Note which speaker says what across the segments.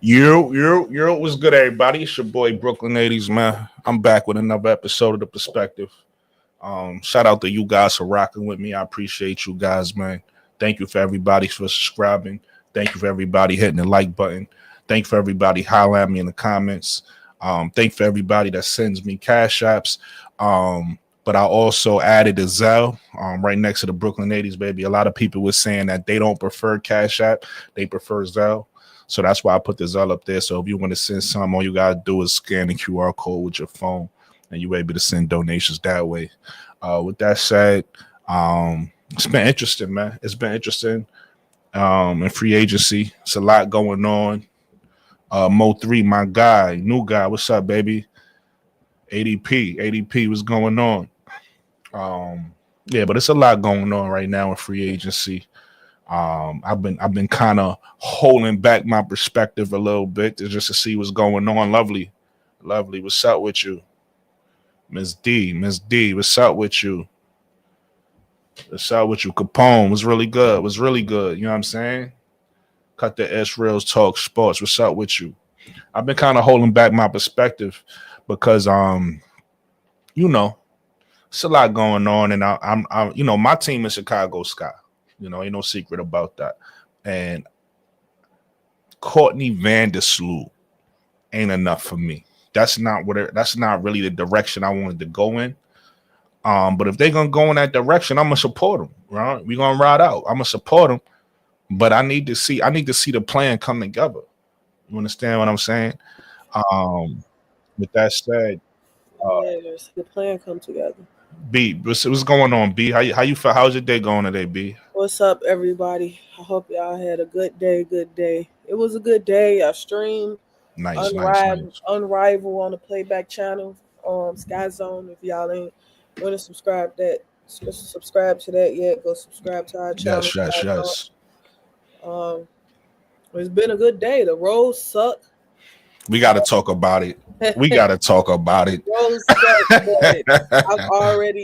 Speaker 1: What's good, everybody? It's your boy Brooklyn 80s, man. I'm back with another episode of The Perspective. Shout out to you guys for rocking with me. I appreciate you guys, man. Thank you for everybody for subscribing. Thank you for everybody hitting the like button. Thank you for everybody hollering at me in the comments. Thank you for everybody that sends me cash apps. But I also added a Zelle right next to the Brooklyn 80s, baby. A lot of people were saying that they don't prefer Cash App. They prefer Zelle. So that's why I put the Zelle up there. So if you want to send some, all you got to do is scan the QR code with your phone, and you're able to send donations that way. With that said, it's been interesting, man. It's been interesting in free agency. It's a lot going on. Mo3, my guy, new guy. What's up, baby? ADP, what's going on? Yeah, but it's a lot going on right now in free agency. I've been kind of holding back my perspective a little bit just to see what's going on. Lovely, what's up with you? Miss D, what's up with you? What's up with you? Capone was really good. You know what I'm saying? Cut the S Rails Talk Sports. What's up with you? I've been kind of holding back my perspective because you know, it's a lot going on, and I'm my team is Chicago Sky. Ain't no secret about that. And Courtney Vandersloot ain't enough for me. That's not really the direction I wanted to go in. But if they're gonna go in that direction, I'm gonna support them. Right? We're gonna ride out. I'm gonna support them. But I need to see the plan come together. You understand what I'm saying? With that said,
Speaker 2: the plan come together.
Speaker 1: B, what's going on, B? How you feel? How's your day going today, B?
Speaker 2: What's up, everybody? I hope y'all had a good day. It was a good day. I streamed
Speaker 1: Nice.
Speaker 2: Unrivaled on the playback channel, Sky Zone. If y'all ain't want to subscribe to that yet, go subscribe to our channel.
Speaker 1: Yes.
Speaker 2: It's been a good day. The roads suck.
Speaker 1: We got to talk about it. Rose suck,
Speaker 2: but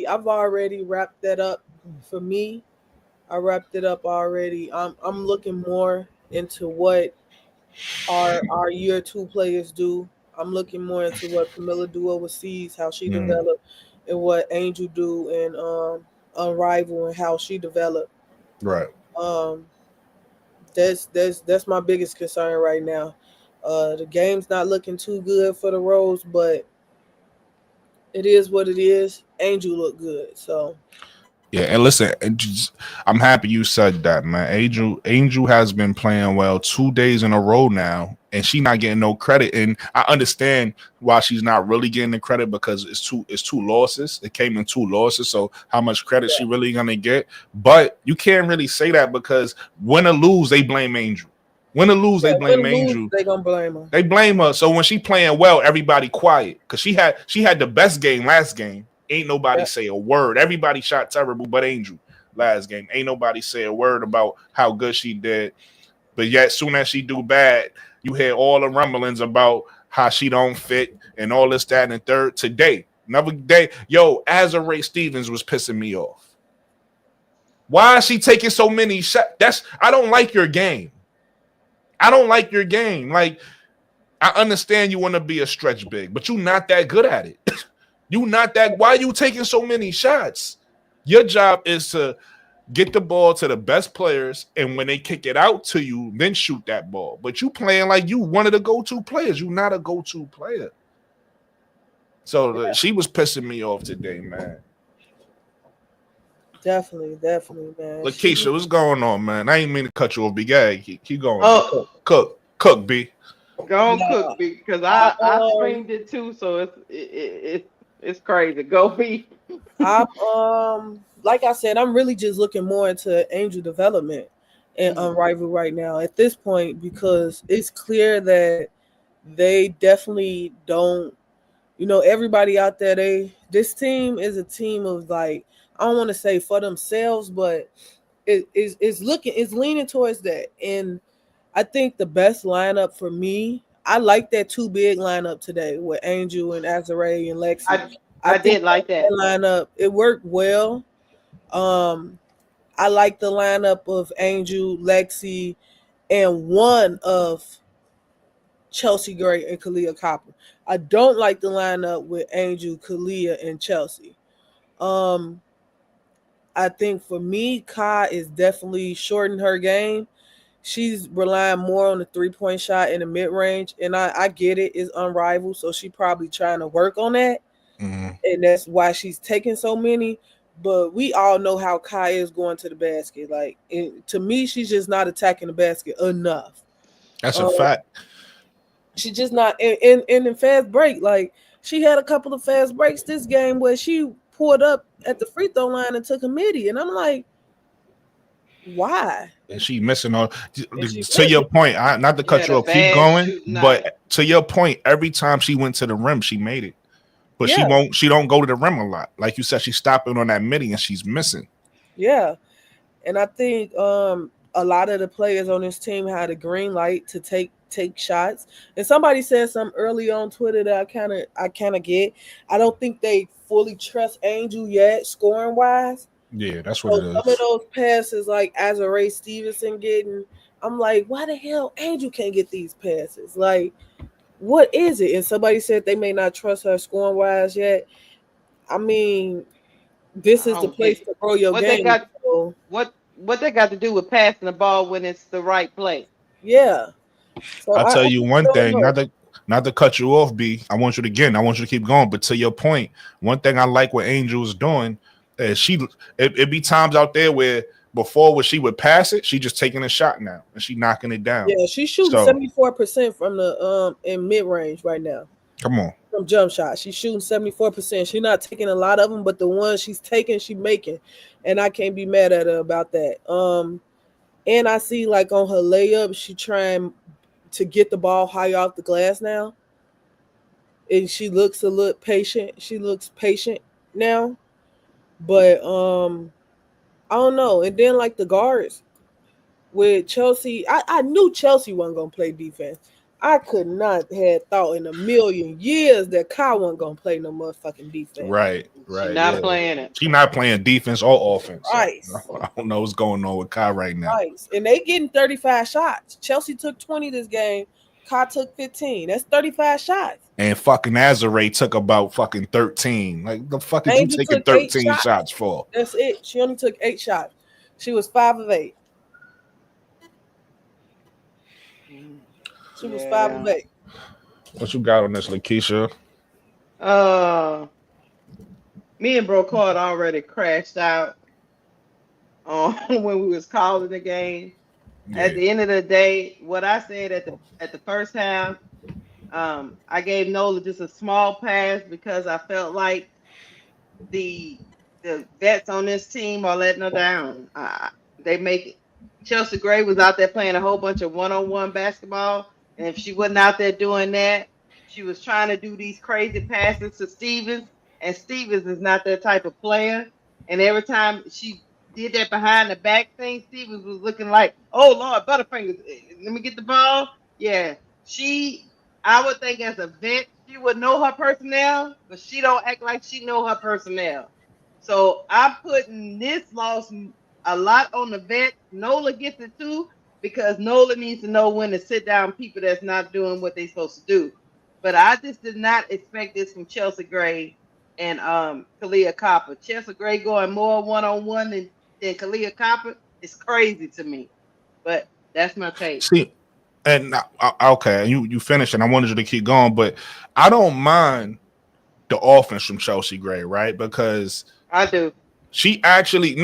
Speaker 2: I've already wrapped that up for me. I wrapped it up already. I'm looking more into what our year 2 players do. I'm looking more into what Camilla do overseas, how she developed, and what Angel do and Unrivaled and how she developed.
Speaker 1: Right.
Speaker 2: That's my biggest concern right now. The game's not looking too good for the Rose, but it is what it is. Angel look good, so.
Speaker 1: Yeah, and listen, I'm happy you said that, man. Angel has been playing well 2 days in a row now, and she not getting no credit. And I understand why she's not really getting the credit because it's two losses. It came in 2 losses, so how much credit she really gonna get? But you can't really say that because win or lose, they blame Angel. Win or lose, they blame Angel.
Speaker 2: They gonna blame her.
Speaker 1: They blame her. So when she playing well, everybody quiet because she had the best game last game. Ain't nobody say a word. Everybody shot terrible, but Angel last game. Ain't nobody say a word about how good she did. But yet, soon as she do bad, you hear all the rumblings about how she don't fit and all this, that, and third. Today, another day, Azarae Stevens was pissing me off. Why is she taking so many shots? I don't like your game. Like, I understand you want to be a stretch big, but you're not that good at it. You not that. Why are you taking so many shots? Your job is to get the ball to the best players, and when they kick it out to you, then shoot that ball. But you playing like you one of the go-to players. You're not a go-to player. So she was pissing me off today, man.
Speaker 2: Definitely, man.
Speaker 1: Lakeisha, what's going on, man? I ain't mean to cut you off, big guy. Keep going. Cook, B.
Speaker 3: Go on, cook, B, because I streamed it too, so it's crazy. Go B.
Speaker 2: Like I said, I'm really just looking more into Angel development and Unrivaled right now at this point because it's clear that they definitely don't. Everybody out there, this team is a team of like I don't want to say for themselves, but it's leaning towards that. And I think the best lineup for me, I like that 2 big lineup today with Angel and Azarae and Lexi.
Speaker 3: I did like that
Speaker 2: lineup. It worked well. I like the lineup of Angel, Lexi, and one of Chelsea Gray and Kalia Copper. I don't like the lineup with Angel, Kalia, and Chelsea. I think for me, Kai is definitely shortening her game. She's relying more on the 3-point shot in the mid range, and I get it, it's unrivaled, so she probably trying to work on that, and that's why she's taking so many. But we all know how Kai is going to the basket. Like, to me, she's just not attacking the basket enough.
Speaker 1: That's a fact.
Speaker 2: She's just not in fast break. Like, she had a couple of fast breaks this game where she pulled up at the free throw line and took a midi, and I'm like, why?
Speaker 1: And she missing all. To your point, not to cut you off, keep going. But to your point, every time she went to the rim, she made it. But she don't go to the rim a lot. Like you said, she's stopping on that midi and she's missing.
Speaker 2: Yeah. And I think a lot of the players on this team had a green light to take shots. And somebody said something early on Twitter that I kind of get. I don't think they fully trust Angel yet, scoring wise.
Speaker 1: Yeah, that's what it is.
Speaker 2: Some of those passes, like Azarae Stevenson getting, I'm like, why the hell Angel can't get these passes? Like, what is it? And somebody said they may not trust her scoring wise yet. I mean, this is the place to grow your game.
Speaker 3: What they got to do with passing the ball when it's the right play?
Speaker 2: Yeah.
Speaker 1: So I'll tell you one thing, not to cut you off, B. I want you to keep going. But to your point, one thing I like what Angel is doing is it be times out there where before when she would pass it, she just taking a shot now and she knocking it down.
Speaker 2: Yeah, she's shooting 74% from the in mid range right now.
Speaker 1: Come on.
Speaker 2: From jump shots. She's shooting 74%. She's not taking a lot of them, but the ones she's taking, she's making. And I can't be mad at her about that. And I see like on her layup, she trying to get the ball high off the glass now. And she looks a little patient. She looks patient now. But I don't know. And then like the guards with Chelsea, I knew Chelsea wasn't gonna play defense. I could not have thought in a million years that Kai wasn't gonna play no motherfucking defense.
Speaker 1: Right.
Speaker 3: She's not playing it.
Speaker 1: She's not playing defense or offense.
Speaker 2: Right.
Speaker 1: So I don't know what's going on with Kai right now.
Speaker 2: Right. And they getting 35 shots. Chelsea took 20 this game. Kai took 15. That's 35 shots.
Speaker 1: And fucking Azarae took about fucking 13. Like, the fuck is you taking 13 shots for?
Speaker 2: That's it. She only took 8 shots. She was 5 of 8. She was 5 of 8.
Speaker 1: What you got on this, Lakeisha?
Speaker 3: Me and Brocard already crashed out when we was calling the game. Yeah. At the end of the day, what I said at the first half, I gave Nola just a small pass because I felt like the vets on this team are letting her down. They make it. Chelsea Gray was out there playing a whole bunch of one-on-one basketball, and if she wasn't out there doing that, she was trying to do these crazy passes to Stevens, and Stevens is not that type of player. And every time she did that behind the back thing, Stevens was looking like, oh Lord, Butterfingers, let me get the ball. Yeah, I would think as a vet, she would know her personnel, but she don't act like she know her personnel. So I'm putting this loss a lot on the vet. Nola gets it too, because Nola needs to know when to sit down people that's not doing what they're supposed to do. But I just did not expect this from Chelsea Gray and Kalia Copper. Chelsea Gray going more one-on-one than Kalia Copper is crazy to me. But that's my take.
Speaker 1: See, and okay, you finished, and I wanted you to keep going, but I don't mind the offense from Chelsea Gray, right? Because
Speaker 3: I do.
Speaker 1: She actually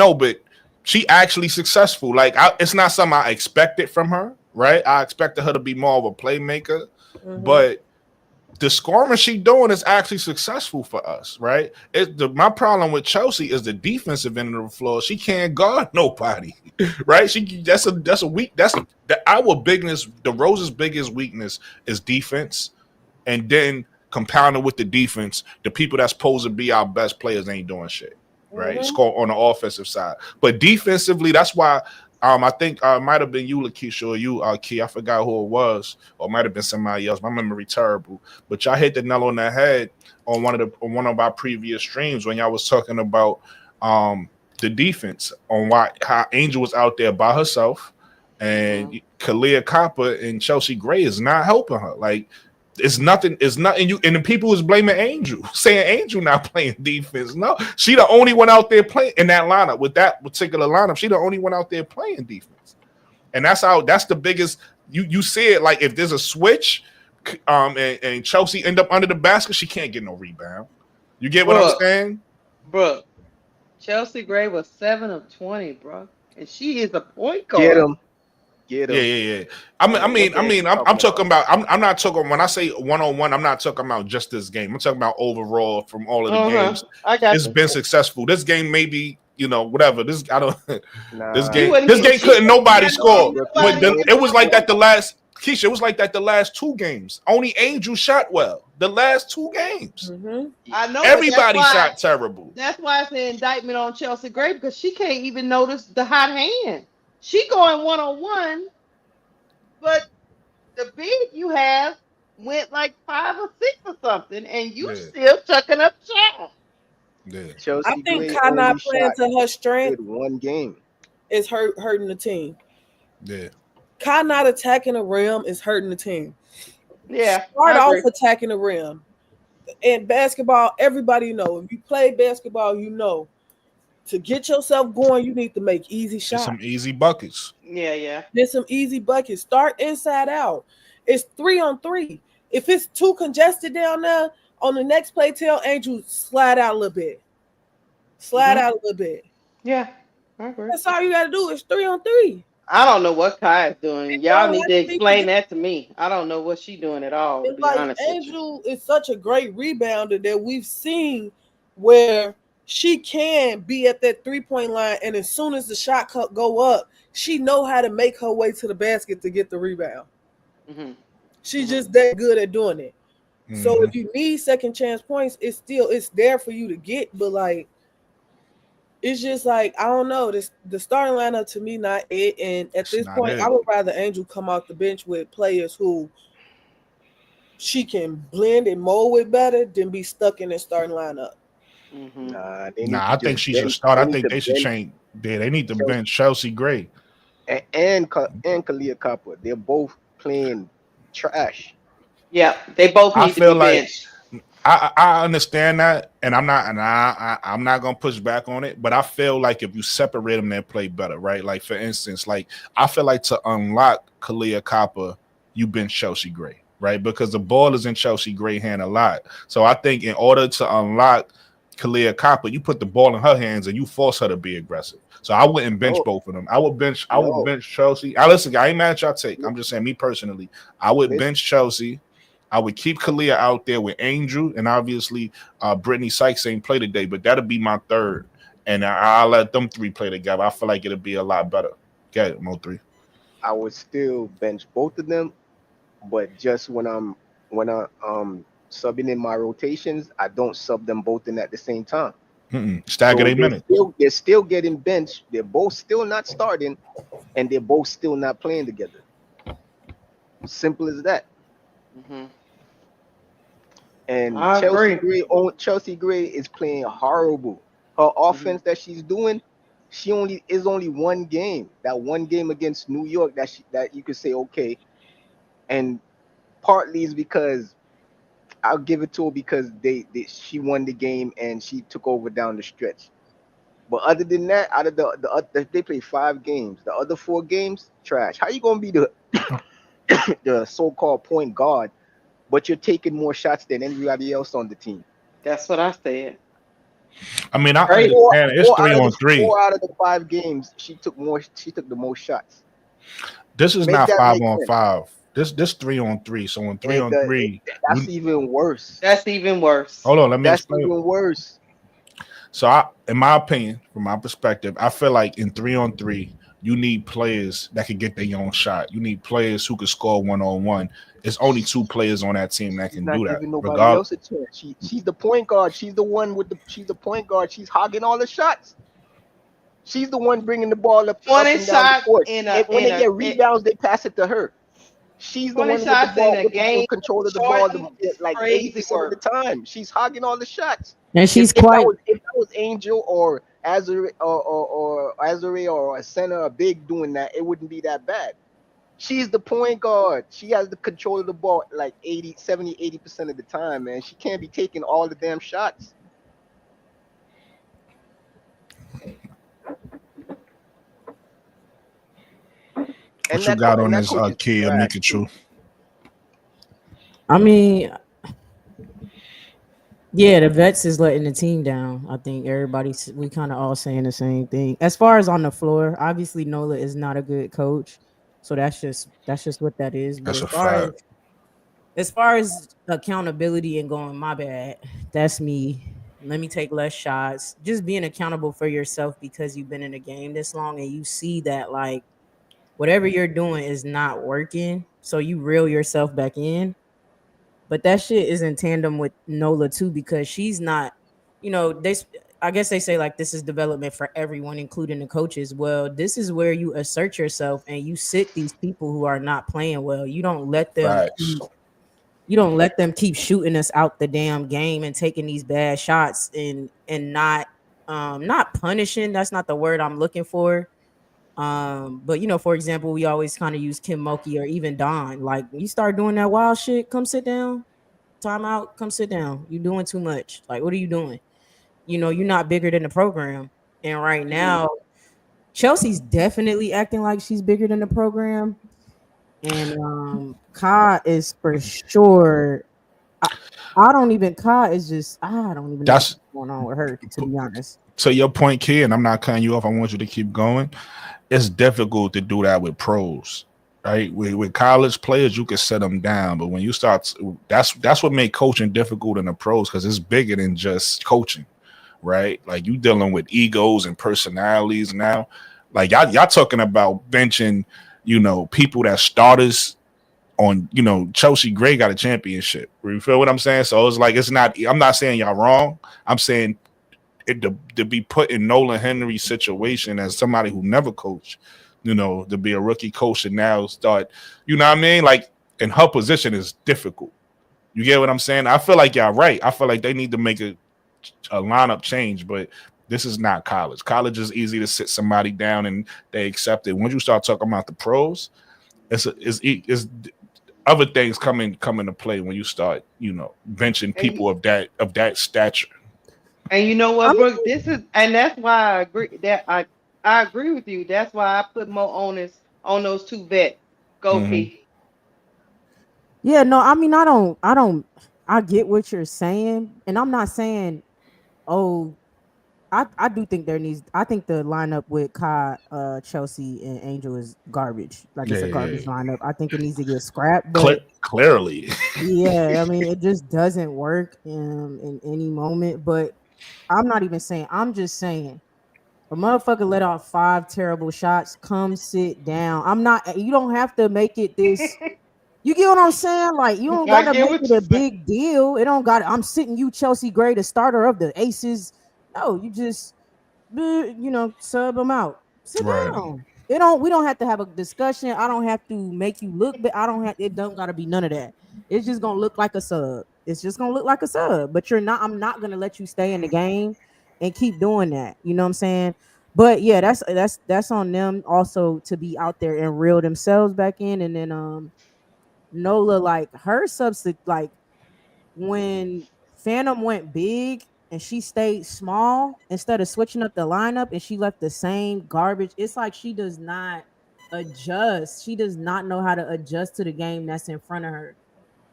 Speaker 1: successful. Like, it's not something I expected from her, right? I expected her to be more of a playmaker, but the scoring she doing is actually successful for us, right? My problem with Chelsea is the defensive end of the floor. She can't guard nobody, right? That's a weak. Our biggest, the Rose's biggest weakness is defense, and then compounded with the defense, the people that's supposed to be our best players ain't doing shit, right? Score on the offensive side, but defensively, that's why. I think it might have been you, Lakeisha, or you, Key. I forgot who it was, or it might have been somebody else. My memory terrible, but y'all hit the nail on the head on one of our previous streams when y'all was talking about the defense, on how Angel was out there by herself, and Kalia Copper and Chelsea Gray is not helping her. Like, it's nothing. It's nothing. You and the people was blaming Angel, saying Angel not playing defense. No, she the only one out there playing in that lineup with that particular lineup. She the only one out there playing defense, and that's the biggest. You see it like if there's a switch, and Chelsea end up under the basket, she can't get no rebound. You get what I'm saying,
Speaker 3: bro? Chelsea Gray was 7 of 20, bro, and she is a point guard.
Speaker 1: Get him. Yeah. I'm talking about. I'm not talking when I say 1-on-1. I'm not talking about just this game. I'm talking about overall from all of the games. It's been successful. This game maybe whatever. This I don't. This game couldn't nobody score. But it was like that the last. Keisha, it was like that the last 2 games. Only Angel shot well. The last 2 games.
Speaker 3: I know
Speaker 1: everybody shot terrible.
Speaker 3: That's why it's an indictment on Chelsea Gray because she can't even notice the hot hand. She going 1-on-1, but the big you have went like 5 or 6 or something, and you still chucking up shots.
Speaker 1: Yeah.
Speaker 4: Chelsea
Speaker 2: I think
Speaker 4: Gray
Speaker 2: Kai not
Speaker 4: only
Speaker 2: playing to her strength.
Speaker 4: One game
Speaker 2: is hurting the team.
Speaker 1: Yeah.
Speaker 2: Kai not attacking the rim is hurting the team.
Speaker 3: Yeah.
Speaker 2: Start off attacking the rim. In basketball, everybody know. If you play basketball, you know. To get yourself going, you need to make easy shots.
Speaker 1: Some easy buckets.
Speaker 3: Yeah.
Speaker 2: There's some easy buckets. Start inside out. It's 3-on-3. If it's too congested down there, on the next play, tell Angel slide out a little bit.
Speaker 3: Yeah, I agree.
Speaker 2: That's all you got to do. It's 3-on-3.
Speaker 3: I don't know what Kai is doing. Y'all need to explain that to me. I don't know what she's doing at all. To be honest,
Speaker 2: Angel is such a great rebounder that we've seen where she can be at that 3-point line, and as soon as the shot go up, she know how to make her way to the basket to get the rebound. She's just that good at doing it. So if you need second chance points, it's there for you to get, but like it's just like I don't know. The starting lineup to me not it, and at this point, I would rather Angel come off the bench with players who she can blend and mold with better than be stuck in the starting lineup.
Speaker 4: I
Speaker 1: think she should start. I think they should change. They need to bench Chelsea Gray
Speaker 4: and Kalia Copper. They're both playing trash.
Speaker 3: Yeah, they both need to be benched.
Speaker 1: I understand that, and I'm not gonna push back on it. But I feel like if you separate them, they play better, right? Like for instance, like I feel like to unlock Kalia Copper, you bench Chelsea Gray, right? Because the ball is in Chelsea Gray hand a lot. So I think in order to unlock Kalia Copper, you put the ball in her hands and you force her to be aggressive. So I wouldn't bench both of them. I would bench Chelsea. Listen, I ain't mad at y'all take. I'm just saying, me personally, I would bench Chelsea. I would keep Kalia out there with Angel, and obviously Brittany Sykes ain't play today, but that'll be my third. And I'll let them 3 play together. I feel like it'll be a lot better. Okay, Mo 3.
Speaker 4: I would still bench both of them, but just when I'm subbing in my rotations, I don't sub them both in at the same time.
Speaker 1: Stagger 8 minutes.
Speaker 4: They're still getting benched. They're both still not starting, and they're both still not playing together. Simple as that. And Chelsea Gray is playing horrible. Her offense that she's doing, is only one game. That one game against New York that you could say okay, and partly is because I'll give it to her because she won the game and she took over down the stretch. But other than that, out of they play 5 games. The other 4 games, trash. How you gonna be the so-called point guard, but you're taking more shots than anybody else on the team?
Speaker 3: That's what I said.
Speaker 1: I mean, I understand it's 3-on-3.
Speaker 4: 4 out of the 5 games, she took the most shots.
Speaker 1: This is not 5-on-5. This 3-on-3. So on 3-on-3,
Speaker 4: that's even worse.
Speaker 3: That's even worse.
Speaker 1: Hold on, let me explain.
Speaker 4: That's even worse.
Speaker 1: So, in my opinion, from my perspective, I feel like in 3-on-3, you need players that can get their own shot. You need players who can score 1-on-1. There's only 2 players on that team that can do that.
Speaker 4: Nobody else a chance. She's the point guard. She's the one she's the point guard. She's hogging all the shots. She's the one bringing the ball up and down the court. When they get rebounds, they pass it to her. She's the one with the ball, with control of the ball, like 80% of the time. She's hogging all the shots.
Speaker 5: And she's
Speaker 4: if that was Angel or Azure or Azure or a center, a big doing that, it wouldn't be that bad. She's the point guard. She has the control of the ball like 80% of the time, man. She can't be taking all the damn shots.
Speaker 1: What you got on
Speaker 4: that
Speaker 1: this
Speaker 4: coach is
Speaker 1: Kia
Speaker 4: trash
Speaker 1: Mikachu?
Speaker 4: too.
Speaker 5: I mean, yeah, the vets is letting the team down. I think we kind of all saying the same thing. As far as on the floor, obviously Nola is not a good coach, so that's just what that is. But
Speaker 1: That's a fact.
Speaker 5: as far as accountability and going, my bad, that's me. Let me take less shots. Just being accountable for yourself because you've been in the game this long and you see that like whatever you're doing is not working, so you reel yourself back in. But that shit is in tandem with Nola too, because she's not, I guess they say like this is development for everyone, including the coaches. Well, this is where you assert yourself and you sit these people who are not playing well. You don't let them
Speaker 1: Facts.
Speaker 5: keep shooting us out the damn game and taking these bad shots and not punishing. That's not the word I'm looking for. But for example, we always kind of use Kim Mulkey or even Don. Like, you start doing that wild shit, come sit down. Time out, come sit down. You're doing too much. Like, what are you doing? You're not bigger than the program. And right now, Chelsea's definitely acting like she's bigger than the program. And Ka is for sure. I don't even know what's going on with her, to be honest.
Speaker 1: To your point, Kid, and I'm not cutting you off. I want you to keep going. It's difficult to do that with pros, right? With college players, you can set them down, but when you start, that's what made coaching difficult in the pros, because it's bigger than just coaching, right? Like, you dealing with egos and personalities now. Like, y'all talking about benching, people that starters on, Chelsea Gray got a championship. You feel what I'm saying? So it's like, I'm not saying y'all wrong. I'm saying to be put in Nolan Henry's situation as somebody who never coached, to be a rookie coach and now start, you know what I mean? Like, in her position is difficult. You get what I'm saying? I feel like y'all right. I feel like they need to make a lineup change, but this is not college. College is easy to sit somebody down and they accept it. Once you start talking about the pros, it's other things come into play when you start, benching people of that stature.
Speaker 3: And you know what, Brooke? That's why I agree that I agree with you. That's why I put more onus on those two vets. Go P.
Speaker 5: Yeah, no, I mean, I get what you're saying, and I'm not saying, I do think I think the lineup with Kai, Chelsea, and Angel is garbage. Like, it's a garbage lineup. I think it needs to get scrapped. But
Speaker 1: clearly,
Speaker 5: yeah, I mean, it just doesn't work in any moment. But I'm not even saying. I'm just saying, a motherfucker let off 5 terrible shots. Come sit down. I'm not. You don't have to make it this. You get what I'm saying? Like, you don't gotta make it a big deal. It don't got. I'm sitting you Chelsea Gray, the starter of the Aces. No, you just, sub them out. Sit down. We don't have to have a discussion. I don't have to make you look, but it don't gotta be none of that. It's just gonna look like a sub. It's just gonna look like a sub. But I'm not gonna let you stay in the game and keep doing that. You know what I'm saying? But yeah, that's on them also to be out there and reel themselves back in. And then Nola, like, her substitute, like, when Phantom went big and she stayed small instead of switching up the lineup and she left the same garbage, it's like she does not adjust. She does not know how to adjust to the game that's in front of her.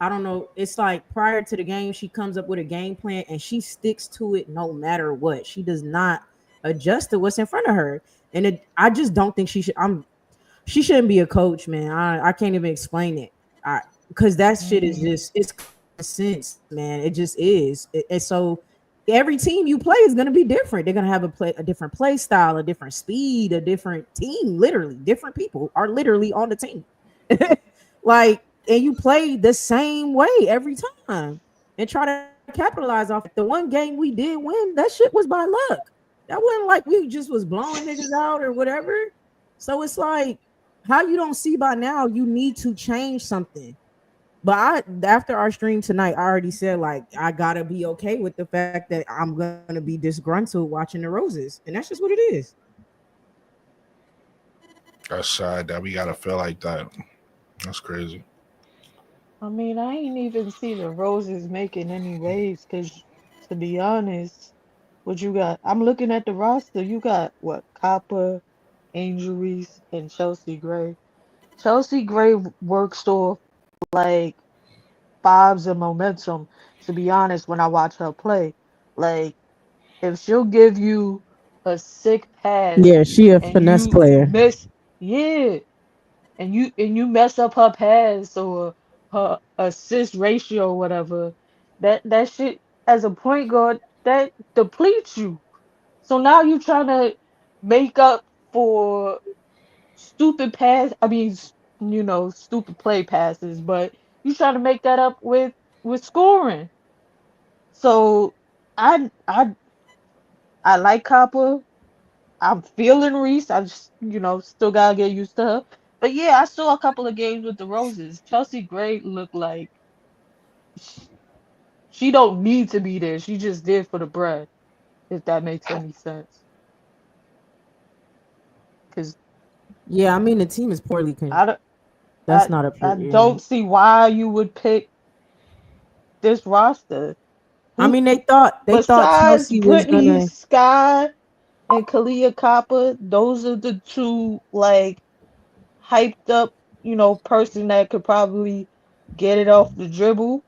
Speaker 5: I don't know. It's like prior to the game, she comes up with a game plan and she sticks to it no matter what. She does not adjust to what's in front of her. And I just don't think she should. She shouldn't be a coach, man. I can't even explain it. Because that shit is just, it's sense, man. It just is. And so every team you play is going to be different. They're going to have a different play style, a different speed, a different team. Literally, different people are literally on the team. Like, and you play the same way every time and try to capitalize off it. The one game we did win, that shit was by luck. That wasn't like we just was blowing niggas out or whatever. So it's like, how you don't see by now, you need to change something. But after our stream tonight, I already said like I gotta be okay with the fact that I'm gonna be disgruntled watching the Roses, and that's just what it is.
Speaker 1: That's sad that we gotta feel like that. That's crazy.
Speaker 6: I mean, I ain't even see the Roses making any waves because, to be honest, what you got? I'm looking at the roster. You got what? Copper, Angel Reese, and Chelsea Gray. Chelsea Gray works off like vibes and momentum, to be honest, when I watch her play. Like, if she'll give you a sick pass
Speaker 5: Yeah, she a
Speaker 6: and
Speaker 5: finesse
Speaker 6: you
Speaker 5: player.
Speaker 6: miss, yeah, and you mess up her pass or her assist ratio or whatever, that shit as a point guard that depletes you. So now you trying to make up for stupid pass. I mean, stupid play passes, but you trying to make that up with scoring. So I I I like Copper. I'm feeling Reese. I just, still gotta get used to her. But yeah, I saw a couple of games with the Roses. Chelsea Gray looked like sh- she don't need to be there. She just did for the bread, if that makes any sense. Because
Speaker 5: Yeah, I mean the team is poorly.
Speaker 6: I, don't-
Speaker 5: That's
Speaker 6: I
Speaker 5: not a
Speaker 6: I
Speaker 5: pure. Yeah.
Speaker 6: don't see why you would pick this roster.
Speaker 5: I
Speaker 6: Who
Speaker 5: mean they thought
Speaker 6: besides
Speaker 5: Chelsea was
Speaker 6: Brittany
Speaker 5: gonna.
Speaker 6: Sky and Kalia Kappa, those are the two like hyped up, person that could probably get it off the dribble.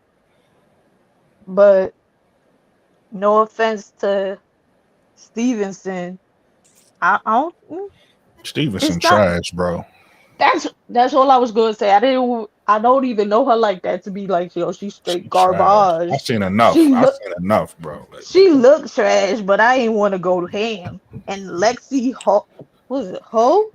Speaker 6: But no offense to Stevenson, I don't.
Speaker 1: Stevenson
Speaker 6: It's not.
Speaker 1: trash, bro.
Speaker 6: That's all I was gonna say. I don't even know her like that to be like, yo, she's straight
Speaker 1: She trash. I
Speaker 6: garbage.
Speaker 1: seen enough.
Speaker 6: She
Speaker 1: I
Speaker 6: look
Speaker 1: seen enough, bro. Like,
Speaker 6: she looked trash, but I ain't want to go ham. And Lexi Ho, was it Ho?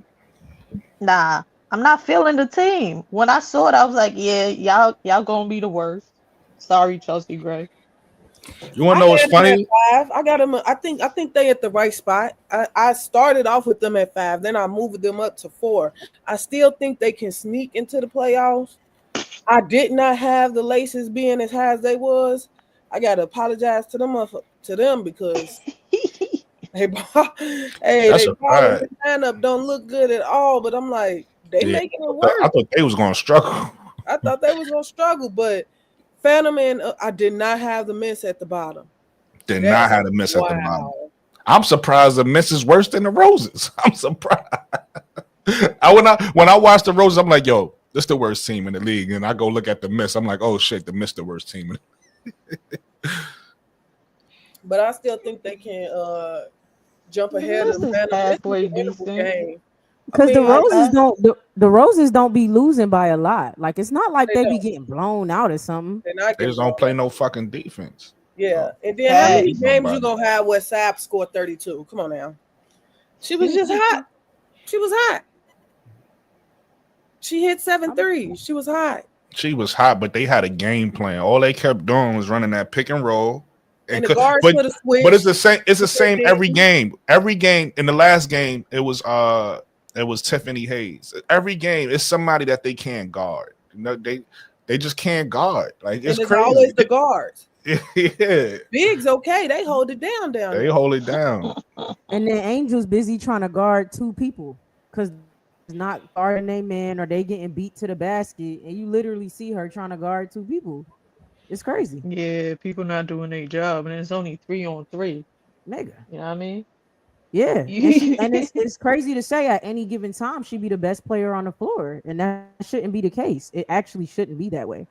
Speaker 6: Nah, I'm not feeling the team. When I saw it, I was like, yeah, y'all gonna be the worst. Sorry, Chelsea Gray.
Speaker 1: you wanna
Speaker 2: I
Speaker 1: know what's
Speaker 2: had them at
Speaker 1: funny?
Speaker 2: 5. I got them. I think they at the right spot. I started off with them at 5. Then I moved them up to 4. I still think they can sneak into the playoffs. I did not have the laces being as high as they was. I gotta apologize to them because hey,
Speaker 1: That's
Speaker 2: they
Speaker 1: a
Speaker 2: ball
Speaker 1: fact.
Speaker 2: and lineup don't look good at all. But I'm like, they
Speaker 1: Yeah,
Speaker 2: making it
Speaker 1: I
Speaker 2: work.
Speaker 1: thought they was gonna struggle.
Speaker 2: I thought they was gonna struggle, but Phantom and I did not have the miss at the bottom.
Speaker 1: Did
Speaker 2: That
Speaker 1: not have to miss at the bottom.
Speaker 2: wow.
Speaker 1: I'm surprised the miss is worse than the Roses. I'm surprised. When I watch the Roses, I'm like, yo, this the worst team in the league. And I go look at the miss. I'm like, oh shit, the miss the worst team.
Speaker 2: But I still think they can jump ahead of
Speaker 6: This
Speaker 2: the
Speaker 6: is
Speaker 2: Phantom. It's a
Speaker 6: halfway
Speaker 2: winnable
Speaker 6: decent.
Speaker 2: game. I
Speaker 5: Because the
Speaker 2: mean,
Speaker 5: Roses
Speaker 6: I
Speaker 5: don't the Roses don't be losing by a lot. Like it's not like
Speaker 2: they
Speaker 5: they be
Speaker 2: don't.
Speaker 5: getting blown out or something.
Speaker 2: They're not
Speaker 1: They
Speaker 2: getting
Speaker 1: just don't
Speaker 2: blown
Speaker 1: play
Speaker 2: out.
Speaker 1: no fucking defense.
Speaker 2: Yeah.
Speaker 1: So
Speaker 2: And then how
Speaker 1: can't
Speaker 2: many
Speaker 1: beat
Speaker 6: facts.
Speaker 2: games you
Speaker 1: nobody.
Speaker 2: gonna have where Sapp scored 32? Come on now. She was just
Speaker 6: I
Speaker 2: hot. She was hot. She hit seven
Speaker 5: I'm,
Speaker 2: threes. She was hot.
Speaker 1: She was hot, but they had a game plan. All they kept doing was running that pick and roll.
Speaker 2: And the guards
Speaker 1: But
Speaker 2: could have
Speaker 1: it's the
Speaker 2: switched,
Speaker 1: same. It's the
Speaker 2: but they
Speaker 1: same every
Speaker 2: didn't.
Speaker 1: game. Every game in the last game, it was Tiffany Hayes. Every game, it's somebody that they can't guard. They just can't guard. Like
Speaker 2: And
Speaker 1: it's
Speaker 2: it's always
Speaker 1: crazy.
Speaker 2: the guards.
Speaker 1: Yeah,
Speaker 2: Big's okay. They hold it down
Speaker 1: they
Speaker 2: there.
Speaker 1: hold it down.
Speaker 5: and then Angel's busy trying to guard two people because not guarding a man or they getting beat to the basket, and you literally see her trying to guard two people. It's crazy,
Speaker 6: Yeah, people not doing their job, and it's only 3-on-3.
Speaker 5: nigga.
Speaker 6: You know what I mean?
Speaker 5: Yeah, and
Speaker 6: You-
Speaker 5: it's crazy to say at any given time she'd be the best player on the floor, and that shouldn't be the case. It actually shouldn't be that way.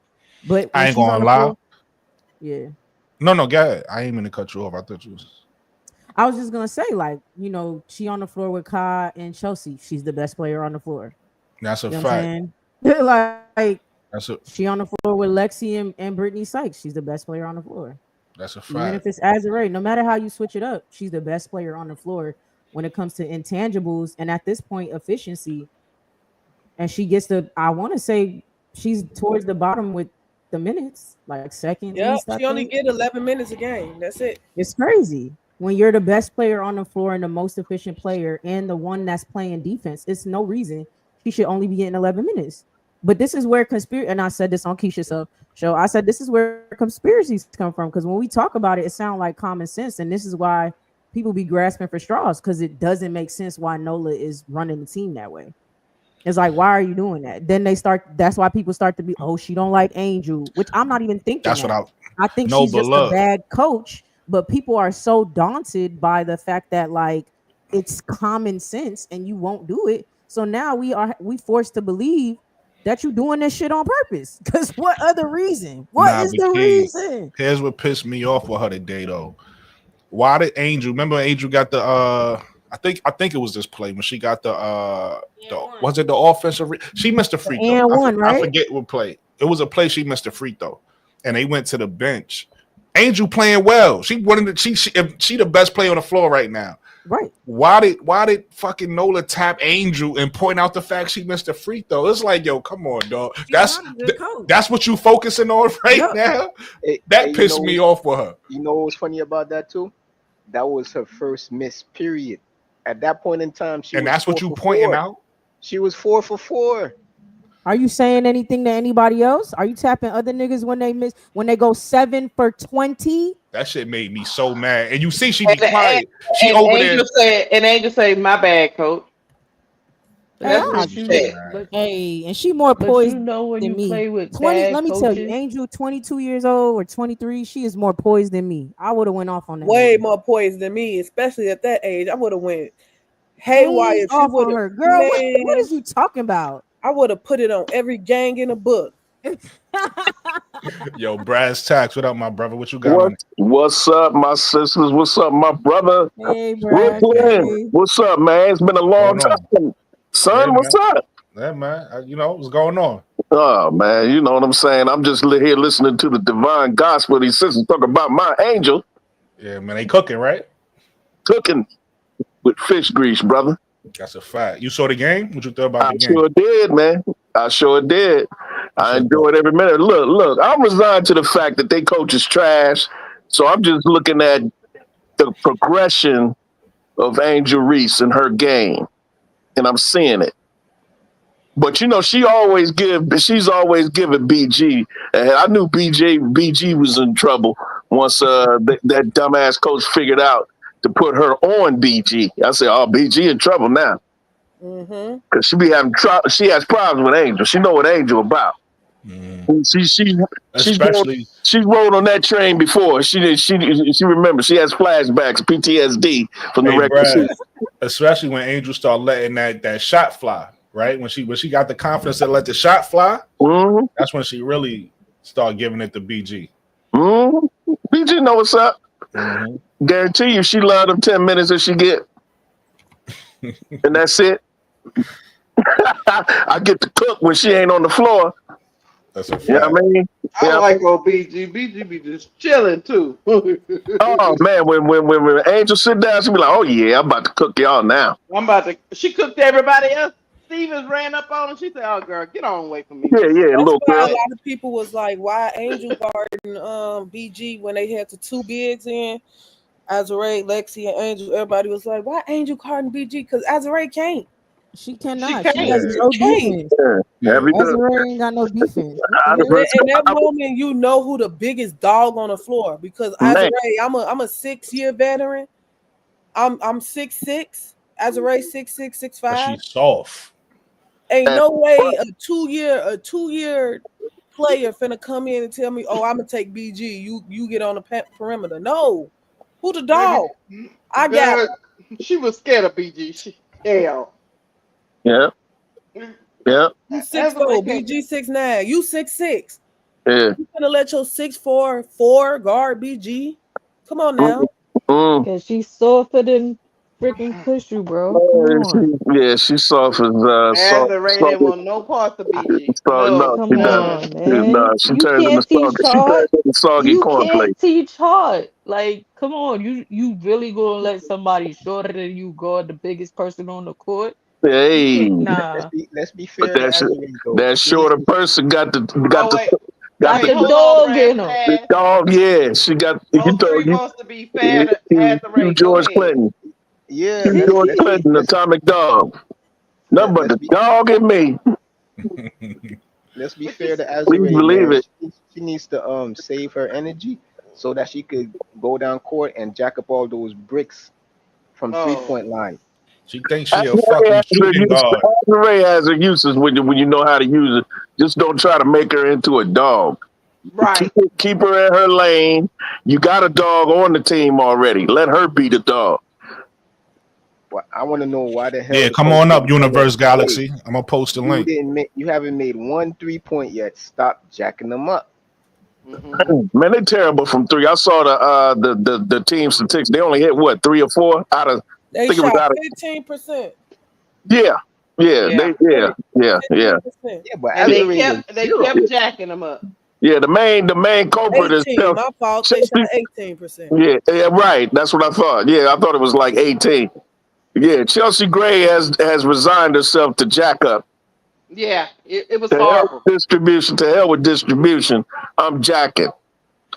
Speaker 5: But when
Speaker 1: I ain't
Speaker 5: she's on
Speaker 1: gonna
Speaker 5: the
Speaker 1: lie.
Speaker 5: floor, yeah.
Speaker 1: No, go ahead. I ain't mean to cut you off. I thought you was.
Speaker 5: I was just gonna say, like, she on the floor with Kai and Chelsea. She's the best player on the floor.
Speaker 1: That's a
Speaker 5: You know what I'm
Speaker 1: fact.
Speaker 5: saying? like
Speaker 1: That's a
Speaker 5: she on the floor with Lexi and Brittany Sykes. She's the best player on the floor.
Speaker 1: that's a
Speaker 5: Even
Speaker 1: fact.
Speaker 5: if it's Azure, no matter how you switch it up, she's the best player on the floor when it comes to intangibles and at this point efficiency. And she gets I want to say she's towards the bottom with the minutes, like second
Speaker 2: Yep.
Speaker 5: least, I
Speaker 2: She only
Speaker 5: think.
Speaker 2: get 11 minutes a game. That's it.
Speaker 5: It's crazy. When you're the best player on the floor and the most efficient player and the one that's playing defense, it's no reason she should only be getting 11 minutes. But this is where conspiracy, and I said this on Keisha's show. I said this is where conspiracies come from, because when we talk about it, it sounds like common sense, and this is why people be grasping for straws, because it doesn't make sense why Nola is running the team that way. It's like, why are you doing that? Then that's why people start to be, oh, she don't like Angel, which I'm not even thinking.
Speaker 1: That's what
Speaker 5: I think she's just a bad coach, but people are so daunted by the fact that like it's common sense and you won't do it. So now we forced to believe that you doing this shit on purpose. Because what other reason? What is the reason?
Speaker 1: Here's what pissed me off with her today, though. Why did Angel? Remember, Angel got the I think it was this play when she got the was it the offensive? She missed a free throw. I forget what play. It was a play she missed a free throw, and they went to the bench. Angel playing well. She the best player on the floor right now.
Speaker 5: Right.
Speaker 1: Why did fucking Nola tap Angel and point out the fact she missed a free throw? It's like, yo, come on, dog. That's what you focusing on now. That pissed me off with her.
Speaker 4: You know what's funny about that too? That was her first miss, period. At that point in time,
Speaker 1: that's what you pointing out.
Speaker 4: She was 4 for 4.
Speaker 5: Are you saying anything to anybody else? Are you tapping other niggas when they go 7 for 20?
Speaker 1: That shit made me so mad. And you see, she be quiet. She over there.
Speaker 3: Angel say, "My bad, coach."
Speaker 5: That's what she said. Hey, and she more poised
Speaker 6: when
Speaker 5: than
Speaker 6: you
Speaker 5: me.
Speaker 6: Play with
Speaker 5: 20. Let me tell you, Angel, 22 years old or 23, she is more poised than me. I would have went off on that.
Speaker 2: Way more poised than me, especially at that age. I would have went haywire.
Speaker 5: Off on her, girl. What is you talking about?
Speaker 2: I would have put it on every gang in the book.
Speaker 1: Yo, Brass Tax, what up, my brother? What you got?
Speaker 7: What's up, my sisters? What's up, my brother?
Speaker 5: Hey, Brad.
Speaker 7: Brooklyn. What's up, man? It's been a long time. Son, what's up?
Speaker 1: Yeah, man. You know what's going on.
Speaker 7: Oh, man. You know what I'm saying? I'm just here listening to the divine gospel. These sisters talking about my angel.
Speaker 1: Yeah, man. They cooking, right?
Speaker 7: Cooking with fish grease, brother.
Speaker 1: That's a fact. You saw the game? What you thought about the game?
Speaker 7: I sure did, man. I sure did. I enjoyed every minute. Look, I'm resigned to the fact that they coach is trash. So I'm just looking at the progression of Angel Reese in her game. And I'm seeing it. But you know, she's always giving BG. And I knew BG was in trouble once that dumbass coach figured out to put her on BG. I said, "Oh, BG in trouble now." Because she be having she has problems with Angel. She know what Angel about. She rode on that train before. She remembers. She has flashbacks, PTSD from the regular season.
Speaker 1: Especially when Angel started letting that shot fly, right? When she got the confidence to let the shot fly, that's when she really started giving it to BG.
Speaker 7: BG know what's up. Guarantee you she loved them 10 minutes that she get. And that's it. I get to cook when she ain't on the floor.
Speaker 1: That's a fact.
Speaker 7: You know what I mean?
Speaker 3: I like old BG. BG be just chilling too.
Speaker 7: Oh man, when Angel sit down, she be like, "Oh yeah, I'm about to cook y'all now."
Speaker 3: She cooked everybody else. Stevens ran up on her. She said, "Oh girl, get on away from me."
Speaker 7: Yeah,
Speaker 2: That's
Speaker 7: little
Speaker 2: why
Speaker 7: girl.
Speaker 2: a lot of people was like, "Why Angel guarding BG when they had the two bigs in Azure, Lexi, and Angel?" Everybody was like, "Why Angel guarding BG?" Because Azure can't.
Speaker 5: She cannot. She has no defense. Azure ain't got no defense. In
Speaker 2: that moment, you know who the biggest dog on the floor, because Azure, I'm a 6-year veteran. I'm 6'6". Azure 6'6", 6'5".
Speaker 1: But she's soft.
Speaker 2: Ain't no way a two year player finna come in and tell me, "Oh, I'm gonna take BG. You get on the perimeter." No, who the dog? I got her.
Speaker 3: She was scared of BG. Hell.
Speaker 7: Yeah.
Speaker 2: You 6'4", BG 6'9". You 6'6".
Speaker 7: Yeah.
Speaker 2: You gonna let your 6'4" guard BG? Come on now.
Speaker 6: Because she's softer than freaking Cushu, bro. Come on.
Speaker 7: She's soft as
Speaker 3: Azure didn't want no parts of BG.
Speaker 6: No, come on, man.
Speaker 7: She turns into soggy cornflakes.
Speaker 6: You can't teach hard. Like, come on, you really gonna let somebody shorter than you guard the biggest person on the court?
Speaker 7: Hey,
Speaker 6: nah.
Speaker 4: Let's be fair.
Speaker 7: That shorter person got the
Speaker 6: dog in him.
Speaker 7: The dog, yeah. She got.
Speaker 3: Supposed to be fair to
Speaker 7: George Clinton.
Speaker 4: Yeah,
Speaker 7: George Clinton, atomic dog. Nothing but the dog and me.
Speaker 4: let's be
Speaker 3: What
Speaker 4: fair
Speaker 3: you
Speaker 4: to
Speaker 7: Please
Speaker 4: Azure,
Speaker 7: believe
Speaker 4: man.
Speaker 7: it.
Speaker 4: She needs to save her energy so that she could go down court and jack up all those bricks from
Speaker 3: oh
Speaker 4: 3-point line.
Speaker 1: She thinks she a
Speaker 7: Azure
Speaker 1: fucking
Speaker 7: has her
Speaker 1: shooting
Speaker 7: uses.
Speaker 1: guard.
Speaker 7: Azure has her uses when you know how to use it. Just don't try to make her into a dog.
Speaker 3: right.
Speaker 7: Keep her in her lane. You got a dog on the team already. Let her be the dog.
Speaker 4: Well, I want to know why the hell
Speaker 1: Yeah,
Speaker 4: the
Speaker 1: come
Speaker 4: coach
Speaker 1: on up,
Speaker 4: didn't tell her,
Speaker 1: Universe
Speaker 4: hey,
Speaker 1: Galaxy. I'm gonna post the link.
Speaker 4: you haven't made 1 3-point yet. Stop jacking them up.
Speaker 3: Mm-hmm.
Speaker 7: Man, they terrible from three. I saw the team statistics. They only hit what 3 or 4 out of. I
Speaker 2: They
Speaker 7: think it was
Speaker 2: shot
Speaker 7: out of.
Speaker 2: 15%.
Speaker 7: Yeah, yeah,
Speaker 3: Yeah.
Speaker 7: yeah.
Speaker 2: 15%.
Speaker 4: Yeah, but
Speaker 3: And
Speaker 4: Azure was
Speaker 3: they
Speaker 4: zero.
Speaker 3: kept jacking them up.
Speaker 7: Yeah, the main culprit is
Speaker 2: 18. My fault. They
Speaker 7: Chelsea.
Speaker 2: shot 18%.
Speaker 7: Yeah, right. That's what I thought. Yeah, I thought it was like 18. Yeah, Chelsea Gray has resigned herself to jack up.
Speaker 3: Yeah, it was
Speaker 7: To hell
Speaker 3: horrible.
Speaker 7: with distribution. To hell with distribution. I'm jacking.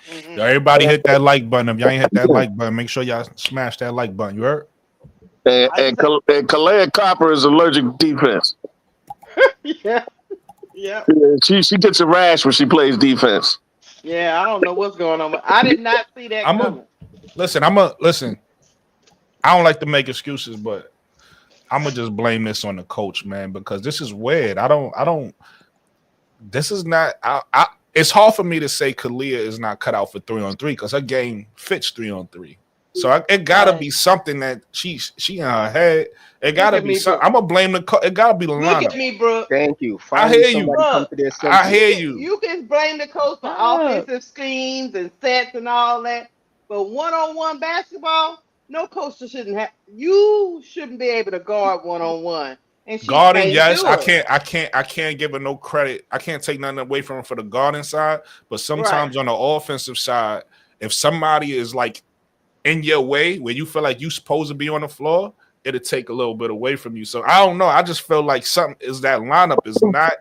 Speaker 3: Mm-hmm.
Speaker 1: Yo, everybody hit that like button. If y'all ain't hit that like button, make sure y'all smash that like button. You heard?
Speaker 7: And Kalea Copper is allergic to defense.
Speaker 3: Yeah, yeah,
Speaker 7: Yeah, she gets a rash when she plays defense.
Speaker 3: yeah. I don't know what's going on. I did not see that coming.
Speaker 1: Listen. Listen. I don't like to make excuses, but I'm gonna just blame this on the coach, man, because this is weird. I don't. This is not. It's hard for me to say Kalia is not cut out for 3-on-3 because her game fits 3-on-3. So it gotta be something that she in her head. It gotta be something. I'm gonna blame the coach. It gotta be the
Speaker 3: Look
Speaker 1: lineup.
Speaker 3: at me, bro.
Speaker 4: Thank you.
Speaker 1: I
Speaker 4: Finally,
Speaker 1: hear you.
Speaker 4: somebody come to their senses.
Speaker 1: I hear you.
Speaker 3: You can blame the coach for offensive schemes and sets and all that, but one-on-one basketball, no coach shouldn't have. You shouldn't be able to guard one-on-one, and she
Speaker 1: Guarding,
Speaker 3: can't
Speaker 1: yes,
Speaker 3: do it.
Speaker 1: I can't give her no credit. I can't take nothing away from her for the guarding side, but sometimes
Speaker 3: Right.
Speaker 1: on the offensive side, if somebody is like in your way where you feel like you supposed to be on the floor, it'll take a little bit away from you. So I don't know. I just feel like something is that lineup is not.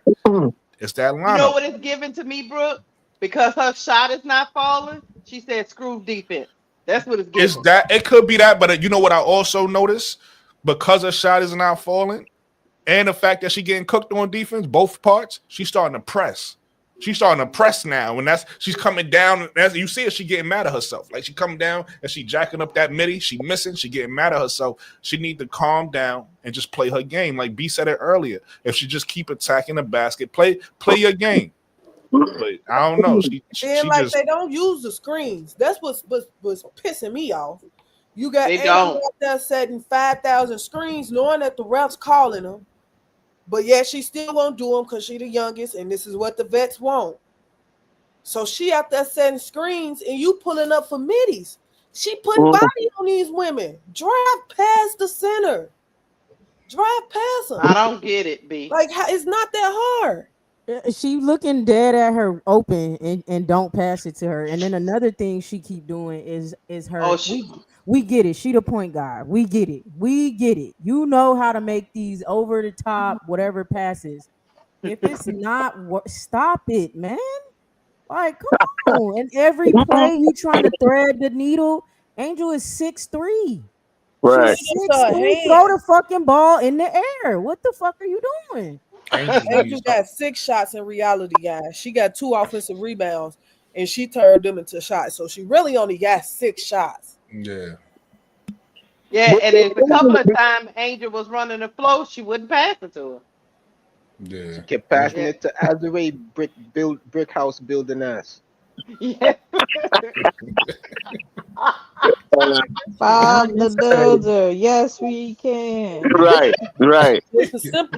Speaker 1: It's that lineup.
Speaker 3: You know what it's given to me, Brooke? Because her shot is not falling. She said, "Screw defense." That's what it's giving.
Speaker 1: Is that it could be that, but you know what I also noticed? Because her shot is not falling, and the fact that she getting cooked on defense, both parts, she's starting to press. She's starting to press now, and she's coming down. As you see her, she getting mad at herself. Like she coming down and she jacking up that midi. She missing. She getting mad at herself. She need to calm down and just play her game. Like B said it earlier. If she just keep attacking the basket, play your game. But I don't know. She
Speaker 2: like
Speaker 1: just
Speaker 2: they don't use the screens. That's what's pissing me off. You got
Speaker 3: They
Speaker 2: Angel
Speaker 3: don't.
Speaker 2: out there setting 5,000 screens, knowing that the ref's calling them. But yet she still won't do them because she the youngest, and this is what the vets want. So she out there setting screens, and you pulling up for middies. She putting body on these women. Drive past the center. Drive past them.
Speaker 3: I don't get it, B.
Speaker 2: Like it's not that hard.
Speaker 5: She looking dead at her open and don't pass it to her. And then another thing she keep doing is her.
Speaker 3: Oh,
Speaker 5: we get it. She the point guard. We get it. We get it. You know how to make these over the top whatever passes. If it's not, stop it, man. Like, come on. And every play you trying to thread the needle. Angel is 6'3".
Speaker 7: Right.
Speaker 5: She's 6'3". Throw the fucking ball in the air. What the fuck are you doing?
Speaker 2: Angel got 6 shots in reality, guys. She got 2 offensive rebounds, and she turned them into shots. So she really only got 6 shots.
Speaker 1: Yeah.
Speaker 3: Yeah, and then a couple of times Angel was running the flow, she wouldn't pass it to her.
Speaker 1: Yeah.
Speaker 4: She kept passing it to Azure brick house building ass.
Speaker 3: Yeah.
Speaker 6: Bob the Builder. Yes, we can.
Speaker 7: Right.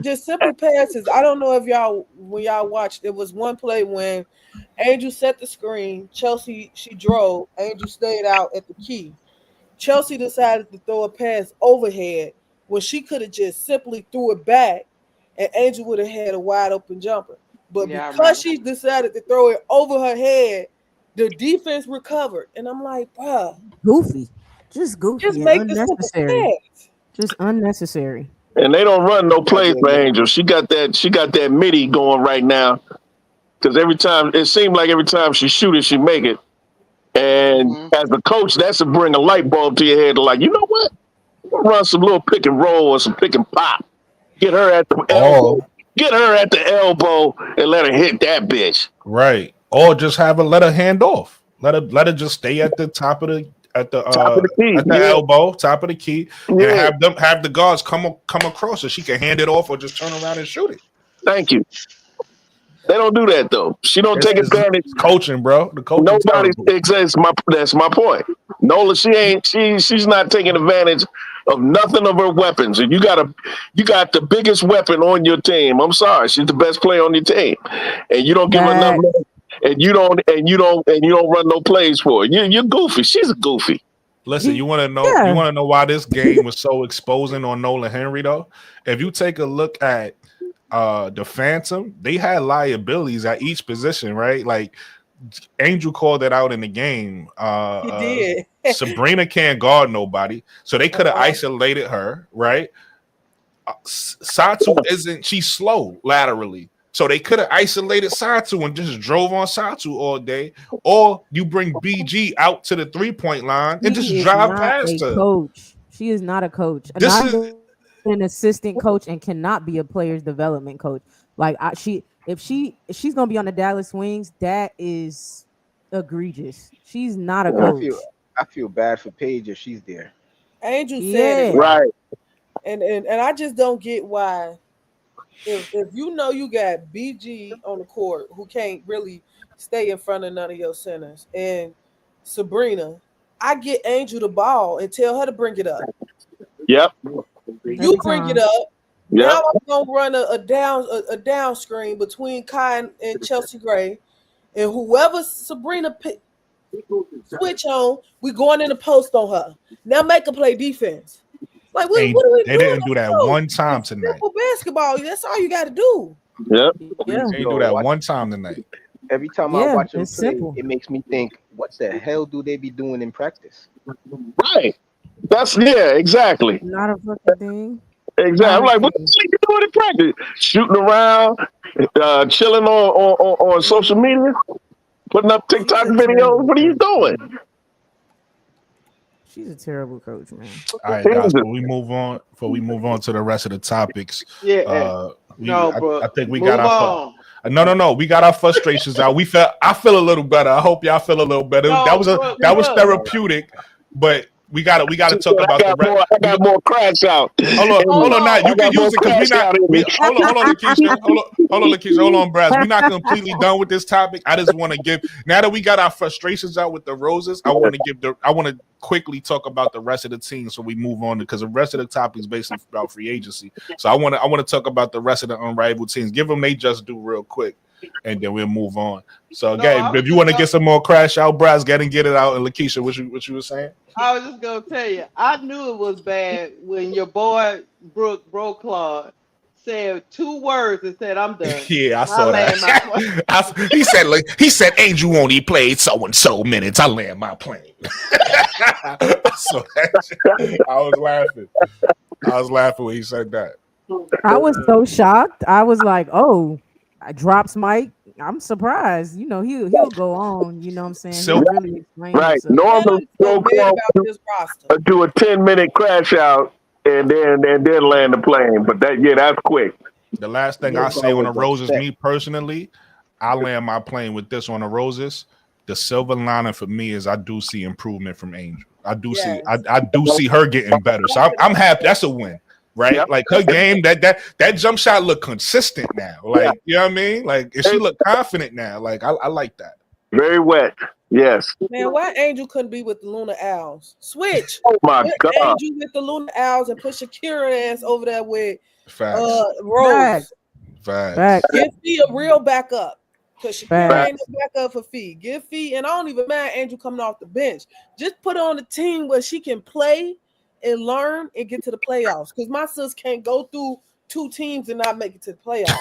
Speaker 2: Just simple passes. I don't know if when y'all watched, it was one play when Angel set the screen, Chelsea, she drove, Angel stayed out at the key. Chelsea decided to throw a pass overhead when she could have just simply threw it back and Angel would have had a wide open jumper. But because she decided to throw it over her head, the defense recovered. And I'm like, bruh.
Speaker 5: Goofy. Just goofy.
Speaker 2: Just
Speaker 5: and
Speaker 2: make
Speaker 5: unnecessary. Just unnecessary.
Speaker 7: And they don't run no plays for Angel. She got that midi going right now. Because it seems like every time she shoot it, she make it. And as a coach, that's to bring a light bulb to your head. Like, you know what? Run some little pick and roll or some pick and pop. Get her at the elbow. Get her at the elbow and let her hit that bitch.
Speaker 1: Right. Or just let her hand off. Let her just stay at the top of the
Speaker 7: Top of the key,
Speaker 1: at the elbow, top of the key, and have the guards come across so she can hand it off or just turn around and shoot it.
Speaker 7: Thank you. They don't do that though. She don't take advantage.
Speaker 1: Coaching, bro. The coaching.
Speaker 7: Nobody exists. That's my point. Nola, she's not taking advantage of nothing of her weapons. And you got the biggest weapon on your team. I'm sorry, she's the best player on your team, and you don't give her enough. And you don't run no plays for her. You're goofy. She's a goofy.
Speaker 1: Listen, you want to know? You want to know why this game was so exposing on Nolan Henry though? If you take a look at the Phantom, they had liabilities at each position, right? Like Angel called it out in the game.
Speaker 2: He did.
Speaker 1: Sabrina can't guard nobody, so they could have isolated her, right? Satou she's slow laterally. So they could have isolated Satou and just drove on Satou all day, or you bring BG out to the 3-point line and just drive past her.
Speaker 5: Coach, she is not a coach. This is an assistant coach and cannot be a player's development coach. Like if she's gonna be on the Dallas Wings, that is egregious. She's not a coach.
Speaker 4: I feel bad for Paige if she's there.
Speaker 2: Angel said it
Speaker 7: right,
Speaker 2: and I just don't get why. If you know you got BG on the court who can't really stay in front of none of your centers, and Sabrina, I get Angel the ball and tell her to bring it up.
Speaker 7: Yep.
Speaker 2: You bring it up.
Speaker 7: Yep.
Speaker 2: Now I'm gonna run a down screen between Kai and Chelsea Gray, and whoever Sabrina switch on, we going in the post on her. Now make her play defense. Like what are we doing?
Speaker 1: They didn't do that one time tonight.
Speaker 2: Simple basketball. That's all you got to do.
Speaker 7: Yep.
Speaker 1: They didn't do that one time tonight.
Speaker 4: Every time I watch them play, it makes me think, what the hell do they be doing in practice?
Speaker 7: Right. That's exactly.
Speaker 5: Not a fucking thing.
Speaker 7: Exactly. I'm like, what the fuck you doing in practice? Shooting around, chilling on social media, putting up TikTok videos. What are you doing?
Speaker 5: She's a terrible coach, man.
Speaker 1: All right, guys. Before we move on to the rest of the topics,
Speaker 3: bro.
Speaker 1: I think we got our no. We got our frustrations out. I feel a little better. I hope y'all feel a little better. That was therapeutic, but we got to talk about the rest.
Speaker 7: I got more cracks out.
Speaker 1: Hold on, now you can use it because hold on, Lakeisha, hold on, Braz. We're not completely done with this topic. I just want to give, now that we got our frustrations out with the Roses, I want to quickly talk about the rest of the team so we move on, because the rest of the topic is basically about free agency. So I want to talk about the rest of the unrivaled teams. Give them they just do real quick, and then we'll move on. So again, if you want to get some more crash out, Braz, get it out. And Lakeisha, what you were saying?
Speaker 3: I was just gonna tell you, I knew it was bad when your boy Brooke Broclaw said 2 words and said, "I'm done."
Speaker 1: Yeah, I saw that. he said Angel only played so and so minutes. I land my plane. I saw that shit. I was laughing when he said that.
Speaker 5: I was so shocked. I was like, "Oh, I drops Mike." I'm surprised. You know, he'll go on. You know what I'm saying?
Speaker 1: So,
Speaker 5: he'll really explain
Speaker 7: right.
Speaker 5: himself.
Speaker 7: Normal do a 10-minute crash out and then land the plane. But that's quick.
Speaker 1: The last thing I say on the Roses, me personally, I land my plane with this on the Roses. The silver lining for me is I do see improvement from Angel. I do see her getting better. So I'm happy. That's a win. Right, yep. Like her game, that jump shot look consistent now. Like you know what I mean. Like she look confident now. Like I like that.
Speaker 7: Very wet. Yes.
Speaker 2: Man, why Angel couldn't be with the Luna Owls? Switch.
Speaker 7: Oh my God.
Speaker 2: Angel with the Luna Owls and put Shakira ass over there with
Speaker 5: Rose.
Speaker 2: Facts. Give Fee a real backup. Because Shakira ain't no backup for Fee. Give Fee, and I don't even mind Angel coming off the bench. Just put her on the team where she can play and learn and get to the playoffs, because my sis can't go through 2 teams and not make it to the playoffs.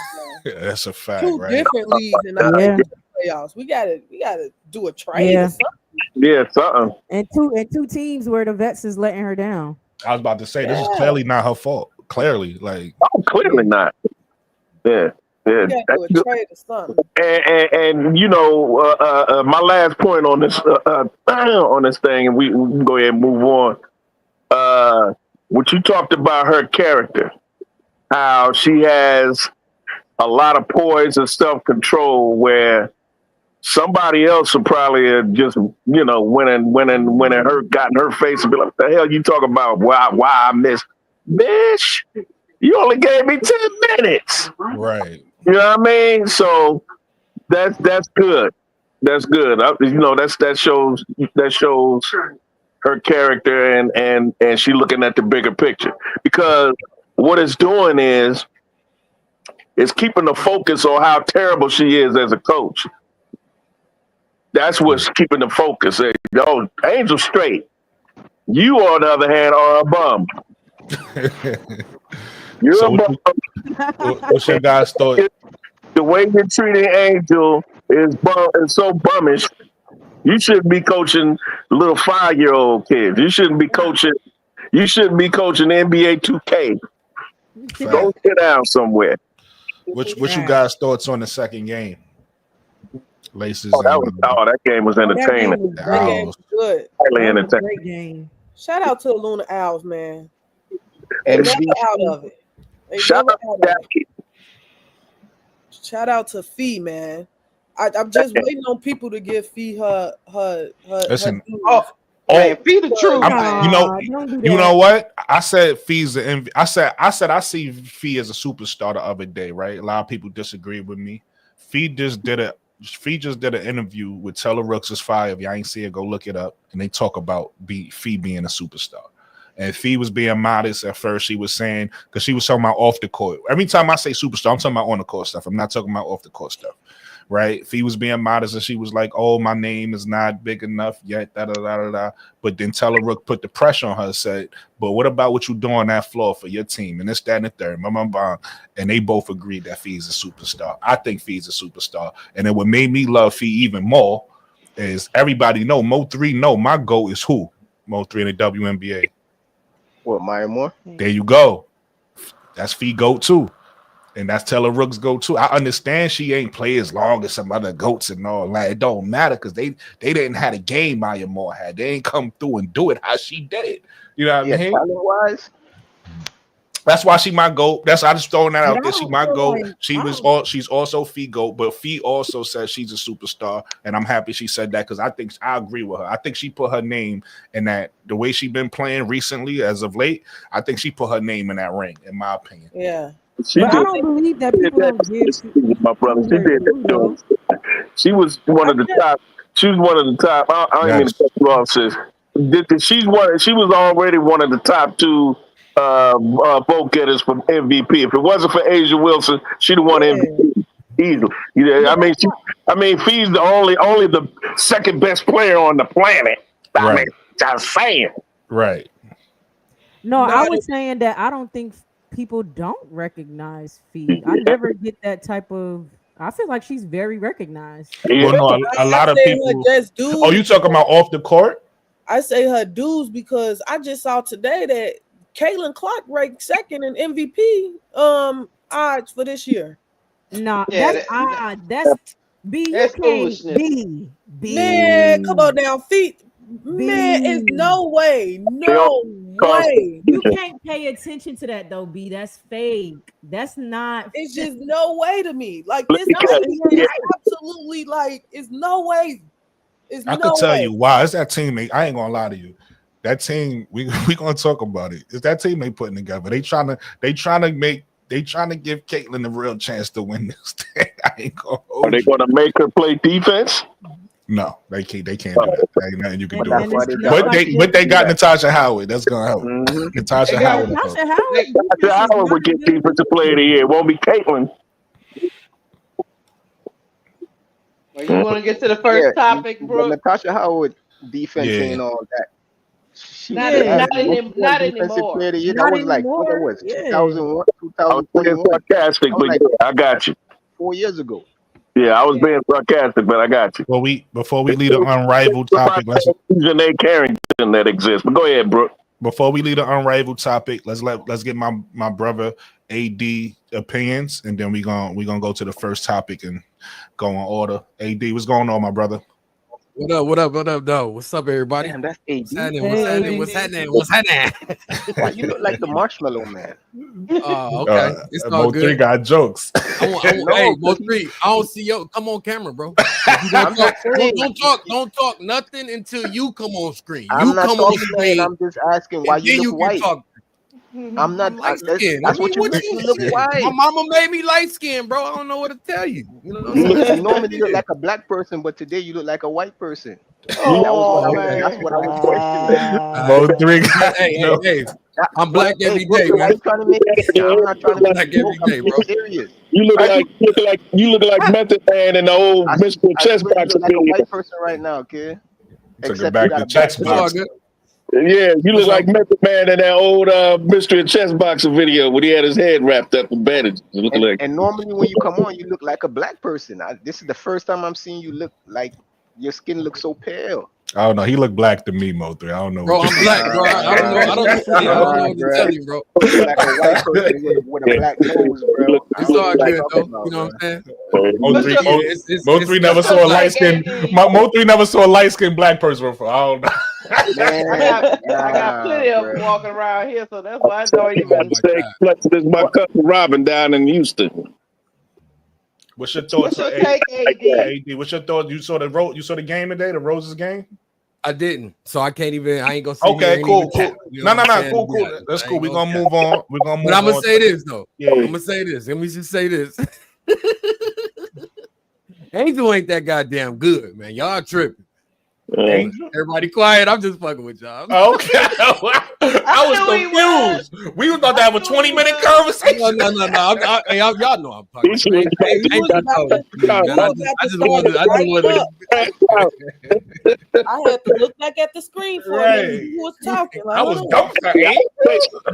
Speaker 1: That's a fact.
Speaker 2: 2 different leagues and not make it to the playoffs. We gotta do a trade or something.
Speaker 7: Yeah, something.
Speaker 5: And two teams where the vets is letting her down.
Speaker 1: I was about to say this is clearly not her fault. Clearly,
Speaker 7: clearly not. Yeah. Yeah,
Speaker 2: do a trade or something.
Speaker 7: And you know, my last point on this thing, and we can go ahead and move on. What you talked about her character, how she has a lot of poise and self-control where somebody else would probably have just, gotten her face and be like, "What the hell you talking about? Why I missed? Bitch, you only gave me 10 minutes."
Speaker 1: Right.
Speaker 7: You know what I mean? So that's good. That's good. That shows her character and she looking at the bigger picture, because what it's doing is keeping the focus on how terrible she is as a coach. That's what's keeping the focus. Oh, Angel straight. You, on the other hand, are a bum. You're
Speaker 1: So
Speaker 7: a bum.
Speaker 1: what's your guys' thought?
Speaker 7: The way you're treating Angel is so bummish. You shouldn't be coaching little 5-year-old kids. You shouldn't be coaching NBA 2K. Go sit down somewhere.
Speaker 1: What's you guys' thoughts on the second game? Laces.
Speaker 7: That game was entertaining.
Speaker 2: That game was good.
Speaker 7: Highly entertaining.
Speaker 5: Great game.
Speaker 2: Shout out to the Luna Owls, man.
Speaker 4: And
Speaker 2: They never out of it. Shout out to Fee, man. I'm just waiting on people to give Fee her.
Speaker 1: Listen.
Speaker 3: Man, Fee the truth.
Speaker 1: You know what? I said Fee's the MVP. I see Fee as a superstar the other day, right? A lot of people disagree with me. Fee just did an interview with Taylor Rooks is Fire. If y'all ain't see it, go look it up. And they talk about Fee being a superstar. And Fee was being modest at first. She was saying, because she was talking about off the court. Every time I say superstar, I'm talking about on the court stuff. I'm not talking about off the court stuff. Right? Fee was being modest, and she was like, "Oh, my name is not big enough yet." Da da da da da. But then Taylor Rook put the pressure on her and said, "But what about what you do on that floor for your team?" And this, that, and the third. And they both agreed that Fee's a superstar. I think Fee's a superstar. And then what made me love Fee even more is everybody know Mo3 know my GOAT is who? Mo3 in the WNBA.
Speaker 4: What, Maya Moore?
Speaker 1: There you go. That's Fee GOAT too. And that's Taylor Rook's GOAT too. I understand she ain't play as long as some other GOATs and all that. It don't matter because they didn't have a game Maya Moore had. They ain't come through and do it how she did. You know what I mean?
Speaker 4: Talent-wise.
Speaker 1: That's why she my GOAT. I just throwing that out there. She my GOAT.
Speaker 5: Like,
Speaker 1: she's also Fee GOAT, but Fee also says she's a superstar. And I'm happy she said that because I think I agree with her. I think she put her name in that, the way she been playing recently as of late. I think she put her name in that ring, in my opinion.
Speaker 2: Yeah.
Speaker 5: But I don't believe that people don't give
Speaker 7: my brother. She did that. She was one of the top. She was one of the top. I don't mean to cut you off, sis. She was already one of the top 2 vote getters for MVP. If it wasn't for Asia Wilson, she'd have won MVP easily. I mean, Fee's the only the second best player on the planet. I mean, just saying.
Speaker 1: Right.
Speaker 5: No, I was saying that I don't think people don't recognize Fee. I never get that type of. I feel like she's very recognized.
Speaker 1: Well, no, a lot of people. Oh, you talking about off the court?
Speaker 2: I say her dudes because I just saw today that Caitlin Clark ranked second in MVP odds for this year.
Speaker 5: No, that's odd. That's B.
Speaker 3: That's foolishness.
Speaker 5: B.
Speaker 2: Man, come on now, feet. Man, it's no way.
Speaker 5: You can't pay attention to that though, B. That's fake. That's not.
Speaker 2: It's just no way to me. Like this, is absolutely like it's no way.
Speaker 1: I could tell you why. It's that teammate. I ain't gonna lie to you. That team, we gonna talk about it. It's that team they putting together. They trying to give Caitlin the real chance to win this thing. I ain't gonna.
Speaker 7: Are they gonna make her play defense?
Speaker 1: No, they can't do that. There ain't nothing you can do. But they got Natasha Howard. That's gonna help. Natasha Howard
Speaker 7: would get defensive player of the year. It won't be Caitlin.
Speaker 3: Well, you want to get to the first topic, bro?
Speaker 4: Natasha Howard defense and all that.
Speaker 3: Not anymore.
Speaker 4: That was like what it was 2001, 2021.
Speaker 7: I was sarcastic, but I got you.
Speaker 4: 4 years ago.
Speaker 7: Yeah, I was being sarcastic, but I got you.
Speaker 1: Well, before we leave the unrivaled topic, let's
Speaker 7: Carrington that exists. But go ahead, bro.
Speaker 1: Before we leave the unrivaled topic, let's get my brother AD opinions, and then we gonna go to the first topic and go in order. AD, what's going on, my brother?
Speaker 8: What up, though? What's up, everybody?
Speaker 4: Damn, that's AD.
Speaker 8: What's happening?
Speaker 4: Why you look like the Marshmallow Man?
Speaker 8: Oh, okay. It's all
Speaker 1: Mo3
Speaker 8: good.
Speaker 1: got jokes.
Speaker 8: Hey, Mo3, I don't see you. Come on camera, bro. Don't talk nothing until you come on screen.
Speaker 4: I'm not
Speaker 8: come on
Speaker 4: talking,
Speaker 8: screen.
Speaker 4: I'm just asking why you look white.
Speaker 3: I'm
Speaker 4: not
Speaker 8: light skinned.
Speaker 4: That's what you look white.
Speaker 8: My mama made me light skinned, bro. I don't know what to tell you. You know what I'm
Speaker 4: You
Speaker 8: saying?
Speaker 4: normally look like a black person, but today you look like a white person.
Speaker 3: Oh,
Speaker 4: That's what I was questioning.
Speaker 1: Mo3
Speaker 8: hey. I'm black every day,
Speaker 4: man.
Speaker 8: man.
Speaker 4: Trying to make I'm not trying to make
Speaker 8: black every day, bro.
Speaker 4: Serious.
Speaker 7: You look like Method Man in the old Mr. Chess Box.
Speaker 4: You look like a white person right now, okay?
Speaker 1: Except back to chess box.
Speaker 7: Yeah, you look like Method Man in that old Mystery Chess Boxer video when he had his head wrapped up in bandages.
Speaker 4: And normally when you come on, you look like a black person. This is the first time I'm seeing you look like your skin looks so pale.
Speaker 1: I don't know. He looked black to me, Mo3. I don't know.
Speaker 8: Bro, I'm black, bro. I don't know what to tell you, bro.
Speaker 4: Like a white person with a black nose, bro.
Speaker 8: It's all good, though. You know what I'm saying?
Speaker 1: Mo3 never saw a light skin. Mo3 never saw a light skinned black person before. I don't know.
Speaker 3: I got plenty of them walking around here, so that's why I don't even.
Speaker 7: This is my cousin Robin down in Houston.
Speaker 1: What's your thoughts?
Speaker 3: What's your take, AD?
Speaker 1: What's your thoughts? You saw the game today, the Roses game?
Speaker 8: I didn't, so I can't even. I ain't gonna say.
Speaker 1: Okay, cool. No, cool. That's cool. We're gonna move on.
Speaker 8: But I'm gonna say this though.
Speaker 1: Yeah.
Speaker 8: I'm gonna say this. Let me just say this. Angel ain't that goddamn good, man. Y'all tripping. Everybody quiet. I'm just fucking with y'all.
Speaker 1: Okay. I was confused. We thought that was a 20-minute conversation.
Speaker 8: No. Y'all know I'm talking.
Speaker 2: I had to look back at the screen for a minute. Who was talking?
Speaker 1: I was dumbfounded.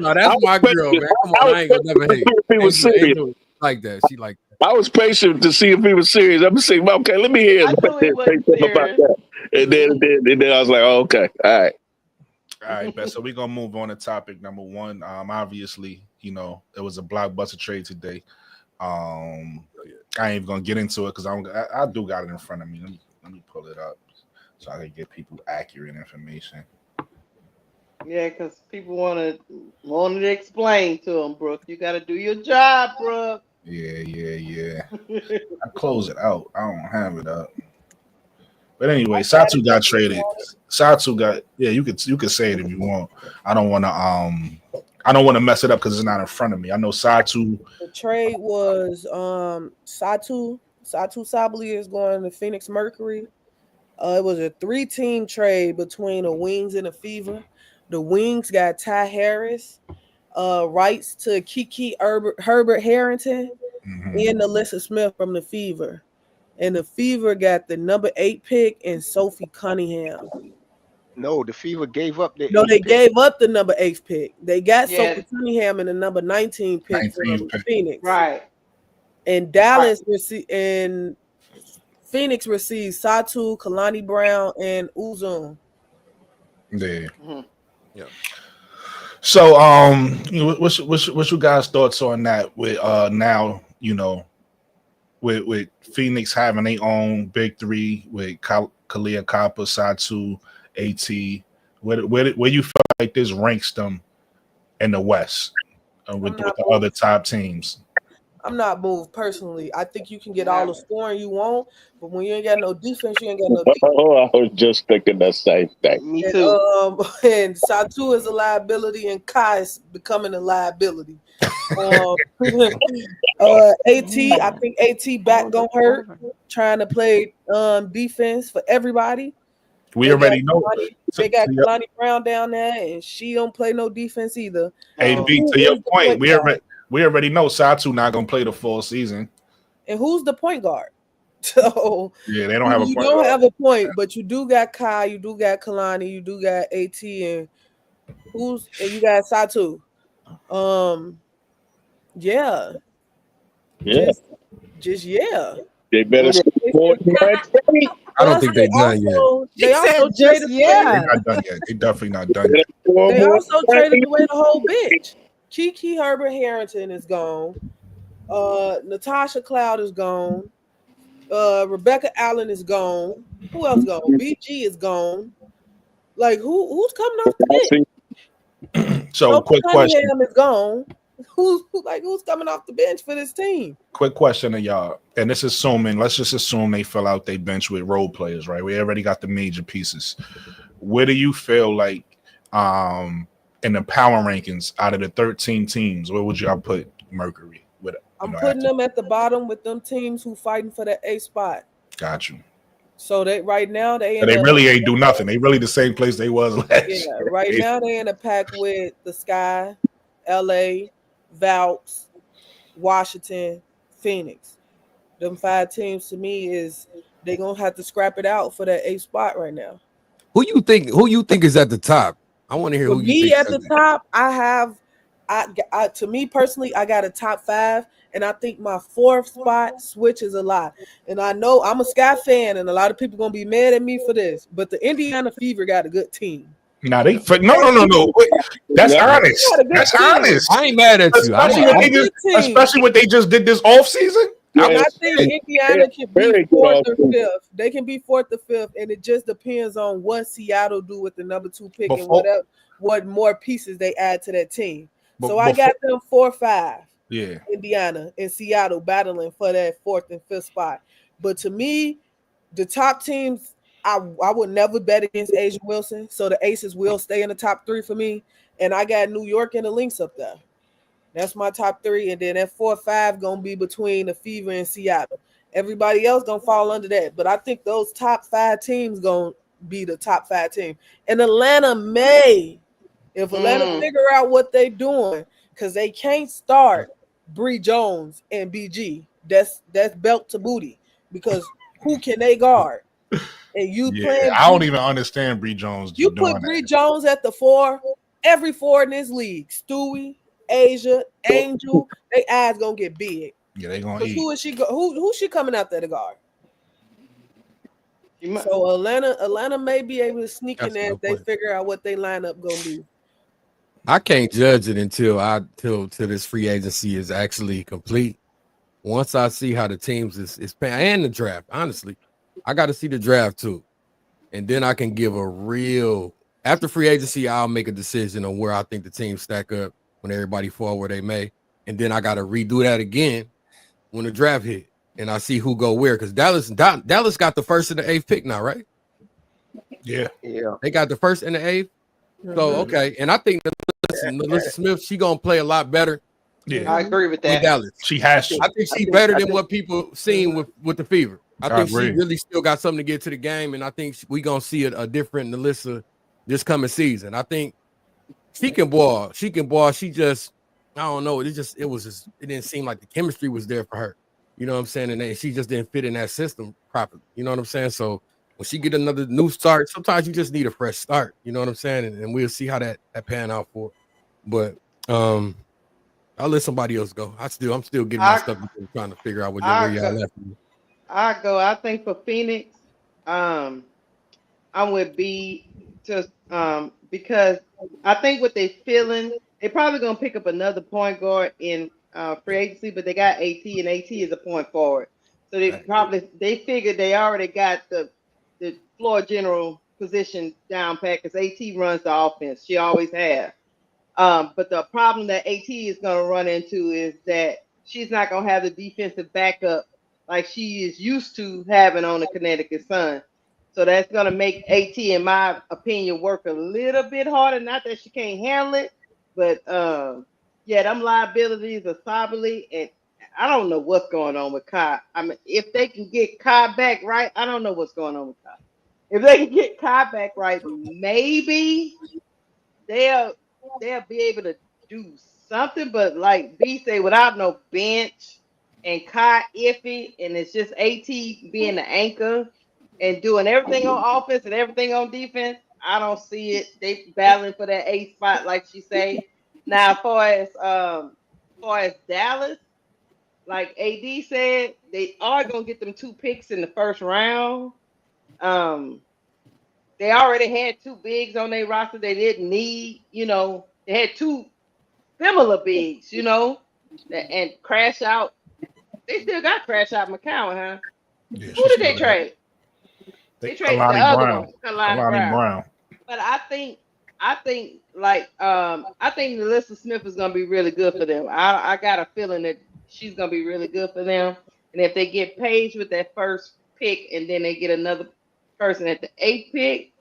Speaker 8: No, that's my girl, man. Come on, I ain't gonna never hate.
Speaker 7: He was serious.
Speaker 8: Like that. She like that.
Speaker 7: I was patient to see if he was serious. I'm saying, okay, let me hear about that. And then I was like, oh, okay, all right.
Speaker 1: All right, Beth. So we're gonna move on to topic number one. Obviously, it was a blockbuster trade today. I ain't even gonna get into it because I do got it in front of me. Let me pull it up so I can get people accurate information.
Speaker 3: Yeah, because people wanted to explain to them, Brooke. You got to do your job, Brooke.
Speaker 1: Yeah. I close it out. I don't have it up. But anyway, Satou got traded. Satou got you could say it if you want. I don't want to mess it up because it's not in front of me. I know Satou.
Speaker 2: The trade was Satou Sabally is going to Phoenix Mercury. It was a 3-team trade between the Wings and the Fever. The Wings got Ty Harris, rights to Kiki Herbert Harrington, and Nalyssa Smith from the Fever. And the Fever got the number 8 pick and Sophie Cunningham.
Speaker 4: No, the Fever gave up the.
Speaker 2: No, they gave up the number 8 pick. They got Sophie Cunningham and the number 19 pick from Phoenix.
Speaker 3: Right.
Speaker 2: And Dallas and Phoenix received Satou, Kalani Brown, and Uzun.
Speaker 1: Yeah. Yeah. So, what's your guys' thoughts on that? With now, with Phoenix having their own big three with Kalia Kappa, Satou, AT, where you feel like this ranks them in the West with the other top teams?
Speaker 2: I'm not moved personally. I think you can get all the scoring you want, but when you ain't got no defense, you ain't got no defense.
Speaker 7: Oh, I was just thinking the same thing.
Speaker 3: Me too.
Speaker 2: And Satou is a liability, and Kai is becoming a liability. AT, I think AT back gonna hurt, trying to play defense for everybody.
Speaker 1: We already know.
Speaker 2: They got Kalani Brown down there, and she don't play no defense either.
Speaker 1: AB, to your point, we already know Satou not gonna play the full season.
Speaker 2: And who's the point guard? So
Speaker 1: yeah, they don't have a point.
Speaker 2: You don't have a point, but you do got Kai, you do got Kalani, you do got AT, and you got Satou. Just
Speaker 7: They better score.
Speaker 8: I don't think they're done yet.
Speaker 2: They also traded
Speaker 1: They're not done yet. They definitely not done yet.
Speaker 2: They also traded away the whole bench. Kiki Herbert Harrington is gone. Natasha Cloud is gone. Rebecca Allen is gone. Who else gone? BG is gone. Like who's coming off the bench?
Speaker 1: So
Speaker 2: Sophie
Speaker 1: quick question.
Speaker 2: Cunningham is gone. Who's coming off the bench for this team?
Speaker 1: Quick question to y'all. And this is assuming, let's just assume they fill out their bench with role players, right? We already got the major pieces. Where do you feel like in the power rankings out of the 13 teams, where would y'all put Mercury? With
Speaker 2: I'm putting them at the bottom with them teams who fighting for that A spot.
Speaker 1: Got you.
Speaker 2: So they right now they
Speaker 1: really ain't do nothing. They really the same place they was last year.
Speaker 2: Right now they in a pack with the Sky, LA, Valks, Washington, Phoenix. Them 5 teams to me is they gonna have to scrap it out for that A spot right now.
Speaker 8: Who you think is at the top? I want to hear
Speaker 2: for
Speaker 8: who
Speaker 2: me
Speaker 8: you think
Speaker 2: at the top. I to me personally, I got a top 5, and I think my 4th spot switches a lot. And I know I'm a Sky fan, and a lot of people gonna be mad at me for this, but the Indiana Fever got a good team.
Speaker 1: Nah, no. That's honest. That's honest.
Speaker 8: I ain't mad at you.
Speaker 1: Especially what they just did this offseason.
Speaker 2: And I think Indiana can be 4th or 5th. They can be 4th or 5th, and it just depends on what Seattle do with the number 2 pick and what more pieces they add to that team. So I got them 4-5.
Speaker 1: Yeah,
Speaker 2: Indiana and Seattle battling for that 4th and 5th spot. But to me, the top teams, I would never bet against Asia Wilson. So the Aces will stay in the top 3 for me. And I got New York and the Lynx up there. That's my top 3. And then that 4-5 going to be between the Fever and Seattle. Everybody else going to fall under that. But I think those top 5 teams going to be the top 5 team. And Atlanta may, if Atlanta figure out what they doing, because they can't start Bree Jones and BG. That's belt to booty. Because who can they guard? And you playing.
Speaker 1: I don't even understand Bree Jones.
Speaker 2: You put Bree Jones at the 4. Every 4 in this league, Stewie, Asia, Angel, they eyes gonna get big.
Speaker 1: Yeah, they gonna eat.
Speaker 2: Who is she? Who's she coming out there to guard? So Atlanta may be able to sneak in there if they figure out what they lineup gonna be.
Speaker 8: I can't judge it until this free agency is actually complete. Once I see how the teams is paying and the draft, honestly, I got to see the draft too, and then I can give a real after free agency. I'll make a decision on where I think the teams stack up when everybody fall where they may, and then I got to redo that again when the draft hit, and I see who go where because Dallas got the 1st and the 8th pick now, right?
Speaker 1: Yeah,
Speaker 8: they got the 1st and the 8th. So okay, and I think Nalyssa Smith, she gonna play a lot better.
Speaker 3: Yeah, I agree with that.
Speaker 8: Dallas.
Speaker 1: She has to.
Speaker 8: I think she's better than what people seen with the Fever. I think she really still got something to get to the game, and I think we gonna see a different Nalyssa this coming season. I think she can ball. She can ball. She just, I don't know. It didn't seem like the chemistry was there for her. You know what I'm saying? And she just didn't fit in that system properly. You know what I'm saying? So when she get another new start, sometimes you just need a fresh start. You know what I'm saying? And we'll see how that pan out for. But I'll let somebody else go. I'm still getting my stuff trying to figure out where y'all left me.
Speaker 3: I go. I think for Phoenix, I'm with B just because I think what they feeling, they probably gonna pick up another point guard in free agency, but they got AT and AT is a point forward. So they figured they already got the floor general position down pat because AT runs the offense. She always has. But the problem that AT is going to run into is that she's not going to have the defensive backup like she is used to having on the Connecticut Sun. So that's going to make AT, in my opinion, work a little bit harder. Not that she can't handle it, but them liabilities are Sabally, and I don't know what's going on with Kai. I mean, if they can get Kai back right, I don't know what's going on with Kai. If they can get Kai back right, maybe they'll be able to do something. But like B say, without no bench and Kai iffy, and it's just AT being the anchor and doing everything on offense and everything on defense, I don't see it. They battling for that 8th spot, like she say. Now, as far as Dallas, like AD said, they are gonna get them 2 picks in the 1st round. They already had 2 bigs on their roster. They didn't need, they had 2 similar bigs, and Crash Out. They still got Crash Out McCowan, huh?
Speaker 1: Yeah,
Speaker 3: Who did they trade? They traded the other one,
Speaker 1: Kalani Brown.
Speaker 3: But I think I think Nalyssa Smith is gonna be really good for them. I got a feeling that she's gonna be really good for them. And if they get Paige with that first pick, and then they get another person at the 8th pick,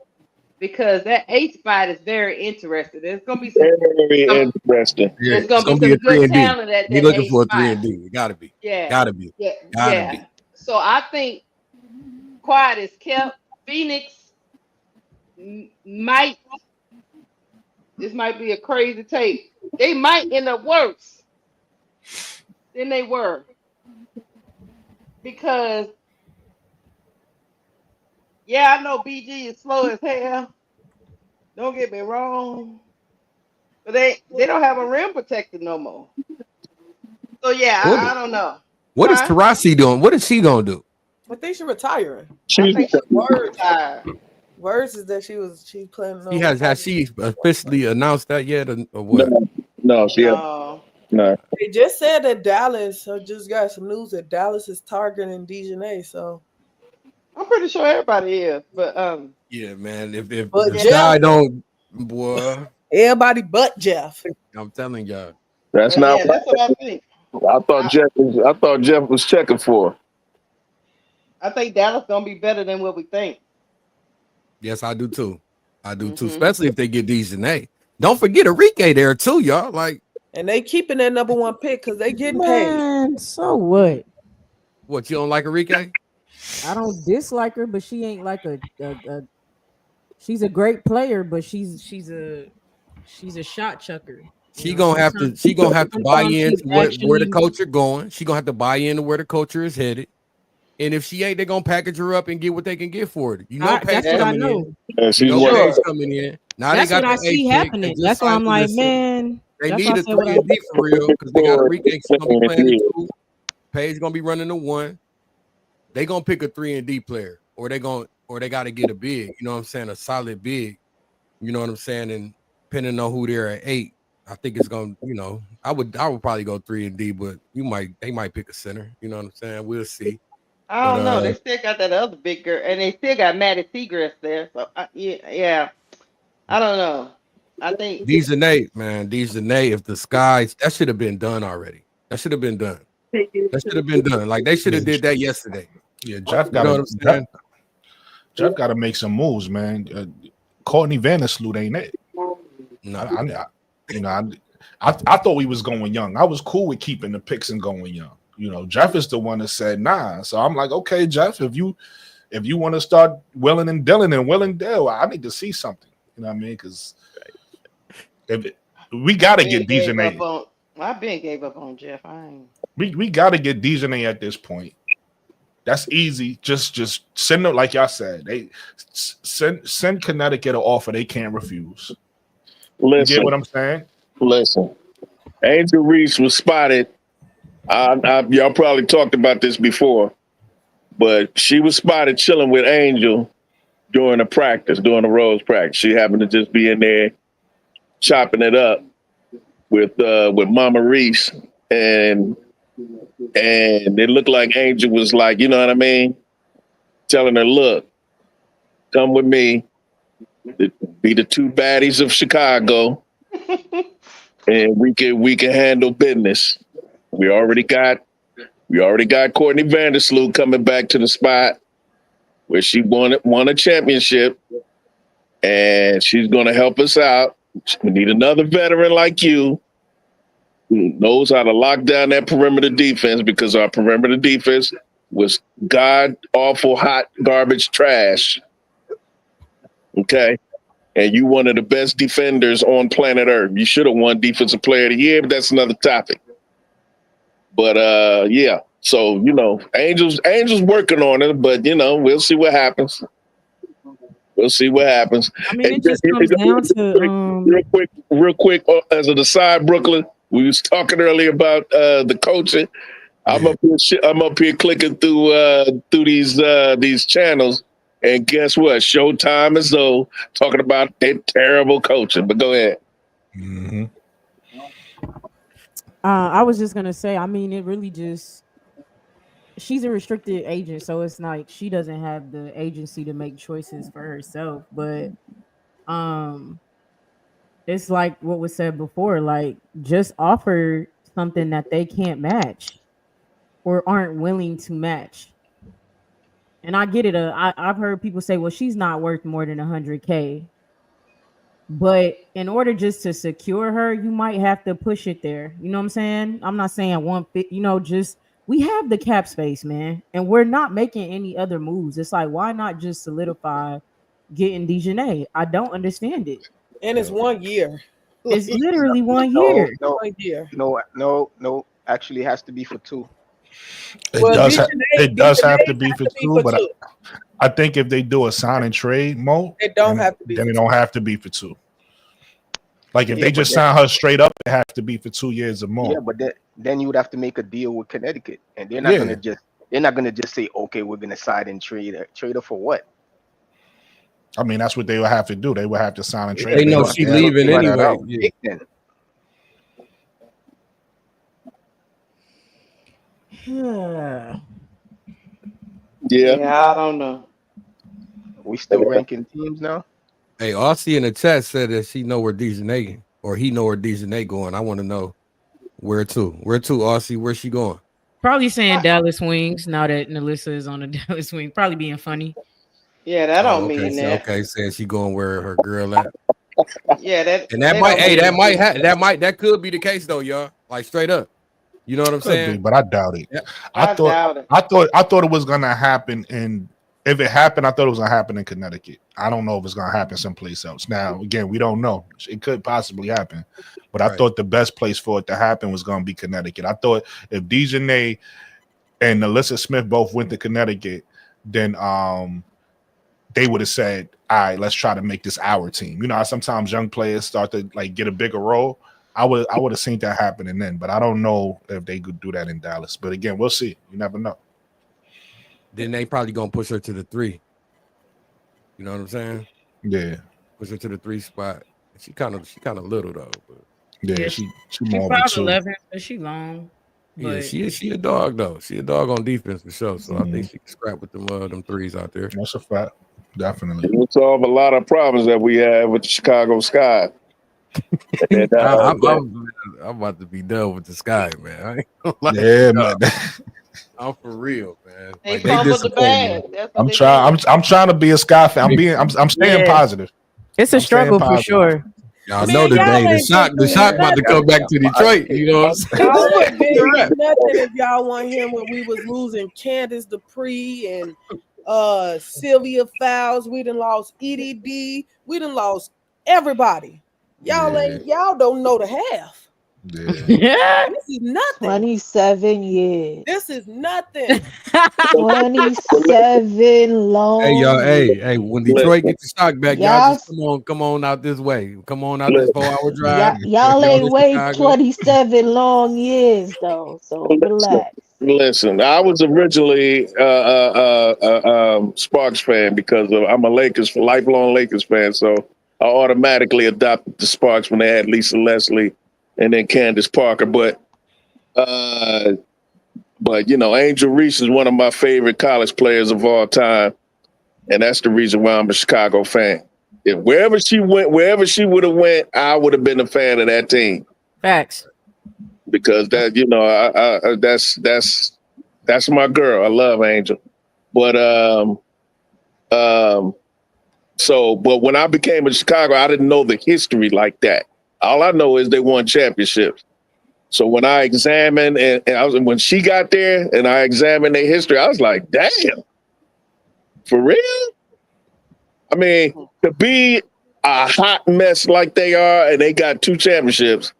Speaker 3: because that 8th spot is very interesting. There's gonna be some
Speaker 7: very interesting.
Speaker 8: Yeah,
Speaker 3: there's gonna
Speaker 8: it's
Speaker 3: be
Speaker 8: a
Speaker 3: some good
Speaker 8: 3-and-D.
Speaker 3: talent at
Speaker 8: You're
Speaker 3: that
Speaker 8: looking
Speaker 3: 8th
Speaker 8: for a
Speaker 3: spot.
Speaker 8: 3-and-D. It gotta be.
Speaker 3: Yeah,
Speaker 8: Gotta be.
Speaker 3: yeah,
Speaker 8: Gotta
Speaker 3: yeah.
Speaker 8: be.
Speaker 3: So I think quiet is kept. Phoenix might. This might be a crazy take. They might end up worse than they were, because I know BG is slow as hell. Don't get me wrong, but they don't have a rim protector no more. So I don't know.
Speaker 8: What is Tarasi doing? What is she gonna do?
Speaker 2: I think she's retiring.
Speaker 3: I think she's retired.
Speaker 2: Words is that she's playing.
Speaker 8: Has she officially announced that yet, or what?
Speaker 7: No.
Speaker 2: They just said that Dallas. I just got some news that Dallas is targeting Dejanay. So
Speaker 3: I'm pretty sure everybody is, but
Speaker 8: yeah, man. If the
Speaker 2: Jeff,
Speaker 8: guy don't, boy,
Speaker 2: everybody but Jeff.
Speaker 8: I'm telling y'all.
Speaker 7: That's not.
Speaker 3: That's what I think.
Speaker 7: I thought Jeff was checking for.
Speaker 3: I think Dallas gonna be better than what we think.
Speaker 8: Yes, I do too. Especially if they get Dejanay. Don't forget Enrique there too, y'all. Like,
Speaker 2: and they keeping their number 1 pick because they getting paid.
Speaker 5: So what?
Speaker 8: What, you don't like Enrique?
Speaker 5: I don't dislike her, but she ain't like a she's a great player, but she's a shot chucker.
Speaker 8: She gonna have to buy into where the culture going. She gonna have to buy into where the culture is headed. And if she ain't, they're gonna package her up and get what they can get for it. You know,
Speaker 5: that's what I know.
Speaker 7: Paige
Speaker 8: coming in. Now
Speaker 5: that's
Speaker 8: they got
Speaker 5: what I see happening. That's why I'm like, man.
Speaker 8: They need a 3-and-D for real, because they got Enrique gonna be playing the 2. Paige gonna be running the 1. They gonna pick a 3-and-D player, or they got to get a big. You know what I'm saying? A solid big. You know what I'm saying? And depending on who they're at 8, I think it's gonna. You know, I would probably go 3-and-D, but they might pick a center. You know what I'm saying? We'll see.
Speaker 3: I don't know. They still got that other big girl, and they still got Maddie Seagrass there. So yeah. I don't know. I think
Speaker 8: Dejanay, man. If the skies, that should have been done already. That should have been done. Like they should have did that yesterday.
Speaker 1: Yeah, Jeff got to make some moves, man. Courtney Vandersloot ain't it? No, I thought we was going young. I was cool with keeping the picks and going young. You know, Jeff is the one that said nah. So I'm like, okay, Jeff, if you want to start willing and dealing and willing Dale, I need to see something. You know what I mean? Because we got to get Dejanay.
Speaker 3: I've been gave up on Jeff.
Speaker 1: We got to get Dejanay at this point. That's easy. Just send them, like y'all said. They send Connecticut an offer they can't refuse.
Speaker 7: Listen,
Speaker 1: you get what I'm saying?
Speaker 7: Listen, Angel Reese was spotted. Y'all probably talked about this before, but she was spotted chilling with Angel during the Rose practice. She happened to just be in there chopping it up with Mama Reese, and it looked like Angel was like, you know what I mean, telling her, look, come with me, be the 2 baddies of Chicago, and we can handle business. We already got Courtney Vandersloot coming back to the spot where she won a championship, and she's going to help us out. We need another veteran like you who knows how to lock down that perimeter defense, because our perimeter defense was god awful hot garbage trash. Okay. And you one of the best defenders on planet Earth. You should have won Defensive Player of the Year, but that's another topic. But yeah. So, you know, Angel's working on it, but you know, we'll see what happens. I mean,
Speaker 5: it just comes down to
Speaker 7: real quick, as an aside, Brooklyn, we was talking earlier about the coaching. I'm up here clicking through these channels, and guess what? Showtime is though talking about their terrible coaching. But go ahead.
Speaker 1: Mm-hmm.
Speaker 5: I was just gonna say, I mean, it really just she's a restricted agent, so it's like she doesn't have the agency to make choices for herself. But it's like what was said before, like just offer something that they can't match or aren't willing to match. And I get it. I've heard people say, well, she's not worth more than 100K. But in order just to secure her, you might have to push it there. You know what I'm saying? I'm not saying one fit, just we have the cap space, man, and we're not making any other moves. It's like, why not just solidify getting Dejanay? I don't understand it.
Speaker 2: And it's 1 year.
Speaker 5: It's literally 1 year.
Speaker 4: No,
Speaker 2: 1 year.
Speaker 4: no. Actually, it has to be for 2.
Speaker 1: It does have to be for 2, but I think if they do a sign and trade mode,
Speaker 2: it don't have to be.
Speaker 1: Then it don't have to be for 2. Like if they just sign her straight up, it has to be for 2 years or more.
Speaker 4: Yeah, but then you would have to make a deal with Connecticut, and they're not gonna just say, okay, we're gonna sign and trade her. Trade her for what?
Speaker 1: I mean, that's what they would have to do. They would have to sign and trade.
Speaker 8: They know she's leaving anyway.
Speaker 4: Yeah.
Speaker 3: Yeah, I don't know.
Speaker 4: We still ranking teams now.
Speaker 8: Hey, Aussie in the chat said that she know where Dejanay or he know where Dejanay going. I want to know where to. Where to, Aussie? Where's she going?
Speaker 5: Probably saying Dallas Wings now that Nalyssa is on the Dallas Wing. Probably being funny.
Speaker 3: Yeah, that don't mean that.
Speaker 8: Okay, saying she going where her girl at.
Speaker 3: Yeah, that
Speaker 8: could be the case though, y'all. Like straight up. You know what I'm saying?
Speaker 1: But I doubt it.
Speaker 8: Yeah.
Speaker 1: I thought it was gonna happen, and if it happened, I thought it was gonna happen in Connecticut. I don't know if it's gonna happen someplace else. Now, again, we don't know. It could possibly happen, but I thought the best place for it to happen was gonna be Connecticut. I thought if Dejanay and Nalyssa Smith both went to Connecticut, then they would have said, all right, let's try to make this our team. You know how sometimes young players start to like get a bigger role. I would have seen that happening then, but I don't know if they could do that in Dallas. But again, we'll see. You never know.
Speaker 8: Then they probably gonna push her to the 3. You know what I'm saying?
Speaker 1: Yeah.
Speaker 8: Push her to the 3 spot. She kind of little though. But
Speaker 1: yeah, she more
Speaker 5: 5'11", but she long.
Speaker 8: Yeah, she a dog though. She a dog on defense for sure. So I think she can scrap with them threes out there.
Speaker 1: That's a fact. Definitely.
Speaker 7: It will solve a lot of problems that we have with the Chicago Sky.
Speaker 8: I'm about to be done with the Sky, man. I ain't gonna lie.
Speaker 1: Yeah, man.
Speaker 8: I'm for real, man.
Speaker 3: They come with the bag.
Speaker 1: I'm trying to be a Sky fan. I'm staying positive.
Speaker 5: It's a struggle for sure.
Speaker 8: Y'all know today the shock about to come back to Detroit. You know what I'm
Speaker 2: Y'all would be nothing if y'all want him when we was losing Candace Dupree and Sylvia Fowles. We done lost EDD. We done lost everybody. Y'all don't know the half.
Speaker 1: Yeah.
Speaker 2: This is nothing.
Speaker 6: 27 years.
Speaker 2: This is nothing.
Speaker 6: 27 long.
Speaker 8: Hey y'all, hey, when Detroit gets the stock back, y'all just come on out this way. Come on out this 4-hour drive.
Speaker 6: Y'all ain't wait 27 long years though. So relax.
Speaker 7: Listen, I was originally Sparks fan because I'm a lifelong Lakers fan, so I automatically adopted the Sparks when they had Lisa Leslie and then Candace Parker. But you know, Angel Reese is one of my favorite college players of all time, and that's the reason why I'm a Chicago fan. If wherever she would have went, I would have been a fan of that team.
Speaker 5: Facts.
Speaker 7: Because that, you know, that's my girl. I love Angel, but but when I became a Chicago, I didn't know the history like that. All I know is they won championships. So when I examined when she got there and I examined their history, I was like, damn, for real? I mean, to be a hot mess like they are and they got 2 championships,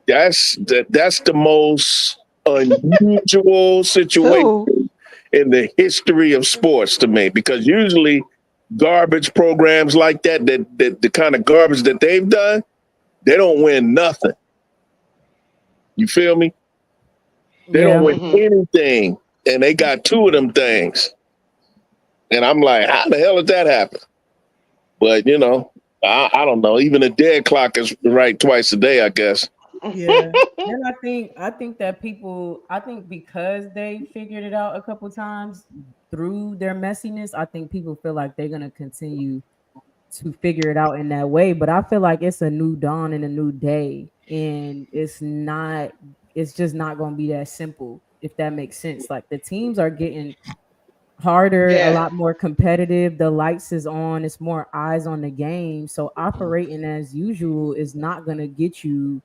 Speaker 7: that's the most unusual situation in the history of sports to me, because usually garbage programs like that the kind of garbage that they've done, they don't win nothing. You feel me? They don't win anything, and they got 2 of them things. And I'm like, how the hell did that happen? But, you know, I don't know. Even a dead clock is right twice a day, I guess.
Speaker 5: Yeah. And I think that because they figured it out a couple times through their messiness, I think people feel like they're gonna continue to figure it out in that way. But I feel like it's a new dawn and a new day. And it's just not gonna be that simple, if that makes sense. Like the teams are getting harder, a lot more competitive. The lights is on, it's more eyes on the game. So operating as usual is not gonna get you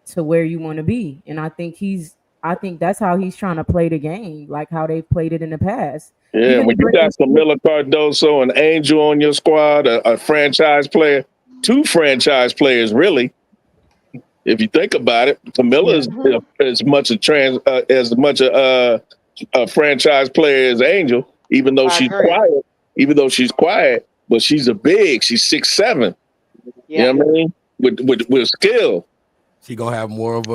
Speaker 5: to where you want to be. And I think that's how he's trying to play the game, like how they've played it in the past.
Speaker 7: Yeah,
Speaker 5: Even
Speaker 7: when you got Camila Cardoso and Angel on your squad, a franchise player, 2 franchise players, really. If you think about it, Camila is as much a franchise player as Angel, even though she's quiet. Even though she's quiet, but she's a big. She's 6'7". Yeah. You know what I mean? With skill.
Speaker 8: She gonna have more of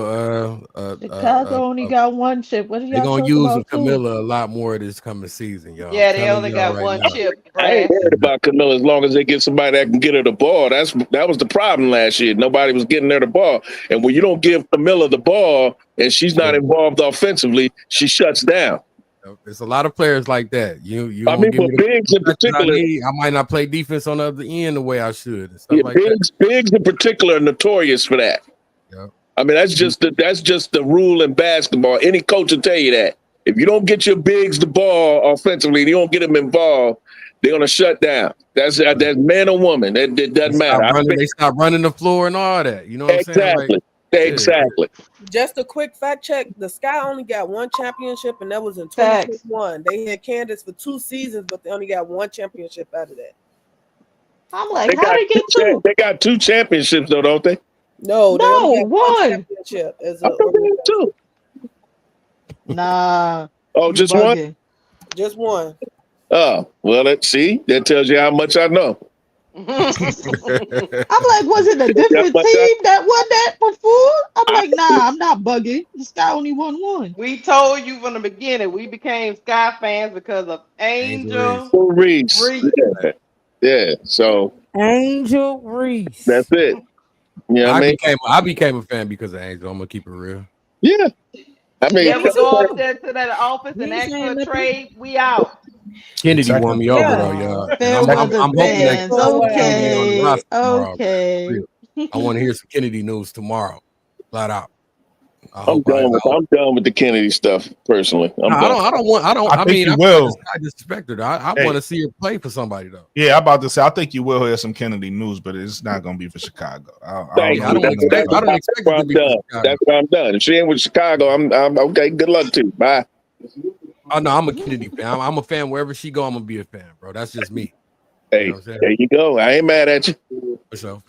Speaker 6: Chicago only got 1 chip. What are y'all
Speaker 8: gonna
Speaker 6: talking
Speaker 8: use
Speaker 6: about?
Speaker 8: Camilla a lot more this coming season, y'all.
Speaker 3: Yeah, they only got 1 chip.
Speaker 7: I ain't worried about Camilla as long as they get somebody that can get her the ball. That was the problem last year. Nobody was getting her the ball, and when you don't give Camilla the ball and she's not involved offensively, she shuts down.
Speaker 8: There's a lot of players like that.
Speaker 7: I mean, for bigs in particular,
Speaker 8: I might not play defense on the other end the way I should. And stuff
Speaker 7: yeah,
Speaker 8: like
Speaker 7: bigs in particular are notorious for that.
Speaker 8: Yeah.
Speaker 7: I mean, that's just the rule in basketball. Any coach will tell you that. If you don't get your bigs the ball offensively, you don't get them involved, they're gonna shut down. That's man or woman. That doesn't matter.
Speaker 8: They stop running the floor and all that. You know what I'm saying? Like,
Speaker 7: exactly.
Speaker 2: Just a quick fact check: the Sky only got 1 championship, and that was in 2021. They had Candace for 2 seasons, but they only got 1 championship out of that.
Speaker 6: I'm like, how they get 2?
Speaker 7: They got 2 championships though, don't they?
Speaker 2: No, they only got
Speaker 6: 1
Speaker 2: championship as
Speaker 7: a 2.
Speaker 6: Nah.
Speaker 7: Oh, just
Speaker 6: bugging.
Speaker 7: 1?
Speaker 2: Just 1.
Speaker 7: Oh, well, that tells you how much I know.
Speaker 6: I'm like, was it a different team that won that before? I'm like, nah, I'm not bugging. This guy only won 1.
Speaker 3: We told you from the beginning we became Sky fans because of Angel
Speaker 7: Reese. Yeah, so
Speaker 5: Angel Reese.
Speaker 7: That's it. Yeah,
Speaker 8: I became a fan because of Angel. I'm gonna keep it real.
Speaker 7: Yeah, I mean,
Speaker 3: we go up there to that office and ask for a trade. We out.
Speaker 8: Kennedy won me over though, y'all. I'm hoping that
Speaker 6: okay.
Speaker 8: I want to hear some Kennedy news tomorrow, flat out.
Speaker 7: I'm done with the Kennedy stuff personally.
Speaker 8: I mean, you will. I disrespect her. I want to see her play for somebody though.
Speaker 1: Yeah, I'm about to say I think you will hear some Kennedy news, but it's not going to be for Chicago.
Speaker 7: I don't expect it to be for Chicago. That's why I'm done. If she ain't with Chicago, I'm okay. Good luck to you. Bye.
Speaker 8: Oh no, I'm a Kennedy fan. I'm a fan wherever she go. I'm gonna be a fan, bro. That's just me.
Speaker 7: Hey, there you go. I ain't mad at you.
Speaker 8: For sure.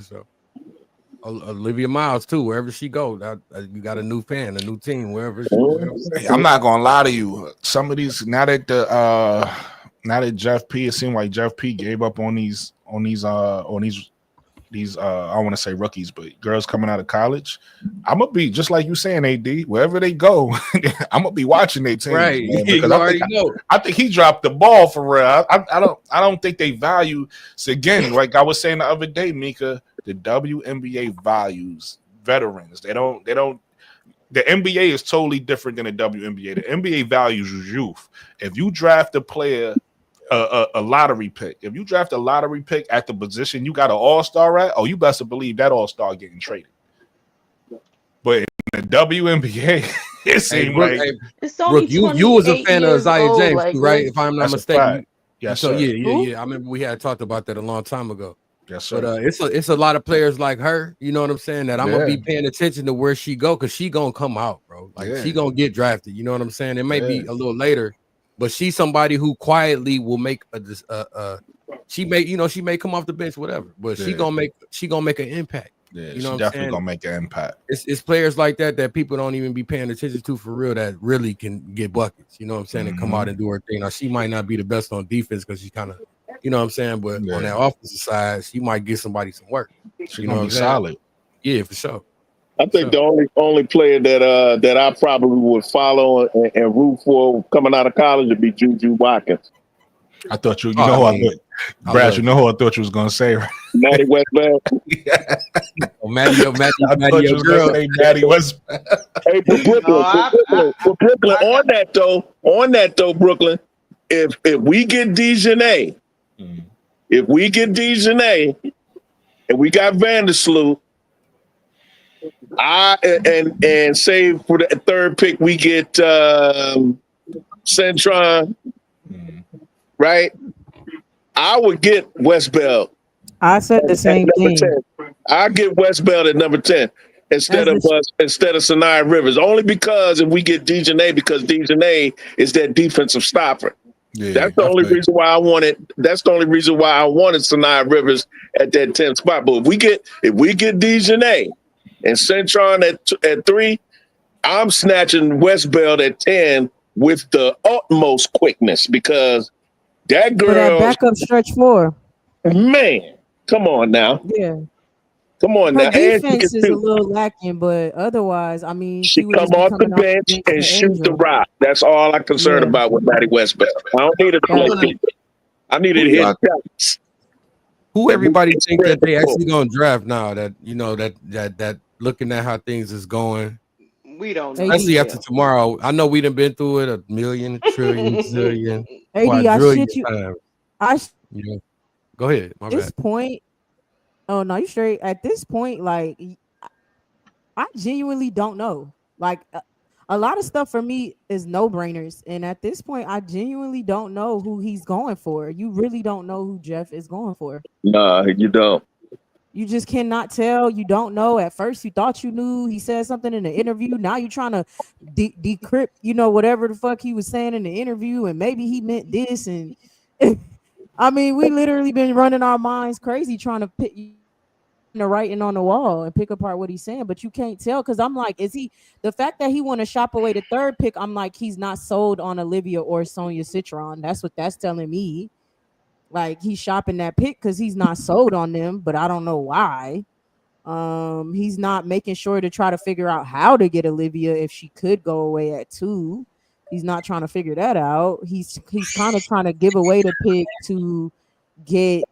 Speaker 8: Olivia Miles too. Wherever she go, you got a new fan, a new team. Wherever.
Speaker 1: I'm not gonna lie to you. Some of these now that Jeff P. It seemed like Jeff P. gave up on these I want to say rookies, but girls coming out of college. I'm gonna be just like you saying, AD. Wherever they go, I'm gonna be watching their team.
Speaker 8: Right?
Speaker 1: Because I think he dropped the ball for real. I don't think they value. So again, like I was saying the other day, Mika, the WNBA values veterans. They don't. The NBA is totally different than the WNBA. The NBA values youth. If you draft a player. A lottery pick. If you draft a lottery pick at the position you got an all-star at, you best to believe that all-star getting traded. But in the WNBA, it seemed like
Speaker 6: it's only
Speaker 8: you was a fan of Isaiah James,
Speaker 6: like,
Speaker 8: right? If I'm not mistaken.
Speaker 1: Yes,
Speaker 8: so
Speaker 1: sir.
Speaker 8: Yeah. I remember we had talked about that a long time ago.
Speaker 1: Yes, sir.
Speaker 8: But it's a lot of players like her, you know what I'm saying, that I'm gonna be paying attention to where she go, because she gonna come out, bro. Like she gonna get drafted, you know what I'm saying? It may be a little later. But she's somebody who quietly will make she may come off the bench, whatever. But she gonna make an impact.
Speaker 1: Yeah,
Speaker 8: you know,
Speaker 1: she definitely gonna make an impact.
Speaker 8: It's players like that people don't even be paying attention to for real, that really can get buckets. You know what I'm saying? And come out and do her thing. Now she might not be the best on defense because she kind of, you know what I'm saying. But on that offensive side, she might get somebody some work.
Speaker 1: She's gonna be solid.
Speaker 8: Yeah, for sure.
Speaker 7: I think the only player that I probably would follow and root for coming out of college would be Juju Watkins.
Speaker 1: I thought I Brad, you know who I thought you was gonna say, right?
Speaker 7: Maddie Westbell.
Speaker 8: Oh, Maddie,
Speaker 1: I thought you was
Speaker 8: girl.
Speaker 1: gonna say Maddie Westbell.
Speaker 7: Hey, but Brooklyn, on that though, Brooklyn, if we get Dejanay, and we got Vandersloot, and say for the third pick we get Centron, right? I would get Westbell.
Speaker 5: I said the same thing.
Speaker 7: 10. I get Westbell at number 10 instead of Sanaya Rivers. Only because if we get Dejanay, because Dejanay is that defensive stopper. Yeah, that's the only reason why I wanted. That's the only reason why I wanted Sanaya Rivers at that 10th spot. But if we get Dejanay and Centron at 3, I'm snatching Westbell at 10 with the utmost quickness because that girl.
Speaker 5: For that backup stretch 4.
Speaker 7: Man, come on now.
Speaker 5: Yeah.
Speaker 7: Come on now.
Speaker 5: Her defense is a little lacking, but otherwise, I mean,
Speaker 7: she come off the bench and shoot the rock. That's all I'm concerned about with Maddie Westbell. I don't need her to play. I need her to hit shots.
Speaker 8: Who everybody think that they actually gonna draft now? That you know that looking at how things is going.
Speaker 3: We don't know.
Speaker 8: Especially after tomorrow. I know we done been through it a million, trillion, zillion,
Speaker 5: quadrillion times.
Speaker 8: Go ahead. My bad.
Speaker 5: This point. Oh no, you straight. At this point, like, I genuinely don't know. Like, a lot of stuff for me is no-brainers, and at this point, I genuinely don't know who he's going for. You really don't know who Jeff is going for.
Speaker 7: Nah, you don't.
Speaker 5: You just cannot tell. You don't know. At first, you thought you knew. He said something in the interview. Now you're trying to decrypt, whatever the fuck he was saying in the interview, and maybe he meant this. And I mean, we literally been running our minds crazy trying to pick the writing on the wall and pick apart what he's saying, but you can't tell because I'm like, is he the fact that he want to shop away the 3rd pick? I'm like, he's not sold on Olivia or Sonia Citron. That's what that's telling me. Like, he's shopping that pick because he's not sold on them, but I don't know why. He's not making sure to try to figure out how to get Olivia if she could go away at 2. He's not trying to figure that out. He's kind of trying to give away the pick to get.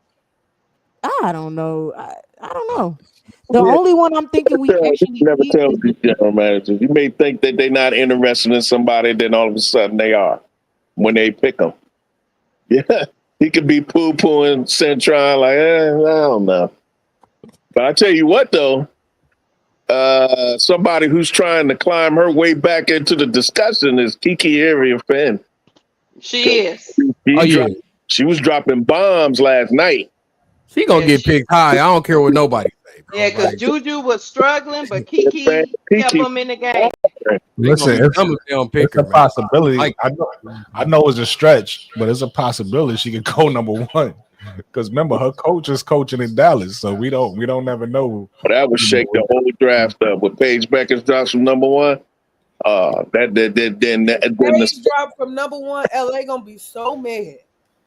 Speaker 5: I don't know. I don't know. The only one I'm thinking we actually
Speaker 7: never tell these general managers. You may think that they're not interested in somebody, then all of a sudden they are when they pick them. Yeah, he could be poo-pooing Centron like, I don't know. But I tell you what, though, somebody who's trying to climb her way back into the discussion is Kiki Area Finn.
Speaker 3: She is.
Speaker 7: She was dropping bombs last night.
Speaker 8: She gonna get picked high. I don't care what nobody say. Bro.
Speaker 3: Yeah, because Juju was struggling, but Kiki kept him in the game.
Speaker 1: Listen, it's a possibility. I know it's a stretch, but it's a possibility she could go number 1. Because remember, her coach is coaching in Dallas, so we don't never know.
Speaker 7: But that would shake the whole draft up with Paige Becker's drops from number 1. Then
Speaker 2: Paige dropped from number 1. LA gonna be so mad.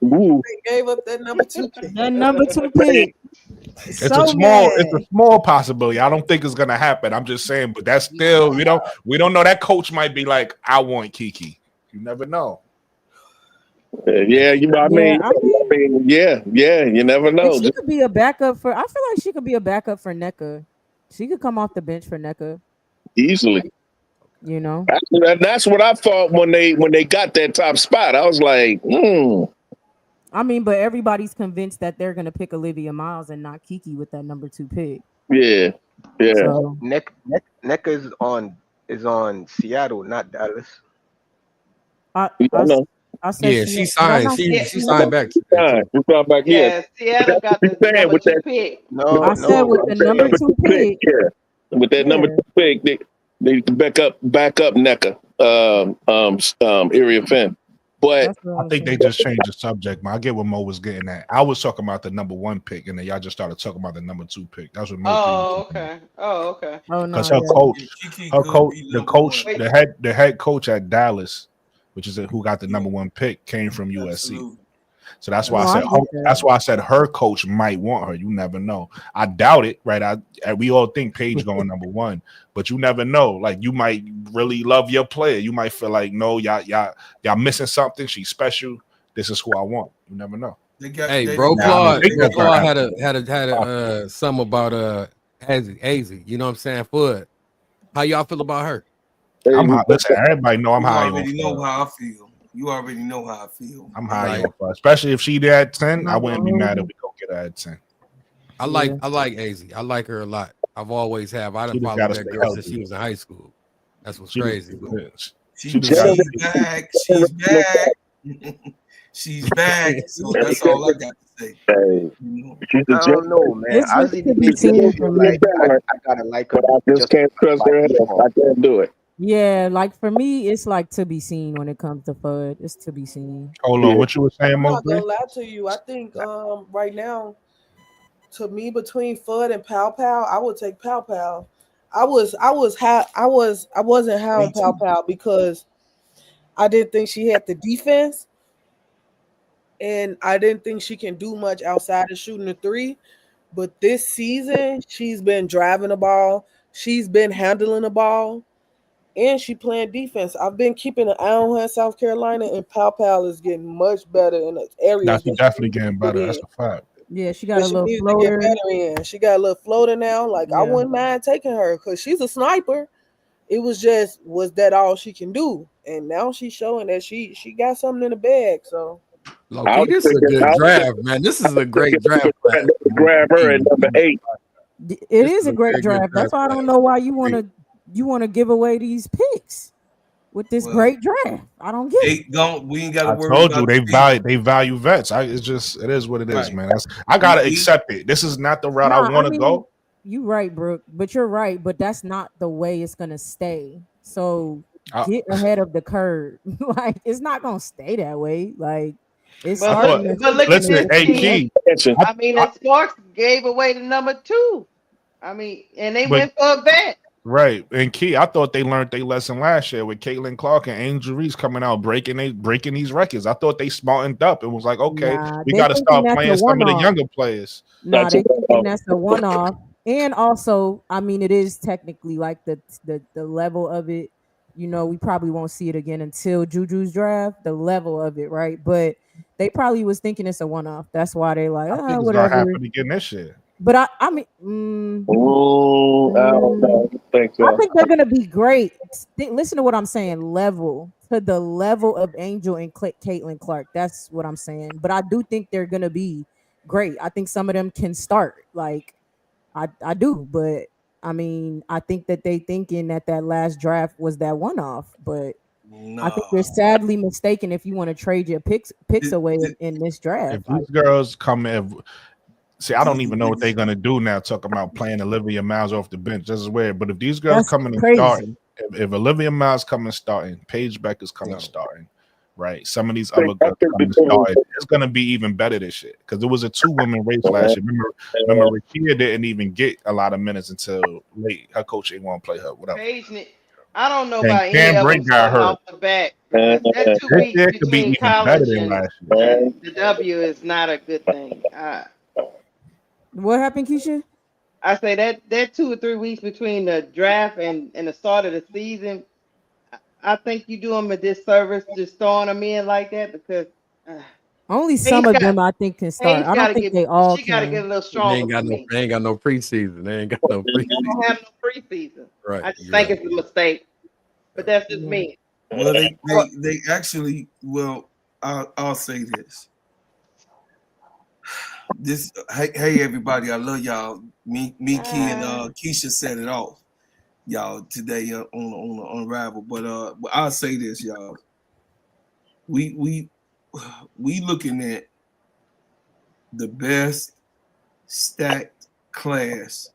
Speaker 7: Ooh.
Speaker 2: They gave up that number 2 pick.
Speaker 5: That number 2 pick.
Speaker 1: It's a small possibility. I don't think it's gonna happen. I'm just saying, but that's still we don't know. That coach might be like, I want Kiki. You never know.
Speaker 7: Yeah, you know what I mean, yeah, you never know.
Speaker 5: She could be a backup for. I feel like she could be a backup for NECA. She could come off the bench for NECA
Speaker 7: easily.
Speaker 5: That's
Speaker 7: what I thought when they got that top spot. I was like,
Speaker 5: I mean, but everybody's convinced that they're gonna pick Olivia Miles and not Kiki with that number 2 pick.
Speaker 7: Yeah.
Speaker 5: So,
Speaker 4: NECA is on Seattle, not Dallas.
Speaker 5: I said
Speaker 8: she signed. She signed back.
Speaker 7: She signed back.
Speaker 3: Yeah, Seattle got the number 2 pick.
Speaker 5: I said with the number 2 pick.
Speaker 7: Yeah, with that number 2 pick, they back up NECA, Area Finn. But
Speaker 1: I think they just changed the subject. Man, I get what Mo was getting at. I was talking about the number 1 pick, and then y'all just started talking about the number 2 pick. That's what Mo.
Speaker 3: Oh, okay.
Speaker 1: Because the head coach at Dallas, which is who got the number 1 pick, came from USC. So that's why I said her coach might want her. You never know. I doubt it, right? We all think Paige going number 1, but you never know. Like, you might really love your player. You might feel like, no, y'all missing something. She's special. This is who I want. You never know.
Speaker 8: Hey, bro, Claude had a some about Hazy. You know what I'm saying? Fudd. How y'all feel about her?
Speaker 1: I'm hot. Listen, everybody know I'm high.
Speaker 9: You already know how I feel.
Speaker 1: I'm high on Fudd. Especially if she at 10, I wouldn't be mad if we go get her at 10.
Speaker 8: I like Hazy. I like her a lot. I've always have. I done followed that girl since she was in high school. That's what's crazy.
Speaker 9: She's back. She's back. She's back. So that's all I got to say.
Speaker 4: I don't know, man. I gotta like her.
Speaker 7: I just can't trust her. I can't do it.
Speaker 5: Yeah, like for me, it's like to be seen when it comes to Fudd. It's to be seen.
Speaker 1: Hold on, what you were saying,
Speaker 2: I'm not
Speaker 1: Mo?
Speaker 2: gonna lie to you. I think right now, to me, between Fudd and Pow Pow, I would take Pow Pow. I wasn't high on Pow Pow because I didn't think she had the defense, and I didn't think she can do much outside of shooting the three. But this season, she's been driving the ball, she's been handling the ball, and she playing defense. I've been keeping an eye on her in South Carolina, and Pow Pow is getting much better in the areas.
Speaker 1: She's definitely getting better. That's a fact.
Speaker 5: Yeah, she got a little floater.
Speaker 2: She got a little floater now. Like I wouldn't mind taking her because she's a sniper. It was that all she can do? And now she's showing that she got something in the bag. So
Speaker 8: this is a good draft, man. This is a great draft.
Speaker 7: Grab her at number 8.
Speaker 5: It is a great draft. That's why I don't know why you want to give away these picks with this great draft. I don't get it.
Speaker 9: We ain't got to worry.
Speaker 1: I told you they value vets. It is what it is, man. I gotta accept it. This is not the route I want to go.
Speaker 5: You right, Brooke, but you're right. But that's not the way it's gonna stay. So get ahead of the curve. Like it's not gonna stay that way. Like it's.
Speaker 3: But look
Speaker 1: listen,
Speaker 3: at this
Speaker 1: Key.
Speaker 3: I mean, the Sparks gave away the number 2. I mean, and they went for a vet.
Speaker 1: Right. And Key, I thought they learned their lesson last year with Caitlin Clark and Angel Reese coming out breaking these records. I thought they smartened up. It was like, okay, we got to start playing some of the younger players.
Speaker 5: They thinking that's a one-off. And also, I mean, it is technically like the level of it. You know, we probably won't see it again until Juju's draft. The level of it, right? But they probably was thinking it's a one-off. That's why they like,
Speaker 1: I think it's
Speaker 5: whatever.
Speaker 1: Gonna happen again this year.
Speaker 5: But I mean,
Speaker 7: I think
Speaker 5: they're gonna be great. Listen to what I'm saying. Level to the level of Angel and Caitlin Clark. That's what I'm saying. But I do think they're gonna be great. I think some of them can start. Like I do, but I mean, I think that they thinking that last draft was that one-off, but I think they're sadly mistaken if you want to trade your picks away in this draft.
Speaker 1: If these girls come in, see, I don't even know what they're gonna do now. Talking about playing Olivia Miles off the bench, this is weird. But if these girls come in and start, if Olivia Miles coming starting, Paige Becker's coming starting, right? Some of these other girls coming starting, it's gonna be even better this year because it was a 2-woman race last year. Remember, Rakia didn't even get a lot of minutes until late. Her coach didn't want to play her. Whatever.
Speaker 3: I don't know about any of them coming off the back. That 2 weeks between college and the W is not a good thing.
Speaker 5: What happened, Keisha?
Speaker 3: I say that 2 or 3 weeks between the draft and the start of the season, I think you do them a disservice just throwing them in like that because
Speaker 5: only some of them I think can start. I don't think they all can.
Speaker 3: She got to get a little stronger.
Speaker 8: They ain't got no preseason. They don't
Speaker 3: have no preseason.
Speaker 8: Right.
Speaker 3: I just think it's a mistake, but that's just me.
Speaker 9: Well, they actually. Well, I'll say this. Hey everybody, I love y'all. Me, Key, and Keisha set it off, y'all, today on Unrivaled. But I'll say this, y'all. We looking at the best stacked class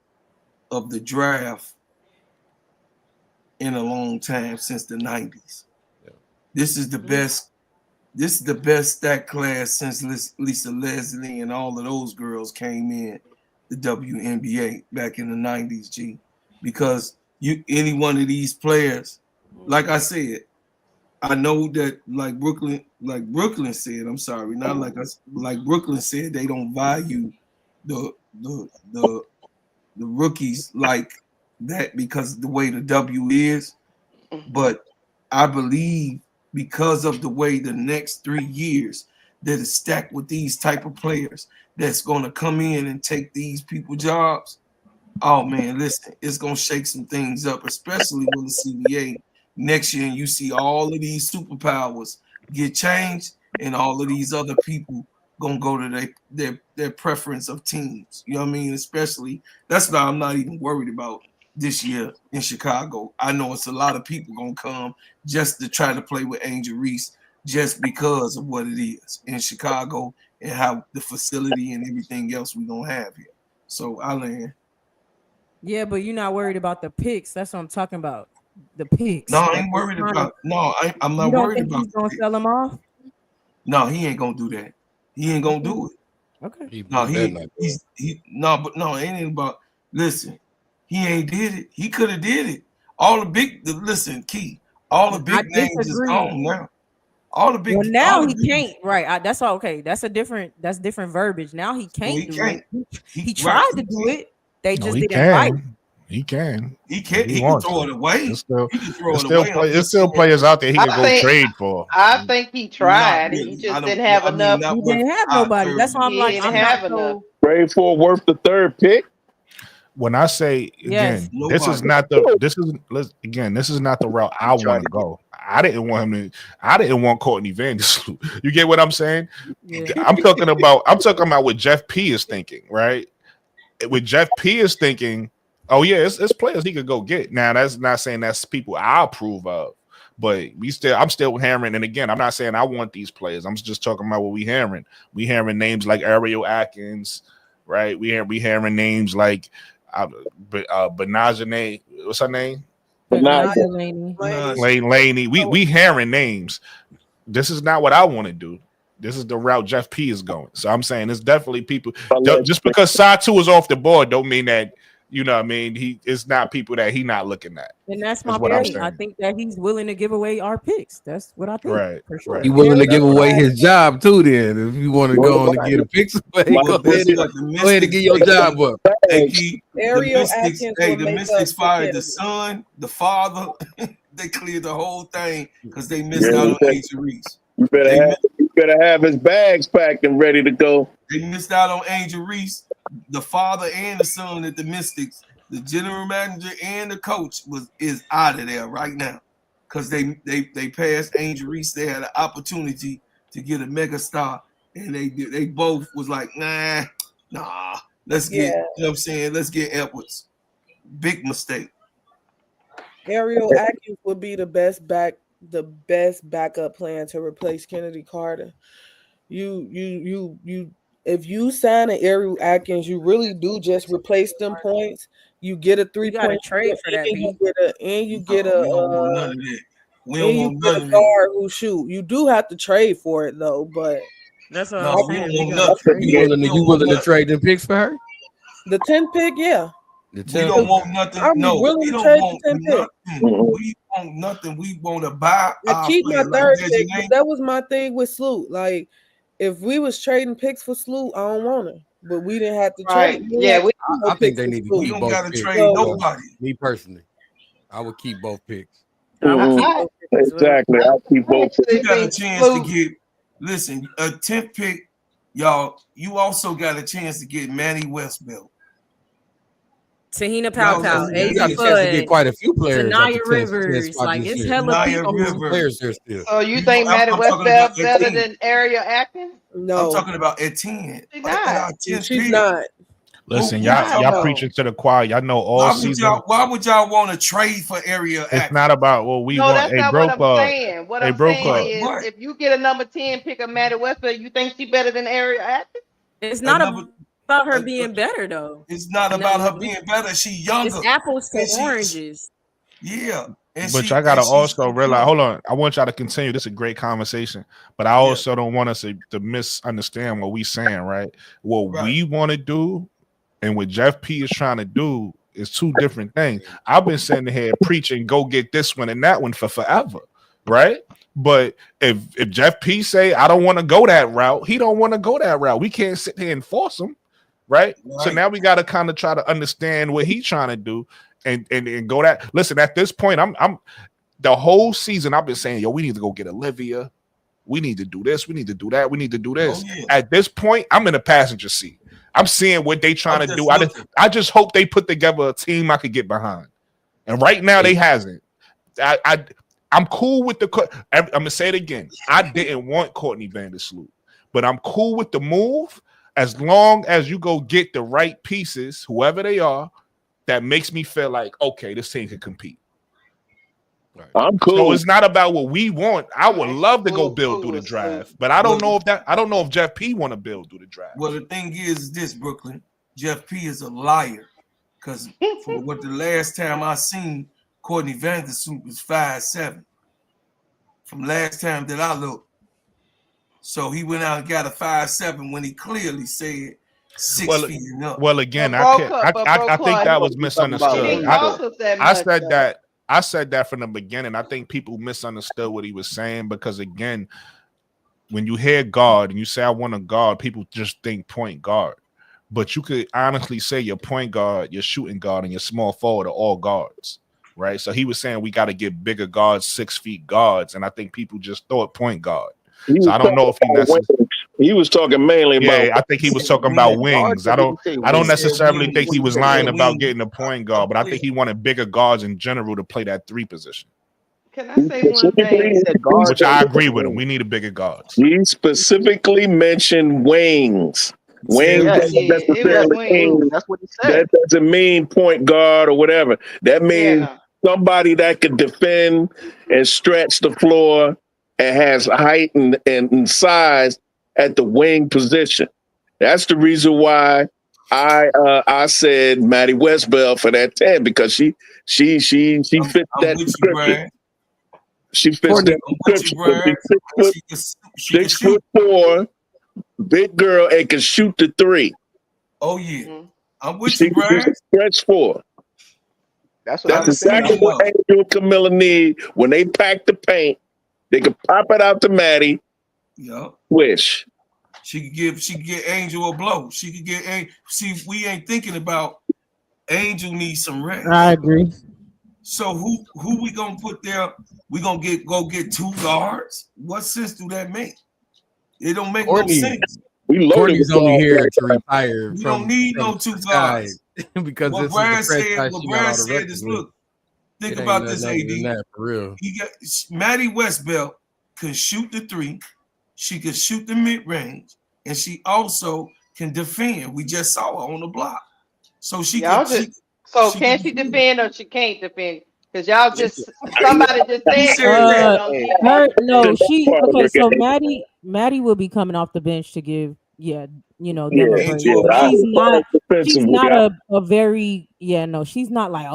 Speaker 9: of the draft in a long time since the 90s. Yeah. This is the best. This is the best stacked class since Lisa Leslie and all of those girls came in the WNBA back in the 90s, G. Because any one of these players, like I said, I know that like Brooklyn said, I'm sorry, not like Brooklyn said, they don't value the rookies like that because the way the W is. But I believe because of the way the next 3 years that is stacked with these type of players that's going to come in and take these people jobs, oh man, listen, it's going to shake some things up, especially when the CBA next year and you see all of these superpowers get changed and all of these other people going to go to their preference of teams. You know what I mean? Especially, that's why I'm not even worried about this year in Chicago. I know it's a lot of people going to come just to try to play with Angel Reese just because of what it is in Chicago and how the facility and everything else we're going to have here. So I land.
Speaker 5: Yeah, but you're not worried about the picks. That's what I'm talking about. The picks.
Speaker 9: No, I ain't worried about. No, I'm not worried about.
Speaker 5: He's gonna sell them off.
Speaker 9: No, he ain't gonna do that. He ain't gonna do it.
Speaker 5: Okay.
Speaker 9: No, it ain't about. Listen, he ain't did it. He could have did it. All the big. Listen, Key. All the big names is gone now. All the big.
Speaker 5: Well, now he can't. Right. That's all. Okay. That's different verbiage. Now he can't do it. He tried to do it. They just didn't fight.
Speaker 1: He can.
Speaker 9: He can throw it away.
Speaker 1: There's still players out there he can go trade for.
Speaker 3: I think he tried. He just didn't have enough.
Speaker 5: He didn't have nobody. That's why I'm like, I'm not so.
Speaker 7: Trade for worth the third pick.
Speaker 1: When I say again, this is not the route I want to go. I didn't want Courtney Vandersloot. You get what I'm saying? Yeah. I'm talking about what Jeff P is thinking, right? With Jeff P is thinking, oh yeah, it's players he could go get. Now that's not saying that's people I approve of, but I'm still hammering. And again, I'm not saying I want these players. I'm just talking about what we hammering. We hammering names like Ariel Atkins, right? We hammering names like Benajane, what's her name? Laney. We hammering names. This is not what I want to do. This is the route Jeff P is going. So I'm saying it's definitely people. Just because Satou is off the board, don't mean that, you know what I mean, it's not people that he not looking at.
Speaker 5: And that's my point. I think that he's willing to give away our picks. That's what I think.
Speaker 1: Right.
Speaker 5: For sure.
Speaker 8: He's willing to give away his job too, then. If you want to go on and get a picks away, go ahead and get your job up.
Speaker 9: The Mystics fired the son, the father. They cleared the whole thing because they missed out on Angel Reese.
Speaker 7: You better have his bags packed and ready to go.
Speaker 9: They missed out on Angel Reese, the father and the son at the Mystics. The general manager and the coach is out of there right now because they passed Angel Reese. They had an opportunity to get a mega star, and they both was like, nah. Let's get, you know what I'm saying? Let's get Edwards. Big mistake.
Speaker 2: Ariel Atkins would be the best backup plan to replace Kennedy Carter. You if you sign an Ariel Atkins, you really do just replace them points. You get a 3-point
Speaker 5: trade for that.
Speaker 2: You get a guard who shoot. You do have to trade for it though, but
Speaker 5: that's what I'm saying. You
Speaker 8: willing to trade them picks for her?
Speaker 2: The 10th pick, yeah.
Speaker 9: We don't want nothing. We don't want nothing. We want to buy.
Speaker 2: I keep my third pick. That was my thing with Sloot. Like, if we was trading picks for Sloot, I don't want it. But we didn't have to trade.
Speaker 3: Yeah,
Speaker 8: I think they need to keep both picks.
Speaker 9: Trade nobody.
Speaker 8: Me personally, I would keep both picks.
Speaker 7: Exactly. I'll keep both picks.
Speaker 9: You got a chance to get. Listen, a 10th pick, y'all. You also got a chance to get Manny Westbelt.
Speaker 5: Tahina Powell,
Speaker 8: you got a chance to get quite a few players.
Speaker 5: Naya Rivers, like it's hella
Speaker 8: players there still.
Speaker 3: So you think Manny Westbelt better than Ariel Atkins?
Speaker 2: No,
Speaker 9: I'm talking about at 10.
Speaker 2: She's not.
Speaker 1: Listen, y'all preaching to the choir. Y'all know all season.
Speaker 9: Why would y'all want to trade for Ariel Atkins?
Speaker 1: It's not about what we want.
Speaker 3: That's not what I'm saying. What I'm saying is, if you get a number 10 pick of Manny Westbelt, you think she's better than Ariel Atkins?
Speaker 5: It's not about her being better though.
Speaker 9: It's not about her being better. She younger.
Speaker 5: It's apples to oranges.
Speaker 9: Yeah.
Speaker 1: But y'all gotta also realize. Hold on, I want y'all to continue. This is a great conversation, but I also don't want us to misunderstand what we saying. Right? What we want to do and what Jeff P is trying to do is two different things. I've been sitting here preaching, go get this one and that one for forever, right? But if Jeff P say I don't want to go that route, he don't want to go that route. We can't sit here and force him. Right. So now we got to kind of try to understand what he's trying to do and go that. Listen, at this point, I'm the whole season I've been saying, yo, we need to go get Olivia. We need to do this. We need to do that. We need to do this.
Speaker 9: Oh, yeah.
Speaker 1: At this point, I'm in the passenger seat. I'm seeing what they trying to do. I just hope they put together a team I could get behind. And right now, they hasn't. I'm cool with I'm gonna say it again. I didn't want Courtney Vandersloot, but I'm cool with the move as long as you go get the right pieces, whoever they are, that makes me feel like, okay, this team can compete.
Speaker 7: Right. I'm cool.
Speaker 1: So it's not about what we want. I would love to go build through the draft, but I don't know if Jeff P want to build through the draft.
Speaker 9: Well, the thing is this, Brooklyn. Jeff P is a liar, because for what the last time I seen, Courtney Vandersloot was 5'7". From last time that I looked. So he went out and got a 5'7" when he clearly said 6 feet and up.
Speaker 1: Well, again, I think that was misunderstood. I said that from the beginning. I think people misunderstood what he was saying because, again, when you hear guard and you say I want a guard, people just think point guard. But you could honestly say your point guard, your shooting guard, and your small forward are all guards. Right, so he was saying we got to get bigger guards, 6 feet guards, and I think people just thought point guard. So I don't know if
Speaker 7: he was talking mainly about.
Speaker 1: Yeah, I think he was talking about wings. I don't necessarily think he was lying about getting a point guard, but I think he wanted bigger guards in general to play that 3 position.
Speaker 3: Can I say one thing?
Speaker 1: Which I agree with him. We need a bigger guards.
Speaker 7: He specifically mentioned wings. Wings,
Speaker 4: that's what he said.
Speaker 7: That doesn't mean point guard or whatever. That means somebody that can defend and stretch the floor and has height and size at the wing position. That's the reason why I said Maddie Westbell for that 10, because she fits that description. She fits that description. 6'4", big girl, and can shoot the 3.
Speaker 9: Oh yeah, I'm with you, Brian.
Speaker 7: Stretch 4. That's exactly what Angel and Camilla need. When they pack the paint, they can pop it out to Maddie.
Speaker 9: Yep.
Speaker 7: Wish.
Speaker 9: She could get Angel a blow. She could get see, we ain't thinking about Angel needs some rest.
Speaker 5: I agree.
Speaker 9: So who we gonna put there? We gonna go get 2 guards? What sense do that make? It don't make no sense.
Speaker 8: Courtney's only here to retire.
Speaker 9: We don't need no 2 guards.
Speaker 8: Because
Speaker 9: what Brian said is, look, think about this, AD.
Speaker 8: For real.
Speaker 9: He got Maddie Westbell can shoot the 3, she can shoot the mid-range, and she also can defend. We just saw her on the block. So can
Speaker 3: she defend or she can't defend? Because y'all just somebody just said
Speaker 5: so Maddie will be coming off the bench to give them a break. She's not a very she's not like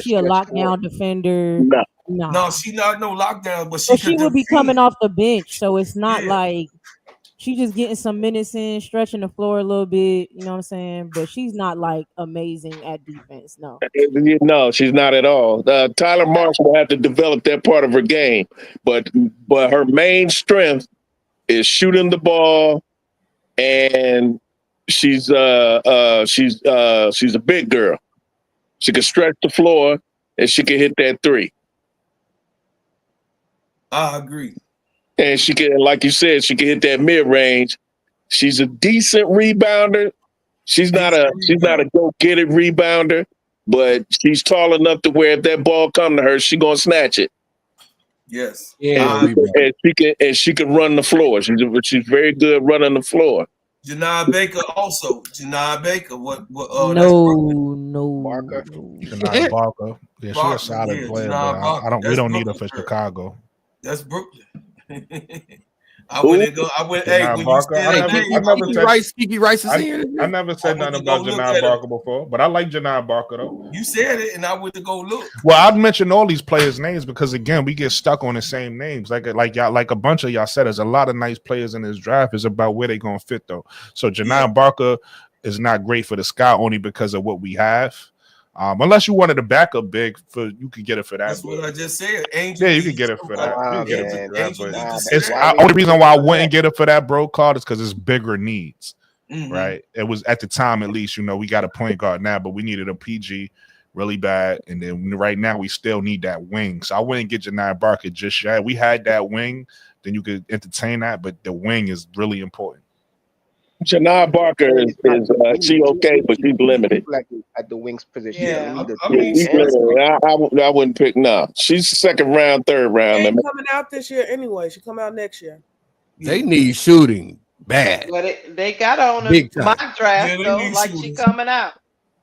Speaker 5: she a lockdown defender.
Speaker 9: No, she's not no lockdown, but
Speaker 5: she will be coming off the bench, so it's not like she's just getting some minutes in, stretching the floor a little bit, you know what I'm saying? But she's not like amazing at defense, no.
Speaker 7: No, she's not at all. Tyler Marsh will have to develop that part of her game, but her main strength is shooting the ball, and she's a big girl. She can stretch the floor, and she can hit that 3.
Speaker 9: I agree.
Speaker 7: And she can, like you said, she can hit that mid-range. She's a decent rebounder. She's not a go-get-it rebounder, but she's tall enough to where if that ball come to her, she's gonna snatch it.
Speaker 9: Yes.
Speaker 7: And she can run the floor. She's very good running the floor.
Speaker 9: Janai Baker also. Janai Baker. What
Speaker 5: no.
Speaker 4: Barker.
Speaker 1: Janai Barker. Yeah, she's a solid player, but we don't need her for Chicago.
Speaker 9: That's Brooklyn. I went. Hey, when you said
Speaker 8: Kiki Rice is here.
Speaker 1: I never said nothing about Janai Barker before, but I like Janai Barker though.
Speaker 9: You said it, and I went to go look.
Speaker 1: Well, I'd mention all these players' names because again, we get stuck on the same names. Like y'all, like a bunch of y'all said, there's a lot of nice players in this draft. It's about where they're gonna fit though. So Janai Barker is not great for the sky only because of what we have. Unless you wanted a backup big, you could get it for that.
Speaker 9: That's what I just said.
Speaker 1: You could get it for that. Only reason why I wouldn't get it for that bro card is because it's bigger needs, right? It was at the time, at least, we got a point guard now, but we needed a PG really bad. And then right now we still need that wing. So I wouldn't get Janiyah Barker just yet. We had that wing, then you could entertain that, but the wing is really important.
Speaker 7: Janiyah Barker is she okay, but she's limited.
Speaker 4: Like at the wings position.
Speaker 3: Yeah.
Speaker 7: She's limited. I wouldn't pick no. She's second round, third round.
Speaker 2: She ain't coming out this year anyway. She come out next year.
Speaker 8: They need shooting bad.
Speaker 3: But they got on a mock draft though, like she coming out.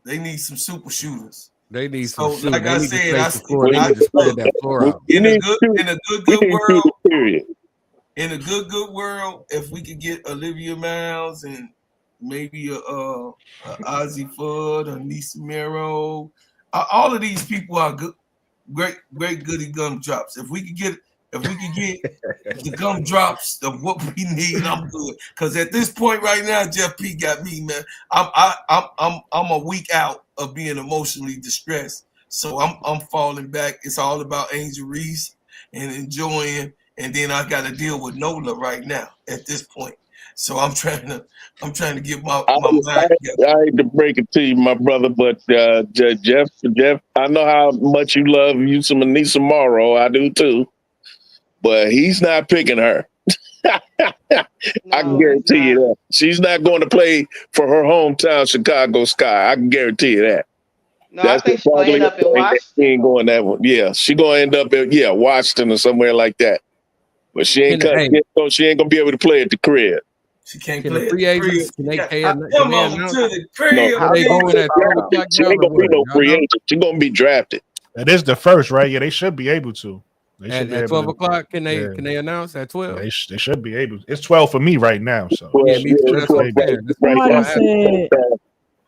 Speaker 9: They need some super shooters.
Speaker 8: They need some shooting.
Speaker 9: Like I said,
Speaker 8: in
Speaker 9: a good world. Period. In a good world, if we could get Olivia Miles and maybe a Ozzie Fudd or Nisa Mero, all of these people are good, great goody gumdrops. If we could get the gumdrops of what we need, I'm good. Because at this point right now, Jeff P got me, man. I'm a week out of being emotionally distressed, so I'm falling back. It's all about Angel Reese and enjoying. And then I got to deal with Nola right now at this point. So I'm trying to get my mind.
Speaker 7: I hate to break it to you, my brother, but Jeff, I know how much you love you some Anissa Morrow. I do too, but he's not picking her. I can guarantee you that she's not going to play for her hometown Chicago Sky. I can guarantee you that.
Speaker 3: No, I think she's going to end up in Washington.
Speaker 7: She ain't going that one. Yeah, she's going to end up in Washington or somewhere like that. But she ain't gonna be able to play at the crib.
Speaker 9: She can't play
Speaker 8: free agents. Can they pay her?
Speaker 7: She ain't gonna be no free agent. She's gonna be drafted.
Speaker 1: That is the first, right? Yeah, they should be able to.
Speaker 8: At 12 o'clock, can they announce at 12?
Speaker 1: They should be able. It's 12 for me right now. So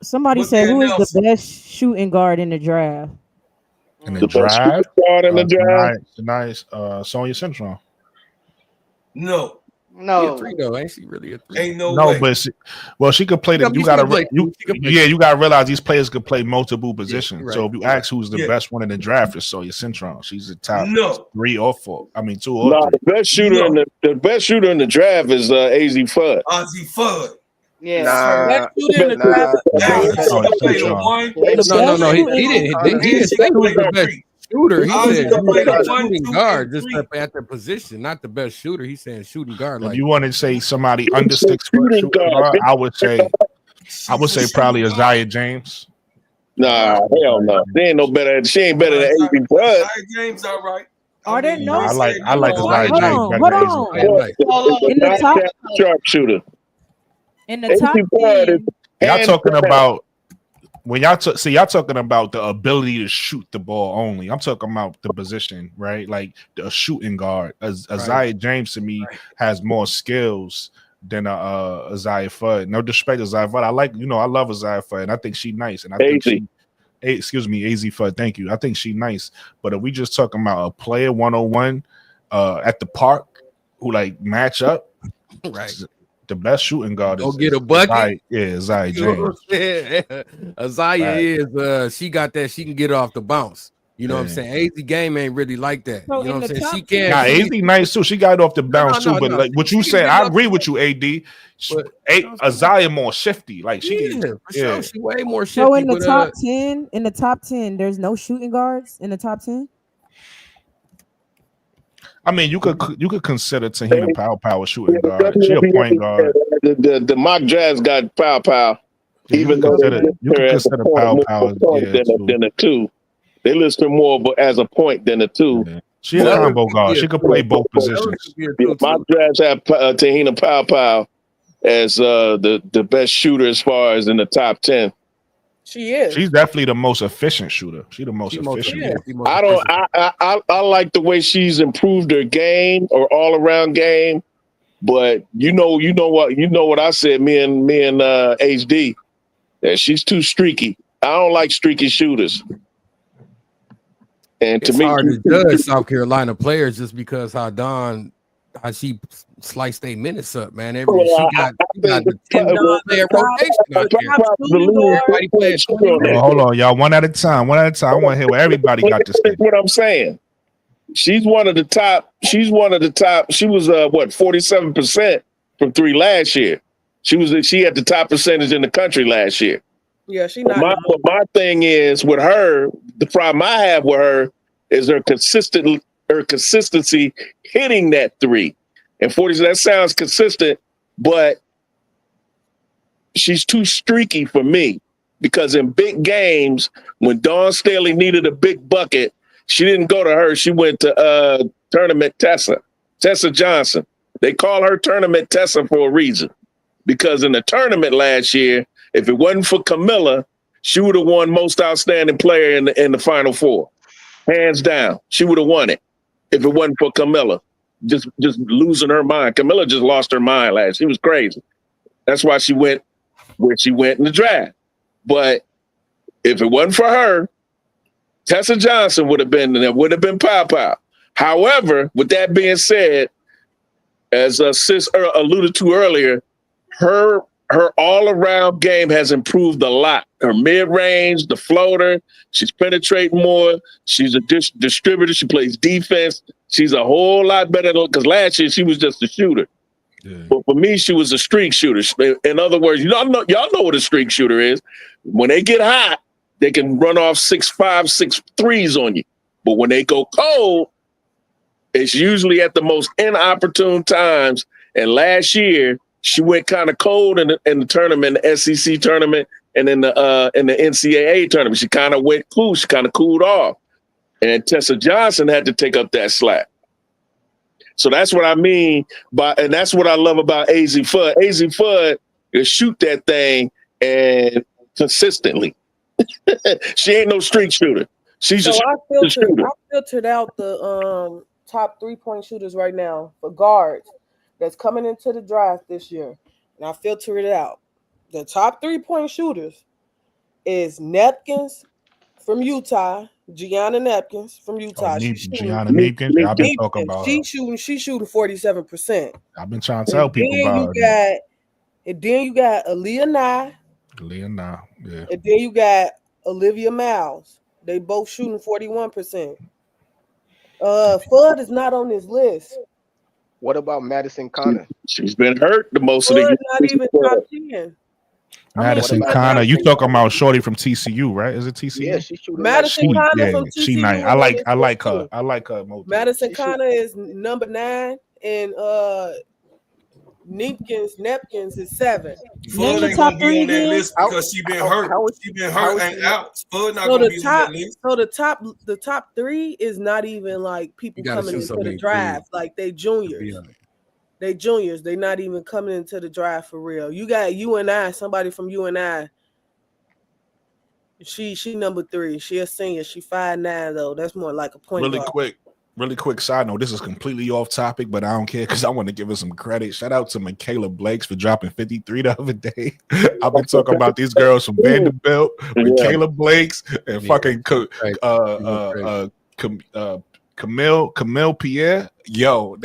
Speaker 5: somebody said who is the best shooting guard in the draft?
Speaker 1: In the draft, nice. Sonya Centron.
Speaker 9: No.
Speaker 8: Ain't she really a three?
Speaker 9: Ain't no way.
Speaker 1: But she could play. You gotta realize these players could play multiple positions. Yeah, right. So if you ask who's the best one in the draft, is Sonya Centron. She's the top 3 or 4. I mean 2 or 3.
Speaker 7: The best shooter the best shooter in the draft is Ozzie Fudd.
Speaker 9: Ozzie Fudd.
Speaker 3: Yeah.
Speaker 8: No. He didn't say who was the best shooter. He said shooting guard, just at the position, not the best shooter. He's saying shooting guard.
Speaker 1: If you want to say somebody under 6 foot shooting guard, I would say probably Isaiah James.
Speaker 7: Nah, hell no. She ain't no better. She ain't better than Ozzie Fudd.
Speaker 9: Isaiah James, all right.
Speaker 5: Are there no?
Speaker 1: I like Isaiah James.
Speaker 5: Hold on.
Speaker 7: In the top sharpshooter.
Speaker 5: In the top 10.
Speaker 1: Y'all talking about when y'all talking about the ability to shoot the ball only. I'm talking about the position, right? Like the shooting guard. Isaiah James to me has more skills than Isaiah Fudd. No disrespect to Isaiah Fudd. I love Isaiah Fudd, and I think she's nice. And I think AZ Fudd, thank you. I think she's nice. But if we just talking about a player 101 at the park who like match up, right? The best shooting guard
Speaker 8: is get a bucket.
Speaker 1: Isaiah James.
Speaker 8: Isaiah is she got that. She can get it off the bounce. You know what I'm saying? AZ game ain't really like that.
Speaker 5: So
Speaker 8: you know what I'm saying? She
Speaker 5: can.
Speaker 8: AZ
Speaker 1: nice too. She got it off the bounce too. But like what you said, I agree with you, AD. Isaiah more shifty. Like she
Speaker 8: way more shifty.
Speaker 5: So in the top 10, there's no shooting guards in the top 10.
Speaker 1: I mean, you could consider Tahina Power shooting guard. She a point guard.
Speaker 7: The mock drafts got Pow. Even though you can consider Pow than a 2. They list her more as a point than a 2.
Speaker 1: Yeah. She a combo guard. She could play both positions.
Speaker 7: Mock drafts have Tahina Pow as the best shooter as far as in the top 10.
Speaker 2: She is.
Speaker 1: She's definitely the most efficient shooter. She's the most efficient.
Speaker 7: I like the way she's improved her game or all around game. But you know what I said. Me and HD that she's too streaky. I don't like streaky shooters. And
Speaker 8: it's hard to judge South Carolina players just because how she sliced their minutes up, man. She got the 10-player rotation.
Speaker 1: Hold on, y'all. One at a time. I want to hear what everybody got to say.
Speaker 7: That's what I'm saying. She's one of the top. She was 47% from 3 last year. She had the top percentage in the country last year.
Speaker 2: Yeah, she not.
Speaker 7: But my thing is with her, the problem I have with her is her consistency hitting that three. And 40, that sounds consistent, but she's too streaky for me because in big games, when Dawn Staley needed a big bucket, she didn't go to her. She went to Tournament Tessa Johnson. They call her Tournament Tessa for a reason, because in the tournament last year, if it wasn't for Camilla, she would have won Most Outstanding Player in the Final Four, hands down. She would have won it if it wasn't for Camilla just losing her mind. Camilla just lost her mind last. She was crazy. That's why she went where she went in the draft. But if it wasn't for her, Tessa Johnson would have been pow. However, with that being said, as Sis alluded to earlier, her all-around game has improved a lot. Her mid-range, the floater, she's penetrating more. She's a distributor. She plays defense. She's a whole lot better because last year she was just a shooter. Yeah. But for me, she was a streak shooter. In other words, y'all know what a streak shooter is. When they get hot, they can run off 6'5", 6 threes on you. But when they go cold, it's usually at the most inopportune times. And last year, she went kind of cold in the tournament, the SEC tournament, and in the NCAA tournament. She kind of went cool. She kind of cooled off. And Tessa Johnson had to take up that slack. So that's what I mean and that's what I love about AZ Fudd. AZ Fudd will shoot that thing and consistently. She ain't no streak shooter. She's
Speaker 2: I filtered out the top 3-point shooters right now for guards that's coming into the draft this year. And I filtered it out. The top 3-point shooters is Nepkins from Utah, Gianna Nepkins from Utah.
Speaker 1: Gianna Nepkins. I've been talking about her.
Speaker 2: She's shooting 47%.
Speaker 1: I've been trying to tell people about her.
Speaker 2: And then you got Aaliyah Nye.
Speaker 1: Yeah.
Speaker 2: And then you got Olivia Miles. They both shooting 41%. Fudd is not on this list.
Speaker 4: What about Madison Connor?
Speaker 7: She's been hurt the most of the year.
Speaker 2: Not even top 10.
Speaker 1: Madison Connor, you talking about Shorty from TCU, right? Is it TCU?
Speaker 4: Yeah, she's shooting.
Speaker 2: Madison Connor from TCU.
Speaker 1: She nice. I like her. I like her.
Speaker 2: Madison Connor is number 9, and Nepkins is 7.
Speaker 9: Fudd ain't gonna be on that list because she been hurt. She been hurt and out. Fudd not gonna be on that list.
Speaker 2: So the top 3 is not even like people coming into the draft. Like they juniors. They juniors. They not even coming into the draft for real. You got UNI, somebody from UNI. She number 3. She a senior. She 5'9" though. That's more like a point guard.
Speaker 1: Really quick side note. This is completely off topic, but I don't care because I want to give her some credit. Shout out to Michaela Blakes for dropping 53 the other day. I've been talking about these girls from Vanderbilt, Michaela Blakes, and fucking Camille Pierre. Yo,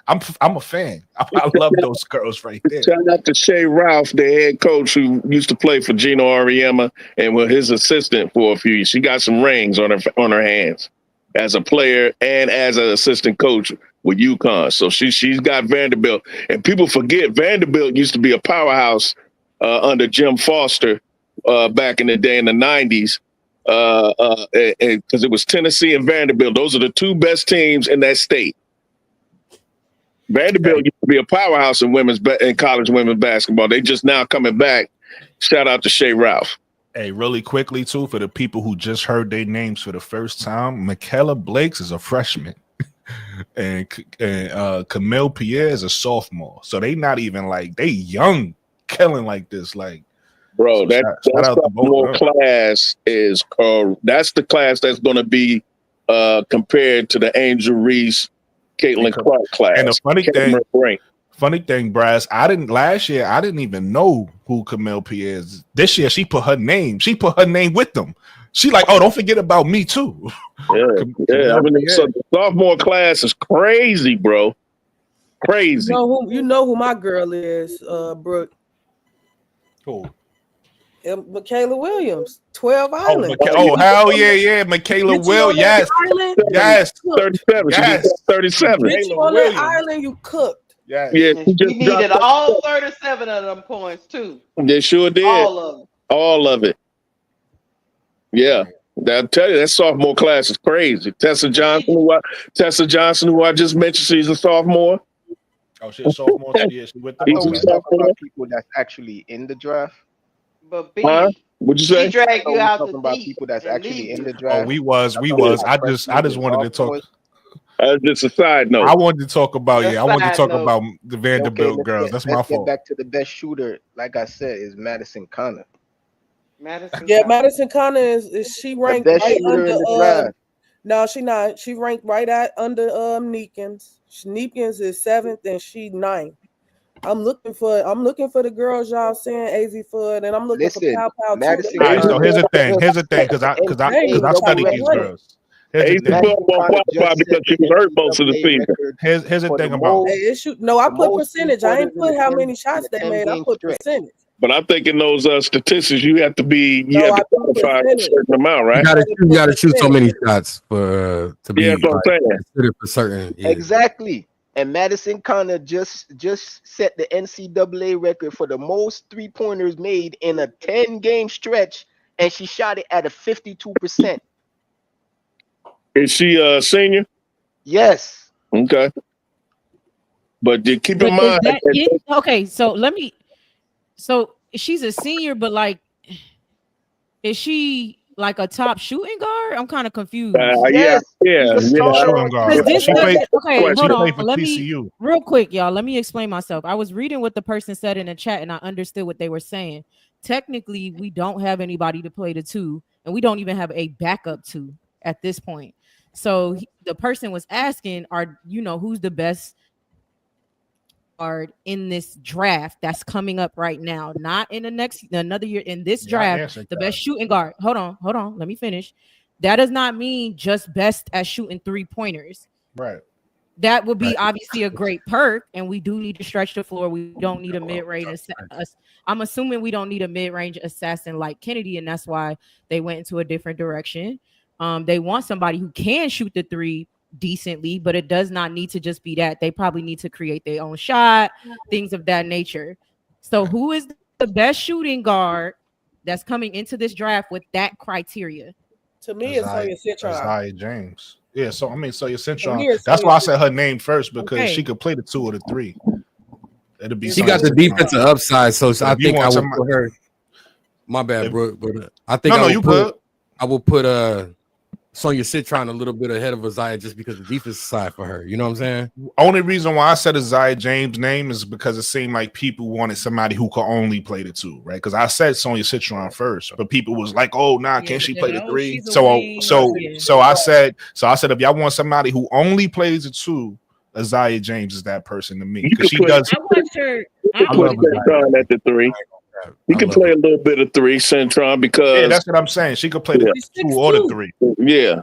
Speaker 1: I'm a fan. I love those girls right there.
Speaker 7: Shout out to Shay Ralph, the head coach who used to play for Gino Auriemma and was his assistant for a few years. She got some rings on her hands as a player and as an assistant coach with UConn. So she's got Vanderbilt. And people forget Vanderbilt used to be a powerhouse under Jim Foster back in the day in the 90s. Because it was Tennessee and Vanderbilt. Those are the 2 best teams in that state. Vanderbilt used to be a powerhouse in college women's basketball. They just now coming back. Shout out to Shay Ralph.
Speaker 1: Hey, really quickly, too, for the people who just heard their names for the first time, Michaela Blakes is a freshman. and Camille Pierre is a sophomore. So they not even like, they young killing like this. Like,
Speaker 7: bro,
Speaker 1: so
Speaker 7: that sophomore class is that's the class that's going to be compared to the Angel Reese, Caitlin Clark class.
Speaker 1: And the funny thing, Brass, last year I didn't even know who Camille Pierre is. This year she put her name with them. She like, oh, don't forget about me too.
Speaker 7: Yeah. I mean, so the sophomore class is crazy, bro. Crazy.
Speaker 2: You know who my girl is, Brooke.
Speaker 1: Who?
Speaker 2: Michaela Williams, 12 Island.
Speaker 1: Hell yeah, Michaela Williams. Yes.
Speaker 7: 37.
Speaker 1: Yes.
Speaker 7: 37.
Speaker 2: Bitch, you on that island, you cooked.
Speaker 1: Yes.
Speaker 7: Yeah,
Speaker 3: you needed all 37 of them points too.
Speaker 7: They sure did.
Speaker 3: All of them.
Speaker 7: All of it. Yeah. I'll tell you, that sophomore class is crazy. Tessa Johnson, who I just mentioned, she's a sophomore.
Speaker 1: Oh, she's a sophomore. Yeah, she with the
Speaker 4: I thought we talk about people that's actually in the draft.
Speaker 3: But B,
Speaker 7: what'd you say?
Speaker 3: she dragged you out
Speaker 4: talking
Speaker 3: the
Speaker 4: about
Speaker 3: deep
Speaker 4: people that's
Speaker 3: and
Speaker 4: actually
Speaker 3: leave
Speaker 4: in
Speaker 3: you.
Speaker 4: the draft.
Speaker 1: Oh, we was. I just wanted to talk.
Speaker 7: Just a side note.
Speaker 1: I wanted to talk about
Speaker 3: Just
Speaker 1: I wanted to
Speaker 3: side
Speaker 1: talk
Speaker 3: note.
Speaker 1: about the Vanderbilt girls. That's my
Speaker 4: Let's get
Speaker 1: fault.
Speaker 4: back to the best shooter. Like I said, is Madison Connor.
Speaker 2: Madison Connor is she ranked
Speaker 4: best
Speaker 2: right
Speaker 4: shooter
Speaker 2: under
Speaker 4: in the draft.
Speaker 2: No, she not. She ranked right at under Neekins. Neekins is 7th and she 9th. I'm looking for the girls y'all saying AZ Fudd, and I'm looking for Pow Pow
Speaker 4: Madison
Speaker 2: too.
Speaker 1: All right, so here's the thing, because I studied these girls. Here's the thing.
Speaker 7: won't qualify because she was hurt most of the season.
Speaker 1: Here's the thing about
Speaker 2: no, I put percentage. I ain't put how many shots they made. I put percentage.
Speaker 7: But I think in those statistics, you have to qualify a certain amount, right?
Speaker 8: You got to shoot so many shots for to be
Speaker 7: that's what I'm saying.
Speaker 8: considered for certain. Yeah.
Speaker 4: Exactly. And Madison Connor just set the NCAA record for the most 3-pointers made in a 10-game stretch, and she shot it at a 52%.
Speaker 7: Is she a senior?
Speaker 4: Yes.
Speaker 7: Okay. But keep in mind.
Speaker 5: Okay, so she's a senior, but like, is she like a top shooting guard? I'm kind of confused.
Speaker 7: Yeah.
Speaker 1: Shooting guard. She played
Speaker 5: hold on.
Speaker 1: for
Speaker 5: Let
Speaker 1: TCU.
Speaker 5: me real quick, y'all. Let me explain myself. I was reading what the person said in the chat, and I understood what they were saying. Technically, we don't have anybody to play the 2, and we don't even have a backup 2 at this point. So the person was asking, who's the best guard in this draft that's coming up right now, not in another year, in this draft, the best shooting guard. Hold on, let me finish. That does not mean just best at shooting 3-pointers.
Speaker 1: Right.
Speaker 5: That would be obviously a great perk, and we do need to stretch the floor. We don't need a mid-range. I'm assuming we don't need a mid-range assassin like Kennedy, and that's why they went into a different direction. They want somebody who can shoot the 3 decently, but it does not need to just be that. They probably need to create their own shot, things of that nature. So who is the best shooting guard that's coming into this draft with that criteria?
Speaker 2: To me, it's Sonya Citron.
Speaker 1: Zaya James. Yeah, so Sonya Citron. That's why I said her name first, because she could play the 2 or the 3. It'll be.
Speaker 8: She got the defensive upside, so I think I would put her. My bad, bro. But I think I will put Sonya Citron a little bit ahead of Zaya just because the defensive side for her. You know what I'm saying?
Speaker 1: Only reason why I said Zaya James' name is because it seemed like people wanted somebody who could only play the 2, right? Because I said Sonya Citron first, but people was like, "Oh, can she play the 3?" So I said if y'all want somebody who only plays the 2, Zaya James is that person to me, because she does.
Speaker 7: I love Citron at the 3. You can play a little bit of 3 Centron because
Speaker 1: that's what I'm saying. She could play the 2 or the 3.
Speaker 7: Yeah,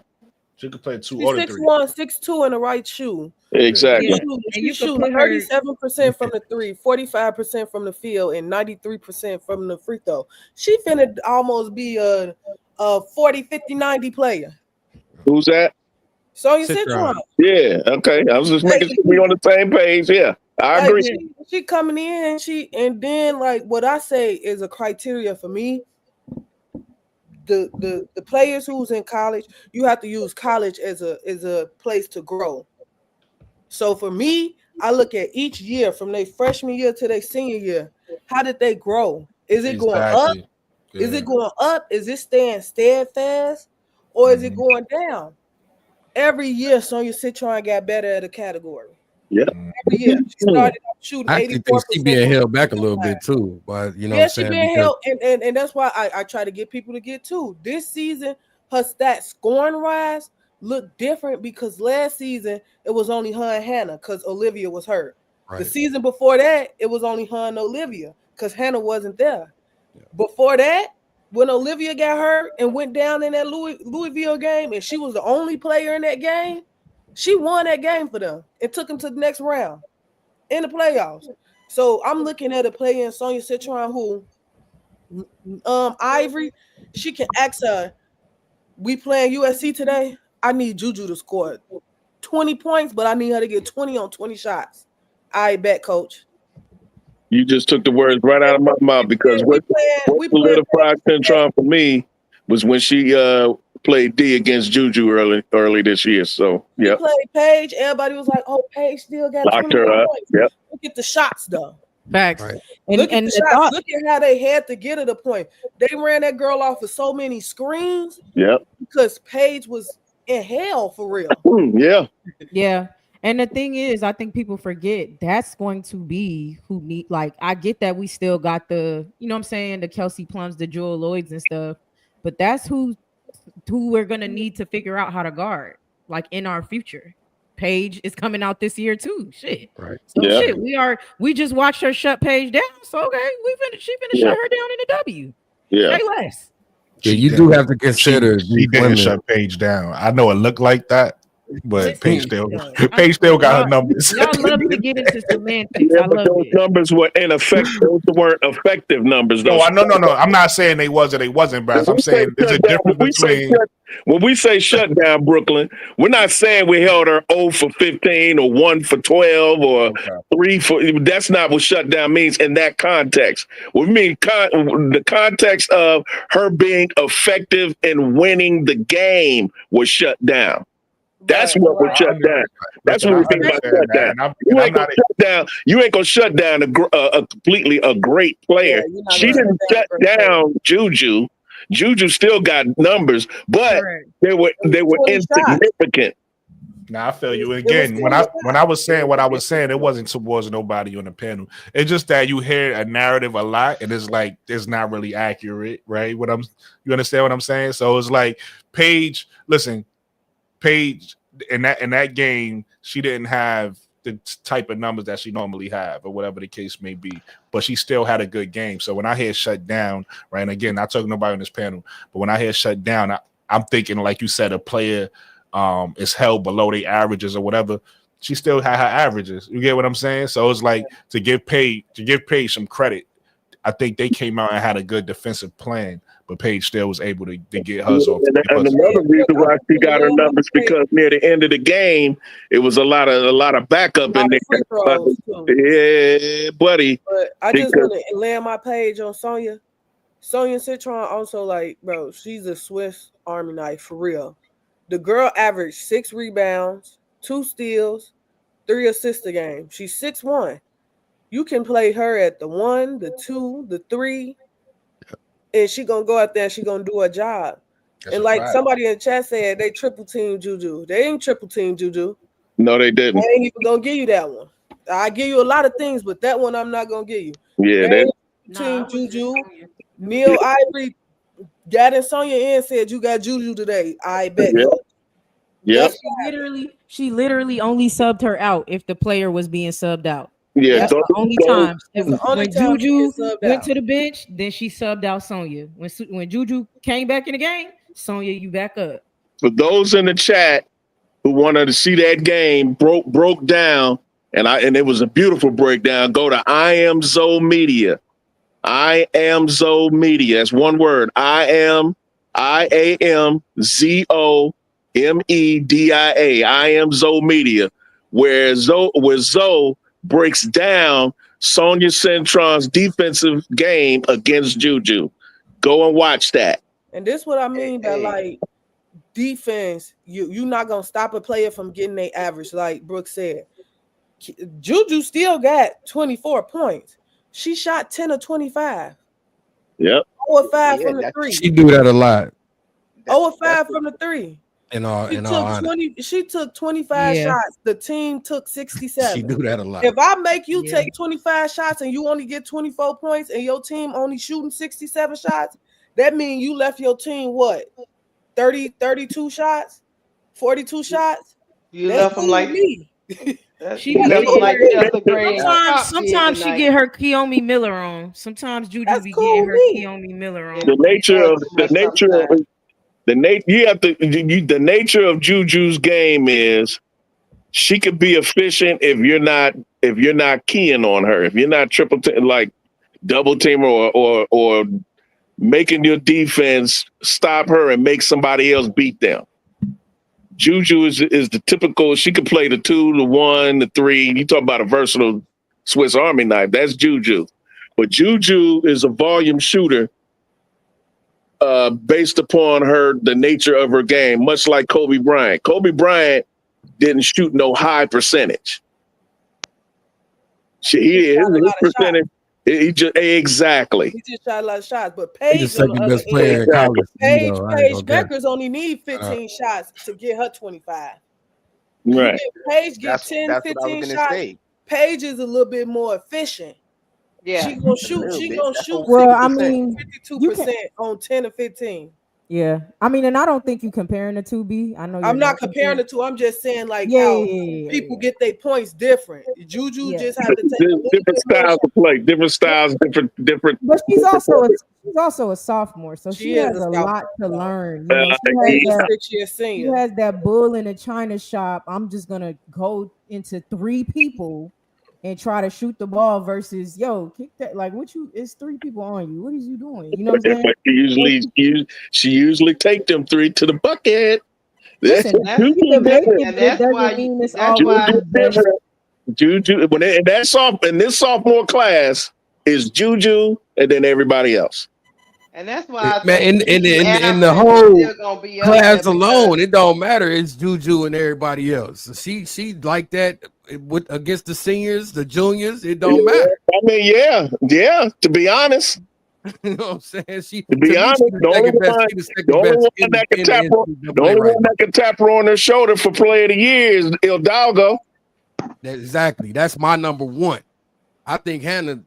Speaker 1: she could play 2 or the 3.
Speaker 2: 6'1", 6'2" in the right shoe.
Speaker 7: Exactly.
Speaker 2: She shoot 37% from the 3, 45% from the field, and 93% from the free throw. She finna almost be a 40, 50, 90 player.
Speaker 7: Who's that?
Speaker 2: Sonya Citron.
Speaker 7: Yeah. Okay. I was just making sure we on the same page. Yeah. I agree.
Speaker 2: She coming in, and then like what I say is a criteria for me. The players who's in college, you have to use college as a place to grow. So for me, I look at each year from their freshman year to their senior year. How did they grow? Is it going up? Yeah. Is it going up? Is it staying steadfast, or is it going down? Every year, Sonya Citron got better at a category.
Speaker 7: Yeah.
Speaker 2: Every year. She started shooting 84%.
Speaker 8: I think she's being held back a little bit too, but you know what I'm saying?
Speaker 2: She's being held, and that's why I try to get people to get too. This season, her stats scoring rise look different because last season it was only her and Hannah because Olivia was hurt. Right. The season before that, it was only her and Olivia because Hannah wasn't there. Yeah. Before that, when Olivia got hurt and went down in that Louisville game, and she was the only player in that game, she won that game for them and took them to the next round in the playoffs. So I'm looking at a player in Sonya Citron who, Ivory, she can ask her, we playing USC today. I need Juju to score 20 points, but I need her to get 20 on 20 shots. I bet, coach.
Speaker 7: You just took the words right out of my mouth because what solidified Centron for me was when she played D against Juju early this year. So yeah,
Speaker 2: played Paige. Everybody was like, "Oh, Paige still got 21 points."
Speaker 7: Yep.
Speaker 2: Look at the shots though.
Speaker 5: Facts.
Speaker 8: Right.
Speaker 2: Look at the shots. Look at how they had to get to the point. They ran that girl off with so many screens.
Speaker 7: Yep.
Speaker 2: Because Paige was in hell for real.
Speaker 7: Yeah.
Speaker 5: Yeah. And the thing is, I think people forget that's going to be who need, like, I get that we still got the, you know what I'm saying, the Kelsey Plums, the Joel Lloyds and stuff, but that's who we're going to need to figure out how to guard, like, in our future. Paige is coming out this year too. Shit.
Speaker 8: Right.
Speaker 5: So shit, we just watched her shut Paige down. So okay, she finna shut her down in the W.
Speaker 7: Yeah.
Speaker 5: Say less.
Speaker 8: Yeah, you do have to consider
Speaker 1: she didn't shut Paige down. I know it looked like that, but Paige still got her numbers.
Speaker 5: Y'all love to get into semantics.
Speaker 7: Yeah, but those numbers were ineffective. Those weren't effective numbers.
Speaker 1: No, I'm not saying they was or they wasn't, Brass. I'm saying there's a difference between.
Speaker 7: When we say shut down Brooklyn, we're not saying we held her 0 for 15 or 1 for 12 or 3 for. That's not what shut down means in that context. We mean the context of her being effective in winning the game was shut down. That's what we're shut down. That's what we think about shut down. You ain't gonna shut down a completely a great player. She didn't shut down Juju. Juju still got numbers, but they were insignificant.
Speaker 1: Now I feel you again. When I was saying what I was saying, it wasn't towards nobody on the panel. It's just that you hear a narrative a lot, and it's like it's not really accurate, right? You understand what I'm saying? So it's like Paige. Listen, Paige in that game, she didn't have the type of numbers that she normally have, or whatever the case may be, but she still had a good game. So when I hear shut down, right, and again, not talking to nobody on this panel, but when I hear shut down, I'm thinking, like you said, a player is held below their averages or whatever. She still had her averages. You get what I'm saying? So it's like to give Paige some credit. I think they came out and had a good defensive plan, but Paige still was able to get hers off.
Speaker 7: And another reason why she got her numbers because near the end of the game, it was a lot of backup in there. Yeah, buddy.
Speaker 2: But I just want to land my page on Sonya. Sonya Citron also, like, bro, she's a Swiss Army knife for real. The girl averaged 6 rebounds, 2 steals, 3 assists a game. She's 6'1". You can play her at the 1, the 2, the 3, and she gonna go out there and she gonna do her job. That's and like somebody in the chat said, they triple team Juju. They ain't triple team Juju.
Speaker 7: No, they didn't.
Speaker 2: They ain't even gonna give you that one. I give you a lot of things, but that one I'm not gonna give you.
Speaker 7: Yeah, they
Speaker 2: team Juju. Neil Ivory got in Sonya and said, "You got Juju today." I bet.
Speaker 7: Yeah.
Speaker 5: She literally only subbed her out if the player was being subbed out.
Speaker 7: Yeah,
Speaker 5: that's the only time. When Juju went to the bench, then she subbed out Sonya. When Juju came back in the game, Sonya, you back up.
Speaker 7: For those in the chat who wanted to see that game broke down, and it was a beautiful breakdown, go to I Am Zoe Media. I Am Zoe Media. That's one word. IAMZOMEDIA. I Am Zoe Media, where Zoe breaks down Sonya Citron's defensive game against Juju. Go and watch that.
Speaker 2: And this is what I mean by like defense. You're not gonna stop a player from getting their average, like Brooke said. Juju still got 24 points. She shot 10 of 25.
Speaker 7: Yep.
Speaker 2: 0 of 5 from the 3.
Speaker 8: She do that a lot.
Speaker 2: 0 of 5 from the 3. She took 25 shots. The team took 67.
Speaker 8: She do that a lot.
Speaker 2: If I make you take 25 shots and you only get 24 points and your team only shooting 67 shots, that means you left your team what? 32 shots? 42 shots?
Speaker 3: You left them like
Speaker 2: me.
Speaker 5: She sometimes she get her Kiyomi Miller on. Sometimes Juju be getting her Kiyomi Miller on.
Speaker 7: The nature of Juju's game is she could be efficient if you're not keying on her, if you're not double team or making your defense stop her and make somebody else beat them. Juju is the typical. She could play the 2, the 1, the 3. You talk about a versatile Swiss Army knife. That's Juju. But Juju is a volume shooter based upon the nature of her game, much like Kobe Bryant. Kobe Bryant didn't shoot no high percentage. His percentage, he just exactly.
Speaker 2: He just shot a lot of shots, but
Speaker 8: He's
Speaker 2: Paige,
Speaker 8: the second best player in college.
Speaker 2: Paige Beckers only need 15 shots to get her 25.
Speaker 7: Right.
Speaker 2: Paige get 10, 15 shots. Paige is a little bit more efficient.
Speaker 3: Yeah,
Speaker 2: she gonna shoot.
Speaker 5: Well, I mean,
Speaker 2: 52% on 10 or 15.
Speaker 5: Yeah, I mean, and I don't think you comparing the two. B. I know
Speaker 2: I'm not comparing the two. I'm just saying how people get their points different. Juju just had to take
Speaker 7: different styles of play, different styles, different.
Speaker 5: But she's also a sophomore, so she has a lot to learn. You know, she has that bull in a china shop. I'm just gonna go into 3 people and try to shoot the ball versus kick that. Like, it's 3 people on you. What is you doing? You know what I'm saying?
Speaker 7: She usually take them 3 to the bucket.
Speaker 5: Listen, that's why
Speaker 7: Juju in this sophomore class is Juju and then everybody else.
Speaker 3: And that's why
Speaker 8: in the whole class alone, it don't matter. It's Juju and everybody else. She like that against the seniors, the juniors. It don't matter.
Speaker 7: I mean, yeah. To be honest,
Speaker 8: you know what I'm saying.
Speaker 7: To be honest, the only one that can tap her on her shoulder for Player of the Year is Hidalgo.
Speaker 8: Exactly. That's my number 1. I think Hannah.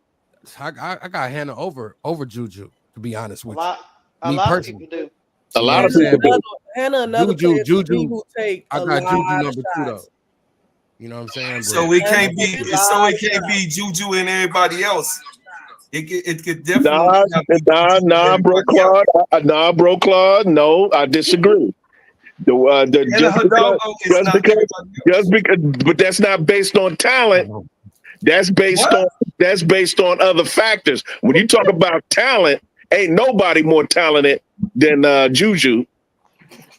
Speaker 8: I got Hannah over Juju. To be honest with you,
Speaker 3: a lot of people do.
Speaker 7: A lot of people do.
Speaker 2: Hannah, another
Speaker 8: Juju.
Speaker 2: who take
Speaker 8: I got Juju number 2 though. You know what I'm saying?
Speaker 9: So it can't be Juju and everybody else. It could definitely
Speaker 7: bro, Claude. No, I disagree. But that's not based on talent. That's based on other factors. When you talk about talent, ain't nobody more talented than Juju.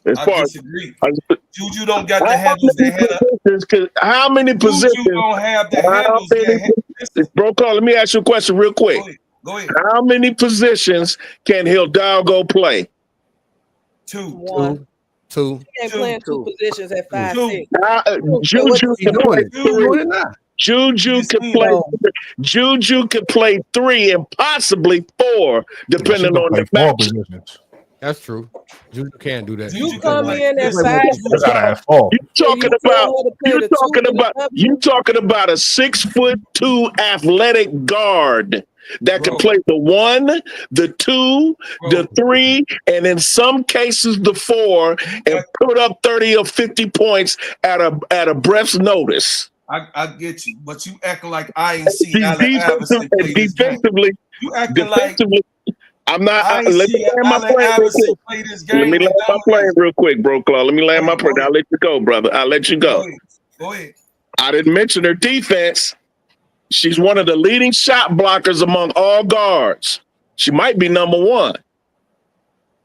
Speaker 9: I disagree. Juju don't got the handles that
Speaker 7: how many positions?
Speaker 9: Juju don't have the handles that
Speaker 7: Bro, Carl, let me ask you a question real quick.
Speaker 9: Go ahead.
Speaker 7: How many positions can Hidalgo play?
Speaker 9: 2.
Speaker 2: He can't play in 2 positions at 5'6".
Speaker 7: Juju could play 3 and possibly 4, depending on the match.
Speaker 8: That's true. Juju can't do that.
Speaker 2: You come in at 5'6".
Speaker 7: You talking about a 6'2" athletic guard that can play the 1, the 2, the 3, and in some cases the 4, and put up 30 or 50 points at a breath's notice.
Speaker 9: I get you, but you acting like I ain't see Allen Iverson play this game. You acting like
Speaker 7: I'm not. Let me land my plane real quick, bro, Claude. Let me land my plane. I'll let you go, brother. I'll let you go.
Speaker 9: Go ahead.
Speaker 7: I didn't mention her defense. She's one of the leading shot blockers among all guards. She might be number 1.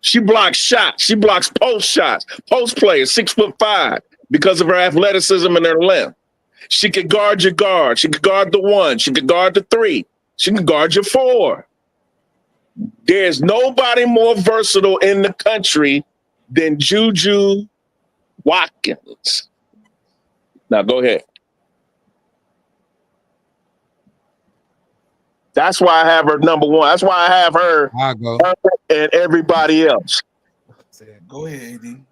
Speaker 7: She blocks shots. She blocks post shots. Post players, 6'5", because of her athleticism and her length. She can guard your guard. She can guard the 1. She can guard the 3. She can guard your 4. There's nobody more versatile in the country than Juju Watkins. Now go ahead. That's why I have her number 1. That's why I have her and everybody else.
Speaker 9: Go ahead, AD.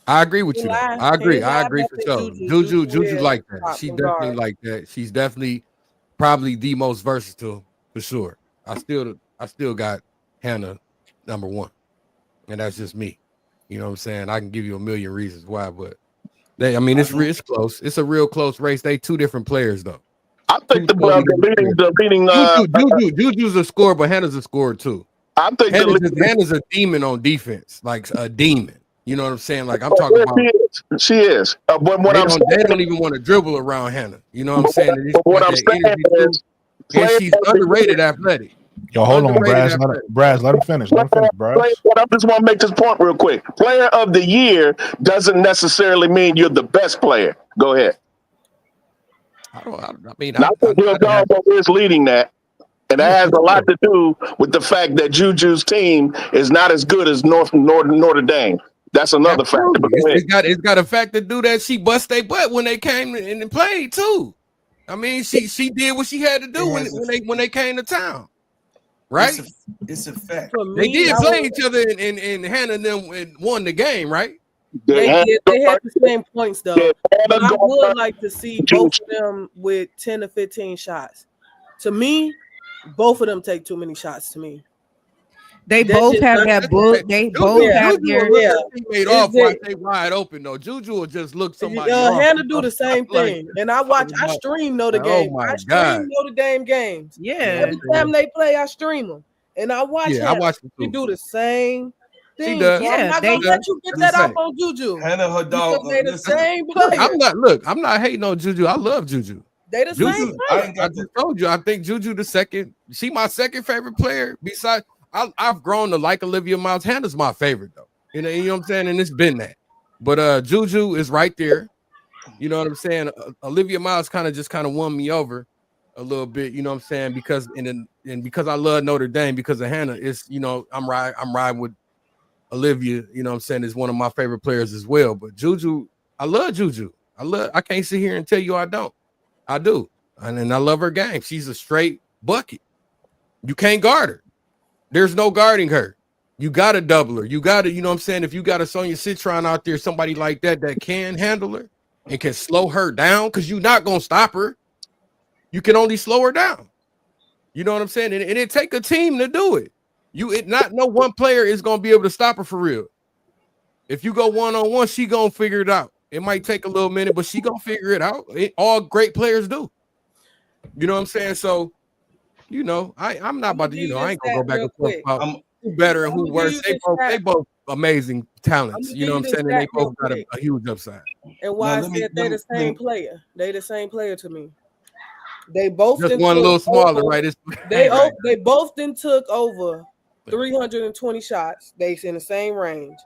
Speaker 8: I agree with you. I agree for sure. Juju like that. She definitely like that. She's definitely probably the most versatile for sure. I still got Hannah number 1, and that's just me. You know what I'm saying? I can give you a million reasons why, but it's close. It's a real close race. They 2 different players though.
Speaker 7: I think the leading
Speaker 8: Juju's a scorer, but Hannah's a scorer too.
Speaker 7: I think
Speaker 8: Hannah's a demon on defense, like a demon. You know what I'm saying? Like I'm talking about.
Speaker 7: She is. But
Speaker 8: they don't even want to dribble around Hannah. You know what I'm saying?
Speaker 7: What I'm saying is,
Speaker 8: she's underrated athletic.
Speaker 1: Yo, hold on, Braz. Let him finish. Braz.
Speaker 7: I just want to make this point real quick. Player of the Year doesn't necessarily mean you're the best player. Go ahead.
Speaker 8: I mean,
Speaker 7: I think Hill Doggo is leading that. And that has a lot to do with the fact that Juju's team is not as good as Notre Dame. That's another factor.
Speaker 8: It's got a fact to do that she bust their butt when they came and played too. I mean, she did what she had to do when they came to town. Right?
Speaker 9: It's a fact.
Speaker 8: They did play each other and Hannah and them won the game, right?
Speaker 2: They had the same points though. But I would like to see both of them with 10 to 15 shots. To me, both of them take too many shots to me.
Speaker 5: They both have that book. They both have their
Speaker 8: teammate off while they wide open though. Juju will just look somebody.
Speaker 2: Hannah do the same thing, and I stream Notre Dame. I stream Notre Dame games.
Speaker 5: Yeah,
Speaker 2: every time they play, I stream them, and I watch.
Speaker 8: Yeah, I watch them too.
Speaker 2: She do the same thing.
Speaker 8: She does.
Speaker 2: So I'm not gonna let you get that off on Juju.
Speaker 9: Hannah, her dog.
Speaker 2: They the same player.
Speaker 8: I'm not hating on Juju. I love Juju.
Speaker 2: They the same player.
Speaker 8: I just told you. I think Juju the second. She my second favorite player. Besides, I've grown to like Olivia Miles. Hannah's my favorite though. You know what I'm saying? And it's been that. But Juju is right there. You know what I'm saying? Olivia Miles kind of won me over a little bit. You know what I'm saying? Because and because I love Notre Dame because of Hannah. It's I'm riding with Olivia. You know what I'm saying? Is one of my favorite players as well. But Juju, I love Juju. I can't sit here and tell you I don't. I do. And I love her game. She's a straight bucket. You can't guard her. There's no guarding her. You got to double her. You got to, you know what I'm saying? If you got a Sonya Citron out there, somebody like that can handle her and can slow her down because you're not going to stop her. You can only slow her down. You know what I'm saying? And it take a team to do it. Not no one player is going to be able to stop her for real. If you go one-on-one, she going to figure it out. It might take a little minute, but she going to figure it out. All great players do. You know what I'm saying? So, I'm not about to, I ain't gonna go back and forth about who better and who worse. They both amazing talents. You know what I'm saying? And they both got a huge upside.
Speaker 2: And why I said they're the same player. They the same player to me. They both
Speaker 8: just one a little smaller, right?
Speaker 2: They both then took over 320 shots. They in the same range.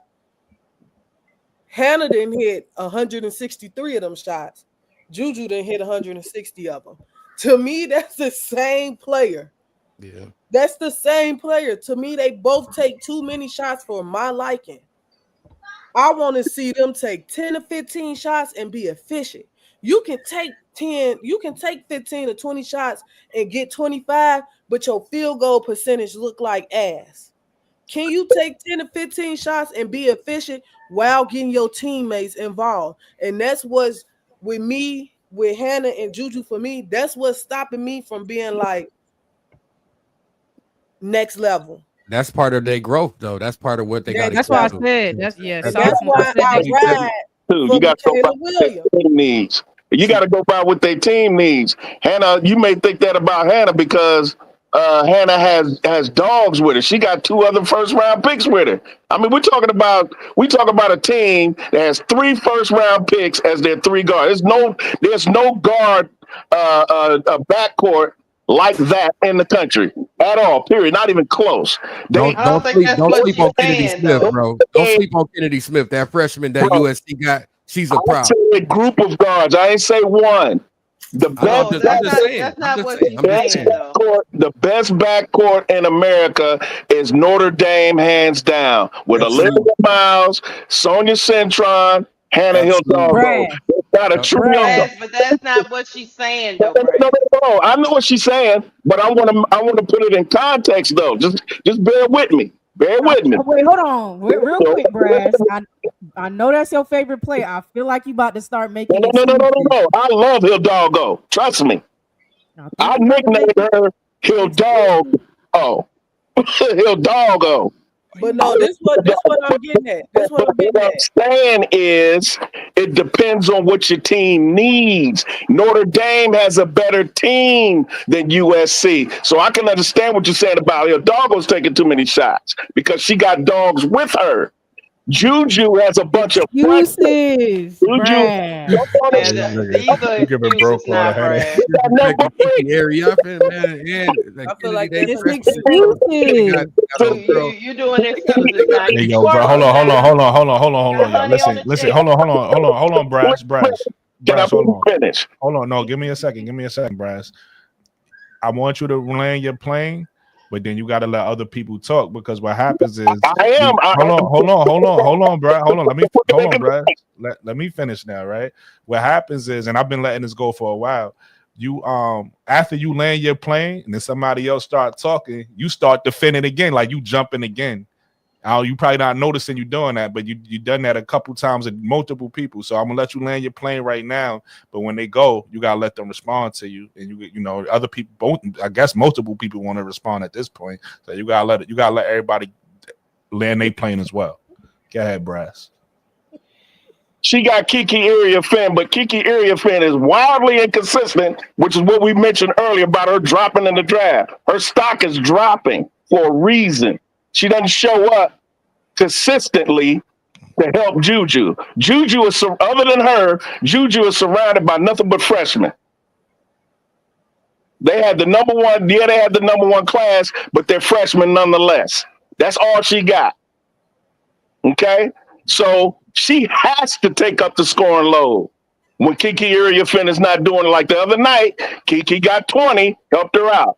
Speaker 2: Hannah didn't hit 163 of them shots. Juju didn't hit 160 of them. To me, that's the same player.
Speaker 8: Yeah.
Speaker 2: That's the same player. To me, they both take too many shots for my liking. I want to see them take 10 to 15 shots and be efficient. You can take 15 to 20 shots and get 25, but your field goal percentage look like ass. Can you take 10 to 15 shots and be efficient while getting your teammates involved? And that's what's with me. With Hannah and Juju, for me, that's what's stopping me from being like next level.
Speaker 8: That's part of their growth, though. That's part of what they got.
Speaker 5: That's why I said. That's
Speaker 2: why I ride.
Speaker 7: You got to go by what their team needs. You got to go by what their team needs. Hannah, you may think that about Hannah because Hannah has dogs with her. She got 2 other first-round picks with her. I mean, we talk about a team that has 3 first-round picks as their 3 guards. There's no guard a backcourt like that in the country at all. Period. Not even close.
Speaker 8: Don't sleep on Kennedy Smith, bro. Don't sleep on Kennedy Smith. That freshman that USC got. She's a problem.
Speaker 7: I say a group of guards. I ain't say one. The best backcourt in America is Notre Dame, hands down, with Olivia Miles, Sonya Citron, Hannah Hill Doggo. But
Speaker 3: that's not what she's saying, though.
Speaker 7: No. I know what she's saying, but I want to put it in context, though. Just bear with me. Bear with me.
Speaker 5: Wait, hold on, real quick, Brass. I know that's your favorite play. I feel like you about to start making.
Speaker 7: No. I love Hill Doggo. Trust me. I nicknamed her Hill Dog. Oh, Hill Doggo.
Speaker 2: But no, this what I'm getting at.
Speaker 7: What I'm saying is, it depends on what your team needs. Notre Dame has a better team than USC, so I can understand what you're saying about Hill Doggo's taking too many shots because she got dogs with her. Juju has a bunch of
Speaker 5: excuses.
Speaker 7: Juju,
Speaker 3: these are excuses, not Brad.
Speaker 2: I feel like
Speaker 5: it's excuses.
Speaker 3: You're doing excuses.
Speaker 1: There you go, bro. Hold on, y'all. Listen. Hold on, Brass. Brass, hold on.
Speaker 7: Finish?
Speaker 1: Hold on. No, give me a second, Brass. I want you to land your plane, but then you got to let other people talk, because what happens is hold on, Brad. Hold on, Brad. Let me finish now, right? What happens is, and I've been letting this go for a while. You after you land your plane and then somebody else start talking, you start defending again, like you jumping again. You probably not noticing you doing that, but you done that a couple times with multiple people. So I'm gonna let you land your plane right now. But when they go, you gotta let them respond to you, and you know other people. Both, I guess multiple people want to respond at this point. So you gotta let everybody land their plane as well. Go ahead, Brass.
Speaker 7: She got Kiki area fan, but Kiki area fan is wildly inconsistent, which is what we mentioned earlier about her dropping in the draft. Her stock is dropping for a reason. She doesn't show up consistently to help Juju. Juju is, other than her, Juju is surrounded by nothing but freshmen. They had the number one class, but they're freshmen nonetheless. That's all she got. Okay? So she has to take up the scoring load. When Kiki Iriafen is not doing it, like the other night, Kiki got 20, helped her out.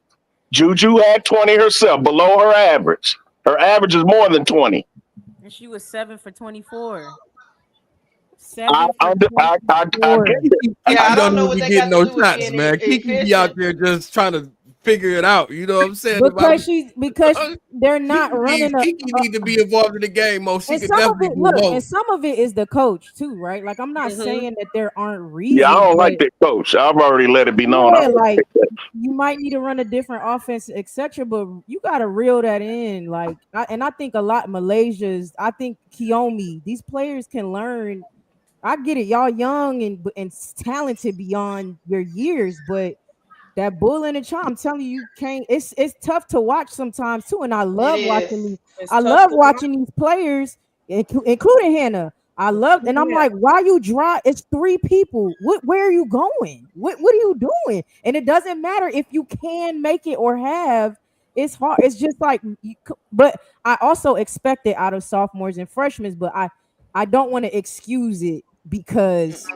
Speaker 7: Juju had 20 herself, below her average. Her average is more than 20.
Speaker 5: And she was 7 for 24.
Speaker 7: I
Speaker 8: don't know what they getting no shots, man. Kiki be out there just trying to figure it out. You know what I'm saying?
Speaker 5: Because they're not running.
Speaker 8: Kiki need to be involved in the game more. She
Speaker 5: and
Speaker 8: could
Speaker 5: some of
Speaker 8: definitely
Speaker 5: it,
Speaker 8: do
Speaker 5: look,
Speaker 8: more.
Speaker 5: and some of it is the coach too, right? Like I'm not saying that there aren't reasons.
Speaker 7: Yeah, I don't like that coach. I've already let it be known.
Speaker 5: Yeah, like you might need to run a different offense, etc. But you got to reel that in. Like, I think a lot Malaysia's. I think Kiyomi. These players can learn. I get it, y'all young and talented beyond your years, but that bull in the charm, I'm telling you, can't. It's tough to watch sometimes too, and I love watching these. I love watching these players, including Hannah. I love, and I'm like, why you drive? It's 3 people. Where are you going? What are you doing? And it doesn't matter if you can make it or have. It's hard. It's just like, but I also expect it out of sophomores and freshmen. But I don't want to excuse it because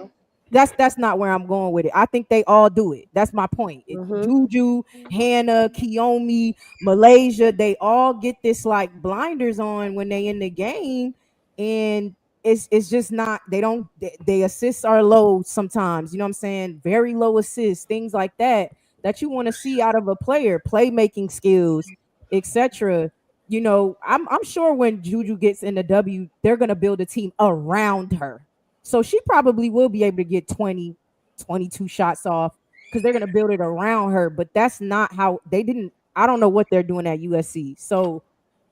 Speaker 5: that's not where I'm going with it. I think they all do it. That's my point. Juju, Hannah, Kiyomi, Malaysia, they all get this like blinders on when they in the game, and it's just not. They assists are low sometimes. You know what I'm saying? Very low assists, things like that you want to see out of a player, playmaking skills, etc. You know, I'm sure when Juju gets in the W, they're gonna build a team around her. So she probably will be able to get 20, 22 shots off because they're going to build it around her. But that's not how they didn't. I don't know what they're doing at USC. So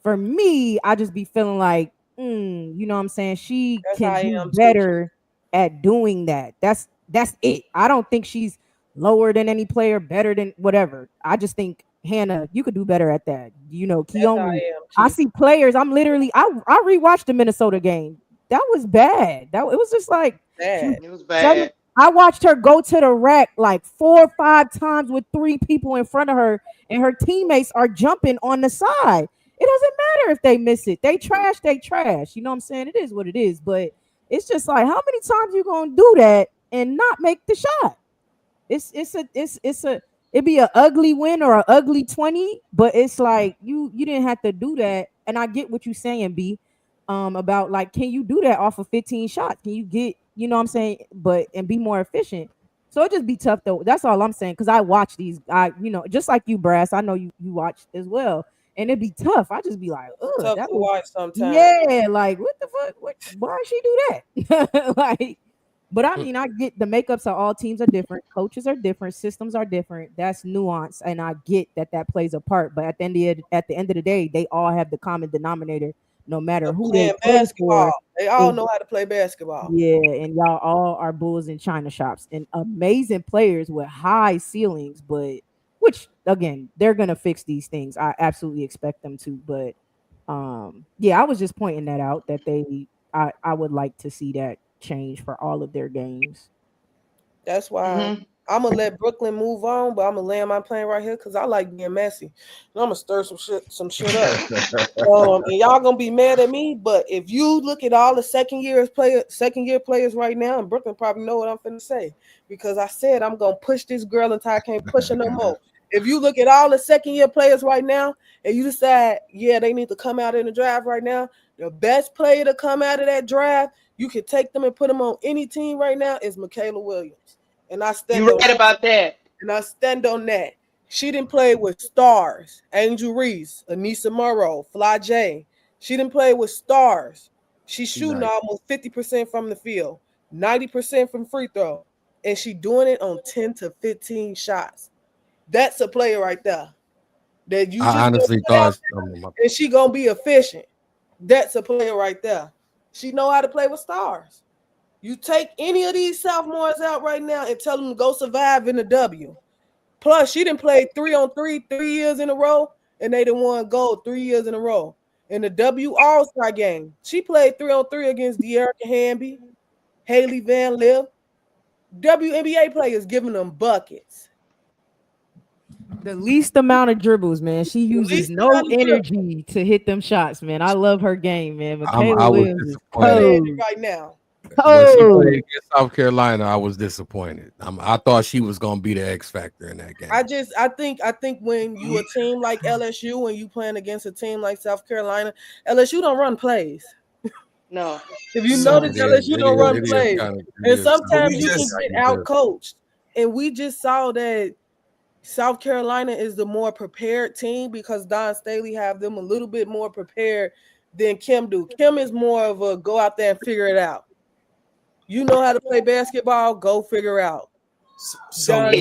Speaker 5: for me, I just be feeling like, you know what I'm saying? She can do better at doing that. That's it. I don't think she's lower than any player, better than whatever. I just think, Hannah, you could do better at that. You know, Kiyomi. I see players. I rewatched the Minnesota game. That was bad. It was just like
Speaker 3: bad. It was bad.
Speaker 5: I watched her go to the rack like 4 or 5 times with 3 people in front of her, and her teammates are jumping on the side. It doesn't matter if they miss it. They trash. You know what I'm saying? It is what it is. But it's just like, how many times you gonna do that and not make the shot? It'd be an ugly win or an ugly 20, but it's like you didn't have to do that. And I get what you're saying, B. About like, can you do that off of 15 shots? Can you get, you know what I'm saying, and be more efficient? So it just be tough though. That's all I'm saying, because I watch these. Just like you, Brass. I know you watch as well, and it'd be tough. I just be like,
Speaker 2: tough to watch sometimes.
Speaker 5: Yeah, like what the fuck? Why she do that? Like, but I mean, I get the makeups of all teams are different, coaches are different, systems are different. That's nuance, and I get that plays a part. But at the end of the day, they all have the common denominator. No matter who they play
Speaker 2: basketball,
Speaker 5: for,
Speaker 2: they all know how to play basketball.
Speaker 5: Yeah, and y'all all are bulls in China shops and amazing players with high ceilings, but which again, they're gonna fix these things. I absolutely expect them to. But I was just pointing that out that I would like to see that change for all of their games.
Speaker 2: That's why I'm gonna let Brooklyn move on, but I'm gonna land my plane right here because I like being messy. And I'm gonna stir some shit up. And y'all gonna be mad at me, but if you look at all the second year players right now, and Brooklyn probably know what I'm finna say because I said I'm gonna push this girl until I can't push her no more. If you look at all the second year players right now, and you decide, yeah, they need to come out in the draft right now, the best player to come out of that draft, you can take them and put them on any team right now is Michaela Williams. And I stand
Speaker 3: You're right about that.
Speaker 2: And I stand on that. She didn't play with stars. Angel Reese, Anissa Morrow, Fly J. She didn't play with stars. She's shooting almost 50% from the field, 90% from free throw. And she doing it on 10 to 15 shots. That's a player right there. That you
Speaker 8: I honestly thought
Speaker 2: and she gonna be efficient. That's a player right there. She know how to play with stars. You take any of these sophomores out right now and tell them to go survive in the W. Plus, she didn't play 3-on-3 3 years in a row, and they didn't won gold 3 years in a row. In the W All-Star game, she played 3-on-3 against De'Erica Hamby, Haley Van Liv. WNBA players giving them buckets.
Speaker 5: The least amount of dribbles, man. She uses no energy to hit them shots, man. I love her game, man. Michaela Williams is cold
Speaker 2: right now.
Speaker 8: When she played against South Carolina, I was disappointed. I thought she was gonna be the X factor in that game.
Speaker 2: I think when you a team like LSU, when you playing against a team like South Carolina, LSU don't run plays.
Speaker 3: No.
Speaker 2: If you notice, LSU don't run plays, and sometimes you can get out coached. And we just saw that South Carolina is the more prepared team because Don Staley have them a little bit more prepared than Kim do. Kim is more of a go out there and figure it out. You know how to play basketball, go figure out.
Speaker 9: So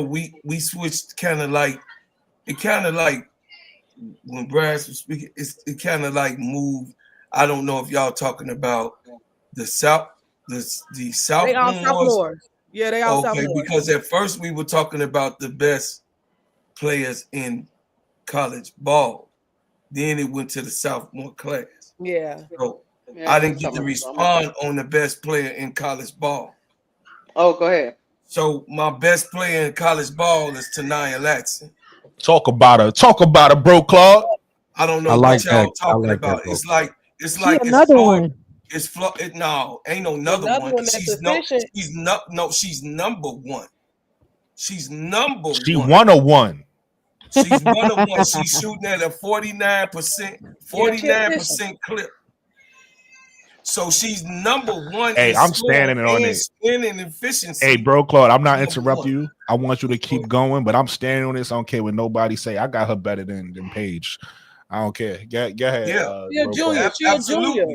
Speaker 9: we switched kind of like when Brad was speaking, it kind of like moved. I don't know if y'all talking about the South, the South.
Speaker 2: They all sophomores. Yeah, they all
Speaker 9: okay.
Speaker 2: sophomores.
Speaker 9: Because at first we were talking about the best players in college ball. Then it went to the sophomore class.
Speaker 2: Yeah.
Speaker 9: So I didn't get to respond on the best player in college ball.
Speaker 3: Oh, go ahead.
Speaker 9: So my best player in college ball is Tania Latson.
Speaker 1: Talk about her, bro, Claude.
Speaker 9: I don't know what y'all talking about. It's like
Speaker 5: another one.
Speaker 9: It's no, ain't no another one. She's number one. She's number one.
Speaker 1: She 101.
Speaker 9: She's 101. She's shooting at a 49% clip. So she's number one.
Speaker 1: Hey, I'm standing on it.
Speaker 9: Spinning efficiency.
Speaker 1: Hey, bro, Claude, I'm not interrupting you. I want you to keep going, but I'm standing on this. I don't care what nobody say. I got her better than Paige. I don't care. Go ahead.
Speaker 9: Yeah,
Speaker 2: junior. She a junior.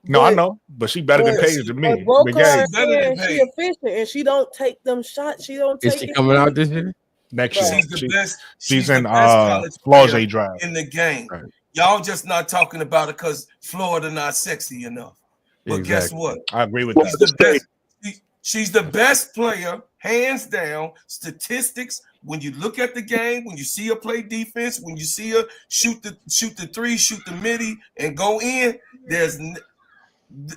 Speaker 1: No, I know, but she better than Paige than me.
Speaker 2: She efficient and she don't take them shots. She don't take.
Speaker 8: Is she coming out this year?
Speaker 1: Next year.
Speaker 9: She's the best.
Speaker 1: She's in Florida draft
Speaker 9: in the game. Right. Y'all just not talking about it because Florida not sexy enough. But guess what?
Speaker 1: I agree with that.
Speaker 9: She's the best player, hands down. Statistics. When you look at the game, when you see her play defense, when you see her shoot the three, shoot the midi, and go in,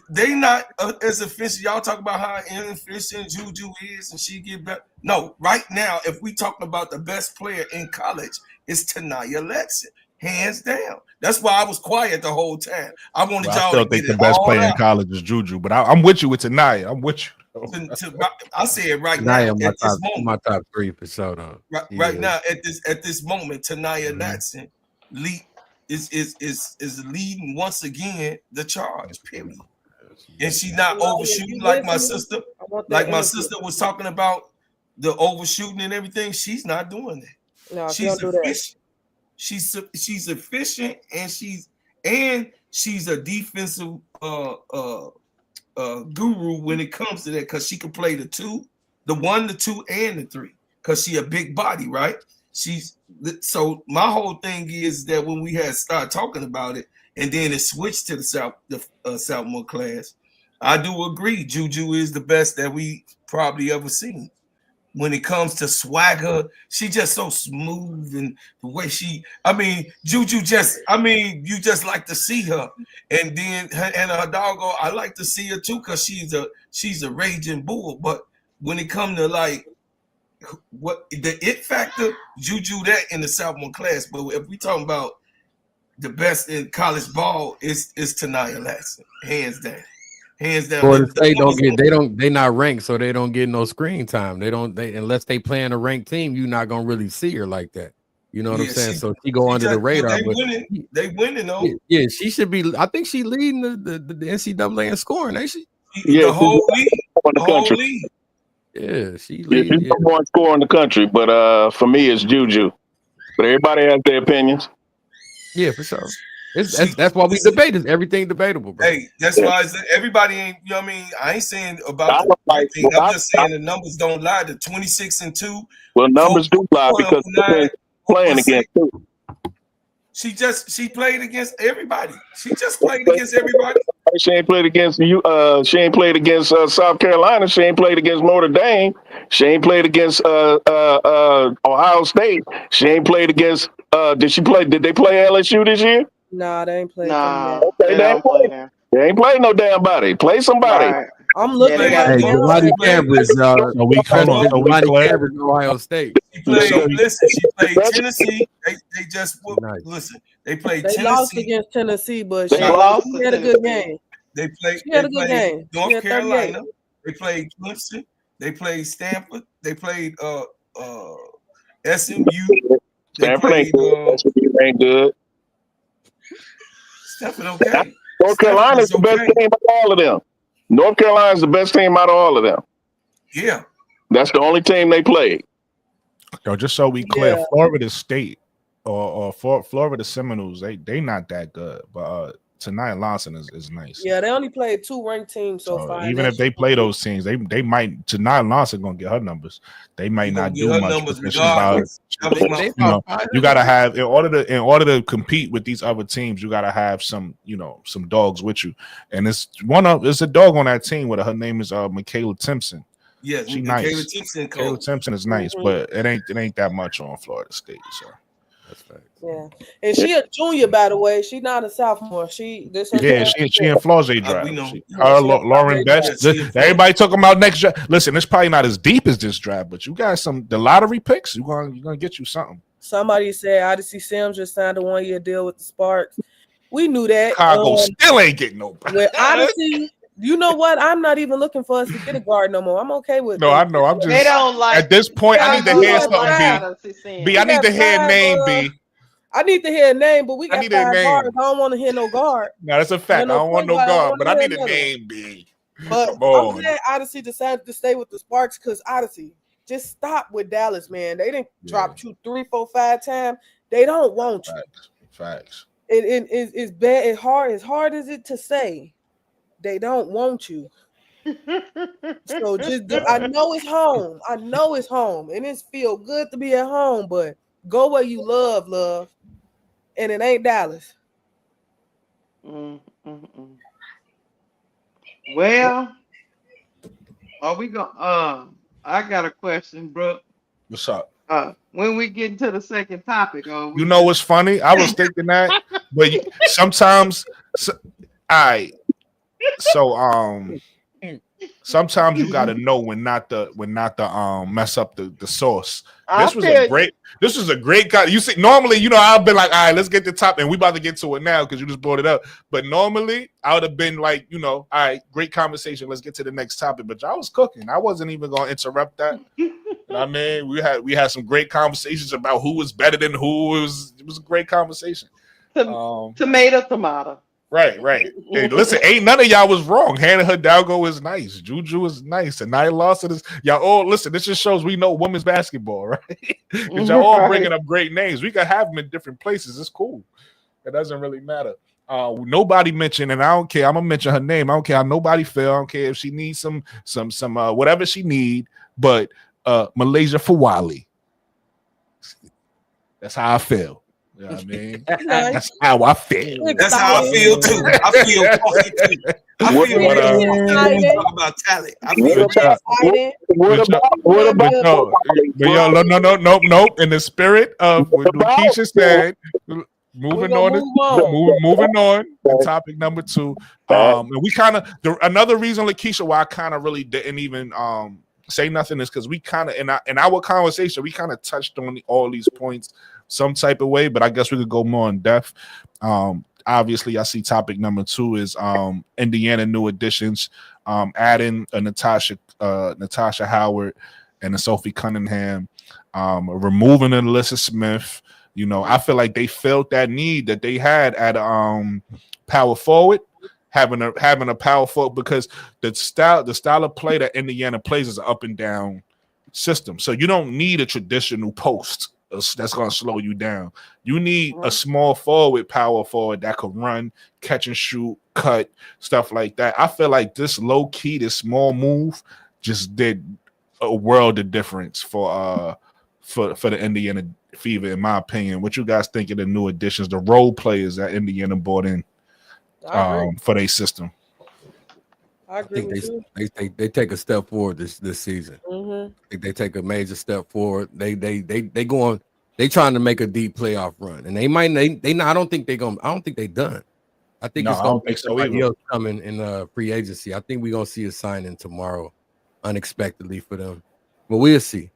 Speaker 9: they not as efficient. Y'all talk about how inefficient Juju is, and she get better. No, right now, if we talking about the best player in college, it's Tania Latson, hands down. That's why I was quiet the whole time. I wanted y'all. I
Speaker 1: still think the best player in college is Juju, but I'm with you with Tania. I'm with you.
Speaker 9: I say it right
Speaker 8: now.
Speaker 9: My
Speaker 8: top three for sure.
Speaker 9: Right now, at this moment, Tania Latson is leading once again the charge. Period. And she's not overshooting like my sister. Like my sister was talking about the overshooting and everything. She's not doing that.
Speaker 2: No,
Speaker 9: she's efficient. She's efficient and she's a defensive guru when it comes to that because she can play the 1, the 2, and the 3 because she a big body, right? So my whole thing is that when we had started talking about it and then it switched to the sophomore class, I do agree Juju is the best that we probably ever seen. When it comes to swagger, she just so smooth and the way Juju you just like to see her. And then her doggo, I like to see her too because she's a raging bull. But when it comes to like what the it factor, Juju that in the sophomore class. But if we talking about the best in college ball, is Tanaya Latson, hands down. Hands down.
Speaker 8: Florida State they not ranked, so they don't get no screen time. They unless they play in a ranked team, you're not gonna really see her like that. You know what I'm saying? So she go under the radar.
Speaker 9: They winning though.
Speaker 8: Yeah, she should be. I think she leading the NCAA in scoring, ain't she?
Speaker 7: Yeah,
Speaker 9: the whole league. The whole league.
Speaker 8: Yeah, she's
Speaker 7: number one scorer in the country. But for me, it's Juju. But everybody has their opinions.
Speaker 8: Yeah, for sure. That's why we debate. Is everything debatable, bro?
Speaker 9: Hey, that's why everybody ain't. You know what I mean? I ain't saying about the thing. I'm just saying the numbers don't lie. The 26-2.
Speaker 7: Well, numbers do lie because they're playing against too.
Speaker 9: She played against everybody. She just played against everybody.
Speaker 7: She ain't played against you. She ain't played against South Carolina. She ain't played against Notre Dame. She ain't played against Ohio State. She ain't played against. Did they play LSU this year?
Speaker 2: Nah, they ain't played.
Speaker 3: Nah,
Speaker 7: they ain't played. They ain't played no damn body. Play somebody.
Speaker 3: Right.
Speaker 2: I'm looking at
Speaker 8: it. Giovanni Cambridge, Ohio State.
Speaker 9: She played Tennessee. They just listen. They played Tennessee.
Speaker 2: They lost against Tennessee, but
Speaker 3: she
Speaker 2: had a good game.
Speaker 9: They played North Carolina. They played Clemson. They played Stanford. They played SMU.
Speaker 7: Stanford ain't good.
Speaker 9: Stanford okay.
Speaker 7: North Carolina's the best team out of all of them. North Carolina's the best team out of all of them.
Speaker 9: Yeah.
Speaker 7: That's the only team they played.
Speaker 1: Yo, just so we clear, Florida State or Florida Seminoles, they not that good. But Tanaya Latson is nice.
Speaker 2: Yeah, they only played 2 ranked teams so far.
Speaker 1: Even if they play those teams, they might. Tanaya Latson gonna get her numbers. They might not do much. You gotta have in order to compete with these other teams, you gotta have some dogs with you. And it's a dog on that team with her. Her name is Michaela Timpson.
Speaker 9: Yeah,
Speaker 1: she's nice. Michaela Timpson is nice, but it ain't that much on Florida State. So that's fact.
Speaker 2: Yeah, and she a junior, by the way. She not a sophomore. She in
Speaker 1: Flausier draft. Lauren Best. Everybody talking about next draft. Listen, it's probably not as deep as this draft, but you got the lottery picks. You're gonna get you something.
Speaker 2: Somebody said Odyssey Sims just signed a 1-year deal with the Sparks. We knew that.
Speaker 1: Chicago still ain't getting nobody.
Speaker 2: With Odyssey. You know what? I'm not even looking for us to get a guard no more. I'm okay with
Speaker 1: I know. I'm just they don't like at this point. I need to hear something. B. I need to hear a name. B.
Speaker 2: I need to hear a name, but we got 5 guards. I don't want to hear no guard.
Speaker 1: No, that's a fact. I don't want no guard, but I need a name, B.
Speaker 2: But I'm glad Odyssey decided to stay with the Sparks because Odyssey just stop with Dallas, man. They didn't drop you 3, 4, 5 times. They don't want you.
Speaker 1: Facts.
Speaker 2: It's bad. It's hard. As hard as it to say, they don't want you. So I know it's home. I know it's home, and it's feel good to be at home. But go where you love, and it ain't Dallas.
Speaker 3: Well, are we going? I got a question, bro.
Speaker 1: What's up?
Speaker 3: When we get into the second topic,
Speaker 1: you know what's funny? I was thinking that, but sometimes, sometimes you gotta know when not to mess up the sauce. This was a great guy. You see, normally, I've been like, all right, let's get the top, and we about to get to it now because you just brought it up. But normally, I would have been like, all right, great conversation. Let's get to the next topic. But y'all was cooking. I wasn't even gonna interrupt that. I mean, we had some great conversations about who was better than who. It was a great conversation.
Speaker 3: Tomato.
Speaker 1: Right. Hey, listen, ain't none of y'all was wrong. Hannah Hidalgo is nice. Juju is nice. And Nia Lawson is y'all all listen. This just shows we know women's basketball, right? Because y'all all bringing up great names. We can have them in different places. It's cool. It doesn't really matter. Nobody mentioned, and I don't care. I'm gonna mention her name. I don't care how nobody feel. I don't care if she needs some whatever she need. But Malaysia Fawali. That's how I feel. You know what I mean? That's how I feel.
Speaker 9: That's how I feel too. I feel cocky too. I feel talk about talent. I feel
Speaker 1: what about no. In the spirit of what Keisha said, moving on. Topic number 2. And we kind of another reason, Lakeisha, why I kind of really didn't even say nothing is because we kind of in our conversation we kind of touched on all these points some type of way, but I guess we could go more in depth. Obviously, I see topic number 2 is Indiana new additions, adding a Natasha Howard and a Sophie Cunningham, removing a Nalyssa Smith. You know, I feel like they felt that need that they had at power forward, having a power forward, because the style of play that Indiana plays is an up and down system. So you don't need a traditional post that's going to slow you down. You need a small forward, power forward that could run, catch and shoot, cut, stuff like that. I feel like this low key, this small move just did a world of difference for the Indiana Fever, in my opinion. What you guys think of the new additions, the role players that Indiana brought in for their system?
Speaker 2: I think
Speaker 8: they take a step forward this season.
Speaker 2: Mm-hmm.
Speaker 8: I think they take a major step forward. They trying to make a deep playoff run, and I don't think they done. I think it's gonna be somebody else coming in free agency. I think we're gonna see a signing tomorrow, unexpectedly for them. But we'll see.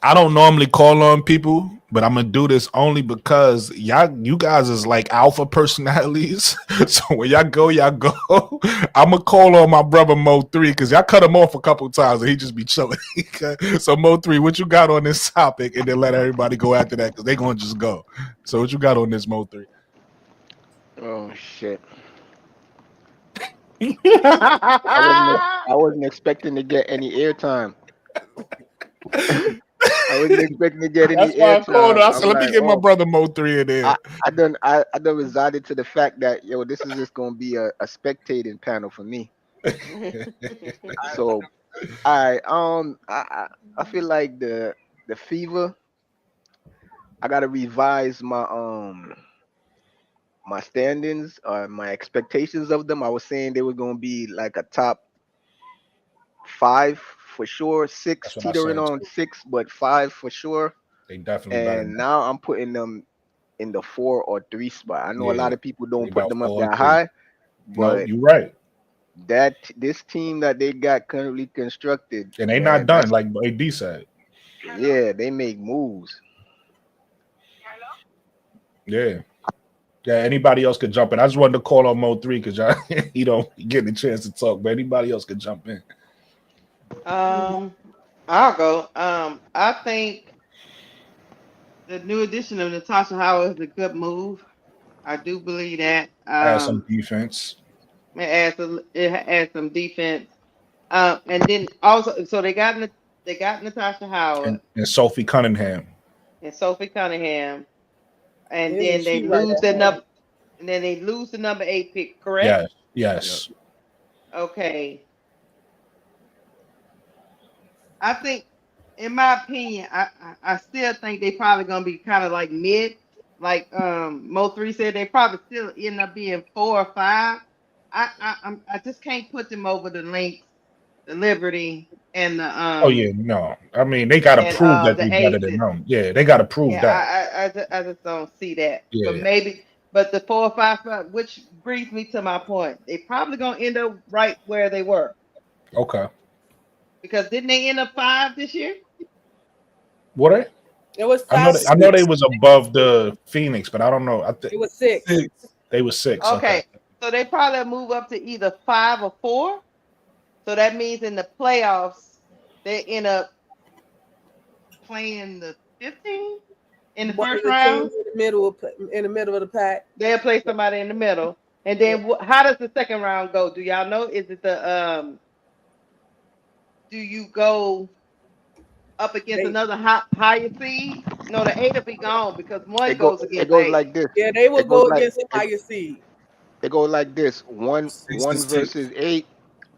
Speaker 1: I don't normally call on people, but I'm gonna do this only because you guys is like alpha personalities. So when y'all go. I'm gonna call on my brother Mo 3 because y'all cut him off a couple times and he just be chilling. So Mo 3, what you got on this topic, and then let everybody go after that because they gonna just go. So what you got on this, Mo 3?
Speaker 4: Oh shit. I wasn't expecting to get any airtime. I wasn't expecting to get any.
Speaker 1: That's why I called her. I said, let me get my brother Mo 3 in there.
Speaker 4: I done resided to the fact that this is just gonna be a spectating panel for me. So I feel like the Fever, I gotta revise my my standings or my expectations of them. I was saying they were gonna be like a top 5 for sure, 6 teetering on 6, but 5 for sure.
Speaker 1: They definitely.
Speaker 4: And now I'm putting them in the 4 or 3 spot. I know a lot of people don't put them up that high, but
Speaker 1: no, you're right.
Speaker 4: That this team that they got currently constructed,
Speaker 1: and they not done, like AD said.
Speaker 4: Yeah, they make moves.
Speaker 1: Yeah. Anybody else could jump in. I just wanted to call on Mo 3 because he don't get a chance to talk, but anybody else could jump in.
Speaker 3: I'll go. I think the new addition of Natasha Howard is a good move. I do believe that.
Speaker 1: Add some defense.
Speaker 3: It adds some defense. And then also, so they got Natasha Howard
Speaker 1: and Sophie Cunningham.
Speaker 3: And then they lose the number. And then they lose the number 8 pick. Correct?
Speaker 1: Yes.
Speaker 3: Okay. I think, in my opinion, I still think they probably gonna be kind of like mid, like Mo 3 said. They probably still end up being 4 or 5. I just can't put them over the Lynx, the Liberty, and the
Speaker 1: oh yeah, no. I mean, they gotta prove that they're better than them. Yeah, they gotta prove that.
Speaker 3: I just don't see that.
Speaker 1: Yeah.
Speaker 3: But the 4 or 5 spot, which brings me to my point. They probably gonna end up right where they were.
Speaker 1: Okay.
Speaker 3: Because didn't they end up 5 this year?
Speaker 1: What?
Speaker 2: It was 5.
Speaker 1: I know they was above the Phoenix, but I don't know.
Speaker 2: It was 6.
Speaker 1: They was 6.
Speaker 3: Okay. So they probably move up to either 5 or 4. So that means in the playoffs, they end up playing the 15 in the first round.
Speaker 2: In the middle of the pack.
Speaker 3: They'll play somebody in the middle. And then how does the second round go? Do y'all know? Is it the do you go up against another higher seed? No, the 8 will be gone because one goes against 8.
Speaker 4: It goes like this.
Speaker 2: Yeah, they will go against the higher seed.
Speaker 4: They go like this: one versus 8,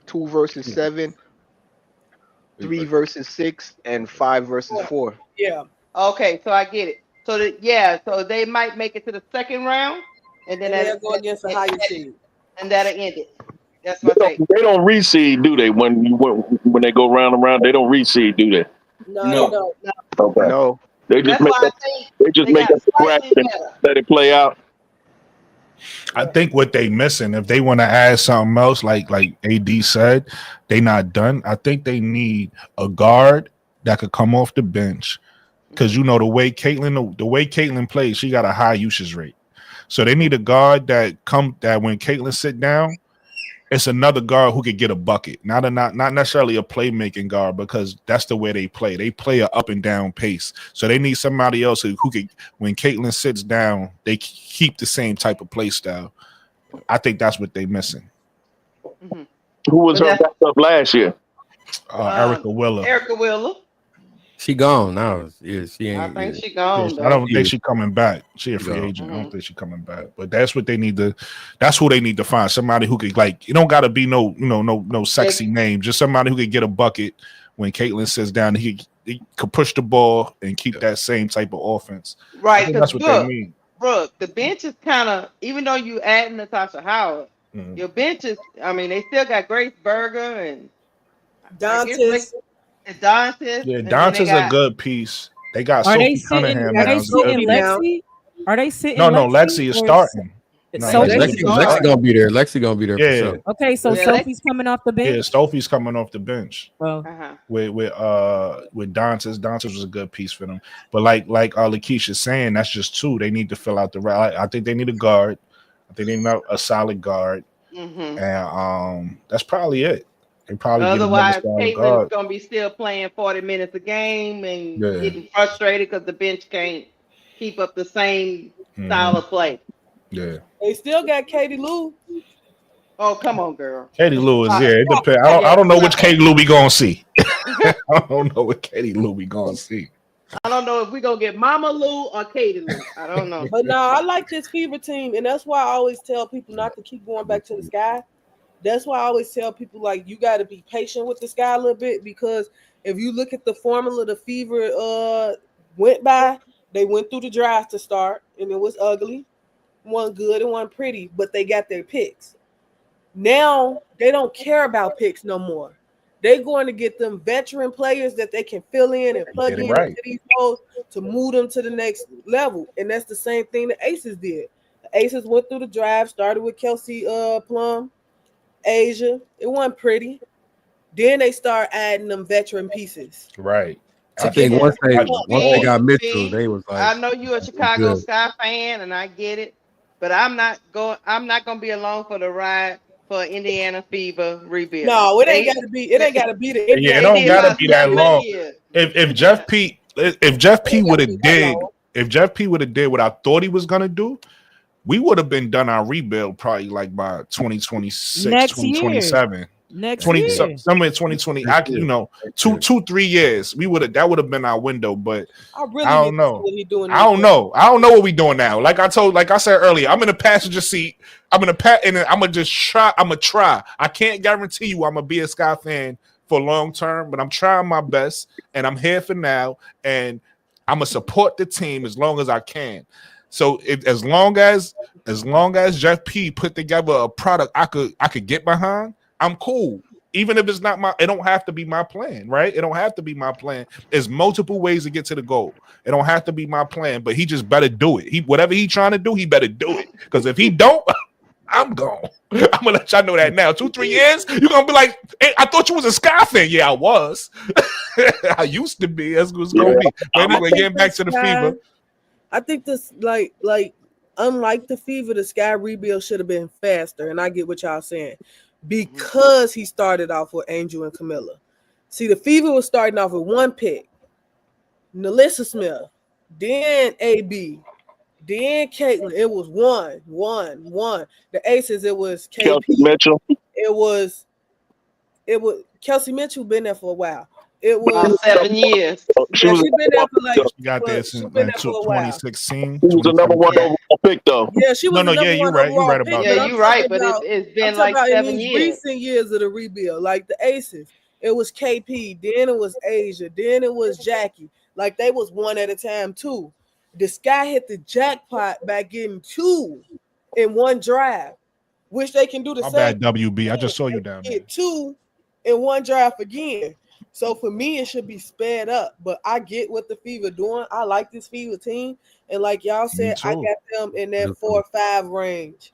Speaker 4: 2 versus 7, 3 versus 6, and 5 versus 4.
Speaker 2: Yeah.
Speaker 3: Okay, so I get it. So they might make it to the second round, and then
Speaker 2: they'll go against the higher seed,
Speaker 3: and that'll end it. That's what they
Speaker 7: don't reseed, do they? When they go round and round, they don't reseed, do they?
Speaker 2: No. They don't.
Speaker 7: Okay.
Speaker 4: No.
Speaker 7: They just make up the crack and let it play out.
Speaker 1: I think what they missing, if they want to add something else, like AD said, they not done. I think they need a guard that could come off the bench, because the way Caitlin plays, she got a high usage rate. So they need a guard that when Caitlin sit down, it's another guard who could get a bucket. Not necessarily a playmaking guard, because that's the way they play. They play an up and down pace. So they need somebody else who could, when Caitlin sits down, they keep the same type of play style. I think that's what they missing.
Speaker 3: Mm-hmm.
Speaker 7: Who was her backup last year?
Speaker 1: Erica Willer.
Speaker 3: Erica Willer.
Speaker 8: She gone now. Yeah, she ain't.
Speaker 3: I think she gone.
Speaker 1: I don't think she coming back. She a free agent. I don't think she coming back. But that's what they need to. That's who they need to find. Somebody who could, like, you don't got to be no sexy name. Just somebody who could get a bucket when Caitlin sits down. He could push the ball and keep that same type of offense.
Speaker 3: Right.
Speaker 1: That's what they need.
Speaker 3: Bro, the bench is kind of, even though you add Natasha Howard, your bench is. I mean, they still got Grace Berger and
Speaker 2: Dantes.
Speaker 1: Yeah, Dante's a good piece. They got Sophie Cunningham.
Speaker 5: Are they sitting Lexi? Are they sitting?
Speaker 1: No, Lexi is starting.
Speaker 8: No, Lexi gonna be there. Lexi gonna be there.
Speaker 1: Yeah.
Speaker 8: For sure.
Speaker 5: Okay, so Sophie's coming off the bench.
Speaker 1: Yeah, Sophie's coming off the bench.
Speaker 5: Well,
Speaker 1: with Dantes. Dantes was a good piece for them. But like Lakeisha's saying, that's just two. They need to fill out the right. I think they need a guard. I think they need a solid guard. And that's probably it. They probably
Speaker 3: otherwise Caitlin's gonna be still playing 40 minutes a game and getting frustrated because the bench can't keep up the same style of play.
Speaker 1: Yeah,
Speaker 2: they still got Katie Lou.
Speaker 3: Oh, come on, girl.
Speaker 1: Katie Lou is it depends. I don't know which Katie Lou we gonna see. I don't know what Katie Lou we gonna see.
Speaker 3: I don't know if we're gonna get Mama Lou or Katie Lou. I don't know.
Speaker 2: But no, I like this Fever team, and that's why I always tell people not to keep going back to the Sky. That's why I always tell people, like, you got to be patient with the Sky a little bit, because if you look at the formula the Fever went by, they went through the draft to start, and it was ugly. One good and one pretty, but they got their picks. Now they don't care about picks no more. They're going to get them veteran players that they can fill in and plug into these roles to move them to the next level. And that's the same thing the Aces did. The Aces went through the draft, started with Kelsey Plum, Asia. It wasn't pretty. Then they start adding them veteran pieces.
Speaker 1: Right.
Speaker 8: I think once they got Mitchell, they was like,
Speaker 3: I know you're a Chicago Sky fan, and I get it, but I'm not gonna be along for the ride for Indiana Fever rebuild.
Speaker 2: No, it ain't gotta be. It ain't gotta be the.
Speaker 1: Yeah, it don't gotta be that long. If Jeff P would have did what I thought he was gonna do, we would have been done our rebuild probably like by 2026, 2027.
Speaker 5: Next year.
Speaker 1: Somewhere 2020. 2-3 years. That would have been our window, but I don't know. I don't know what we doing now. Like I said earlier, I'm in the passenger seat. I'm gonna just try. I'm gonna try. I can't guarantee you I'm gonna be a Sky fan for long term, but I'm trying my best, and I'm here for now, and I'm gonna support the team as long as I can. So as long as Jeff P put together a product I could get behind, I'm cool. Even if it's not it don't have to be my plan, right? It don't have to be my plan. There's multiple ways to get to the goal. It don't have to be my plan, but he just better do it. Whatever he trying to do, he better do it. Because if he don't, I'm gone. I'm gonna let y'all know that now. 2-3 years, you're gonna be like, hey, I thought you was a Sky fan. Yeah, I was. I used to be. That's what's gonna be. But anyway, getting back to the Fever.
Speaker 2: I think this like unlike the Fever, the Sky rebuild should have been faster, and I get what y'all saying. Because he started off with Angel and Camilla. See, the Fever was starting off with one pick, Nalyssa Smith, then AB, then Caitlin. It was one. The Aces, it was KP.
Speaker 7: Kelsey Mitchell.
Speaker 2: It was Kelsey Mitchell been there for a while. It was
Speaker 3: 7 years.
Speaker 7: She
Speaker 2: been there for like.
Speaker 1: She got there since 2016.
Speaker 7: She was the number one overall pick, though.
Speaker 2: Yeah, she was.
Speaker 1: You're right. You're right about that.
Speaker 3: Yeah, you're right, but it's been like 7 years.
Speaker 2: Recent years of the rebuild, like the Aces, it was KP, then it was Asia, then it was Jackie. Like they was one at a time too. The Sky hit the jackpot by getting 2 in one drive, which they can do the same.
Speaker 1: Bad WB. I just saw you down there.
Speaker 2: Get 2 in one drive again. So for me, it should be sped up. But I get what the Fever doing. I like this Fever team, and like y'all said, I got them in that 4-5 range.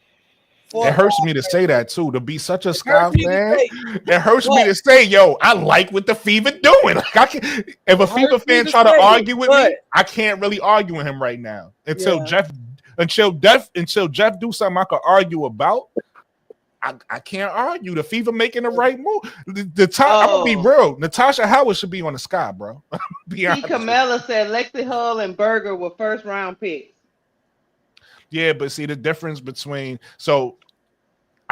Speaker 1: It hurts me to say that too. To be such a Sky fan, it hurts
Speaker 2: but,
Speaker 1: me to say, "Yo, I like what the Fever doing." Like I can, if a Fever fan try to argue with me, I can't really argue with him right now until Jeff do something I could argue about. I can't argue. The Fever making the right move. I'm gonna be real. Natasha Howard should be on the Sky, bro.
Speaker 3: Kamala said Lexi Hull and Berger were first round picks.
Speaker 1: Yeah, but see the difference between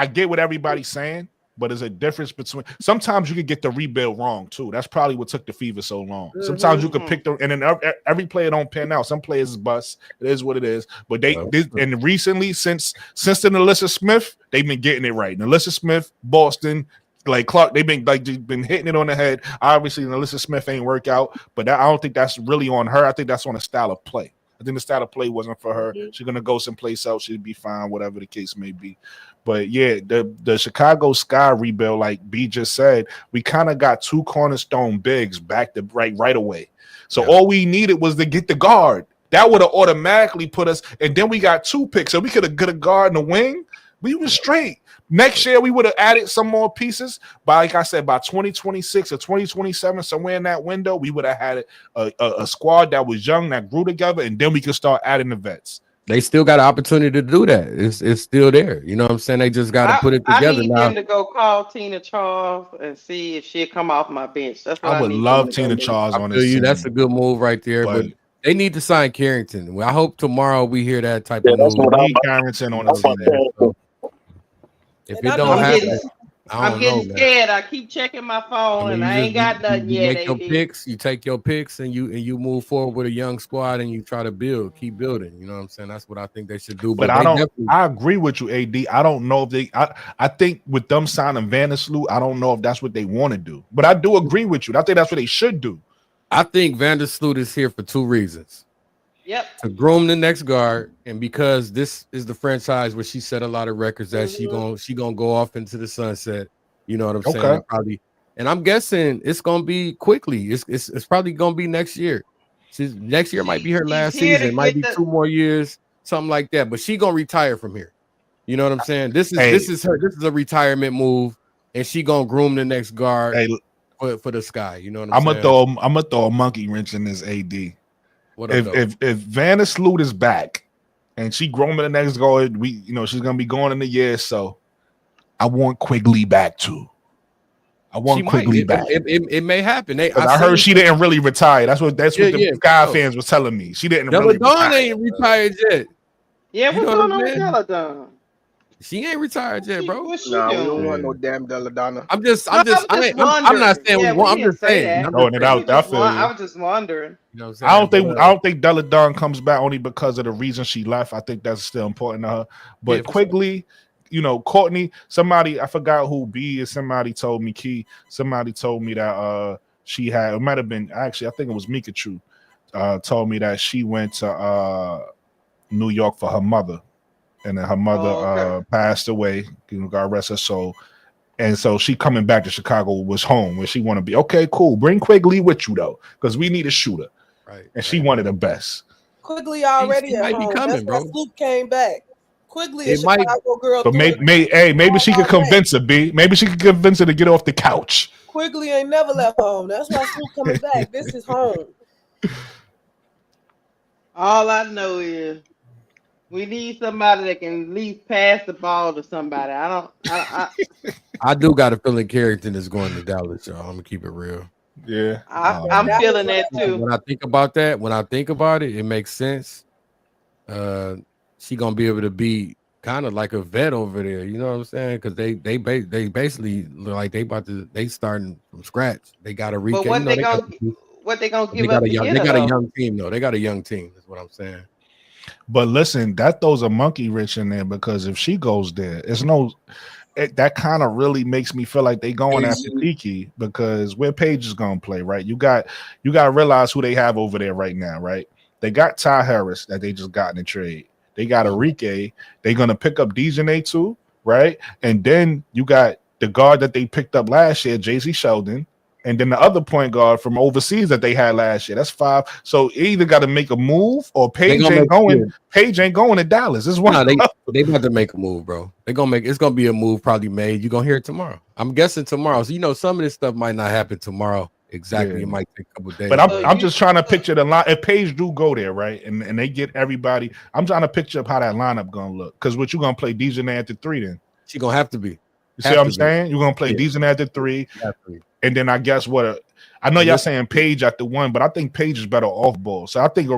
Speaker 1: I get what everybody's saying, but there's a difference between sometimes you could get the rebuild wrong too. That's probably what took the Fever so long. Sometimes you could pick and then every player don't pan out. Some players is bust. It is what it is. But and recently since the Nalyssa Smith, they've been getting it right. Nalyssa Smith, Boston, like Clark, they've been hitting it on the head. Obviously, Nalyssa Smith ain't work out, but I don't think that's really on her. I think that's on a style of play. I think the style of play wasn't for her. She's gonna go someplace else. She'd be fine, whatever the case may be. But yeah, the Chicago Sky rebuild, like B just said, we kind of got two cornerstone bigs back to right away. So all we needed was to get the guard. That would have automatically put us. And then we got 2 picks, so we could have got a guard and a wing. We were straight. Next year, we would have added some more pieces. But like I said, by 2026 or 2027, somewhere in that window, we would have had a squad that was young, that grew together, and then we could start adding the vets.
Speaker 8: They still got an opportunity to do that. It's still there. You know what I'm saying? They just got to put it together.
Speaker 3: I need them to go call Tina Charles and see if she'll come off my bench. That's what
Speaker 1: I would love Tina Charles on this team.
Speaker 8: That's a good move right there. But they need to sign Carrington. Well, I hope tomorrow we hear that type of
Speaker 1: move. We need Carrington on the team.
Speaker 8: So if it don't happen,
Speaker 3: I'm getting scared. I keep checking my phone, and I ain't got nothing yet.
Speaker 8: You take your picks, and you move forward with a young squad, and you try to keep building. You know what I'm saying? That's what I think they should do.
Speaker 1: But I agree with you, AD. I don't know if I think with them signing Vandersloot, I don't know if that's what they want to do. But I do agree with you. I think that's what they should do.
Speaker 8: I think Vandersloot is here for 2 reasons.
Speaker 3: Yep.
Speaker 8: To groom the next guard, and because this is the franchise where she set a lot of records that she gonna go off into the sunset. You know what I'm saying? Probably, and I'm guessing it's gonna be quickly. It's probably gonna be next year. Next year might be her last season. It might be 2 more years, something like that. But she gonna retire from here. You know what I'm saying? This is a retirement move, and she gonna groom the next guard for the Sky. You know what I'm saying?
Speaker 1: I'm gonna throw a monkey wrench in this AD. If Vandersloot is back and she grooming the next guard, she's gonna be going in a year. So I want Quigley back too. I want Quigley back.
Speaker 8: It may happen.
Speaker 1: I heard she didn't really retire. That's what the Sky fans was telling me. She didn't really retire.
Speaker 8: Ain't retired yet.
Speaker 3: Yeah, what's going on with Deladon?
Speaker 8: She ain't retired yet, bro.
Speaker 3: What's she
Speaker 4: No,
Speaker 3: doing?
Speaker 4: we don't want no damn Deladonna.
Speaker 8: I'm not saying we want. I'm just saying.
Speaker 3: I was just wondering.
Speaker 1: You know what I'm saying? I don't think Deladon comes back only because of the reason she left. I think that's still important to her. But Quigley, Courtney, somebody, I forgot who B is. Somebody told me that she had, it might have been actually, I think it was Mikachu, told me that she went to New York for her mother. And then her mother passed away. God rest her soul. And so she coming back to Chicago was home where she want to be. Okay, cool. Bring Quigley with you though, because we need a shooter.
Speaker 8: Right.
Speaker 1: And she wanted the best.
Speaker 2: Quigley already at home. That's why Sloop came back. Quigley is Chicago girl.
Speaker 1: But maybe she could convince her, B. Maybe she could convince her to get off the couch.
Speaker 2: Quigley ain't never left home. That's why Sloop coming back. This is home.
Speaker 3: All I know is we need somebody that can at least pass the ball to somebody.
Speaker 8: I do got a feeling Carrington is going to Dallas, y'all. I'm gonna keep it real.
Speaker 1: Yeah,
Speaker 3: I'm feeling that too.
Speaker 8: When I think about it, it makes sense. She gonna be able to be kind of like a vet over there. You know what I'm saying? Because they basically look like they starting from scratch. They got to recap.
Speaker 3: What they gonna give up? They
Speaker 8: got a young team though. They got a young team. That's what I'm saying.
Speaker 1: But listen, that throws a monkey wrench in there because if she goes there, that kind of really makes me feel like they going after Tiki because where Paige is gonna play, right? You got to realize who they have over there right now, right? They got Ty Harris that they just got in the trade. They got Enrique. They're gonna pick up Dejanay too, right? And then you got the guard that they picked up last year, JC Sheldon, And then the other point guard from overseas that they had last year. That's 5. So you either got to make a move or Paige ain't going. Paige ain't going to Dallas. This is one.
Speaker 8: They about to make a move, bro. They're gonna make. It's gonna be a move probably made. You're gonna hear it tomorrow. I'm guessing tomorrow. So some of this stuff might not happen tomorrow. Exactly.
Speaker 1: Yeah.
Speaker 8: It might take a couple days.
Speaker 1: But I'm just trying to picture the line. If Paige do go there, right, and they get everybody, I'm trying to picture up how that lineup gonna look. Because what you gonna play Dejanay at the 3 then?
Speaker 8: She gonna have to be.
Speaker 1: You see what I'm saying? You're gonna play Dejanay at the 3, and then I guess I know y'all saying Paige at the 1, but I think Paige is better off ball. So I think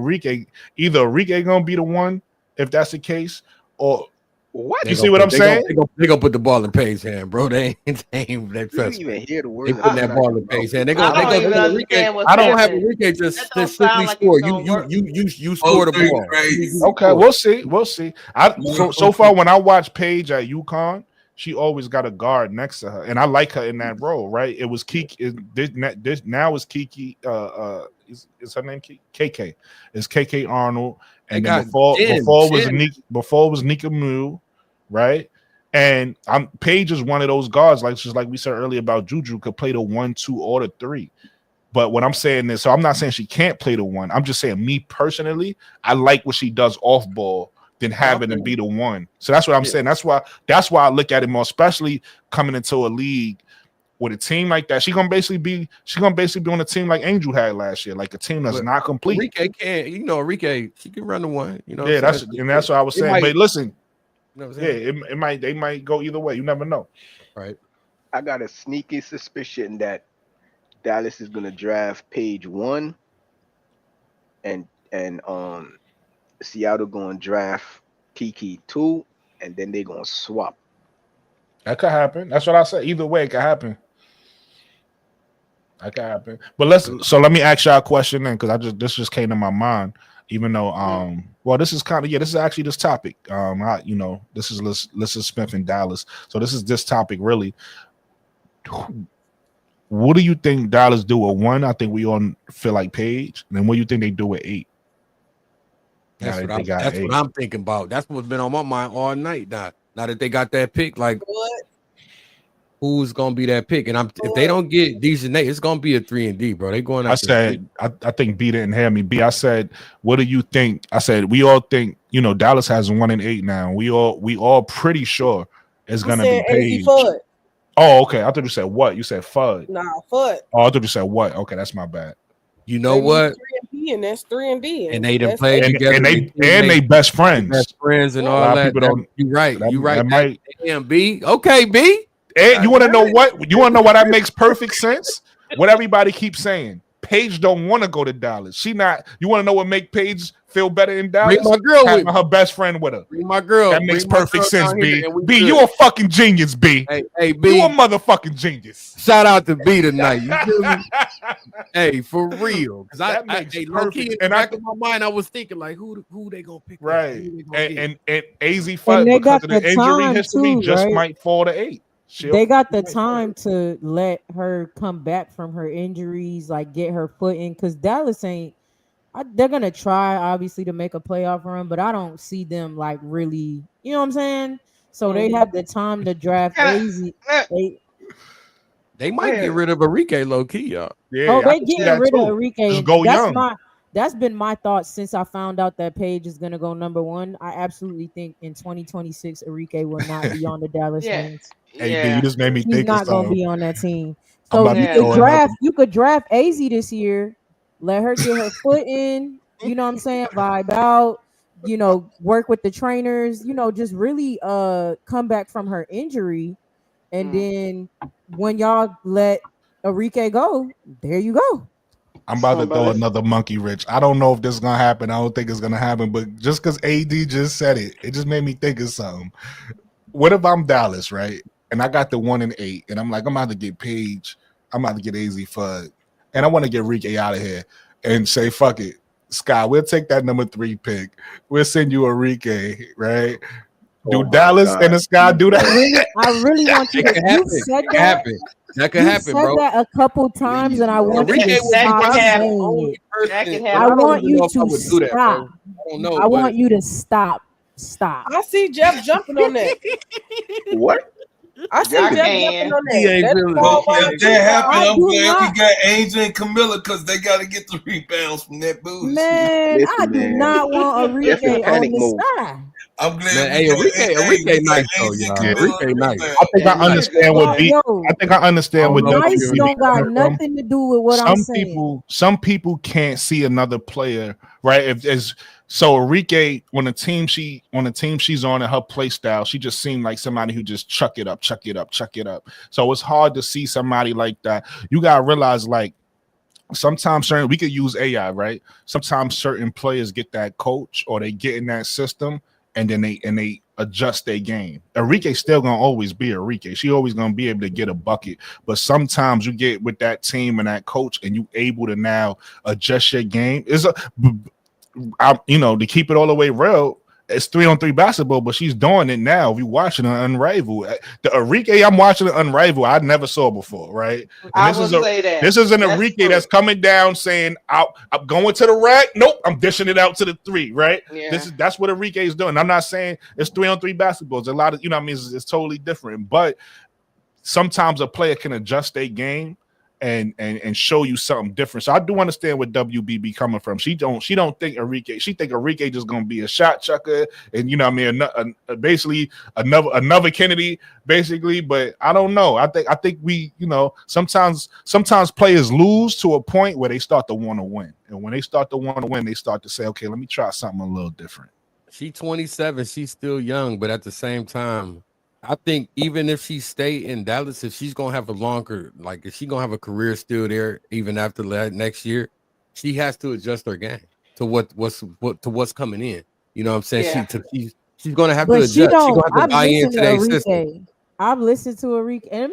Speaker 1: either Enrique gonna be the 1 if that's the case, or
Speaker 4: what?
Speaker 1: You see what I'm saying?
Speaker 8: They gonna put the ball in Paige's hand, bro. They ain't that trust.
Speaker 4: You even hear the word.
Speaker 8: They put that ball in Paige's hand. They go.
Speaker 3: I
Speaker 8: don't have Enrique just strictly score. You score the ball.
Speaker 1: Okay, we'll see. So far when I watch Paige at UConn, she always got a guard next to her, and I like her in that role. Right? It was Kiki. This now is Kiki. Is her name KK? It's KK Arnold. And then before was Nika Mu, right? And Paige is one of those guards, just like we said earlier about Juju, could play the 1, 2, or the 3. But what I'm saying is, so I'm not saying she can't play the 1. I'm just saying, me personally, I like what she does off ball than having to be the 1. So that's what I'm saying. That's why I look at it more, especially coming into a league with a team like that. She's gonna basically be on a team like Angel had last year, like a team that's not complete.
Speaker 8: Enrique can, Enrique, she can run the 1.
Speaker 1: Yeah, that's what I was saying. But listen, they might go either way. You never know.
Speaker 8: Right.
Speaker 4: I got a sneaky suspicion that Dallas is gonna draft Paige 1, and Seattle gonna draft Kiki 2, and then they gonna swap.
Speaker 1: That could happen. That's what I said. Either way, it could happen. That could happen. But let me ask y'all a question then, because this just came to my mind. Even though this is this is actually this topic. This is Nalyssa Smith in Dallas. So this is this topic really. What do you think Dallas do at 1? I think we all feel like Paige. And then what do you think they do at 8?
Speaker 8: That's what I'm thinking about. That's what's been on my mind all night. Now that they got that pick, like who's gonna be that pick? And if they don't get Dejanay, it's gonna be a 3-and-D, bro. They going. I
Speaker 1: think B didn't hear me. B, I said, what do you think? I said we all think Dallas has 1 and 8 now. We all pretty sure it's gonna be Paige. Oh, okay. I thought you said what? You said Fudd.
Speaker 2: Nah, Fudd.
Speaker 1: Oh, I thought you said what? Okay, that's my bad.
Speaker 8: You know what?
Speaker 2: 3-and-D, and that's 3-and-D,
Speaker 8: and they done played together,
Speaker 1: and they best friends,
Speaker 8: and all that. You're right. You're right. Damn, B. Okay, B.
Speaker 1: And you want to know what? You want to know why that makes perfect sense? What everybody keeps saying. Paige don't want to go to Dallas. She not. You want to know what make Paige feel better in Dallas?
Speaker 8: Bring my girl
Speaker 1: having her best friend with her.
Speaker 8: Bring my girl.
Speaker 1: That makes perfect sense, B. B, you a fucking genius, B.
Speaker 8: Hey, B.
Speaker 1: You a motherfucking genius.
Speaker 8: Shout out to B tonight. You feel me? Hey, for real. Because I low-key in the back of my mind, I was thinking like, who they gonna pick?
Speaker 1: Right. And AZ Fudd, because of the injury history, just might fall to 8.
Speaker 5: They got the time to let her come back from her injuries, like get her foot in, because Dallas ain't. They're gonna try, obviously, to make a playoff run, but I don't see them like really. You know what I'm saying? So they have the time to draft AZ.
Speaker 8: They might get rid of Enrique low key, y'all.
Speaker 5: Yeah, they getting rid of Enrique.
Speaker 1: Just go young.
Speaker 5: That's been my thought since I found out that Paige is going to go number 1. I absolutely think in 2026, Enrique will not be on the Dallas Wings.
Speaker 1: Hey, you just made me think
Speaker 5: he's not going to be on that team. So you could draft AZ this year, let her get her foot in, you know what I'm saying, vibe out, work with the trainers, just really come back from her injury. And then when y'all let Enrique go, there you go.
Speaker 1: I'm about to throw another monkey wrench. I don't know if this is going to happen. I don't think it's going to happen. But just because AD just said it, it just made me think of something. What if I'm Dallas, right? And I got the 1 and 8. And I'm like, I'm about to get Paige. I'm about to get AZ Fudd. And I want to get Enrique out of here and say, fuck it. Scott, we'll take that number 3 pick. We'll send you Enrique, right? Do Dallas and the Sky do that?
Speaker 5: I really want you to. You said that.
Speaker 8: That could happen, bro.
Speaker 5: You said that a couple times, and I want you to stop saying it. I want you to stop. I want you to stop. Stop.
Speaker 2: I see Jeff jumping on that.
Speaker 4: What?
Speaker 2: I see
Speaker 3: I
Speaker 2: Jeff
Speaker 3: can.
Speaker 2: jumping on
Speaker 1: He
Speaker 2: that.
Speaker 1: ain't
Speaker 2: That's
Speaker 1: really-
Speaker 2: all right
Speaker 9: If that happens,
Speaker 5: I
Speaker 9: I'm
Speaker 5: do
Speaker 9: glad
Speaker 5: not-
Speaker 9: we got Angel and Camilla because they got to get the rebounds from that bullshit.
Speaker 5: Man, I
Speaker 4: Listen,
Speaker 5: do
Speaker 4: man.
Speaker 5: not want
Speaker 4: Jeff in
Speaker 5: Enrique on
Speaker 4: panic
Speaker 5: the
Speaker 4: mode.
Speaker 5: side.
Speaker 9: I'm glad
Speaker 8: Man,
Speaker 9: we
Speaker 8: hey,
Speaker 9: got
Speaker 8: Enrique nice though,
Speaker 9: Angel and
Speaker 8: y'all.
Speaker 9: Camilla
Speaker 8: Enrique nice.
Speaker 9: rebounds.
Speaker 1: I think
Speaker 3: Yeah,
Speaker 1: I
Speaker 3: he a
Speaker 1: understand
Speaker 3: good
Speaker 1: what
Speaker 3: boy.
Speaker 1: B.
Speaker 5: Yo,
Speaker 1: I think I understand what
Speaker 8: don't know.
Speaker 5: nice
Speaker 1: WB
Speaker 5: don't got
Speaker 1: coming from.
Speaker 5: nothing to do with what I'm saying.
Speaker 1: Some people can't see another player, right? If as so Enrique on the team she's on and her play style, she just seemed like somebody who just chuck it up. So it's hard to see somebody like that. You gotta realize, like, sometimes we could use AI, right? Sometimes certain players get that coach or they get in that system and then they adjust their game. Enrique's still gonna always be Enrique. She always gonna be able to get a bucket. But sometimes you get with that team and that coach and you able to now adjust your game. To keep it all the way real, it's 3-on-3 basketball, but she's doing it now. If you're watching an Unrivaled, the Enrique I'm watching an Unrivaled, I never saw before, right? And
Speaker 3: I will say that.
Speaker 1: This is an
Speaker 3: That's
Speaker 1: Enrique
Speaker 3: true.
Speaker 1: that's coming down saying, I'm going to the rack. Nope, I'm dishing it out to the 3, right?
Speaker 3: Yeah.
Speaker 1: That's what Enrique is doing. I'm not saying it's 3-on-3 basketball. It's a lot of, it's totally different. But sometimes a player can adjust their game and show you something different. So I do understand where WBB coming from. She don't think Enrique. She think Enrique just gonna be a shot chucker and basically another Kennedy basically. But I don't know. I think we sometimes players lose to a point where they start to want to win, and when they start to want to win, they start to say, okay, let me try something a little different.
Speaker 8: She's 27. She's still young, but at the same time, I think even if she stay in Dallas, if she's gonna have if she's gonna have a career still there, even after next year, she has to adjust her game to what's coming in. You know what I'm saying?
Speaker 3: Yeah.
Speaker 8: She's gonna have to
Speaker 5: But
Speaker 8: adjust.
Speaker 5: she
Speaker 8: She's
Speaker 5: don't.
Speaker 8: gonna have to
Speaker 5: I've
Speaker 8: buy
Speaker 5: listened
Speaker 8: into
Speaker 5: to
Speaker 8: that system.
Speaker 5: Enrique. I've listened to Enrique, and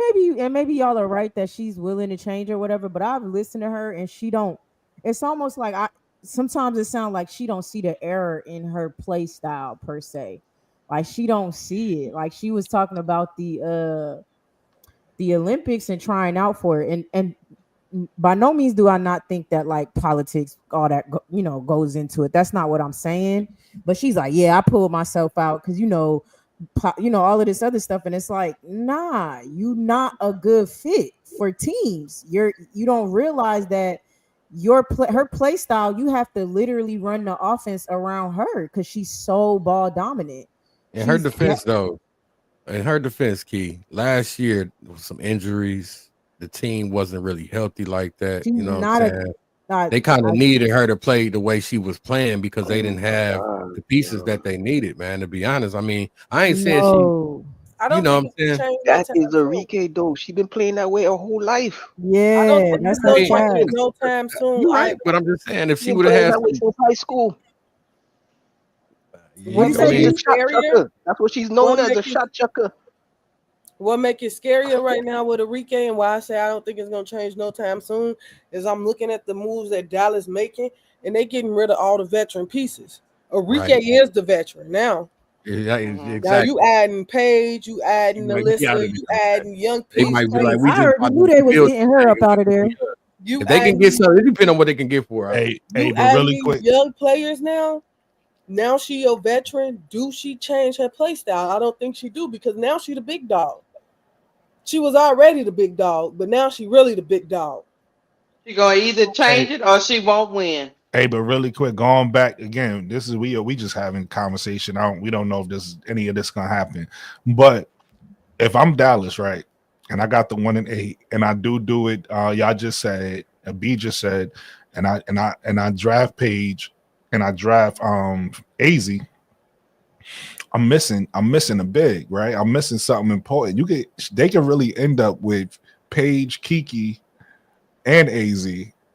Speaker 5: maybe y'all are right that she's willing to change or whatever. But I've listened to her, and she don't. It's almost like sometimes it sounds like she don't see the error in her play style per se. Like she don't see it. Like she was talking about the Olympics and trying out for it, and by no means do I not think that like politics, all that goes into it. That's not what I'm saying. But she's like, yeah, I pulled myself out because all of this other stuff, and it's like, nah, you not a good fit for teams. You don't realize that her play style, you have to literally run the offense around her because she's so ball dominant.
Speaker 8: In her defense, Key, last year there was some injuries. The team wasn't really healthy like that.
Speaker 5: She's
Speaker 8: you know what I'm saying? They kind of needed her to play the way she was playing because they didn't have the pieces that they needed, man. To be honest, I mean, I ain't saying she.
Speaker 2: I don't
Speaker 8: know what I'm saying?
Speaker 4: That is Enrique, though. She been playing that way her whole life.
Speaker 5: Yeah,
Speaker 2: I don't think
Speaker 5: that's
Speaker 2: it's no time soon.
Speaker 8: You're right, but I'm just saying if she would
Speaker 4: have
Speaker 8: have
Speaker 4: that way since high school.
Speaker 5: What you say?
Speaker 4: She's a shot chucker. That's what she's known as, a shot chucker.
Speaker 2: What make it scarier right now with Enrique, and why I say I don't think it's gonna change no time soon, is I'm looking at the moves that Dallas making, and they getting rid of all the veteran pieces. Enrique is the veteran now.
Speaker 8: Yeah, exactly.
Speaker 2: Now you adding Paige, you adding Nalyssa, you adding young
Speaker 8: They
Speaker 2: piece.
Speaker 8: might be like,
Speaker 5: I already knew they was getting her up out of there.
Speaker 8: If they can get something, it depends on what they can get for her.
Speaker 1: Hey,
Speaker 2: you
Speaker 1: but really quick,
Speaker 2: young players now. Now she a veteran. Do she change her play style? I don't think she do, because now she the big dog. She was already the big dog, but now she really the big dog.
Speaker 3: She gonna either change it or she won't win.
Speaker 1: Hey, but really quick, going back again, this is we just having conversation. We don't know if any of this gonna happen. But if I'm Dallas, right, and I got the 1-8, and I do it, y'all just said, B just said, and I draft Paige and I draft AZ. I'm missing a big, right? I'm missing something important. They can really end up with Paige, Kiki, and AZ,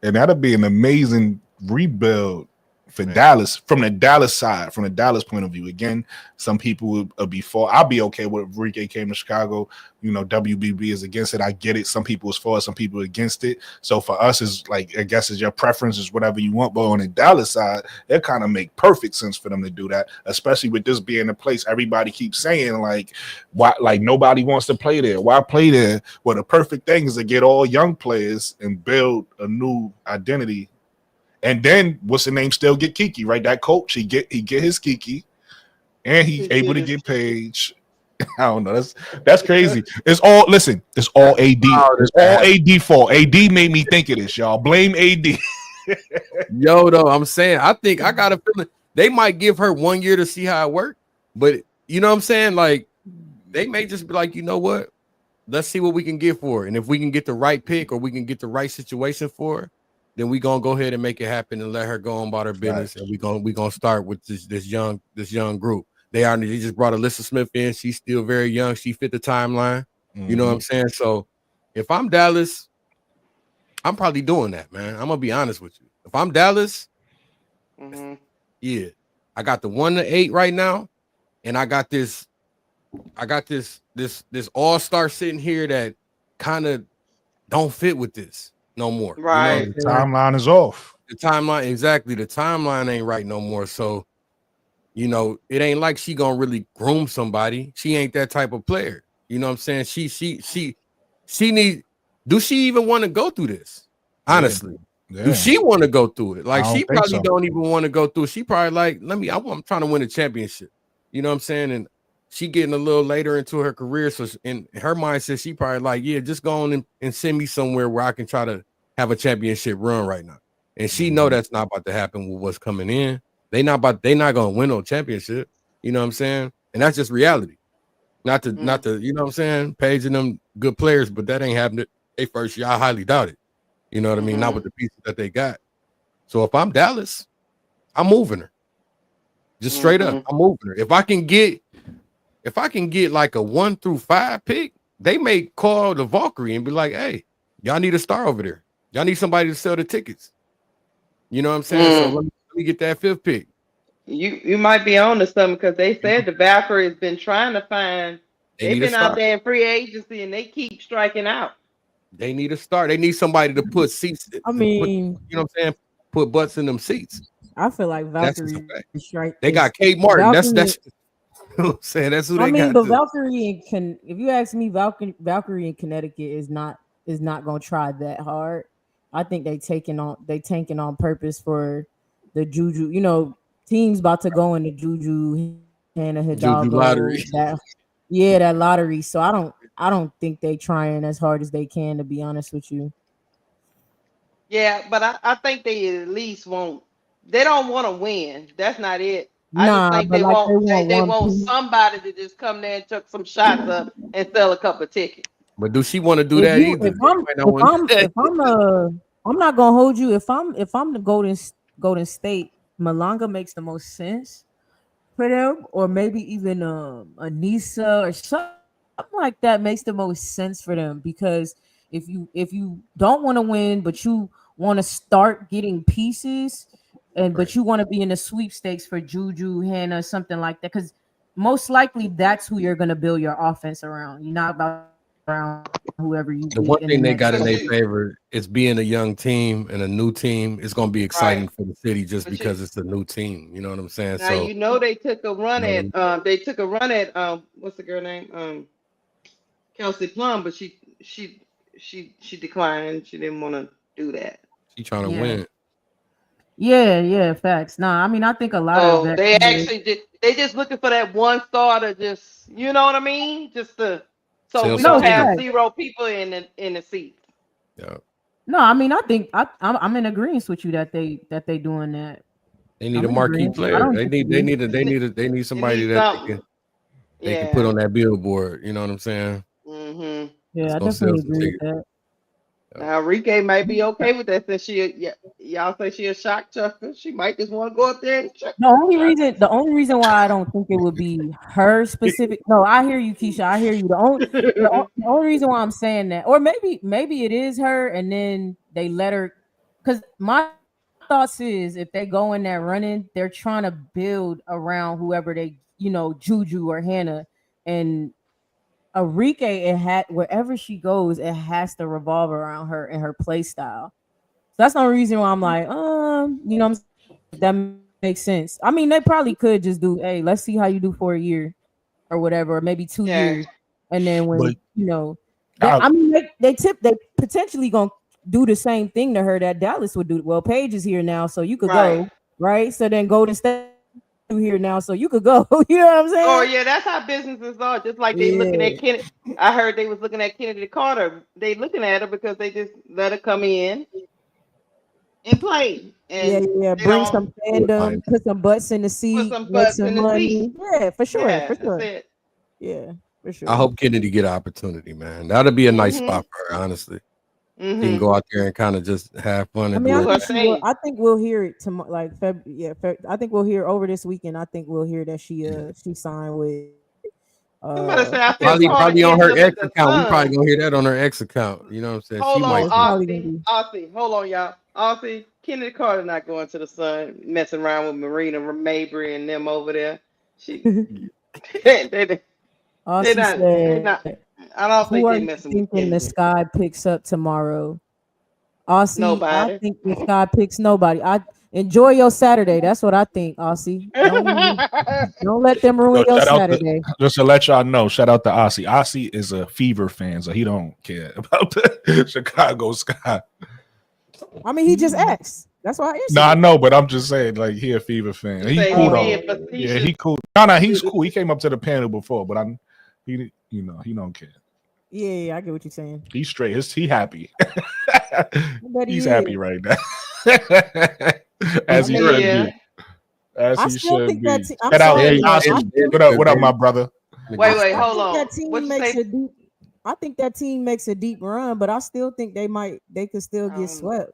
Speaker 1: and that'll be an amazing rebuild for Dallas, from the Dallas side, from the Dallas point of view. Again, some people would be for. I'll be okay with Enrique came to Chicago. WBB is against it. I get it. Some people is for it, some people against it. So for us, is like, I guess, is your preference, is whatever you want. But on the Dallas side, it kind of make perfect sense for them to do that, especially with this being a place everybody keeps saying, like, why, like, nobody wants to play there. Why play there? Well, the perfect thing is to get all young players and build a new identity. And then what's the name? Still get Kiki, right? That coach, he get his Kiki, and he's able to get Paige, I don't know. That's crazy. It's all listen. It's all AD. It's all AD fault. AD made me think of this, y'all. Blame AD.
Speaker 8: Yo, though, I'm saying I think I got a feeling they might give her 1 year to see how it works, but you know what I'm saying? Like they may just be like, you know what? Let's see what we can get for her. And if we can get the right pick or we can get the right situation for her, then we gonna go ahead and make it happen and let her go on about her business. And we gonna start with this young group. They just brought Nalyssa Smith in. She's still very young. She fit the timeline. Mm-hmm. You know what I'm saying? So if I'm Dallas, I'm probably doing that, man. I'm gonna be honest with you. If I'm Dallas, yeah, I got the 1 to 8 right now, and I got this all-star sitting here that kind of don't fit with this no more.
Speaker 3: Right.
Speaker 1: You know, the timeline is off.
Speaker 8: The timeline, exactly. The timeline ain't right no more. So, you know, it ain't like she gonna really groom somebody. She ain't that type of player. You know what I'm saying? She need. Do she even want to go through this? Honestly, do she want to go through it? Like she probably don't even want to go through it. She probably like, I'm trying to win a championship. You know what I'm saying? And she getting a little later into her career, so in her mindset, she probably like, yeah, just go on and send me somewhere where I can try to have a championship run right now. And she know that's not about to happen with what's coming in. They not gonna win no championship. You know what I'm saying? And that's just reality. Not to, you know what I'm saying? Paige and them good players, but that ain't happening. They first year, I highly doubt it. You know what I mean? Not with the pieces that they got. So if I'm Dallas, I'm moving her. Just straight up, I'm moving her. If I can get like a 1 through 5 pick, they may call the Valkyrie and be like, hey, y'all need a star over there. Y'all need somebody to sell the tickets. You know what I'm saying? So let me get that 5th pick.
Speaker 3: You might be on to something because they said the Valkyrie has been trying to find. They've been out there in free agency and they keep striking out.
Speaker 8: They need a start. They need somebody to put seats.
Speaker 5: I mean,
Speaker 8: you know what I'm saying? Put butts in them seats.
Speaker 5: I feel like Valkyrie strike.
Speaker 8: They got Kate Martin.
Speaker 5: Valkyrie,
Speaker 8: that's you know what I'm saying. That's who they got.
Speaker 5: I mean, but Valkyrie if you ask me, Valkyrie in Connecticut is not gonna try that hard. I think they tanking on purpose for the Juju. You know, teams about to go in the Juju and a Hidalgo
Speaker 8: lottery.
Speaker 5: That lottery. So I don't think they trying as hard as they can, to be honest with you.
Speaker 3: Yeah, but I think they at least won't. They don't want to win. That's not it. I just think they want somebody to just come there and chuck some shots up and sell a couple of tickets.
Speaker 8: But do she want to do that either?
Speaker 5: I'm not gonna hold you. If I'm the Golden State, Malanga makes the most sense for them, or maybe even Anissa or something like that makes the most sense for them, because if you don't want to win but you want to start getting pieces but you want to be in the sweepstakes for Juju, Hannah, something like that, because most likely that's who you're going to build your offense around. You're not about around whoever you.
Speaker 8: The one thing they got in their favor is being a young team and a new team. It's going to be exciting for the city just because it's a new team. You know what I'm saying?
Speaker 3: Now, so you know they took a run at what's the girl name? Kelsey Plum, but she declined. She didn't want to do that.
Speaker 8: She trying to win.
Speaker 5: Yeah, facts. Nah, I mean, I think a lot of that.
Speaker 3: They just looking for that one star to just, you know what I mean? Just to so we don't have 0 people in the seat.
Speaker 8: Yeah.
Speaker 5: No, I mean, I think I'm in agreement with you that they doing that.
Speaker 8: They need a marquee player. They need somebody that they can put on that billboard. You know what I'm saying?
Speaker 3: Mm-hmm.
Speaker 5: Yeah, I definitely agree with that.
Speaker 3: Now, Rike might be okay with that since y'all say she a shock chucker. She might just want to go up there and check.
Speaker 5: The only reason why I don't think it would be her specific. No, I hear you, Keisha. I hear you. The only reason why I'm saying that, or maybe it is her, and then they let her. Because my thoughts is if they go in there running, they're trying to build around whoever they, Juju or Hannah, and Arike, wherever she goes, it has to revolve around her and her play style. So that's the reason why I'm like, that makes sense. I mean, they probably could just do, hey, let's see how you do for a year or whatever, or maybe 2 years, and then when they potentially gonna do the same thing to her that Dallas would do. Well, Paige is here now, so you could go, right? So then Golden State here now, so you could go. You know what I'm saying?
Speaker 3: Oh yeah, that's how businesses are. Just like they looking at Kennedy. I heard they was looking at Kennedy Carter. They looking at her because they just let her come in and play. And
Speaker 5: bring some fandom, put some butts in the seat,
Speaker 3: some
Speaker 5: make
Speaker 3: butts
Speaker 5: some
Speaker 3: in the
Speaker 5: money.
Speaker 3: seat.
Speaker 5: Yeah, for sure,
Speaker 3: Yeah,
Speaker 5: for sure.
Speaker 3: that's it.
Speaker 5: Yeah, for sure.
Speaker 8: I hope Kennedy get an opportunity, man. That'd be a nice spot for her, honestly. She can go out there and kind of just have fun. And
Speaker 5: I think we'll hear it tomorrow. Like I think we'll hear over this weekend. I think we'll hear that she signed with.
Speaker 8: Probably on her X account. We probably gonna hear that on her X account. You know what I'm saying?
Speaker 3: Hold on, Aussie. Hold on, y'all. Aussie, Kennedy Carter not going to the Sun, messing around with Marina Mabry and them over there. They're not. I don't think they're messing with Kennedy.
Speaker 5: The Sky picks up tomorrow. Aussie,
Speaker 3: nobody.
Speaker 5: I think the Sky picks nobody. Enjoy your Saturday. That's what I think, Aussie. Don't let them ruin your Saturday.
Speaker 1: Just to let y'all know, shout out to Aussie. Aussie is a Fever fan, so he don't care about the Chicago Sky.
Speaker 5: I mean, he just asked. That's why I answered.
Speaker 1: No, I know, but I'm just saying, like, he a Fever fan. He cool though. Yeah, he cool. No, he's cool. He came up to the panel before, but he don't care.
Speaker 5: Yeah, I get what you're saying.
Speaker 1: He's straight. He happy. He's happy right now. As he should be. As he should be. What up, my brother?
Speaker 3: Wait, hold on.
Speaker 5: I think that team makes a deep run, but I still think they could still get swept.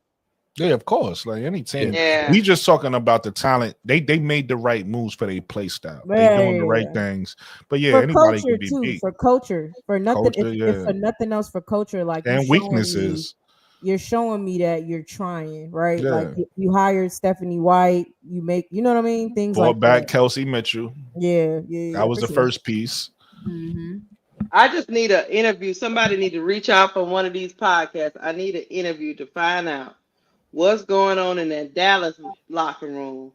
Speaker 1: Yeah, of course. Like any team.
Speaker 3: Yeah.
Speaker 1: We just talking about the talent. They made the right moves for their play style. They doing the right things. But yeah,
Speaker 5: for
Speaker 1: anybody
Speaker 5: culture
Speaker 1: can be
Speaker 5: too.
Speaker 1: beat.
Speaker 5: For culture. For nothing
Speaker 1: Culture,
Speaker 5: for nothing else, for culture. Like
Speaker 1: and weaknesses.
Speaker 5: You're showing me that you're trying, right?
Speaker 1: Yeah.
Speaker 5: Like you hired Stephanie White, you know what I mean? Things
Speaker 1: Brought
Speaker 5: like
Speaker 1: back
Speaker 5: that.
Speaker 1: Kelsey Mitchell.
Speaker 5: Yeah.
Speaker 1: That was the first piece.
Speaker 5: Mm-hmm.
Speaker 3: I just need an interview. Somebody need to reach out for one of these podcasts. I need an interview to find out what's going on in that Dallas locker room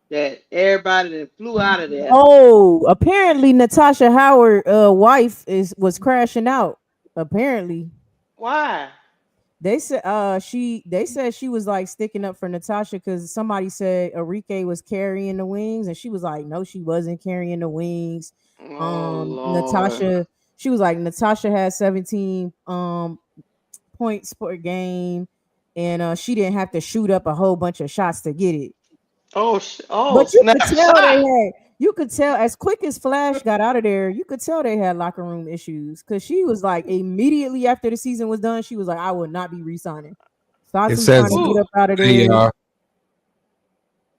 Speaker 3: that everybody that flew out of there.
Speaker 5: Oh, apparently Natasha Howard wife was crashing out. Apparently.
Speaker 3: Why?
Speaker 5: They said she was like sticking up for Natasha because somebody said Enrique was carrying the wings, and she was like, no, she wasn't carrying the wings. Natasha, she was like, Natasha had 17 points per game, and she didn't have to shoot up a whole bunch of shots to get it. But you could tell as quick as Flash got out of there, you could tell they had locker room issues because she was like, immediately after the season was done, she was like, I will not be re-signing. So
Speaker 8: it says,
Speaker 5: trying to get up out of there.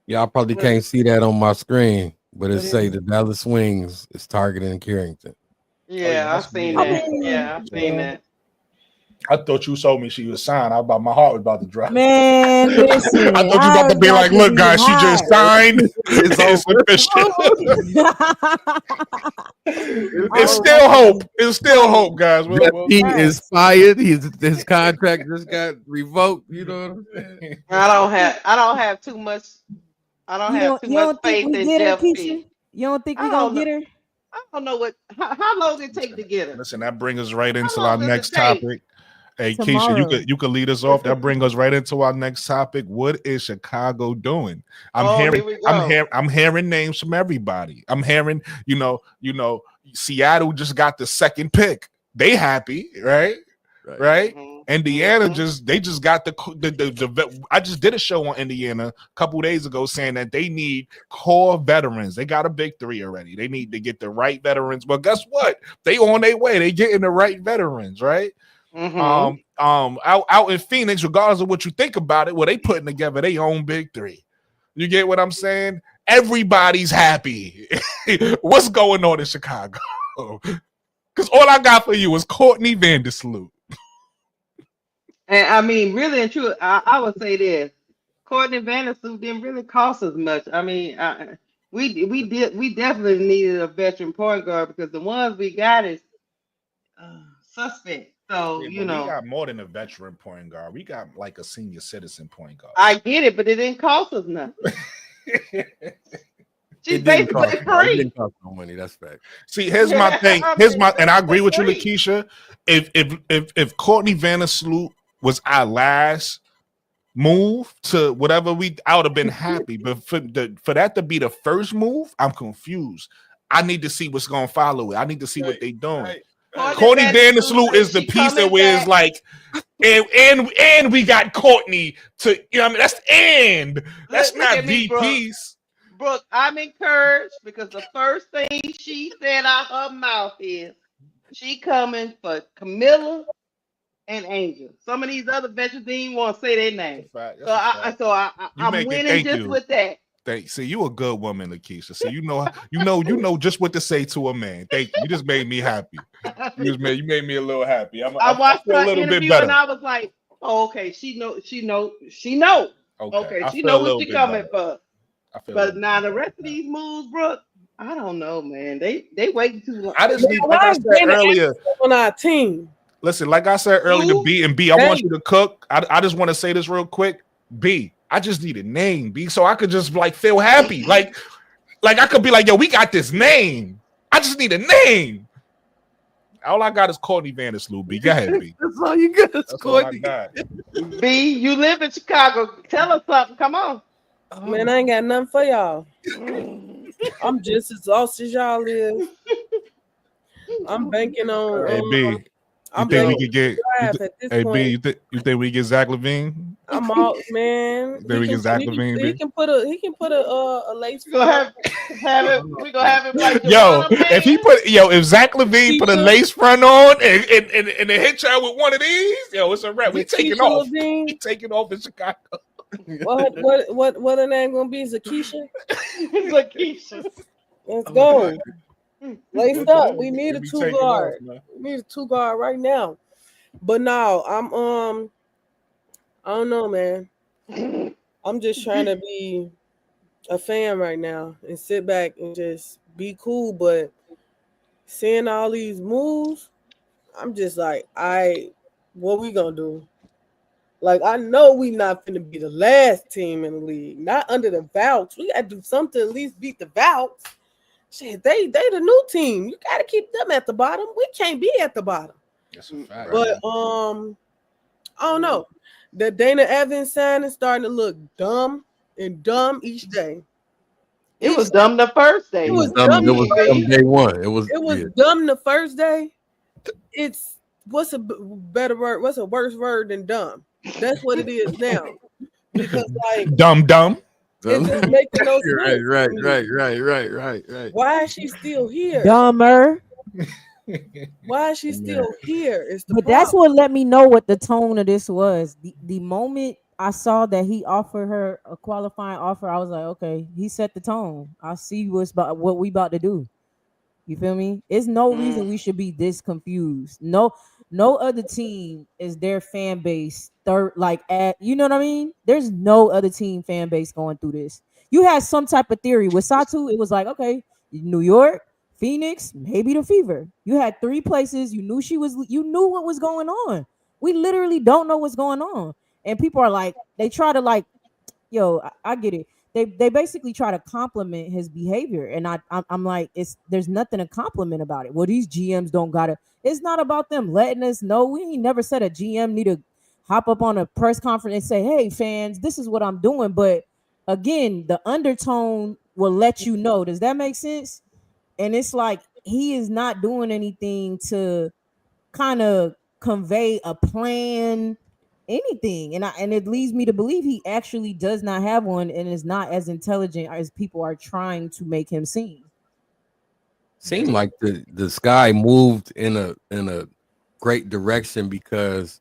Speaker 8: Y'all probably can't see that on my screen, but it say the Dallas Wings is targeting Carrington.
Speaker 3: Yeah, I've seen that. Yeah, I've seen that.
Speaker 1: I thought you told me she was signed. My heart was about to drop.
Speaker 5: Man, listen,
Speaker 1: I thought you were about to be like, look, guys, she just signed. It's official. It's still hope. It's still hope, guys.
Speaker 8: He is fired. His contract just got revoked. You know what I'm saying?
Speaker 3: I don't have too much. I don't have too much faith in Jeff P.
Speaker 5: You don't think we gonna get her?
Speaker 3: I don't know how long it take to get her.
Speaker 1: Listen, that brings us right into our next topic. Hey, tomorrow. Keisha, you could lead us off. That brings us right into our next topic. What is Chicago doing? I'm hearing names from everybody. I'm hearing, you know, Seattle just got the second pick. They happy, right? Mm-hmm. Indiana just got the I just did a show on Indiana a couple days ago saying that they need core veterans. They got a big three already. They need to get the right veterans. But guess what? They on their way. They getting the right veterans, right? Mm-hmm. Out in Phoenix, regardless of what you think about it, they putting together their own big three. You get what I'm saying? Everybody's happy. What's going on in Chicago? Because all I got for you is Courtney Vandersloot.
Speaker 3: And I mean, really and true, I would say this: Courtney Vandersloot didn't really cost us much. I mean, we definitely needed a veteran point guard because the ones we got is suspect. So we
Speaker 1: got more than a veteran point guard. We got like a senior citizen point guard.
Speaker 3: I get it, but it didn't cost us nothing. She's basically free.
Speaker 8: It didn't cost no money. That's fact.
Speaker 1: See, here's my thing. And I agree with you, Lakeisha. If Courtney Vandersloot was our last move to whatever I would have been happy. But for that to be the first move, I'm confused. I need to see what's gonna follow it. I need to see what they doing. Courtney Vandersloot is the piece that is like, and we got Courtney to, you know, I mean, that's not the piece.
Speaker 3: Brooke, I'm encouraged because the first thing she said out her mouth is she coming for Camilla and Angel. Some of these other veterans didn't even want to say their name. I'm winning just with that.
Speaker 1: See, you a good woman, Lakeisha. So you know just what to say to a man. Thank you. You just made me happy. You made me a little happy.
Speaker 3: I watched her interview and I was like, oh, okay, she know. Okay, she know what she coming for. But now the rest of these moves, Brooke, I don't know, man. They waiting too long.
Speaker 1: I just need, like I said earlier,
Speaker 2: on our team.
Speaker 1: Listen, like I said earlier, B, I want you to cook. I just want to say this real quick. B, I just need a name, B, so I could just like feel happy. Like I could be like, yo, we got this name. I just need a name. All I got is Courtney Vandersloot, B. Go ahead, B.
Speaker 8: That's all you got is Courtney.
Speaker 3: B, you live in Chicago. Tell us something. Come on.
Speaker 2: Man, I ain't got nothing for y'all. I'm just as lost as y'all is. I'm banking on.
Speaker 1: Hey, B. You think we could get? B, you think we get Zach LaVine?
Speaker 2: I'm out, man.
Speaker 1: Then we get Zach LaVine.
Speaker 2: He can put a lace.
Speaker 3: We gonna have it. Like
Speaker 1: if Zach LaVine put a lace front on and hit y'all with one of these, it's a wrap. We taking off. We taking off in Chicago.
Speaker 2: What her name gonna be? Zakisha.
Speaker 3: Zakisha.
Speaker 2: Let's go. Laced up. We need a 2 guard. We need a 2 guard right now. But now I don't know, man. I'm just trying to be a fan right now and sit back and just be cool. But seeing all these moves, I'm just like, what we gonna do? Like, I know we not finna be the last team in the league. Not under the Vouch. We gotta do something to at least beat the Vouch. Shit, they the new team. You gotta keep them at the bottom. We can't be at the bottom.
Speaker 1: That's a fact.
Speaker 2: But I don't know. The Dana Evans signing starting to look dumb each day.
Speaker 3: It was dumb the first day.
Speaker 8: It was dumb day one. It was
Speaker 2: dumb the first day. It's what's a better word? What's a worse word than dumb? That's what it is now. Because like
Speaker 1: dumb.
Speaker 2: It's just making no sense.
Speaker 8: Right.
Speaker 2: Why is she still here?
Speaker 5: Dumber.
Speaker 2: Why is she still here?
Speaker 5: But that's what let me know what the tone of this was. The moment I saw that he offered her a qualifying offer, I was like, okay, he set the tone. I see what we about to do. You feel me? It's no reason we should be this confused. No other team is their fan base you know what I mean? There's no other team fan base going through this. You had some type of theory with Satou. It was like, okay, New York, Phoenix, maybe the Fever. You had 3 places. You knew what was going on. We literally don't know what's going on. And people are like, they try to like, yo, I get it. They basically try to compliment his behavior. And I'm like, there's nothing to compliment about it. Well, these GMs don't gotta, it's not about them letting us know. We ain't never said a GM need to hop up on a press conference and say, hey fans, this is what I'm doing. But again, the undertone will let you know. Does that make sense? And it's like he is not doing anything to kind of convey a plan, anything. And it leads me to believe he actually does not have one and is not as intelligent as people are trying to make him seem.
Speaker 8: Seemed like the sky moved in a great direction because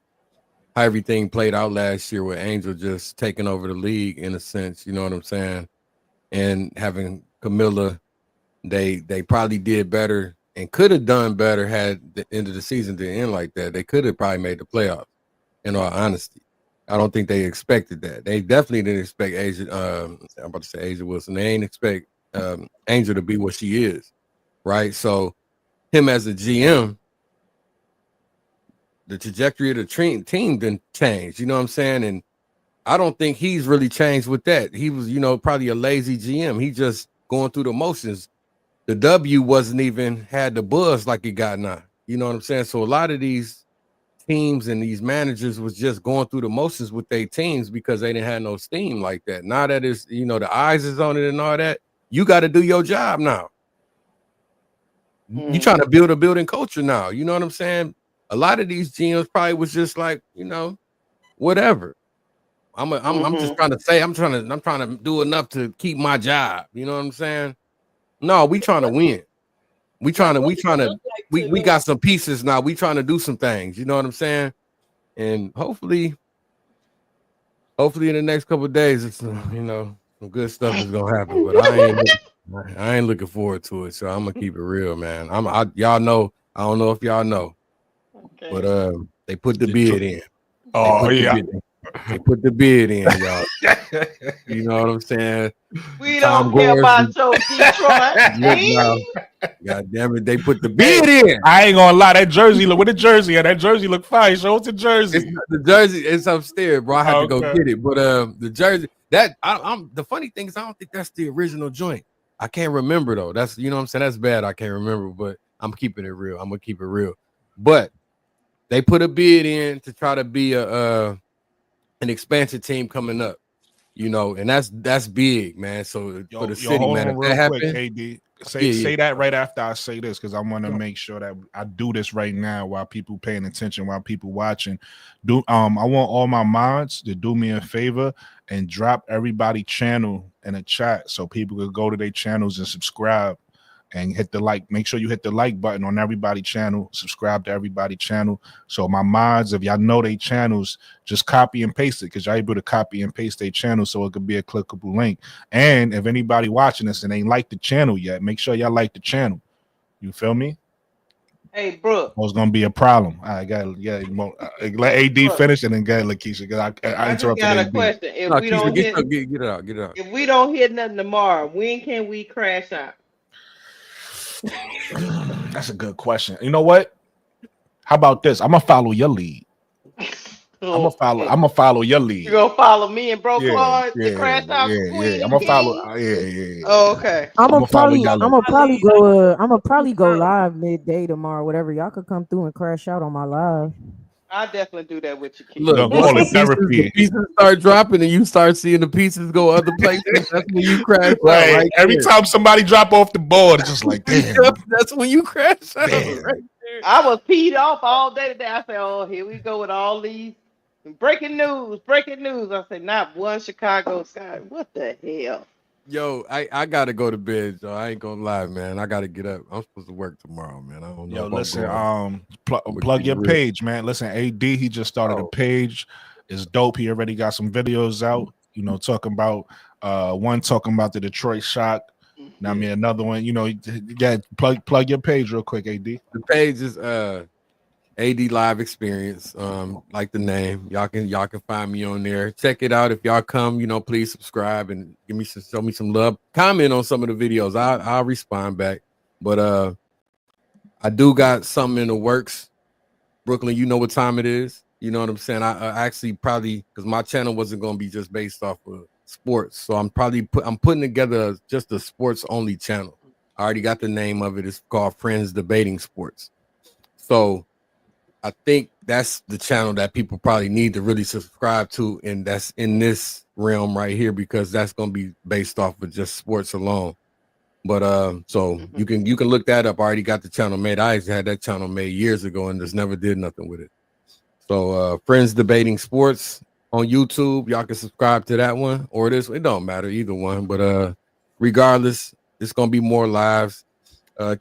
Speaker 8: how everything played out last year with Angel just taking over the league in a sense, you know what I'm saying? And having Camilla, they probably did better and could have done better had the end of the season didn't end like that. They could have probably made the playoffs, in all honesty. I don't think they expected that. They definitely didn't expect I'm about to say Asia Wilson. They ain't expect Angel to be what she is, right? So him as a GM, the trajectory of the team didn't change, you know what I'm saying? And I don't think he's really changed with that. He was, probably a lazy GM. He just going through the motions. The W wasn't even had the buzz like it got now. You know what I'm saying? So a lot of these teams and these managers was just going through the motions with their teams because they didn't have no steam like that. Now that it's, the eyes is on it and all that, you got to do your job now. You trying to build a building culture now. You know what I'm saying? A lot of these GMs probably was just like, whatever. I'm just trying to say, I'm trying to do enough to keep my job. You know what I'm saying? No, we trying to win. We got some pieces now. We trying to do some things. You know what I'm saying? And hopefully in the next couple of days, it's some good stuff is gonna happen. But I ain't looking forward to it. So I'm gonna keep it real, man. Y'all know. I don't know if y'all know, but they put the bid in.
Speaker 1: Oh yeah.
Speaker 8: They put the bid in, y'all. You know what I'm saying?
Speaker 3: We don't care about your Detroit.
Speaker 8: God damn it, they put the bid in.
Speaker 1: I ain't gonna lie, that jersey look with the jersey, and that jersey look fine. Show us the jersey.
Speaker 8: The jersey is upstairs, bro. I have to go get it. But the jersey I'm the funny thing is I don't think that's the original joint. I can't remember though. That's what I'm saying. That's bad. I can't remember, but I'm keeping it real. I'm gonna keep it real. But they put a bid in to try to be an expansion team coming up, and that's big, man. So for the city, man, if that happens,
Speaker 1: AD, say that right after I say this, because I want to make sure that I do this right now while people paying attention, while people watching. I want all my mods to do me a favor and drop everybody channel in a chat so people could go to their channels and subscribe and hit the like. Make sure you hit the like button on everybody channel. Subscribe to everybody channel. So my mods, if y'all know their channels, just copy and paste it, because y'all able to copy and paste their channel so it could be a clickable link. And if anybody watching this and ain't like the channel yet, make sure y'all like the channel. You feel me?
Speaker 3: Hey, Brooke.
Speaker 1: It's gonna be a problem. I got let AD finish and then go ahead, Lakeisha, because I interrupted.
Speaker 3: I got a question. If we don't
Speaker 8: get it out.
Speaker 3: If we don't hit nothing tomorrow, when can we crash out?
Speaker 1: That's a good question. You know what? How about this? I'm gonna follow your lead. I'm gonna follow your lead.
Speaker 3: You gonna follow me and Bro Claude to crash out?
Speaker 1: I'm gonna follow. Yeah.
Speaker 3: Oh, okay.
Speaker 5: I'm gonna probably go live midday tomorrow. Whatever, y'all could come through and crash out on my live.
Speaker 3: I'll definitely do that with you, Keith.
Speaker 8: Look, the pieces start dropping and you start seeing the pieces go other places. That's when you crash
Speaker 1: right.
Speaker 8: Right
Speaker 1: Every time somebody drop off the board, it's just like, damn.
Speaker 8: That's when you crash out. Right
Speaker 3: there. I was peed off all day today. I said, oh, here we go with all these breaking news. I said, not one Chicago Sky. What the hell?
Speaker 8: Yo, I gotta go to bed, so I ain't gonna lie, man. I gotta get up. I'm supposed to work tomorrow, man. I don't know.
Speaker 1: Yo, listen, plug your page, man. Listen, AD, he just started a page. It's dope. He already got some videos out, talking about talking about the Detroit Shock. Now, I mean, another one, plug your page real quick, AD.
Speaker 8: The page is AD Live Experience, like the name. Y'all can find me on there. Check it out. If y'all come, please subscribe and show me some love. Comment on some of the videos. I'll respond back. But I do got something in the works. Brooklyn, you know what time it is. You know what I'm saying? I actually probably, because my channel wasn't going to be just based off of sports, so I'm putting together just a sports only channel. I already got the name of it. It's called Friends Debating Sports. So I think that's the channel that people probably need to really subscribe to, and that's in this realm right here, because that's going to be based off of just sports alone. But so you can look that up. I already got the channel made. I actually had that channel made years ago and just never did nothing with it. So Friends Debating Sports on YouTube. Y'all can subscribe to that one or this. It don't matter, either one. But regardless, it's gonna be more lives.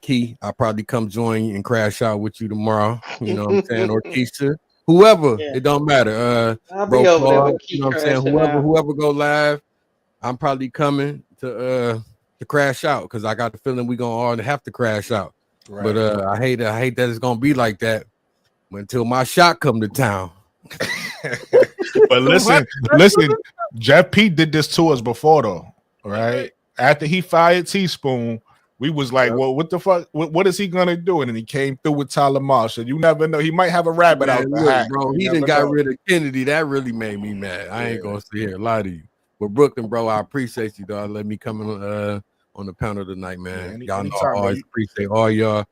Speaker 8: Key, I'll probably come join you and crash out with you tomorrow. You know what I'm saying? Or Keisha, whoever, it don't matter.
Speaker 3: I'll be over there with
Speaker 8: you know what I'm saying? Whoever go live, I'm probably coming to crash out, because I got the feeling we gonna all have to crash out. Right. But I hate that it's gonna be like that until my shot come to town.
Speaker 1: But listen, Jeff Pete did this to us before, though. Right after he fired Teaspoon, we was like, well, what the fuck? What is he gonna do? And then he came through with Tyler Marshall. You never know. He might have a rabbit out the hat.
Speaker 8: Bro, he done got rid of Kennedy. That really made me mad. I ain't gonna sit here and lie to you. But Brooklyn, bro, I appreciate you, dog. Let me come on the panel tonight, man. Y'all know I always appreciate all y'all.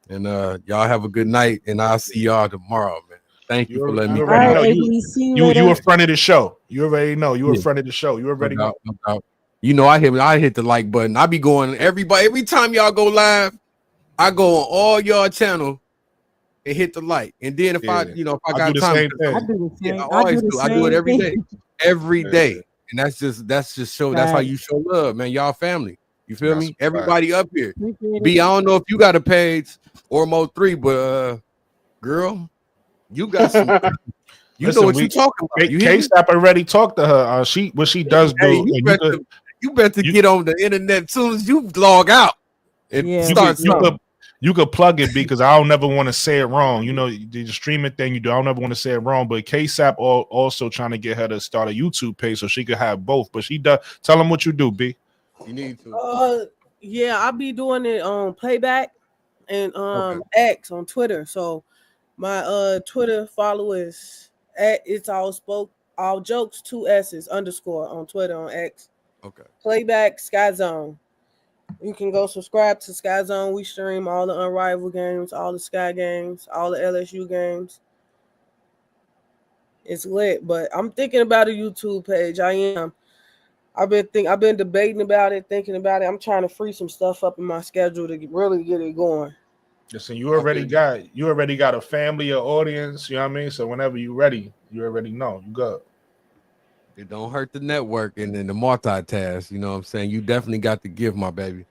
Speaker 8: And y'all have a good night, and I'll see y'all tomorrow, man. Thank you for letting me.
Speaker 1: You
Speaker 8: All
Speaker 1: already
Speaker 5: right,
Speaker 1: know.
Speaker 5: ABC,
Speaker 1: You a friend of the show. You already know. You a friend of the show. You already know.
Speaker 8: You know, I hit the like button. I be going every time y'all go live, I go on all y'all channel and hit the like. And then if I got
Speaker 1: do the
Speaker 8: time,
Speaker 1: same thing.
Speaker 5: I do the same.
Speaker 8: I always do. I do it every day. Every
Speaker 1: Yeah.
Speaker 8: day. And that's just show. That's how you show love, man. Y'all family. You feel me? Everybody up here. B, I don't know if you got a page or Mo3, but girl, you got some. You know what you talking about. You
Speaker 1: K-Stop already talked to her. What she does do.
Speaker 8: You better get on the internet as soon as you log out. And start
Speaker 1: you could plug it because I don't never want to say it wrong. You know, the streaming thing you do, I don't ever want to say it wrong. But K-Sap also trying to get her to start a YouTube page so she could have both. But she does. Tell them what you do, B.
Speaker 8: You need to.
Speaker 2: Yeah, I'll be doing it on Playback and X on Twitter. So my Twitter followers at it's all jokes 2 S's _ on Twitter on X.
Speaker 8: Okay.
Speaker 2: Playback Sky Zone. You can go subscribe to Sky Zone. We stream all the Unrivaled games, all the Sky games, all the LSU games. It's lit, but I'm thinking about a YouTube page. I am. I've been debating about it, thinking about it. I'm trying to free some stuff up in my schedule to really get it going.
Speaker 1: Listen, you already got a family or audience, you know what I mean? So whenever you're ready, you already know. You good.
Speaker 8: It don't hurt the network and then the multitask. You know what I'm saying? You definitely got to give, my baby.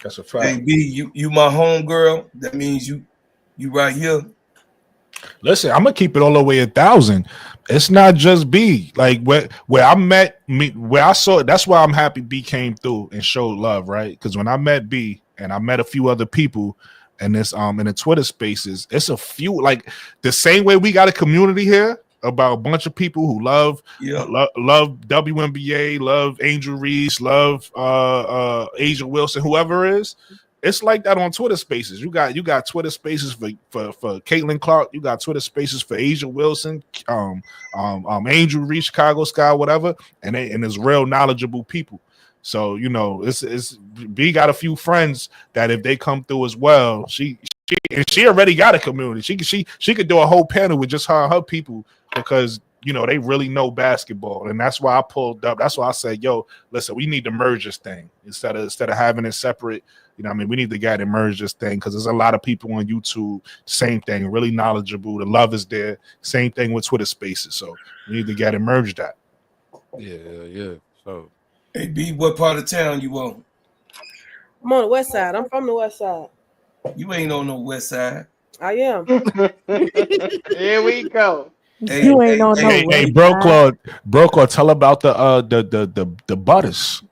Speaker 1: That's a fact.
Speaker 9: Hey, B, you my home girl. That means you right here.
Speaker 1: Listen, I'm gonna keep it all the way 1,000. It's not just B. Like where I met me, where I saw it. That's why I'm happy B came through and showed love, right? Because when I met B and I met a few other people in this in the Twitter spaces, it's a few like the same way we got a community here about a bunch of people who love WNBA, love Angel Reese, love Asia Wilson, whoever it is. It's like that on Twitter Spaces. You got Twitter Spaces for Caitlin Clark. You got Twitter Spaces for Asia Wilson, Angel Reese, Chicago Sky, whatever, and it's real knowledgeable people. So you know, it's B got a few friends that if they come through as well, she already got a community. She could do a whole panel with just her and her people because you know they really know basketball, and that's why I pulled up. That's why I said, "Yo, listen, we need to merge this thing instead of having it separate." You know, what I mean, we need to get and merge this thing because there's a lot of people on YouTube. Same thing, really knowledgeable. The love is there. Same thing with Twitter Spaces. So we need to get and merge that.
Speaker 8: Yeah. So,
Speaker 9: hey B, what part of town you on?
Speaker 2: I'm on the west side. I'm from the west side.
Speaker 9: You ain't on no west side.
Speaker 2: I am.
Speaker 3: Here we go.
Speaker 5: You ain't on no west
Speaker 1: side. Bro Claude, tell about the butters.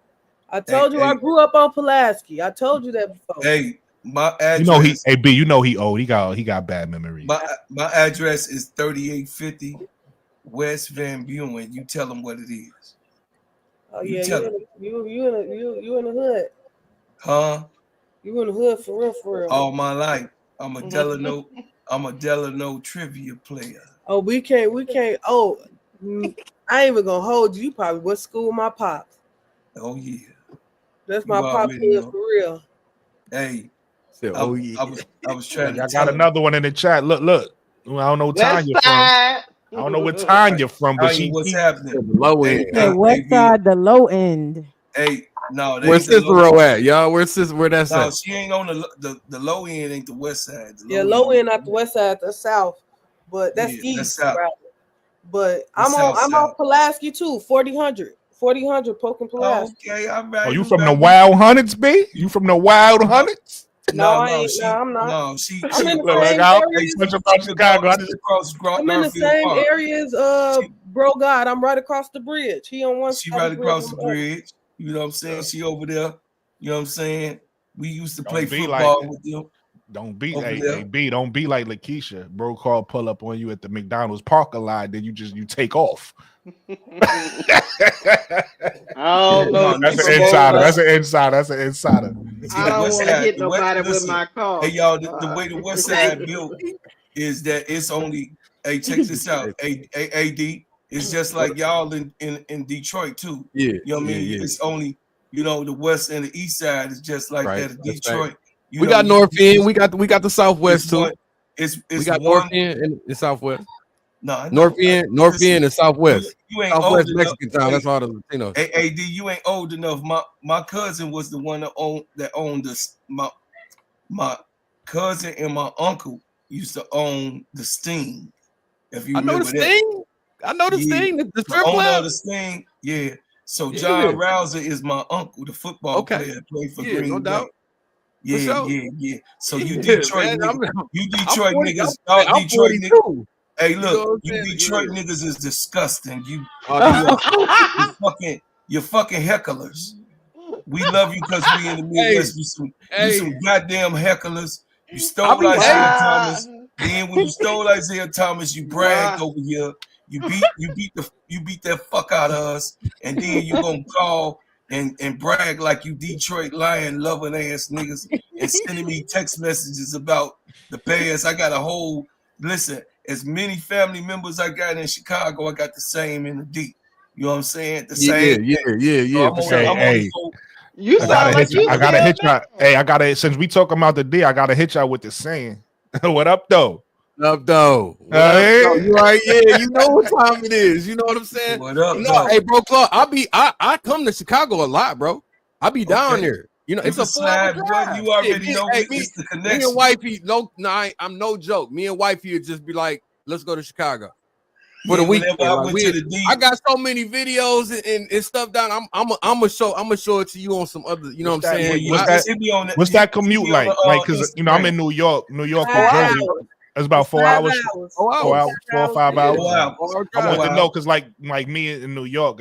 Speaker 2: I told you I grew up on Pulaski. I told you that before.
Speaker 9: Hey, my address.
Speaker 1: You know he old. He got bad memories.
Speaker 9: My address is 3850 West Van Buren. You tell them what it is.
Speaker 2: Oh yeah, you in the hood.
Speaker 9: Huh?
Speaker 2: You in the hood for real.
Speaker 9: All my life. I'm a Delano trivia player.
Speaker 2: Oh, we can't. Oh, I ain't even gonna hold you. You probably went to school with my pops.
Speaker 9: Oh yeah.
Speaker 2: That's my pop here for real.
Speaker 9: Hey,
Speaker 8: I
Speaker 9: was trying to.
Speaker 1: I got another one in the chat. Look. I don't know what time you're from. I don't know what time you're from, but
Speaker 9: what's happening?
Speaker 8: The low end.
Speaker 5: The west side, the low end.
Speaker 9: Hey, no,
Speaker 8: where's Cicero at, y'all? Where that's at?
Speaker 9: No, she ain't on the low end. Ain't the west side.
Speaker 2: Low end not the west side, the south, but that's east.
Speaker 9: That's south.
Speaker 2: Right? But I'm on Pulaski too. 4000 Poking Pulaski.
Speaker 9: Okay, all right.
Speaker 1: Oh, you from the Wild Hundreds, B? You from the Wild Hundreds?
Speaker 2: No, I ain't. I'm not.
Speaker 9: No,
Speaker 2: I'm in the same areas. I'm in the same areas. Bro, God, I'm right across the bridge. He on one.
Speaker 9: She right across the bridge. You know what I'm saying? She over there. You know what I'm saying? We used to play football with them.
Speaker 1: Don't be don't be like Lakeisha. Bro call pull up on you at the McDonald's parking lot, then you take off.
Speaker 3: Oh no,
Speaker 1: that's an insider. That's an insider.
Speaker 3: I don't want to hit nobody with my car.
Speaker 9: Hey y'all, the way the west side built is that it's only check this out. AD, it's just like y'all in Detroit too.
Speaker 8: Yeah.
Speaker 9: You know what I mean? Yeah. It's only, the west and the east side is just like that in Detroit.
Speaker 8: Right. We got North End, we got the Southwest too.
Speaker 9: We
Speaker 8: got North End and the Southwest.
Speaker 9: No,
Speaker 8: North End, and Southwest.
Speaker 9: You ain't
Speaker 8: Southwest
Speaker 9: old
Speaker 8: Mexican
Speaker 9: enough.
Speaker 8: town. That's all the Latinos.
Speaker 9: AD, you ain't old enough. My cousin was the one that owned this. My cousin and my uncle used to own the Sting. If you remember
Speaker 8: the Sting. I know the Sting. The strip club.
Speaker 9: The Sting. Yeah. So John Rouser is my uncle, the football player that played for Green
Speaker 8: no
Speaker 9: Bay.
Speaker 8: doubt.
Speaker 9: Yeah. So you Detroit niggas,
Speaker 8: I'm 42.
Speaker 9: Hey, look, you Detroit niggas is disgusting. You're fucking hecklers. We love you because we in the Midwest. You some goddamn hecklers. You stole Isaiah Thomas. Then when you stole Isaiah Thomas, you bragged over here. You beat that fuck out of us, and then you gonna call and brag like you Detroit lion loving ass niggas and sending me text messages about the Bears. I got a whole listen. As many family members I got in Chicago, I got the same in the D. You know what I'm saying? The same.
Speaker 1: Yeah.
Speaker 3: You sound like you.
Speaker 1: I gotta hit y'all. Hey, I gotta. Since we talking about the D, I gotta hit y'all with the saying. What up, though?
Speaker 8: Up though. You right? Yeah, you know what time it is. You know what I'm saying?
Speaker 9: What up,
Speaker 8: hey, bro, Clark, I come to Chicago a lot, bro. I be down there. You know, it's a
Speaker 9: slide, bro. You already know it's the connection.
Speaker 8: Me and wifey, I'm no joke. Me and wifey would just be like, let's go to Chicago for the weekend. I got so many videos and stuff down. I'm gonna show it to you on some other. You know what I'm saying?
Speaker 1: What's that commute like? Like, because I'm in New York, New Jersey. It's about 4 hours. 4 or 5 hours. I want to know because like me in New York,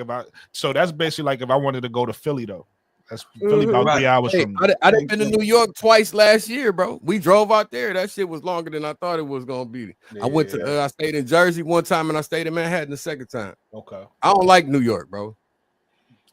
Speaker 1: so that's basically like if I wanted to go to Philly though. That's Philly about 3 hours from me.
Speaker 8: I done been to New York twice last year, bro. We drove out there. That shit was longer than I thought it was gonna be. Yeah. I stayed in Jersey one time and I stayed in Manhattan the second time.
Speaker 1: Okay.
Speaker 8: I don't like New York, bro.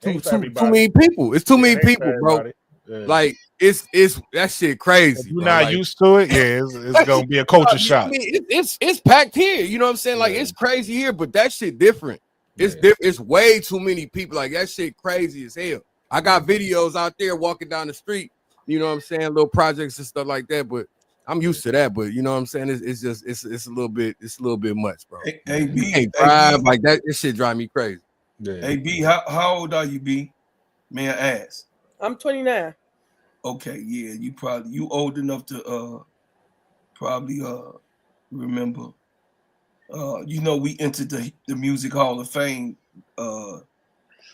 Speaker 8: Too many people. It's too many people, bro. Yeah. Like it's that shit crazy.
Speaker 1: If you're not used to it, it's gonna be a culture shock.
Speaker 8: I mean, it's packed here. You know what I'm saying? Like it's crazy here, but that shit different. It's different. It's way too many people. Like that shit crazy as hell. I got videos out there walking down the street. You know what I'm saying? Little projects and stuff like that. But I'm used to that. But you know what I'm saying? It's a little bit much, bro.
Speaker 9: Hey, B,
Speaker 8: can't drive like that. This shit drive me crazy.
Speaker 9: Yeah. Hey, B, how old are you, B? May I ask?
Speaker 2: I'm 29.
Speaker 9: Okay, yeah, you old enough to probably remember. You know, we entered the Music Hall of Fame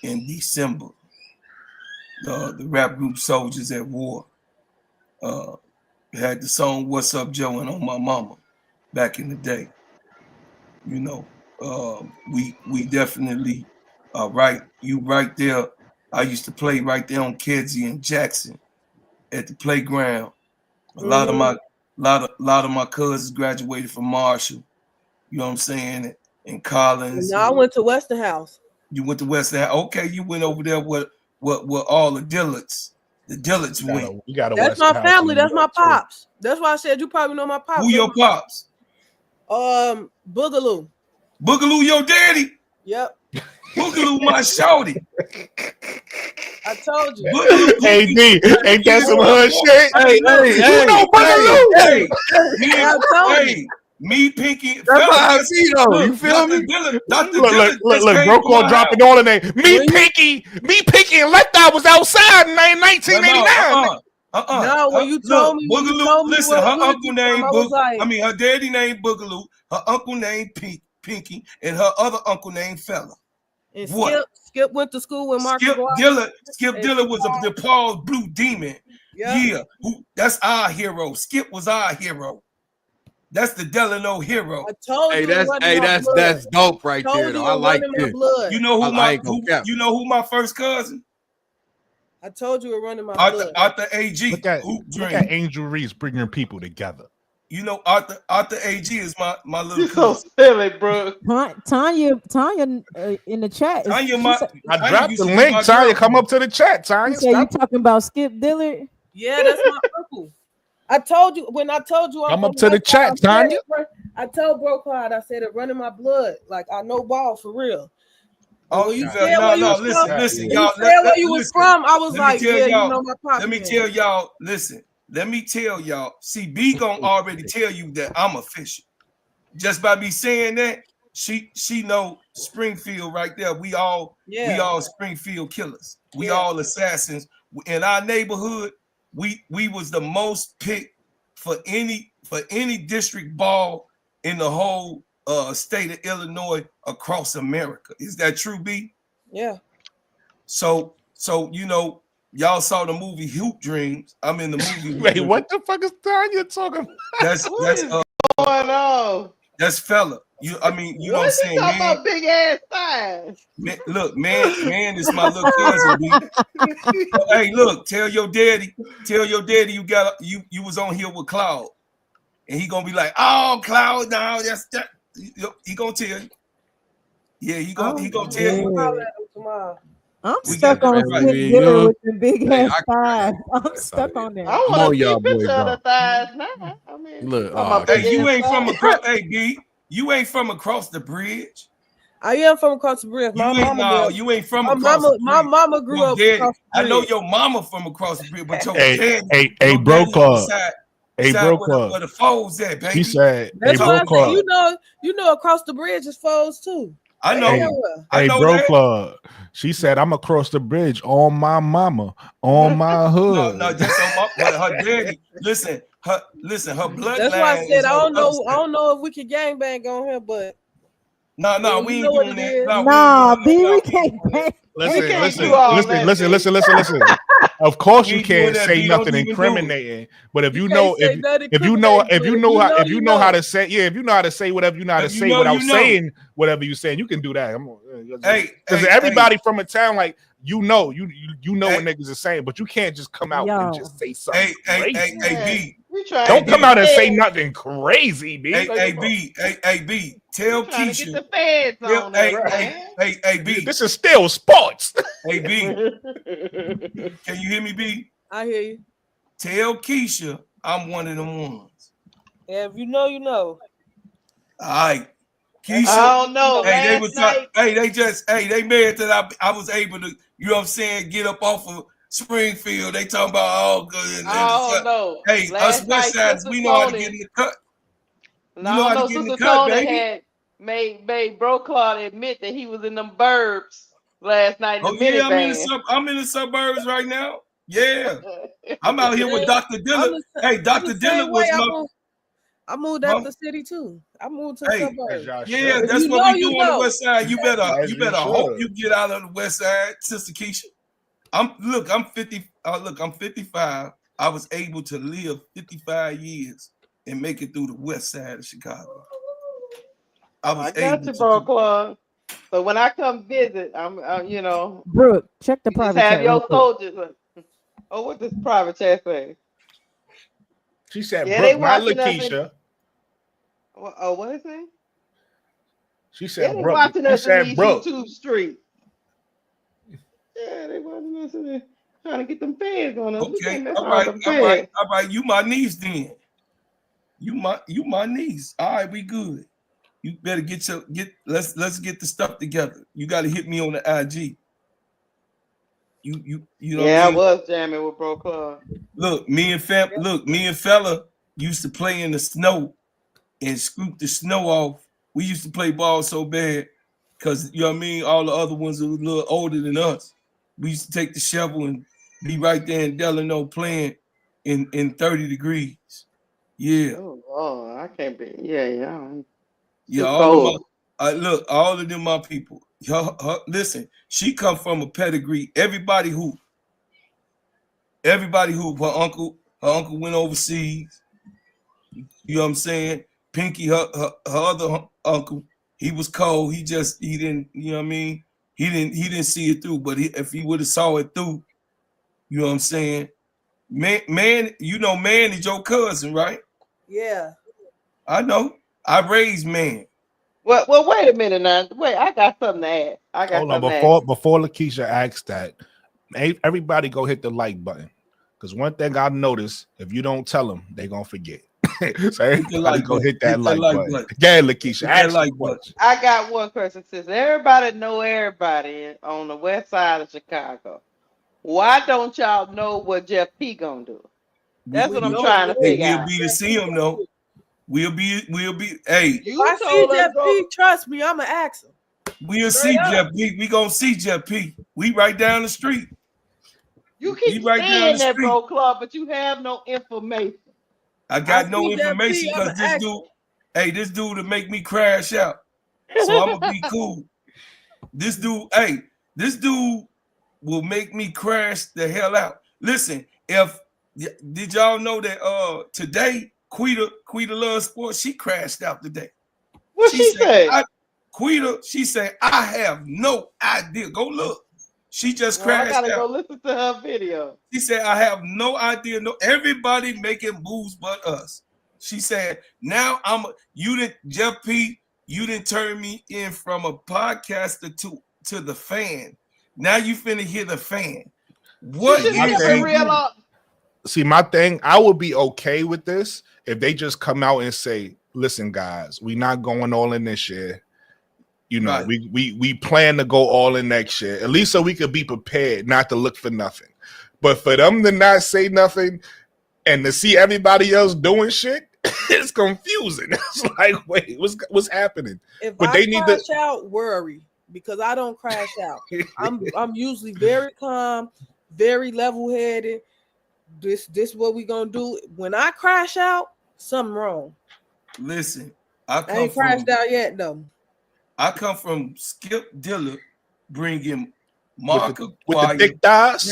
Speaker 9: in December. The rap group Soldiers at War had the song "What's Up, Joe" and "On My Mama" back in the day. You know, we definitely right. You right there. I used to play right there on Kedzie and Jackson at the playground. A lot of my cousins graduated from Marshall. You know what I'm saying? And Collins.
Speaker 2: No, I went to Westinghouse.
Speaker 9: You went to Westinghouse. Okay, you went over there with all the Dillards. The Dillards went.
Speaker 2: That's my family. That's my pops. That's why I said you probably know my pops.
Speaker 9: Who your pops?
Speaker 2: Boogaloo.
Speaker 9: Boogaloo, your daddy?
Speaker 2: Yep.
Speaker 9: Boogaloo, my shorty.
Speaker 2: I told you.
Speaker 1: AD, ain't that some hood shit?
Speaker 9: Hey,
Speaker 1: you know Boogaloo.
Speaker 9: Hey, me, Pinky.
Speaker 8: That's how I see though. You feel me?
Speaker 1: Look, bro, call dropping all the name. Me, Pinky, and Left Eye was outside in 1989.
Speaker 2: No, when you told me,
Speaker 9: Boogaloo. Listen, her uncle named Boogaloo. Her daddy named Boogaloo. Her uncle named Pinky, and her other uncle named Fella.
Speaker 2: And Skip went to school with Marcus.
Speaker 9: Skip Dillard was a DePaul's Blue Demon. Yeah, that's our hero. Skip was our hero. That's the Delano hero.
Speaker 2: I told you.
Speaker 8: That's dope right there. Though. I like this.
Speaker 9: You know who my first cousin?
Speaker 2: I told you it running my blood.
Speaker 9: Arthur AG.
Speaker 1: Look at Angel Reese bringing people together.
Speaker 9: You know, Arthur AG is my little
Speaker 3: cousin. So silly, bro.
Speaker 5: Tanya in the chat.
Speaker 1: I dropped the link. Tanya, come up to the chat. Tanya,
Speaker 5: you talking about Skip Dillard?
Speaker 2: Yeah, that's my uncle. I told you
Speaker 1: I'm up to the chat, Tanya.
Speaker 2: I told Bro Clyde, I said it running my blood. Like I know ball for real.
Speaker 9: Oh, listen, y'all.
Speaker 2: Where you was from? I was like, yeah, you know my pop.
Speaker 9: Let me tell y'all. Listen, let me tell y'all. See, B gonna already tell you that I'm official. Just by me saying that, she know Springfield right there. We all Springfield killers. We all assassins in our neighborhood. We was the most picked for any district ball in the whole state of Illinois across America. Is that true, B?
Speaker 2: Yeah.
Speaker 9: So you know, y'all saw the movie Hoop Dreams. I'm in the movie.
Speaker 1: Wait, what the fuck is Tanya talking about?
Speaker 9: That's
Speaker 3: going on?
Speaker 9: That's fella. You know what I'm saying?
Speaker 3: Talking about big ass thighs.
Speaker 9: Look, man is my little cousin. Hey, look, tell your daddy you was on here with Cloud. And he gonna be like, oh, Cloud, no, that's that. He gonna tell you. Yeah, he gonna tell you.
Speaker 5: I'm stuck on Thanksgiving with the big ass thighs. I'm stuck on that.
Speaker 3: I want to see a picture of the thighs now. I mean,
Speaker 8: look,
Speaker 9: hey, you ain't from across. Hey, B, you ain't from across the bridge.
Speaker 2: I am from across the bridge.
Speaker 9: You ain't from across the bridge.
Speaker 2: My mama grew up across the bridge.
Speaker 9: I know your mama from across the bridge, but your
Speaker 1: hey,
Speaker 9: daddy,
Speaker 1: bro, Claude. Hey, bro,
Speaker 9: where the foes at, baby?
Speaker 1: He said,
Speaker 2: that's why I said, you know, across the bridge is foes too.
Speaker 9: I know.
Speaker 1: Hey, bro, Claude. She said, I'm across the bridge on my mama, on my hood.
Speaker 9: No, just on her daddy. Listen, her bloodline.
Speaker 2: That's why I said I don't know if we can gangbang on here, but
Speaker 9: no, we ain't doing that.
Speaker 5: Nah, B, we can't bang.
Speaker 1: Listen. Of course you can't say nothing incriminating, but if you know how to say whatever you know how to say without saying whatever you're saying, you can do that. Because everybody from a town, like you know what niggas are saying, but you can't just come out and just say something crazy.
Speaker 9: Hey, B,
Speaker 1: don't come out and say nothing crazy, B.
Speaker 9: Hey, B, tell Keisha.
Speaker 3: Get the feds on
Speaker 9: hey, B.
Speaker 1: This is still sports.
Speaker 9: Hey, B. Can you hear me, B?
Speaker 2: I hear you.
Speaker 9: Tell Keisha I'm one of them ones.
Speaker 2: Yeah, if you know, you know.
Speaker 9: All right. Keisha,
Speaker 3: I don't know.
Speaker 9: Hey, they mad that I was able to, you know what I'm saying, get up off of Springfield. They talking about all good.
Speaker 3: No.
Speaker 9: Hey, us West Siders, we know how to get in the cut.
Speaker 3: No, Sister Tony had made Bro Claude admit that he was in them burbs last night. I'm
Speaker 9: in the suburbs right now. Yeah, I'm out here with Dr. Dillon. Hey, Dr. Dillon was
Speaker 2: I moved out the city too. I moved to the suburbs.
Speaker 9: Yeah, that's what we do on the west side. You better hope you get out of the west side, Sister Keisha. I'm 50. I'm 55. I was able to live 55 years and make it through the west side of Chicago.
Speaker 3: I got you, Bro Claude. So when I come visit, I'm
Speaker 5: Brooke, check the private chat.
Speaker 3: Have your soldiers. Oh, what does private chat say?
Speaker 1: She said, Brooke, not Lakeisha.
Speaker 3: Oh, what is it?
Speaker 1: She said,
Speaker 3: Brooke.
Speaker 1: Watching us in
Speaker 3: YouTube street. Yeah, they watching us in there, trying to get them fans on us.
Speaker 9: Okay, all right. You my niece then. You my niece. All right, we good. You better let's get the stuff together. You got to hit me on the IG. You know.
Speaker 3: Yeah, I was jamming with Bro Claude.
Speaker 9: Look, me and fella used to play in the snow and scoop the snow off. We used to play ball so bad because you know what I mean. All the other ones were a little older than us. We used to take the shovel and be right there in Delano playing in 30 degrees. Yeah.
Speaker 3: Oh, I can't be. Yeah.
Speaker 9: Yeah, all of them my people. Listen, she come from a pedigree. Everybody who her uncle went overseas. You know what I'm saying? Pinky, her other uncle, he was cold. He didn't, you know what I mean? He didn't see it through, but if he would have saw it through, you know what I'm saying? Man, you know, Man is your cousin, right?
Speaker 2: Yeah.
Speaker 9: I know. I raised Man.
Speaker 3: Well, wait a minute now. Wait, I got something to add.
Speaker 1: Hold on, before Lakeisha asks that, everybody go hit the like button. Because one thing I noticed, if you don't tell them, they're going to forget. So everybody go hit that like button. Yeah, Lakeisha, ask like question.
Speaker 3: I got one question. Since everybody know everybody on the west side of Chicago, why don't y'all know what Jeff P. gonna do? That's what I'm trying to figure out.
Speaker 9: We'll be to see him, though. We'll be. Hey,
Speaker 3: You
Speaker 2: I see
Speaker 3: told us
Speaker 2: Jeff
Speaker 3: go.
Speaker 2: P. Trust me, I'ma ask him.
Speaker 9: we'll see Jeff P. We gonna see Jeff P. We right down the street.
Speaker 3: You keep
Speaker 9: right down
Speaker 3: saying
Speaker 9: the
Speaker 3: that,
Speaker 9: street.
Speaker 3: bro, club, but you have no information.
Speaker 9: I got
Speaker 2: I
Speaker 9: no
Speaker 2: see Jeff
Speaker 9: information
Speaker 2: P, I'ma
Speaker 9: because this
Speaker 2: ask
Speaker 9: dude.
Speaker 2: him.
Speaker 9: Hey, this dude to make me crash out. So I'm gonna be cool. This dude will make me crash the hell out. Listen, did y'all know that today Quita loves sports? She crashed out today.
Speaker 3: What she say?
Speaker 9: She said, I have no idea. Go look. She just crashed
Speaker 3: I gotta
Speaker 9: out.
Speaker 3: go listen to her video.
Speaker 9: She said, I have no idea. No, everybody making moves but us. She said, now Jeff P, you didn't turn me in from a podcaster to the fan. Now you finna hear the fan. What is
Speaker 1: real? See, my thing, I would be okay with this if they just come out and say, listen, guys, we not going all in this year. You know, right. we plan to go all in next year, at least so we could be prepared not to look for nothing. But for them to not say nothing and to see everybody else doing shit, it's confusing. It's like, wait, what's happening?
Speaker 2: If
Speaker 1: but
Speaker 2: I crash out, worry, because I don't crash out. I'm usually very calm, very level-headed. This what we gonna do. When I crash out, something wrong.
Speaker 9: Listen,
Speaker 2: I ain't crashed out yet though.
Speaker 9: I come from Skip Diller bringing Marka
Speaker 1: with the big thighs,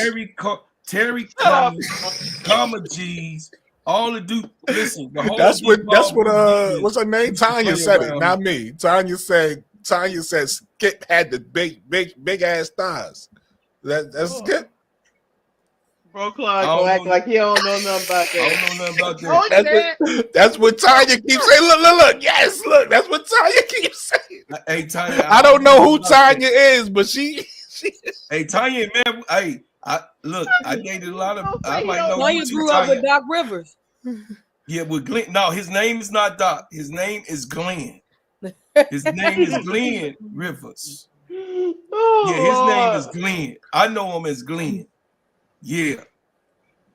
Speaker 9: Terry Comma G's, all the dude. Listen,
Speaker 1: that's what what's her name? Tanya said it, not me. Tanya said Skip had the big ass thighs. That's Skip.
Speaker 3: Bro, Clark go act like he don't know nothing about that.
Speaker 9: I don't know nothing about that.
Speaker 1: That's what Tanya keeps saying. Look. Yes, look. That's what Tanya keeps saying.
Speaker 9: Hey, Tanya.
Speaker 1: I don't know who Tanya is, but she.
Speaker 9: Hey, Tanya, man. Hey, I dated a lot of. I might know
Speaker 2: Tanya grew up with Doc Rivers.
Speaker 9: Yeah, with Glenn. No, his name is not Doc. His name is Glenn. His name is Glenn Rivers. His name is Glenn. I know him as Glenn. Yeah,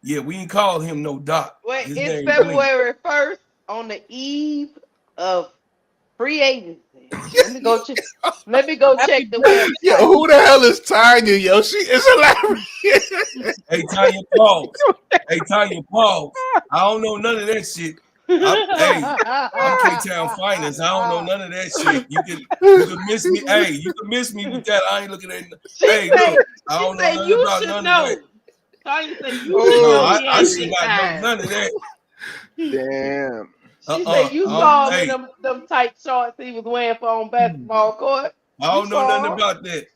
Speaker 9: we ain't call him no Doc.
Speaker 3: Wait, it's February 1st on the eve of free agency. Let me go check the website.
Speaker 1: Yo, who the hell is Tanya? Yo, she is hilarious.
Speaker 9: Hey, Tanya, pause. I don't know none of that shit. I'm K-Town Finance. I don't know none of that shit. You can miss me. Hey, you can miss me with that. I ain't looking at. Hey, look, I don't know nothing about none of that.
Speaker 3: Tanya said
Speaker 9: I should not know none of that.
Speaker 4: Damn.
Speaker 3: She said you saw him in them tight shorts he was wearing for on basketball court.
Speaker 9: I don't know nothing about that.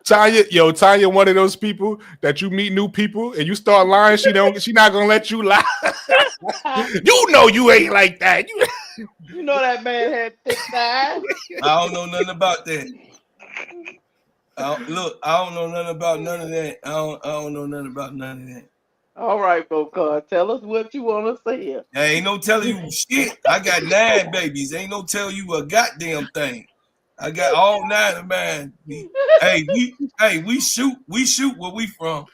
Speaker 1: Tanya, one of those people that you meet new people and you start lying. She not gonna let you lie. You know you ain't like that.
Speaker 3: You know that man had thick thighs.
Speaker 9: I don't know nothing about that. I don't know nothing about none of that. I don't know nothing about none of that.
Speaker 3: All right, Bocard, tell us what you want to say here.
Speaker 9: Ain't no telling you shit. I got 9 babies. Ain't no tell you a goddamn thing. I got all 9 of mine. We shoot where we from.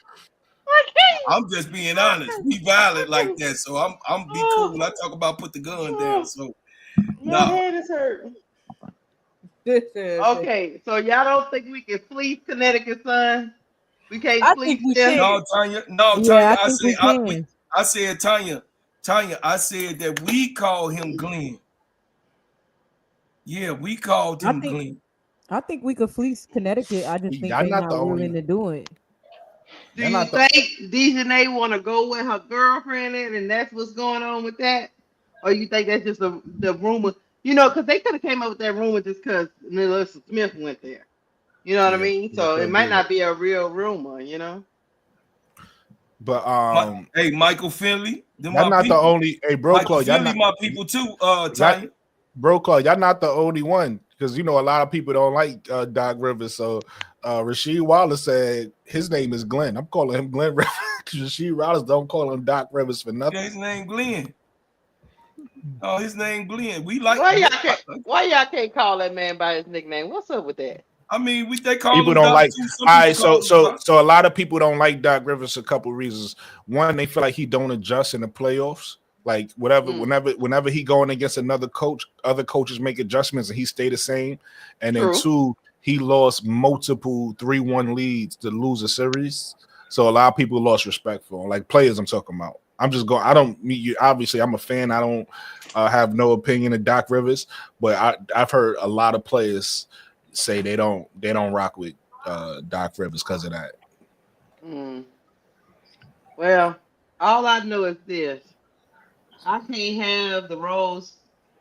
Speaker 9: I'm just being honest. We violent like that, so I'm be cool when I talk about put the gun down. So
Speaker 3: my head is hurting. Okay, so y'all don't think we can fleece Connecticut, son? We can't fleece them.
Speaker 9: No, Tanya.
Speaker 5: Yeah,
Speaker 9: I said, Tanya. I said that we call him Glenn. Yeah, we called him Glenn.
Speaker 5: I think we could fleece Connecticut. I just think they're not willing to do it.
Speaker 3: Do you think Dejanay want to go with her girlfriend in, and that's what's going on with that? Or you think that's just the rumor? You know, because they could have came up with that rumor just because Nalyssa Smith went there. You know what I mean? So it might not be a real rumor, you know?
Speaker 1: But
Speaker 9: hey, Michael Finley.
Speaker 1: Y'all not the only. Hey, bro,
Speaker 9: Michael Finley, my people too. Tanya.
Speaker 1: Bro, y'all not the only one, because you know a lot of people don't like Doc Rivers. So Rasheed Wallace said his name is Glenn. I'm calling him Glenn Rivers. Rasheed Wallace don't call him Doc Rivers for nothing.
Speaker 9: Yeah, his name Glenn. Oh, his name Glenn. We like.
Speaker 3: Why y'all can't call that man by his nickname? What's up with that?
Speaker 9: I mean, they call
Speaker 1: people don't like. All right, so a lot of people don't like Doc Rivers for a couple reasons. One, they feel like he don't adjust in the playoffs. Like whenever he going against another coach, other coaches make adjustments and he stay the same. And then two, he lost multiple 3-1 leads to lose a series. So a lot of people lost respect for him. Like players I'm talking about. I'm just going. I don't meet you. Obviously, I'm a fan. I don't have no opinion of Doc Rivers, but I've heard a lot of players say they don't rock with Doc Rivers because of that.
Speaker 3: Well, all I know is this: I can't have the Rose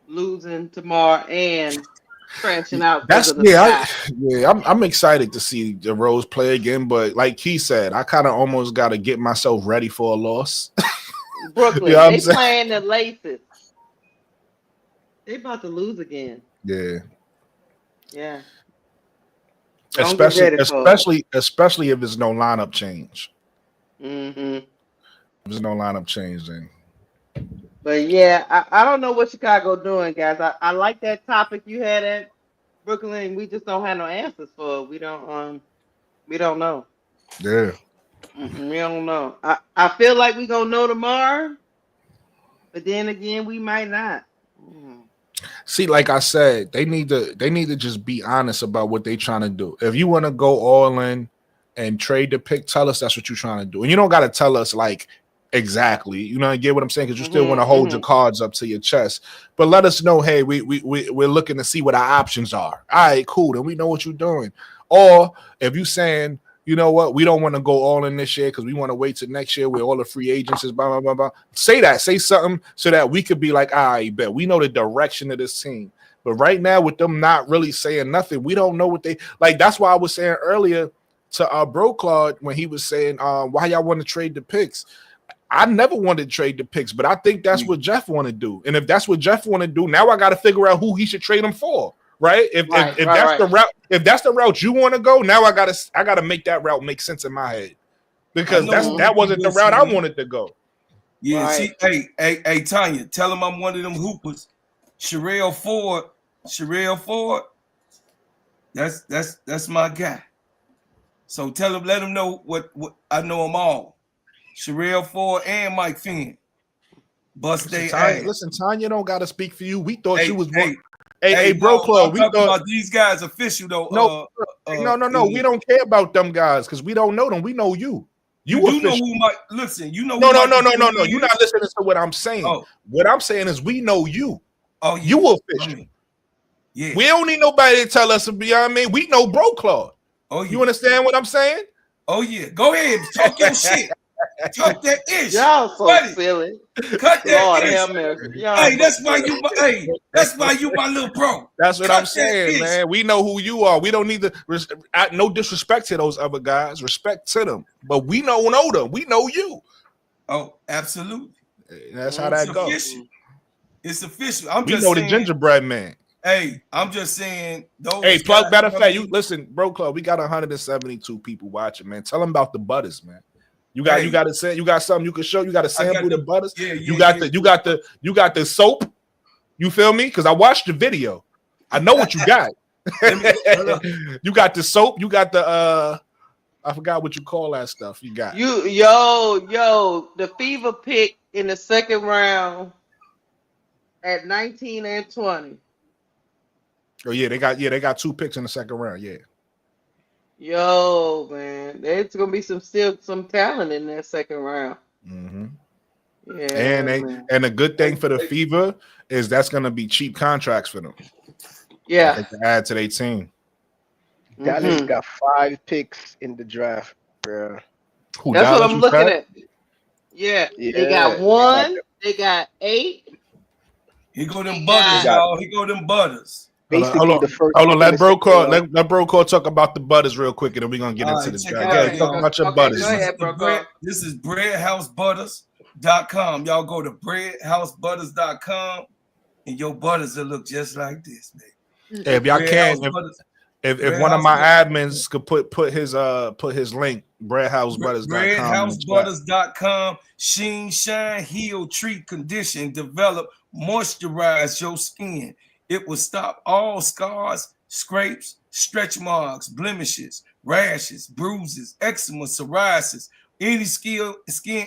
Speaker 3: losing tomorrow and crashing out.
Speaker 1: I'm excited to see the Rose play again, but like he said, I kind of almost got to get myself ready for a loss.
Speaker 3: Brooklyn, they playing the Laces. They about to lose again.
Speaker 1: Yeah. Especially if there's no lineup change. If there's no lineup change, then.
Speaker 3: But yeah, I don't know what Chicago doing, guys. I like that topic you had at Brooklyn. We just don't have no answers for it. We don't know.
Speaker 1: Yeah.
Speaker 3: We don't know. I feel like we gonna know tomorrow, but then again, we might not.
Speaker 1: See, like I said, they need to just be honest about what they're trying to do. If you want to go all in and trade the pick, tell us that's what you're trying to do. And you don't got to tell us like exactly, you know, you get what I'm saying? Because you still want to hold your cards up to your chest. But let us know, hey, we're looking to see what our options are. All right, cool. Then we know what you're doing. Or if you're saying, you know what, we don't want to go all in this year because we want to wait till next year where all the free agents is blah, blah, blah, blah. Say something so that we could be like, all right, bet we know the direction of this team. But right now, with them not really saying nothing, we don't know what they like. That's why I was saying earlier to Bro Claude when he was saying, why y'all want to trade the picks? I never wanted to trade the picks, but I think that's what Jeff want to do. And if that's what Jeff want to do, now I got to figure out who he should trade him for. Right? If that's the route you want to go, now I gotta make that route make sense in my head. Because that wasn't the route I wanted to go.
Speaker 9: Yeah, right. Hey, Tanya, tell him I'm one of them hoopers. Sherelle Ford, that's my guy. So let him know what I know them all. Sherelle Ford and Mike Finn.
Speaker 1: Listen, Tanya don't gotta speak for you. We thought you was one.
Speaker 9: Hey, Bro Club, we talking about these guys official though.
Speaker 1: No, we don't care about them guys because we don't know them. We know you.
Speaker 9: You do know who Mike. Listen, you know.
Speaker 1: No. You're not listening to what I'm saying. What I'm saying is we know you.
Speaker 9: Oh,
Speaker 1: you official. Yeah. We don't need nobody to tell us to be. I mean, we know Bro Club. Oh, you understand what I'm saying?
Speaker 9: Oh yeah, go ahead, talk your shit. Talk that ish.
Speaker 3: Y'all so silly.
Speaker 9: Cut that ish. Hey, that's why you my little bro.
Speaker 1: That's what I'm saying, man. We know who you are. We don't need to no disrespect to those other guys. Respect to them. But we know them. We know you.
Speaker 9: Oh, absolutely.
Speaker 1: That's how that goes.
Speaker 9: It's official.
Speaker 1: We know the gingerbread man.
Speaker 9: Hey, I'm just saying.
Speaker 1: Hey, plug. Matter of fact, you listen, Bro Club. We got 172 people watching, man. Tell them about the Butters, man. You got something you can show. You got to sample the Butters.
Speaker 9: Yeah,
Speaker 1: you got the soap. You feel me? Because I watched the video. I know what you got. You got the soap. You got the I forgot what you call that stuff. You got
Speaker 3: the Fever pick in the second round at 19 and 20.
Speaker 1: Oh yeah, they got 2 picks in the second round. Yeah.
Speaker 3: Yo, man, there's gonna be some talent in that second round.
Speaker 1: Mm-hmm. Yeah, and a good thing for the Fever is that's gonna be cheap contracts for them.
Speaker 3: Yeah,
Speaker 1: they can add to their team.
Speaker 4: Dallas got 5 picks in the draft, bro.
Speaker 3: That's what I'm looking at. Yeah, they got 1. They got 8.
Speaker 9: He go them Butters, y'all. He go them Butters.
Speaker 1: Hold on. Let Bro Call talk about the Butters real quick, and then we're gonna get into this draft. Talk about your Butters.
Speaker 3: Go ahead, Bro.
Speaker 9: This is breadhousebutters.com. Y'all go to breadhousebutters.com, and your butters will look just like this, man.
Speaker 1: Hey, if y'all can, if one of my admins could put his link, breadhousebutters.com.
Speaker 9: Breadhousebutters.com. Sheen, shine, heal, treat, condition, develop, moisturize your skin. It will stop all scars, scrapes, stretch marks, blemishes, rashes, bruises, eczema, psoriasis, Any skin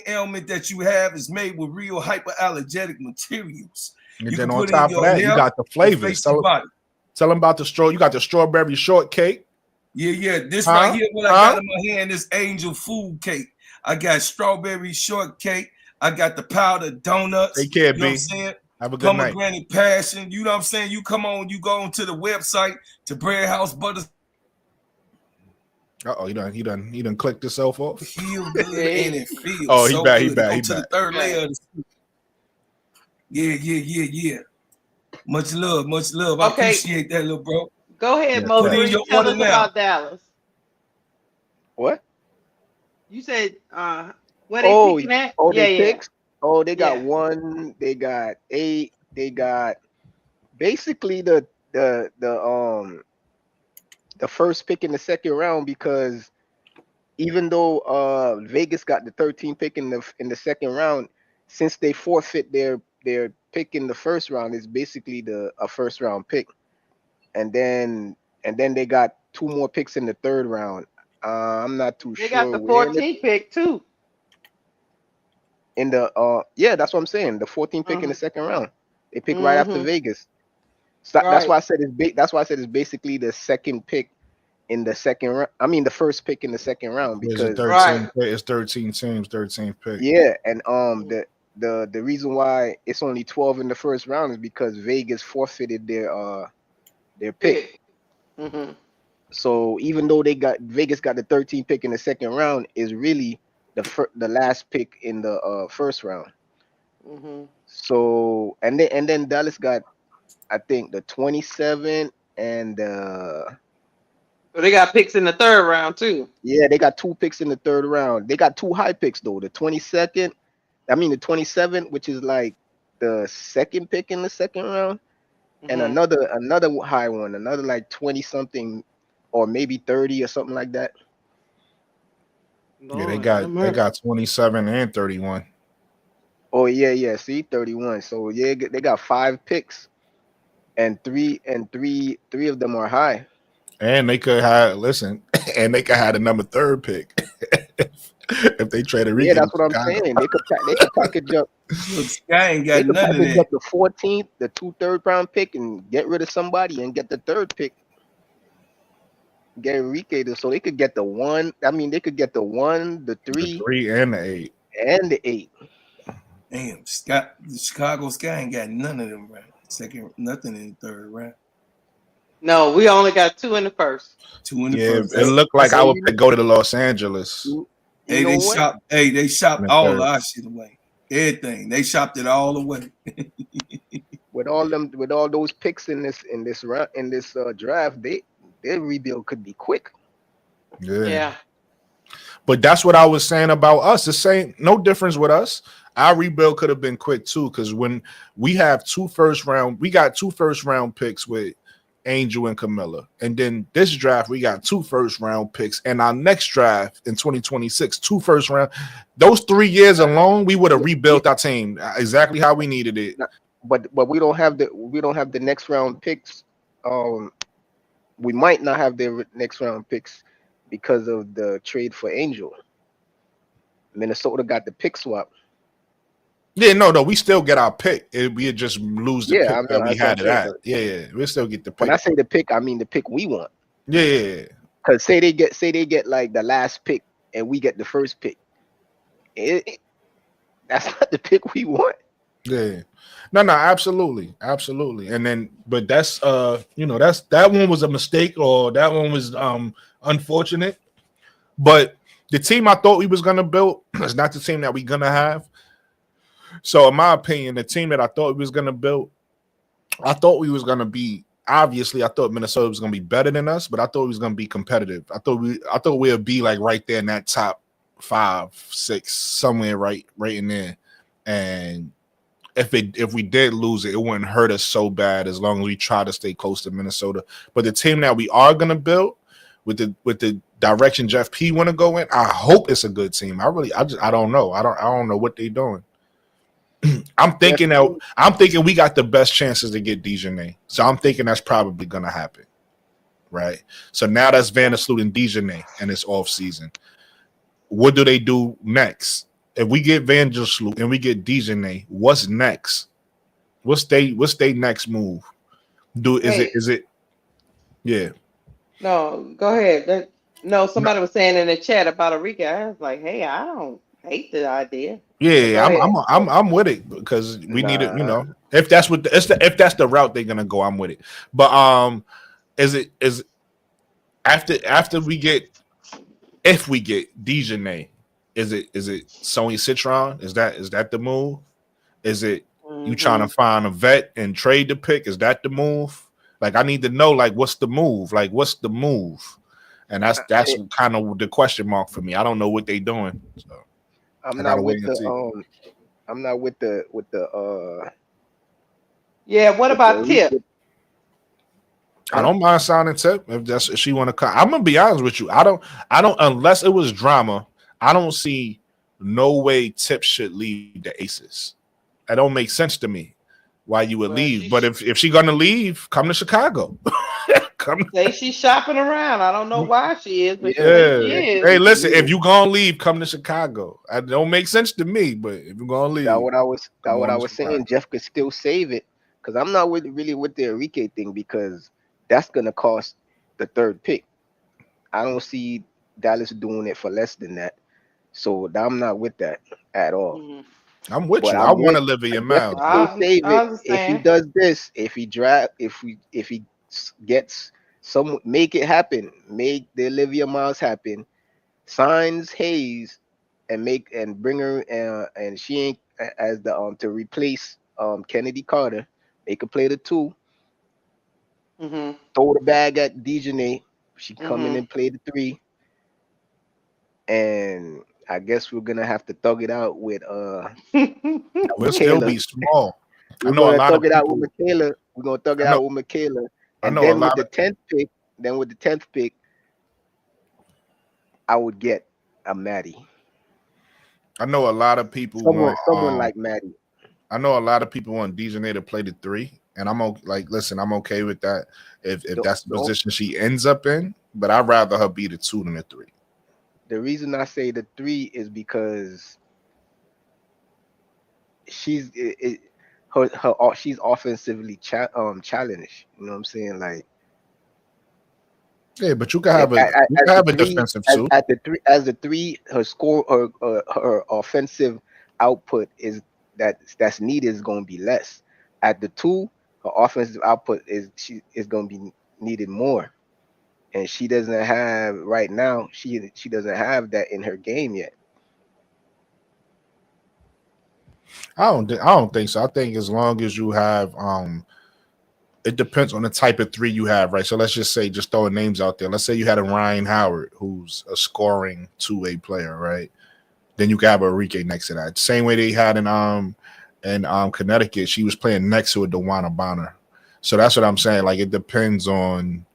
Speaker 9: ailment that you have is made with real hyperallergenic materials.
Speaker 1: And
Speaker 9: you
Speaker 1: then
Speaker 9: can
Speaker 1: on
Speaker 9: put
Speaker 1: top
Speaker 9: in
Speaker 1: of
Speaker 9: your
Speaker 1: that,
Speaker 9: hair,
Speaker 1: you got the flavors.
Speaker 9: Tell
Speaker 1: them about the straw. You got the strawberry shortcake.
Speaker 9: Yeah. This right here, what I got in my hand is angel food cake. I got strawberry shortcake. I got the powdered donuts.
Speaker 1: Take care,
Speaker 9: you know
Speaker 1: B.
Speaker 9: what I'm saying?
Speaker 1: Have a good night.
Speaker 9: Pomegranate passion. You know what I'm saying? You go onto the website to Bread House Butter.
Speaker 1: Uh-oh, he done clicked himself off.
Speaker 9: Feel good and it feels
Speaker 1: oh, he
Speaker 9: so
Speaker 1: back,
Speaker 9: good.
Speaker 1: he back,
Speaker 9: Go
Speaker 1: he
Speaker 9: to
Speaker 1: back.
Speaker 9: the third layer of the soup. Yeah. Much love. I appreciate that, little bro.
Speaker 3: Go ahead,
Speaker 1: Yeah,
Speaker 3: Mo.
Speaker 9: Put in your
Speaker 3: Tell
Speaker 9: order
Speaker 3: us
Speaker 9: now.
Speaker 3: about Dallas.
Speaker 4: What?
Speaker 3: You said where they picking at?
Speaker 4: They picks? Oh, they got 1, they got 8, they got basically the first pick in the second round, because even though Vegas got the 13th pick in the second round, since they forfeit their pick in the first round, is basically a first round pick. And then they got 2 more picks in the third round. I'm not too sure.
Speaker 3: They got the 14th pick too.
Speaker 4: In the that's what I'm saying. The 14th pick in the second round. They pick right after Vegas. So that's why I said it's basically the second pick in the second round. I mean the first pick in the second round, because
Speaker 1: it's 13 teams, 13th pick.
Speaker 4: Yeah, and the reason why it's only 12 in the first round is because Vegas forfeited their pick.
Speaker 3: Mm-hmm.
Speaker 4: So even though Vegas got the 13th pick in the second round, is really the last pick in the first round.
Speaker 3: Mm-hmm.
Speaker 4: So and then Dallas got, I think, the 27 and
Speaker 3: so they got picks in the third round too.
Speaker 4: Yeah, they got 2 picks in the third round. They got 2 high picks though. The 27, which is like the second pick in the second round, and another high one, another like 20 something, or maybe 30 or something like that.
Speaker 1: Yeah, they got 27 and 31.
Speaker 4: Oh yeah. See, 31. So yeah, they got 5 picks, and three of them are high.
Speaker 1: And they could have the number 3rd pick if they trade a Rico.
Speaker 4: Yeah, that's what I'm saying. They could package up.
Speaker 9: I ain't got none of that.
Speaker 4: Up the 14th, the 2 third-round pick, and get rid of somebody and get the 3rd pick. Get Enrique, so they could get the 1. I mean, they could get the 1, the 3,
Speaker 1: the 3 and the 8,
Speaker 4: and the 8.
Speaker 9: Damn, the Chicago Sky ain't got none of them right. Second, nothing in the third round.
Speaker 3: No, we only got 2 in the first.
Speaker 9: 2 in the first.
Speaker 1: It looked like I would go to the Los Angeles.
Speaker 9: Hey, they shopped all our shit away. Everything. They shopped it all away.
Speaker 4: with all those picks in this draft, their rebuild could be quick.
Speaker 3: Yeah.
Speaker 1: But that's what I was saying about us. The same, no difference with us. Our rebuild could have been quick too, because when we have 2 first-round picks with Angel and Camilla, and then this draft we got 2 first-round picks, and our next draft in 2026 2 first-round. Those 3 years alone, we would have rebuilt our team exactly how we needed it.
Speaker 4: But we don't have the next round picks. We might not have the next round picks because of the trade for Angel. Minnesota got the pick swap.
Speaker 1: Yeah, no, we still get our pick. We just lose the pick that we had it at. Yeah, we still get the pick.
Speaker 4: When I say the pick, I mean the pick we want.
Speaker 1: Yeah.
Speaker 4: Because say they get like the last pick and we get the first pick. That's not the pick we want.
Speaker 1: Yeah. No, absolutely. And then, but that's that one was a mistake, or that one was unfortunate. But the team I thought we was gonna build is not the team that we're gonna have. So in my opinion, the team that I thought we was gonna build, I thought we was gonna be, obviously I thought Minnesota was gonna be better than us, but I thought we was gonna be competitive. I thought we'd be like right there in that top 5, 6, somewhere right in there. And if we did lose it, it wouldn't hurt us so bad as long as we try to stay close to Minnesota. But the team that we are gonna build with the direction Jeff P want to go in, I hope it's a good team. I don't know. I don't know what they're doing. I'm thinking we got the best chances to get Dejanay. So I'm thinking that's probably gonna happen. Right. So now that's Vandersloot and Dejanay and it's off season. what do they do next? If we get Vandersloot and we get Dejanay, what's next? What's they next move? Is it yeah.
Speaker 3: No, go ahead. No, somebody was saying in the chat about Arika. I was like, hey, I don't hate the idea.
Speaker 1: Yeah, I'm with it because we need it, If that's what if that's the route they're gonna go, I'm with it. But is after we get if we get Dejanay, is it Sony Citron? Is that the move? Is it you trying to find a vet and trade the pick? Is that the move? Like I need to know what's the move? Like what's the move? And that's kind of the question mark for me. I don't know what they're doing. So
Speaker 4: I'm not with the
Speaker 3: Yeah, what about Tip?
Speaker 1: I don't mind signing Tip if she want to come. I'm gonna be honest with you. I don't unless it was drama. I don't see no way Tip should leave the Aces. That don't make sense to me. Why you would leave? But if she gonna leave, come to Chicago.
Speaker 3: Say she's shopping around. I don't know why she is, but she is.
Speaker 1: Hey, listen, if you gonna leave, come to Chicago. It don't make sense to me, but if you're gonna leave,
Speaker 4: that's what I was saying. Jeff could still save it because I'm not really with the Enrique thing because that's gonna cost the third pick. I don't see Dallas doing it for less than that, so I'm not with that at all.
Speaker 1: I'm with you. I want Olivia Miles.
Speaker 4: Save it if he does this. If he gets make it happen, make the Olivia Miles happen, signs Hayes, and bring her and she ain't as the to replace Kennedy Carter. They could play the 2. Throw the bag at Dejanay. She come in and play the 3, and I guess we're gonna have to thug it out with
Speaker 1: We'll still be small.
Speaker 4: We're gonna thug it out with Michaela. We're gonna thug it out with Michaela. And then with the 10th pick, I would get a Maddie.
Speaker 1: I know a lot of people
Speaker 4: someone like Maddie.
Speaker 1: I know a lot of people want Dejanay to play the 3, and I'm listen, I'm okay with that if that's the position she ends up in. But I'd rather her be the 2 than the 3.
Speaker 4: The reason I say the 3 is because she's she's offensively challenged. You know what I'm saying? Like,
Speaker 1: yeah, but you can have a defensive 2
Speaker 4: at the 3. As the 3, her score, her offensive output that's needed is going to be less. At the 2, her offensive output is going to be needed more, and she doesn't have right now. She doesn't have that in her game yet.
Speaker 1: I don't think so. I think as long as you have it depends on the type of 3 you have, right? So let's just say, just throwing names out there. Let's say you had a Ryan Howard who's a scoring 2-way player, right? Then you can have a Enrique next to that. Same way they had in Connecticut, she was playing next to a Dewana Bonner. So that's what I'm saying. Like it depends on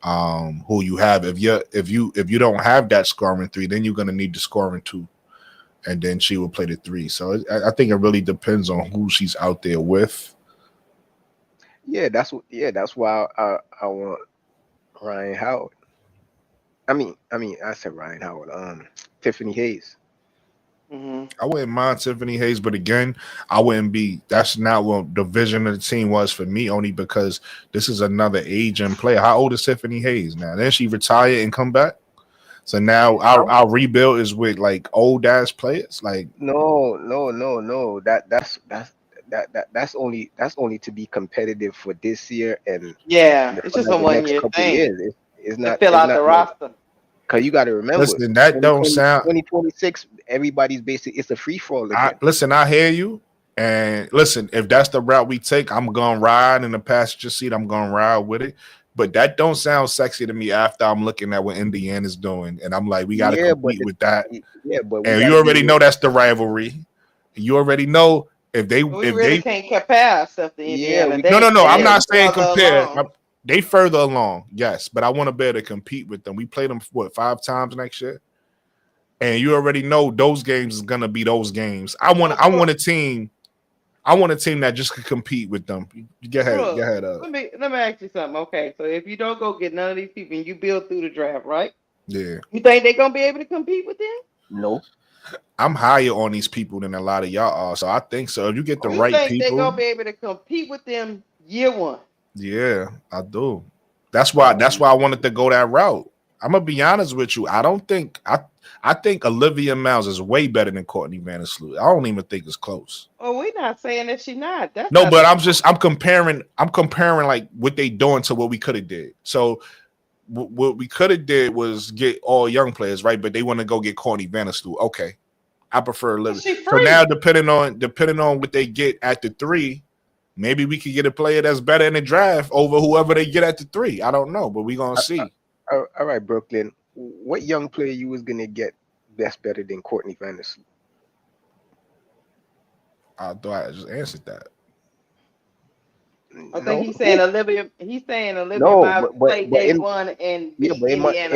Speaker 1: who you have. If you don't have that scoring 3, then you're gonna need the scoring 2. And then she will play the 3. So I think it really depends on who she's out there with.
Speaker 4: Yeah, that's why I want Ryan Howard. I mean, I said Ryan Howard. Tiffany Hayes.
Speaker 1: I wouldn't mind Tiffany Hayes, but again, I wouldn't be. That's not what the vision of the team was for me. Only because this is another aging player. How old is Tiffany Hayes now? Then she retire and come back. So now our rebuild is with like old ass players. Like
Speaker 4: no. That's only to be competitive for this year and
Speaker 3: it's just a 1 year thing.
Speaker 4: It's not
Speaker 3: to fill out the roster.
Speaker 4: Because you got to remember,
Speaker 1: listen, that don't sound
Speaker 4: 2026. Everybody's basically it's a free fall.
Speaker 1: Listen, I hear you, and listen. If that's the route we take, I'm gonna ride in the passenger seat. I'm gonna ride with it. But that don't sound sexy to me after I'm looking at what Indiana's doing, and I'm like, we got to compete with that.
Speaker 4: Yeah, but
Speaker 1: and you already know that's the rivalry. You already know if they
Speaker 3: can't compare ourselves to Indiana.
Speaker 1: No. I'm not saying compare. They further along, yes, but I want to be able to compete with them. We played them 5 times next year, and you already know those games is gonna be those games. I want a team. I want a team that just could compete with them. Go ahead.
Speaker 3: Let me ask you something. Okay, so if you don't go get none of these people and you build through the draft, right?
Speaker 1: Yeah.
Speaker 3: You think they're gonna be able to compete with them?
Speaker 4: No.
Speaker 1: I'm higher on these people than a lot of y'all are. So I think so. If you get the right
Speaker 3: think
Speaker 1: people,
Speaker 3: they're gonna be able to compete with them year one.
Speaker 1: Yeah, I do. That's why I wanted to go that route. I'm gonna be honest with you. I think Olivia Miles is way better than Courtney Vandersloot. I don't even think it's close.
Speaker 3: Oh, we're not saying that she's not. That's
Speaker 1: No,
Speaker 3: not
Speaker 1: but I'm comparing like what they doing to what we could have did. So what we could have did was get all young players, right? But they want to go get Courtney Vandersloot. Okay. I prefer Olivia. So now depending on what they get at the 3, maybe we could get a player that's better in the draft over whoever they get at the 3. I don't know, but we're gonna see.
Speaker 4: All right, Brooklyn. What young player you was gonna get that's better than Courtney Vandersloot?
Speaker 1: I thought I just answered that.
Speaker 3: I think he's saying Olivia. He's saying Olivia
Speaker 4: No,
Speaker 3: played day one and
Speaker 4: yeah, but
Speaker 3: Indiana.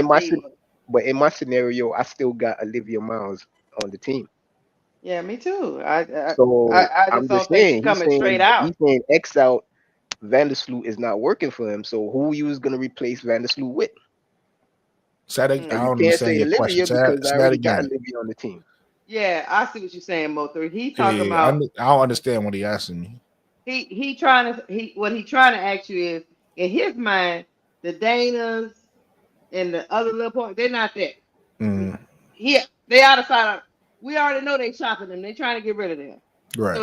Speaker 4: in my scenario, I still got Olivia Miles on the team.
Speaker 3: Yeah, me too.
Speaker 4: I just
Speaker 3: don't think he's coming straight out.
Speaker 4: He's saying X out. Vandersloot is not working for him. So who you was gonna replace Vandersloot with?
Speaker 1: I don't understand your question.
Speaker 4: Because I already got Olivia on the team.
Speaker 3: Yeah, I see what you're saying, Mo3. He's talking about.
Speaker 1: I don't understand what he asking me.
Speaker 3: What he's trying to ask you is, in his mind, the Danas and the other little point, they're not there.
Speaker 1: Mm.
Speaker 3: They out of sight. We already know they shopping them. They're trying to get rid of them.
Speaker 1: Right.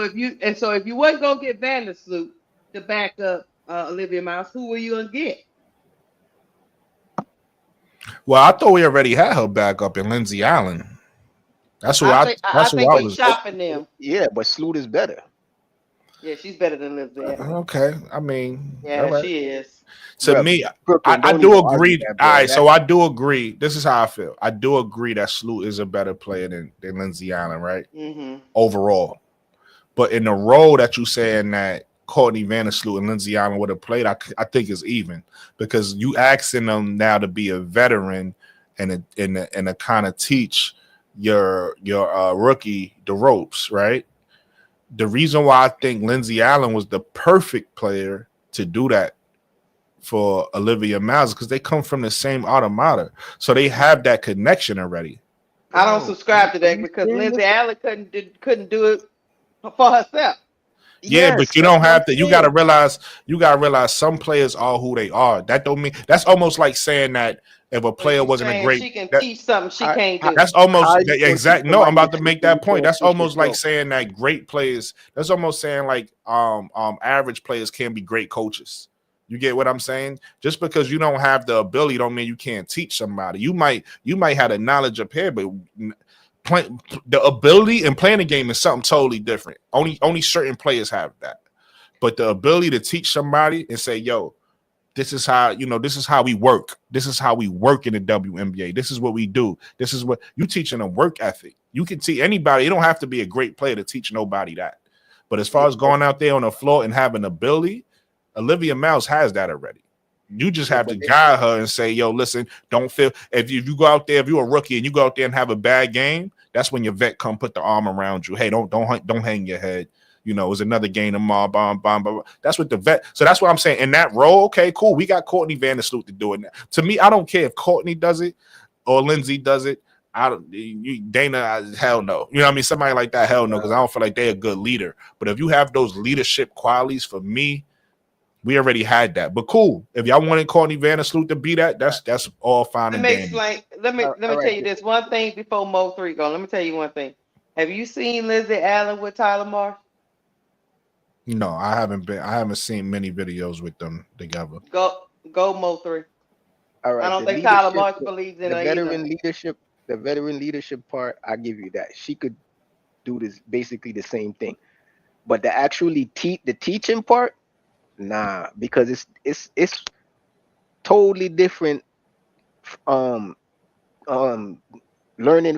Speaker 3: So if you wasn't gonna get Vandersloot to back up Olivia Miles, who were you gonna get?
Speaker 1: Well, I thought we already had her back up in Lindsay Allen. That's who I was
Speaker 3: shopping them.
Speaker 4: Yeah, but Sloot is better.
Speaker 3: Yeah, she's better than Lindsay Allen.
Speaker 1: Okay, I mean,
Speaker 3: yeah, she is.
Speaker 1: To me, I do agree. All right, so I do agree. This is how I feel. I do agree that Sloot is a better player than Lindsay Allen, right?
Speaker 3: Mm-hmm.
Speaker 1: Overall. But in the role that you saying that Courtney Vandersloot and Lindsay Allen would have played, I think it's even, because you asking them now to be a veteran and a kind of teach your rookie the ropes, right? The reason why I think Lindsay Allen was the perfect player to do that for Olivia Miles because they come from the same automata, so they have that connection already.
Speaker 3: I don't subscribe to that because Lindsay Allen couldn't do it for herself.
Speaker 1: Yeah, yes, but you don't have to. You gotta realize some players are who they are. That don't mean that's almost like saying that if a player wasn't a great,
Speaker 3: she can teach something she can't do.
Speaker 1: That's almost exact. No, I'm about to make that point. That's almost like saying that great players. That's almost saying like average players can be great coaches. You get what I'm saying? Just because you don't have the ability, don't mean you can't teach somebody. You might have the knowledge up here, but the ability and playing the game is something totally different. Only certain players have that. But the ability to teach somebody and say, "Yo, this is how we work. This is how we work in the WNBA. This is what we do. This is what you teaching a work ethic. You can teach anybody. You don't have to be a great player to teach nobody that. But as far as going out there on the floor and having ability, Olivia Miles has that already. You just have to guide her and say, "Yo, listen, don't feel if you go out there, if you're a rookie and you go out there and have a bad game, that's when your vet come put the arm around you. Hey, don't hang your head. You know, it's another game tomorrow. Bomb. That's what the vet. So that's what I'm saying. In that role, okay, cool. We got Courtney Vandersloot to do it now. To me, I don't care if Courtney does it or Lindsay does it. Dana, hell no. You know what I mean? Somebody like that, hell no, because I don't feel like they're a good leader. But if you have those leadership qualities, for me, we already had that. But cool. If y'all wanted Courtney Vandersloot to be that, that's all fine and dandy.
Speaker 3: Let me tell you this one thing before Mo3 go. Let me tell you one thing. Have you seen Lizzie Allen with Tyler Marsh?
Speaker 1: No, I haven't seen many videos with them together.
Speaker 3: Go Mo3.
Speaker 4: All right.
Speaker 3: I don't think Tyler Marsh believes in
Speaker 4: the veteran leadership. The veteran leadership part, I give you that. She could do this basically the same thing. But the actually the teaching part, nah, because it's totally different learning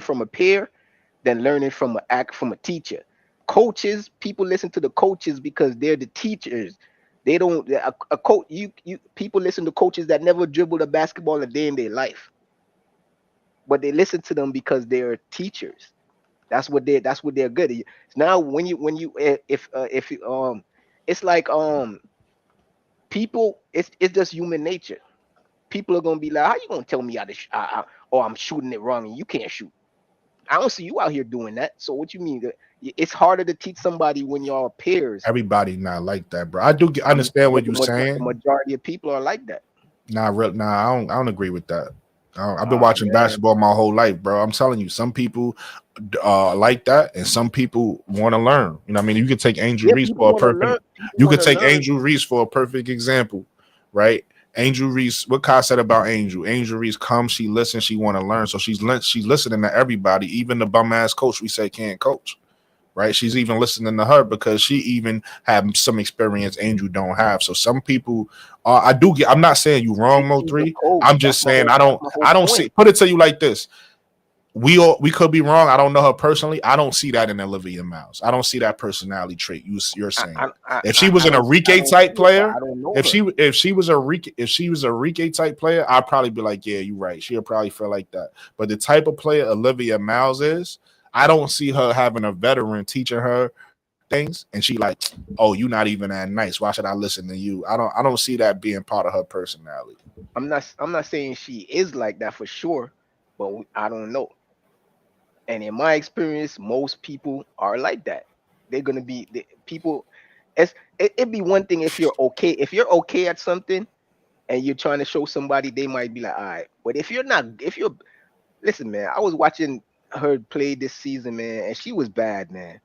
Speaker 4: from a peer than learning from a teacher. Coaches, people listen to the coaches because they're the teachers. They don't a coach people listen to coaches that never dribbled a basketball a day in their life. But they listen to them because they're teachers. That's what they're good at. Now when you it's like people, it's just human nature. People are gonna be like, how you gonna tell me I'm shooting it wrong and you can't shoot? I don't see you out here doing that. So what you mean? It's harder to teach somebody when y'all peers.
Speaker 1: Everybody not like that, bro. I do understand what you're saying.
Speaker 4: The majority of people are like that.
Speaker 1: Nah, I don't agree with that. I've been
Speaker 4: Oh,
Speaker 1: watching
Speaker 4: man.
Speaker 1: basketball my whole life, bro. I'm telling you, some people like that, and some people want to learn. You know, what I mean, you could take Angel Reese for a perfect. You could take Angel Reese for a perfect example, right? Angel Reese, what Kai said about Angel? Angel Reese comes, she listens, she want to learn, so she's listening to everybody, even the bum ass coach we say can't coach. Right, she's even listening to her because she even have some experience Angel don't have. So some people, I'm not saying you wrong, Mo3. I'm just saying I don't see. Put it to you like this: we could be wrong. I don't know her personally. I don't see that in Olivia Miles. I don't see that personality trait you're saying. If she was an Enrique type player, if she was a Enrique type player, I'd probably be like, yeah, you're right. She'll probably feel like that. But the type of player Olivia Miles is, I don't see her having a veteran teaching her things, and she like, oh, you're not even that nice. Why should I listen to you? I don't see that being part of her personality.
Speaker 4: I'm not saying she is like that for sure, but I don't know. And in my experience, most people are like that. They're gonna be people. It'd be one thing if you're okay at something, and you're trying to show somebody, they might be like, all right. But if you're listen, man, I was watching her play this season, man, and she was bad, man.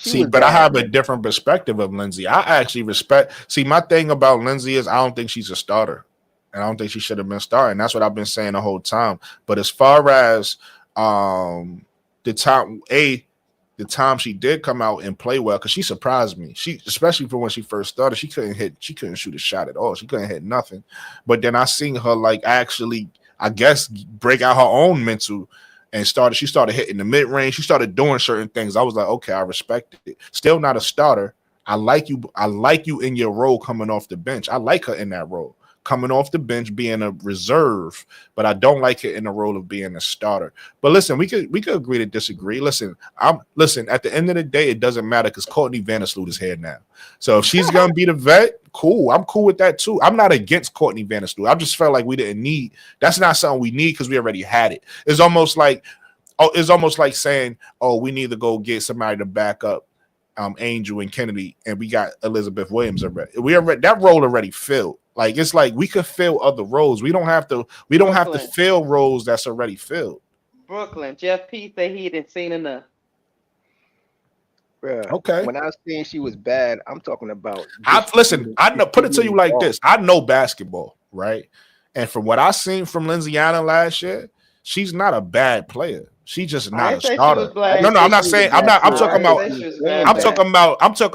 Speaker 1: I have a different perspective of Lindsay. I actually respect. See, my thing about Lindsay is I don't think she's a starter, and I don't think she should have been starting. That's what I've been saying the whole time. But as far as the time she did come out and play well, because she surprised me. She, especially for when she first started, she couldn't shoot a shot at all. She couldn't hit nothing. But then I seen her like actually, I guess, break out her own mental. And she started hitting the mid range. She started doing certain things. I was like, okay, I respect it. Still not a starter. I like you in your role coming off the bench. I like her in that role, coming off the bench, being a reserve. But I don't like her in the role of being a starter. But listen, we could agree to disagree. Listen, at the end of the day, it doesn't matter because Courtney Vandersloot is here now. So if she's gonna be the vet, cool. I'm cool with that too. I'm not against Courtney Vandersloot. I just felt like we didn't need. That's not something we need because we already had it. It's almost like saying, oh, we need to go get somebody to back up Angel and Kennedy, and we got Elizabeth Williams already. That role already filled. Like it's like we could fill other roles. We don't have to fill roles that's already filled.
Speaker 3: Brooklyn, Jeff P said he didn't seen enough.
Speaker 4: Bruh,
Speaker 1: okay.
Speaker 4: When I was saying she was bad, I'm talking about.
Speaker 1: I know. Put it to you like this: I know basketball, right? And from what I seen from Lindsay Allen last year, she's not a bad player. She's just not a starter. No, I'm not saying. I'm talking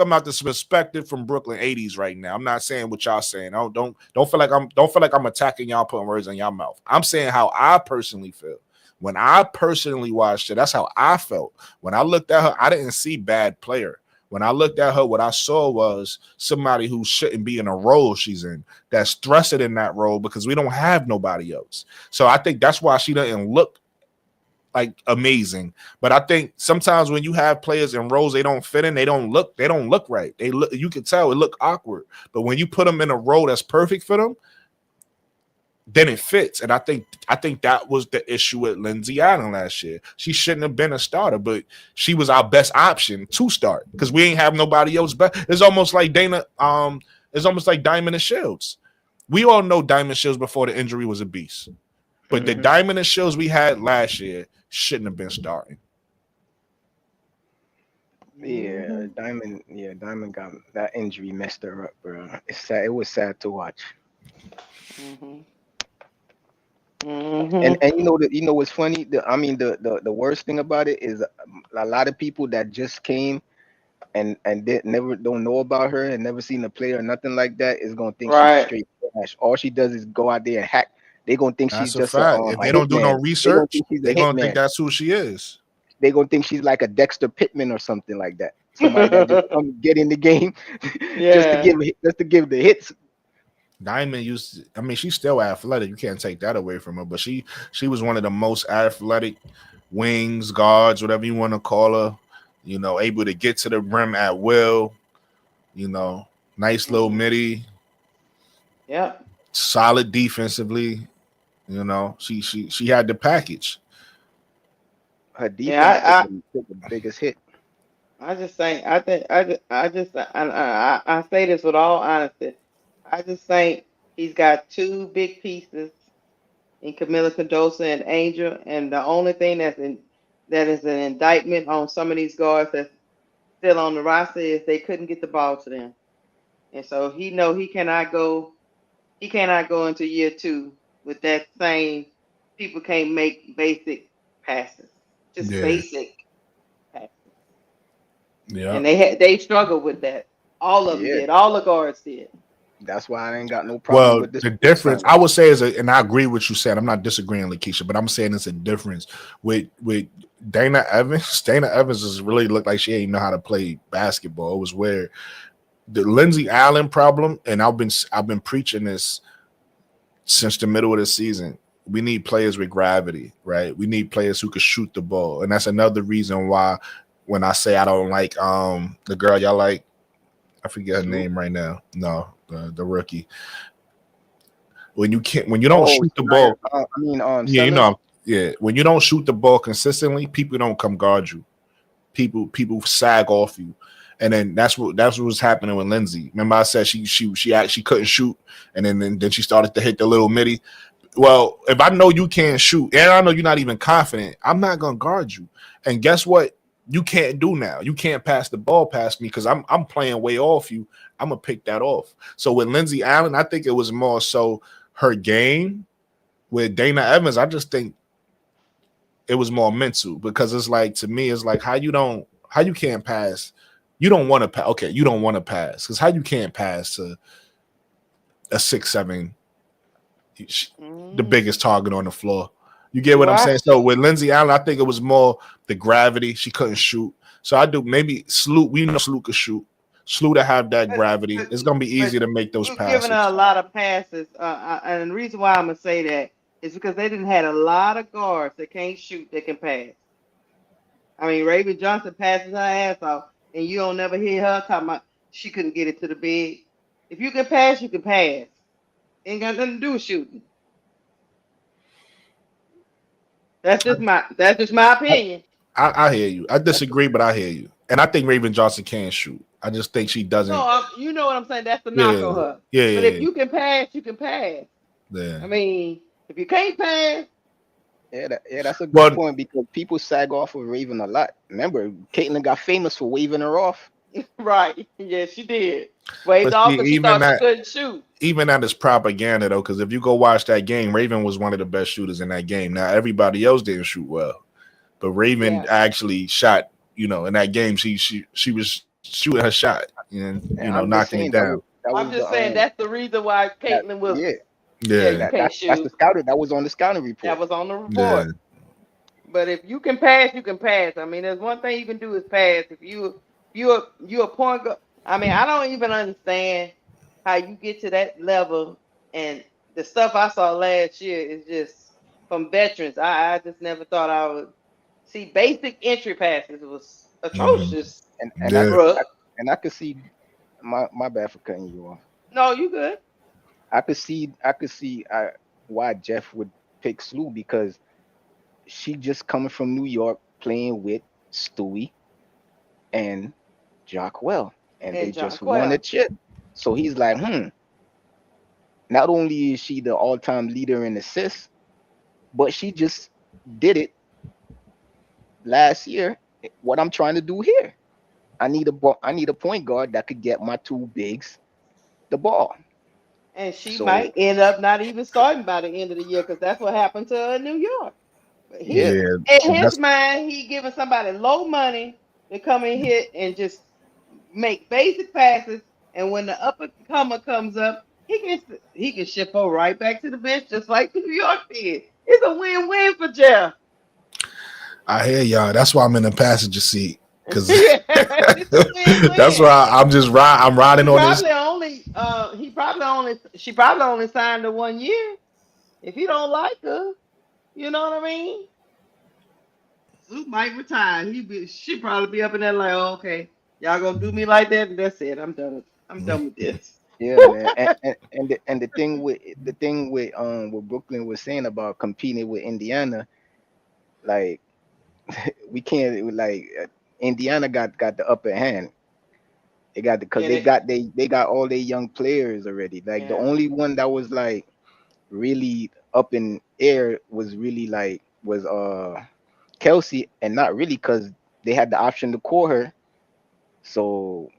Speaker 1: about this perspective from Brooklyn 80s right now. I'm not saying what y'all saying. Don't feel like I'm attacking y'all, putting words in y'all mouth. I'm saying how I personally feel. When I personally watched it, that's how I felt. When I looked at her, I didn't see bad player. When I looked at her, what I saw was somebody who shouldn't be in a role she's in, that's thrusted in that role because we don't have nobody else. So I think that's why she doesn't look like amazing. But I think sometimes when you have players in roles they don't fit in, they don't look right. You can tell it look awkward. But when you put them in a role that's perfect for them, then it fits. And I think that was the issue with Lindsay Allen last year. She shouldn't have been a starter, but she was our best option to start because we ain't have nobody else. It's almost like Diamond and Shields. We all know Diamond Shields before the injury was a beast. But the Diamond and Shields we had last year shouldn't have been starting.
Speaker 4: Yeah, Diamond got that injury messed her up, bro. It's sad. It was sad to watch. And you know what's funny? The worst thing about it is a lot of people that just came and don't know about her and never seen her play or nothing like that is gonna think she's straight trash. All she does is go out there and hack. They're gonna think she's just
Speaker 1: if they don't do no research, they're gonna think that's who she is.
Speaker 4: They're gonna think she's like a Dexter Pittman or something like that. Somebody that just come get in the game just to give the hits.
Speaker 1: Diamond she's still athletic. You can't take that away from her, but she was one of the most athletic wings, guards, whatever you want to call her, able to get to the rim at will, nice little midi.
Speaker 3: Yeah.
Speaker 1: Solid defensively. She had the package.
Speaker 4: Her defense
Speaker 3: Yeah,
Speaker 4: took the biggest hit.
Speaker 3: I just think I say this with all honesty. I just think he's got two big pieces in Camila Condosa and Angel, and the only thing that is an indictment on some of these guards that's still on the roster is they couldn't get the ball to them, and so he cannot go into year two with that same. People can't make basic passes, just
Speaker 1: Yeah.
Speaker 3: basic passes.
Speaker 1: Yeah.
Speaker 3: And they struggled with that. All of them
Speaker 4: Yeah,
Speaker 3: did. All the guards did.
Speaker 4: that's why I ain't got no problem
Speaker 1: Well,
Speaker 4: with this
Speaker 1: the difference
Speaker 4: signing.
Speaker 1: I would say is, and I agree with you said. I'm not disagreeing, Lakeisha, but I'm saying it's a difference with Dana Evans. Dana Evans has really looked like she ain't know how to play basketball. It was weird. The Lindsey Allen problem, and I've been preaching this since the middle of the season. We need players with gravity, right? We need players who can shoot the ball, and that's another reason why when I say I don't like the girl y'all like, I forget her name right now. No, the rookie. When you don't shoot the ball, yeah,
Speaker 4: Sellers.
Speaker 1: when you don't shoot the ball consistently, people don't come guard you. People sag off you, and then that's what was happening with Lindsay. Remember, I said she actually couldn't shoot, and then she started to hit the little midi. Well, if I know you can't shoot, and I know you're not even confident, I'm not gonna guard you. And guess what? You can't do now. You can't pass the ball past me because I'm playing way off you. I'm gonna pick that off. So with Lindsay Allen, I think it was more so her game. With Dana Evans, I just think it was more mental because it's like, to me, it's like how you can't pass. You don't want to pass. Okay, you don't want to pass because how you can't pass to a 6'7", the biggest target on the floor. You get what I'm saying? So with Lindsay Allen, I think it was more the gravity. She couldn't shoot. So I do maybe Sloot. We know Sloot could shoot. Sloot to have that gravity. It's gonna be easy to make those passes.
Speaker 3: Giving her a lot of passes, and the reason why I'm gonna say that is because they didn't had a lot of guards that can't shoot that can pass. I mean, Raven Johnson passes her ass off, and you don't never hear her talking about she couldn't get it to the big. If you can pass, you can pass. Ain't got nothing to do with shooting. That's just my opinion.
Speaker 1: I hear you. I disagree, but I hear you. And I think Raven Johnson can shoot. I just think she doesn't.
Speaker 3: No, you know what I'm saying. That's the knock on her.
Speaker 1: Yeah.
Speaker 3: But if you can pass, you can pass.
Speaker 1: Yeah.
Speaker 3: I mean, if you can't pass.
Speaker 4: That's a good point because people sag off of Raven a lot. Remember, Caitlyn got famous for waving her off.
Speaker 3: Right. Yes, she did. Waved off because she thought she couldn't shoot.
Speaker 1: Even that is propaganda, though, because if you go watch that game, Raven was one of the best shooters in that game. Now, everybody else didn't shoot well, but Raven actually shot. In that game, she was shooting her shot and knocking it down.
Speaker 3: I'm just saying that's the reason why Caitlyn was.
Speaker 4: Yeah, that's the scouting. That was on the scouting report.
Speaker 3: That was on the report. Yeah. But if you can pass, you can pass. I mean, there's one thing you can do is pass. If you're a point guard. I mean, I don't even understand how you get to that level. And the stuff I saw last year is just from veterans. I just never thought I would see basic entry passes. It was atrocious.
Speaker 4: And I could see my bad for cutting you off.
Speaker 3: No, you good.
Speaker 4: I could see why Jeff would pick Slew because she just coming from New York playing with Stewie and Jacquel, and they just won a chip. So he's like, not only is she the all-time leader in assists, but she just did it last year. What I'm trying to do here, I need a point guard that could get my two bigs the ball.
Speaker 3: And she might end up not even starting by the end of the year because that's what happened to her in New York. In his mind, he giving somebody low money to come in here and just make basic passes. And when the upper comer comes up, he can ship her right back to the bench just like New York did. It's a win-win for Jeff.
Speaker 1: I hear y'all. That's why I'm in the passenger seat. Because that's why I'm riding on this.
Speaker 3: She probably only signed her 1 year. If he don't like her, you know what I mean? Sue might retire. She probably be up in there like, oh, okay, y'all gonna do me like that, and that's it. I'm done with this.
Speaker 4: Yeah, man. and the thing with what Brooklyn was saying about competing with Indiana, like we can't like Indiana got the upper hand. They got because they got all their young players already. Like the only one that was like really up in air was really like was Kelsey, and not really because they had the option to call her. So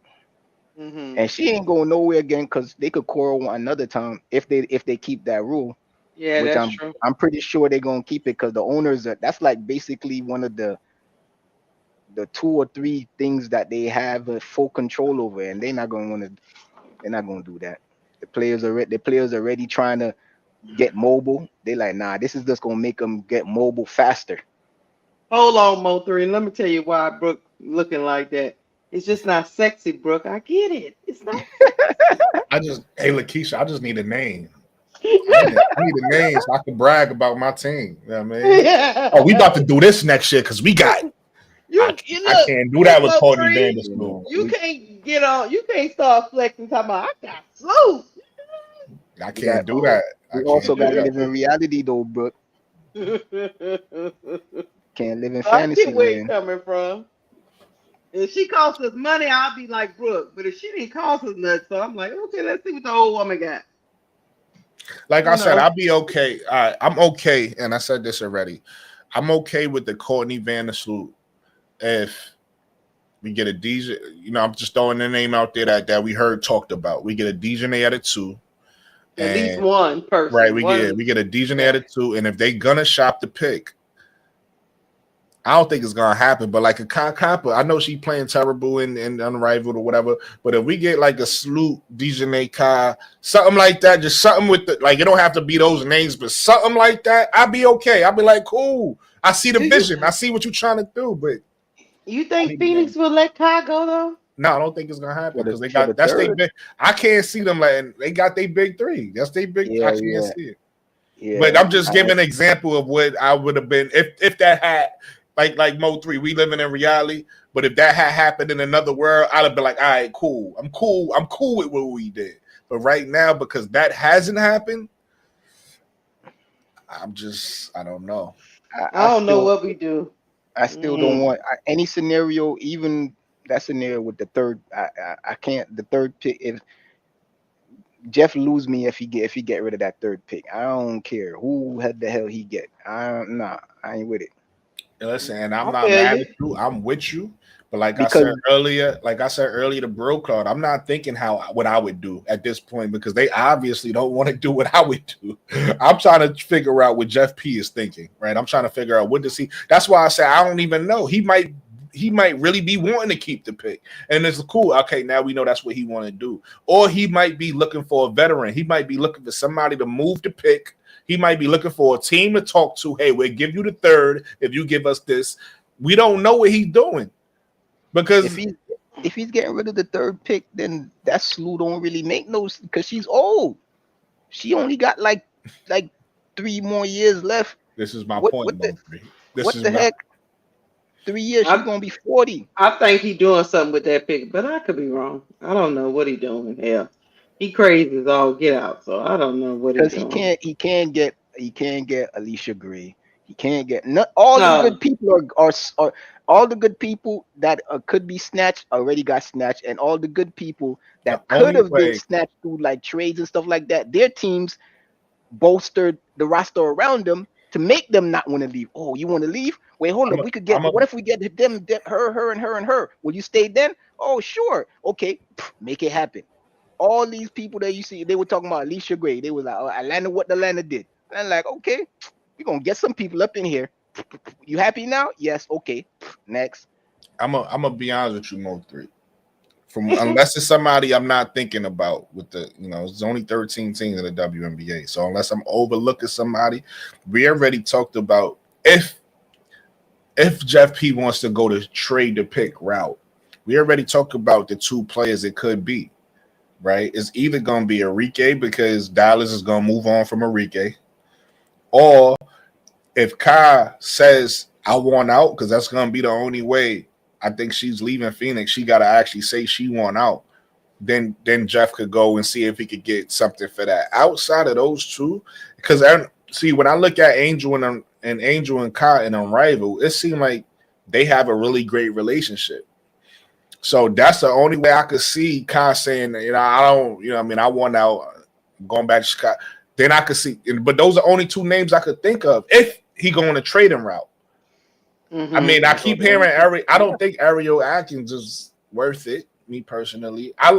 Speaker 4: and she ain't going nowhere again because they could call her one another time if they keep that rule.
Speaker 3: Yeah,
Speaker 4: which
Speaker 3: that's true.
Speaker 4: I'm pretty sure they're gonna keep it because the owners that's like basically one of the 2 or 3 things that they have full control over, and they're not gonna do that. The players already trying to get mobile. They like, nah, this is just gonna make them get mobile faster.
Speaker 3: Hold on, Mo3. Let me tell you why Brooke looking like that. It's just not sexy, Brooke. I get it. It's not.
Speaker 1: Hey, Lakeisha, I just need a name. I need a name so I can brag about my team. You know what I mean?
Speaker 3: Yeah.
Speaker 1: Oh, we about to do this next year because we got. I can't do that with Courtney Vandersloot.
Speaker 3: You can't get on. You can't start flexing. Talking about I got slow.
Speaker 1: I can't do that.
Speaker 4: We also got to live in reality, though, Brooke. Can't live in fantasy.
Speaker 3: I get where you're coming from. If she costs us money, I'll be like Brooke. But if she didn't cost us nothing, so I'm like, okay, let's see what the old woman got.
Speaker 1: Like I said, I'll be okay. I'm okay, and I said this already. I'm okay with the Courtney Vandersloot if we get a DJ. You know, I'm just throwing the name out there that we heard talked about. We get a DJ at a 2.
Speaker 3: At least one person.
Speaker 1: Right, we get a DJ at a 2, and if they gonna shop the pick, I don't think it's gonna happen. But like a Kappa, I know she playing terrible in Unrivaled or whatever. But if we get like a Sloot, DJ Kai, something like that, just something with the like, it don't have to be those names, but something like that, I'll be okay. I'll be like, cool. I see the vision. I see what you're trying to do. But
Speaker 3: you think Phoenix will let Kai go though?
Speaker 1: No, I don't think it's gonna happen because they got that's their big. I can't see them like they got their big 3. That's their big. I can't see it. Yeah, but I'm just giving an example of what I would have been if that had like Mo3. We living in reality, but if that had happened in another world, I'd have been like, all right, cool. I'm cool with what we did. But right now, because that hasn't happened, I don't know.
Speaker 3: I don't know what we do.
Speaker 4: I still don't want any scenario, even that scenario with the third. I can't. The third pick. If Jeff lose me, if he get rid of that third pick, I don't care who the hell he get. I ain't with it.
Speaker 1: Listen, and I'm not mad at you. I'm with you. But like I said earlier, the bro card, I'm not thinking what I would do at this point because they obviously don't want to do what I would do. I'm trying to figure out what Jeff P is thinking, right? I'm trying to figure out what does he. That's why I say I don't even know. He might really be wanting to keep the pick, and it's cool. Okay, now we know that's what he want to do, or he might be looking for a veteran. He might be looking for somebody to move the pick. He might be looking for a team to talk to. Hey, we'll give you the third if you give us this. We don't know what he's doing. Because
Speaker 4: if he's getting rid of the third pick, then that Slew don't really make no, because she's old. She only got like 3 more years left.
Speaker 1: This is my point.
Speaker 4: What the heck? 3 years, she's gonna be 40.
Speaker 3: I think he's doing something with that pick, but I could be wrong. I don't know what he's doing. Hell, he crazy as all get out. So I don't know what he's doing.
Speaker 4: Because he can't get Alicia Gray. He can't get the good people are all the good people that could be snatched already got snatched, and all the good people that could have been snatched through like trades and stuff like that. Their teams bolstered the roster around them to make them not want to leave. Oh, you want to leave? Wait, hold on. We could get. What if we get them, her, and her? Will you stay then? Oh, sure. Okay, make it happen. All these people that you see, they were talking about Alicia Gray. They were like, oh, Atlanta, what Atlanta did. And I'm like, okay, we're gonna get some people up in here. You happy now? Yes. Okay. Next.
Speaker 1: I'm gonna be honest with you, Mo3. Unless it's somebody I'm not thinking about with the, it's only 13 teams in the WNBA. So unless I'm overlooking somebody, we already talked about if Jeff P wants to go to trade the pick route, we already talked about the 2 players it could be, right? It's either gonna be Enrique because Dallas is gonna move on from Enrique, or if Kai says I want out, because that's gonna be the only way I think she's leaving Phoenix, she gotta actually say she want out. Then Jeff could go and see if he could get something for that. Outside of those 2, because when I look at Angel and Kai and Unrivaled, it seemed like they have a really great relationship. So that's the only way I could see Kai saying, I don't, I want out, going back to Chicago. Then I could see, but those are only two names I could think of if he going to trading route.
Speaker 3: Mm-hmm.
Speaker 1: I keep hearing I don't think Ariel Atkins is worth it. Me personally, I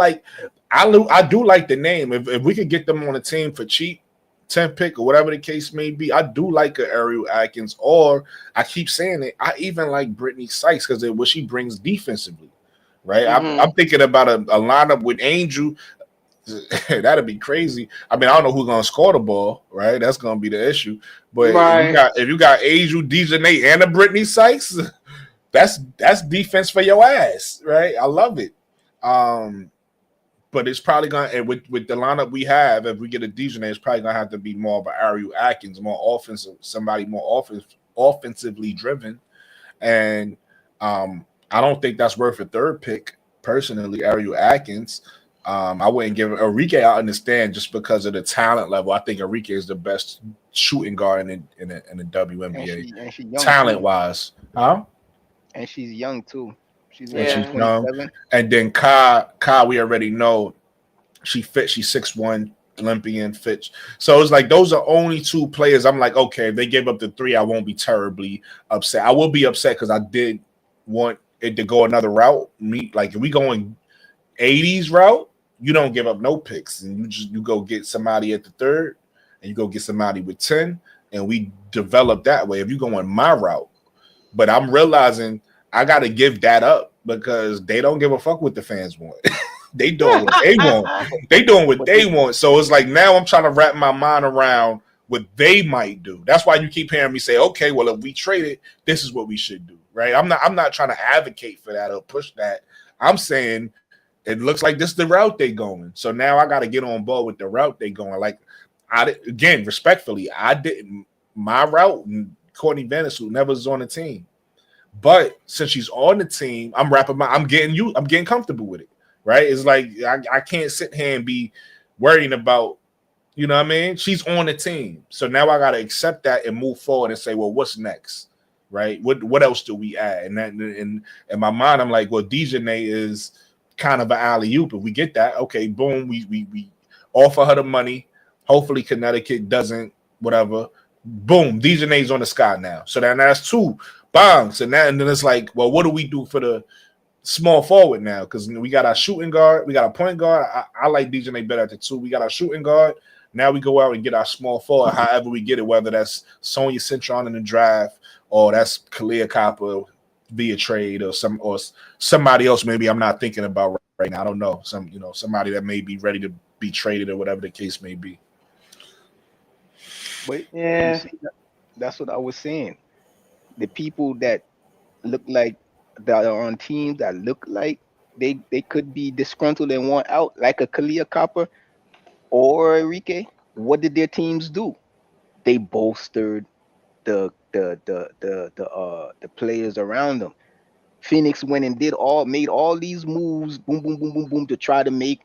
Speaker 1: do like the name. If we could get them on a team for cheap, 10 pick or whatever the case may be, I do like a Ariel Atkins. Or I keep saying it, I even like Brittany Sykes because of what she brings defensively. Right, I'm thinking about a lineup with Angel. That'd be crazy. I don't know who's gonna score the ball, right? That's gonna be the issue. But if you got Angel, Dejanay, and a Brittany Sykes, that's defense for your ass, right? I love it. But it's probably gonna, and with the lineup we have, if we get a Dejanay, it's probably gonna have to be more of an Ariel Atkins, more offensive, somebody more offensively driven, and I don't think that's worth a third pick personally. Ariel Atkins. I wouldn't give Enrique. I understand just because of the talent level. I think Enrique is the best shooting guard in the WNBA,
Speaker 4: and she young
Speaker 1: talent wise. Huh?
Speaker 4: And she's young too. She's
Speaker 1: young. And then Kai, we already know she fit. She's 6'1", Olympian fit. So it's like those are only two players. I'm like, okay, if they give up the 3, I won't be terribly upset. I will be upset because I did want it to go another route. Like if we going 80s route, you don't give up no picks, and you go get somebody at the 3rd, and you go get somebody with 10, and we develop that way. If you go on my route, but I'm realizing I got to give that up because they don't give a fuck what the fans want. They doing what they want. They doing what they want. So it's like now I'm trying to wrap my mind around what they might do. That's why you keep hearing me say, okay, well, if we trade it, this is what we should do, right? I'm not trying to advocate for that or push that. I'm saying it looks like this is the route they going. So now I got to get on board with the route they going. Like, respectfully, I didn't my route. And Courtney Venice, who never was on the team, but since she's on the team, I'm getting comfortable with it. Right? It's like I can't sit here and be worrying about, you know what I mean? She's on the team, so now I got to accept that and move forward and say, well, what's next? Right? What else do we add? And that in my mind, I'm like, well, Dejanay is kind of an alley-oop. If we get that, okay, boom, we offer her the money. Hopefully Connecticut doesn't, whatever. Boom, Dejanay's on the sky now. So then that's 2. Bang. So now, and then it's like, well, what do we do for the small forward now? Because we got our shooting guard, we got a point guard. I like Dejanay better at the 2. We got our shooting guard. Now we go out and get our small forward, however we get it, whether that's Sonia Cintron in the draft or that's Kalia Copper via trade or somebody else maybe I'm not thinking about right now. I don't know. Somebody that may be ready to be traded or whatever the case may be.
Speaker 4: But yeah, that's what I was saying. The people that look like that are on teams that look like they could be disgruntled and want out, like a Kalia Copper or Enrique. What did their teams do? They bolstered the players around them. Phoenix went and made all these moves, boom, boom, boom, boom, boom, to try to make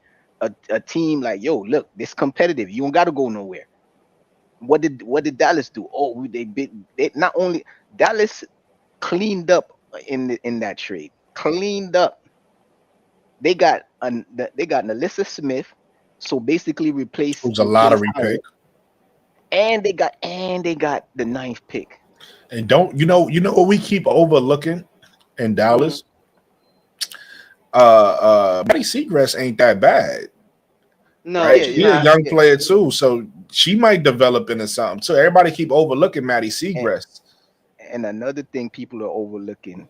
Speaker 4: a team like, yo, look, this competitive. You don't got to go nowhere. What did Dallas do? Oh, they not only Dallas cleaned up in that trade, cleaned up. They got Nalyssa Smith, so basically replaced.
Speaker 1: It was a lottery pick,
Speaker 4: and they got the 9th pick.
Speaker 1: And don't you know what we keep overlooking in Dallas? Maddie Seagrass ain't that bad.
Speaker 3: No,
Speaker 1: right? She's a young player too, so she might develop into something too. Everybody keep overlooking Maddie Seagrass.
Speaker 4: And another thing people are overlooking,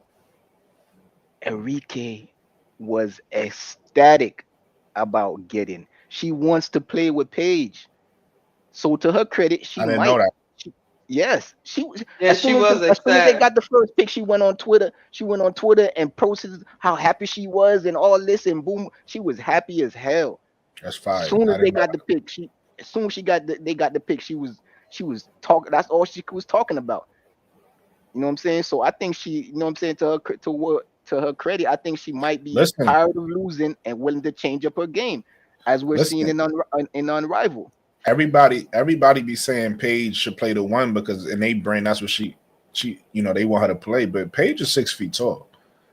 Speaker 4: Enrique was ecstatic about getting. She wants to play with Paige. So to her credit, she
Speaker 1: didn't know that.
Speaker 4: Yes, she was.
Speaker 3: Yeah,
Speaker 4: as soon as they got the first pick, she went on Twitter. She went on Twitter and posted how happy she was and all this, and boom, she was happy as hell.
Speaker 1: That's fine.
Speaker 4: As soon as they got the pick, they got the pick, she was talking. That's all she was talking about. You know what I'm saying? So I think she, you know what I'm saying, to her credit, I think she might be tired of losing and willing to change up her game, as we're seeing in Unrivaled.
Speaker 1: Everybody be saying Paige should play the 1 because in their brain that's what she they want her to play, but Paige is 6 feet tall.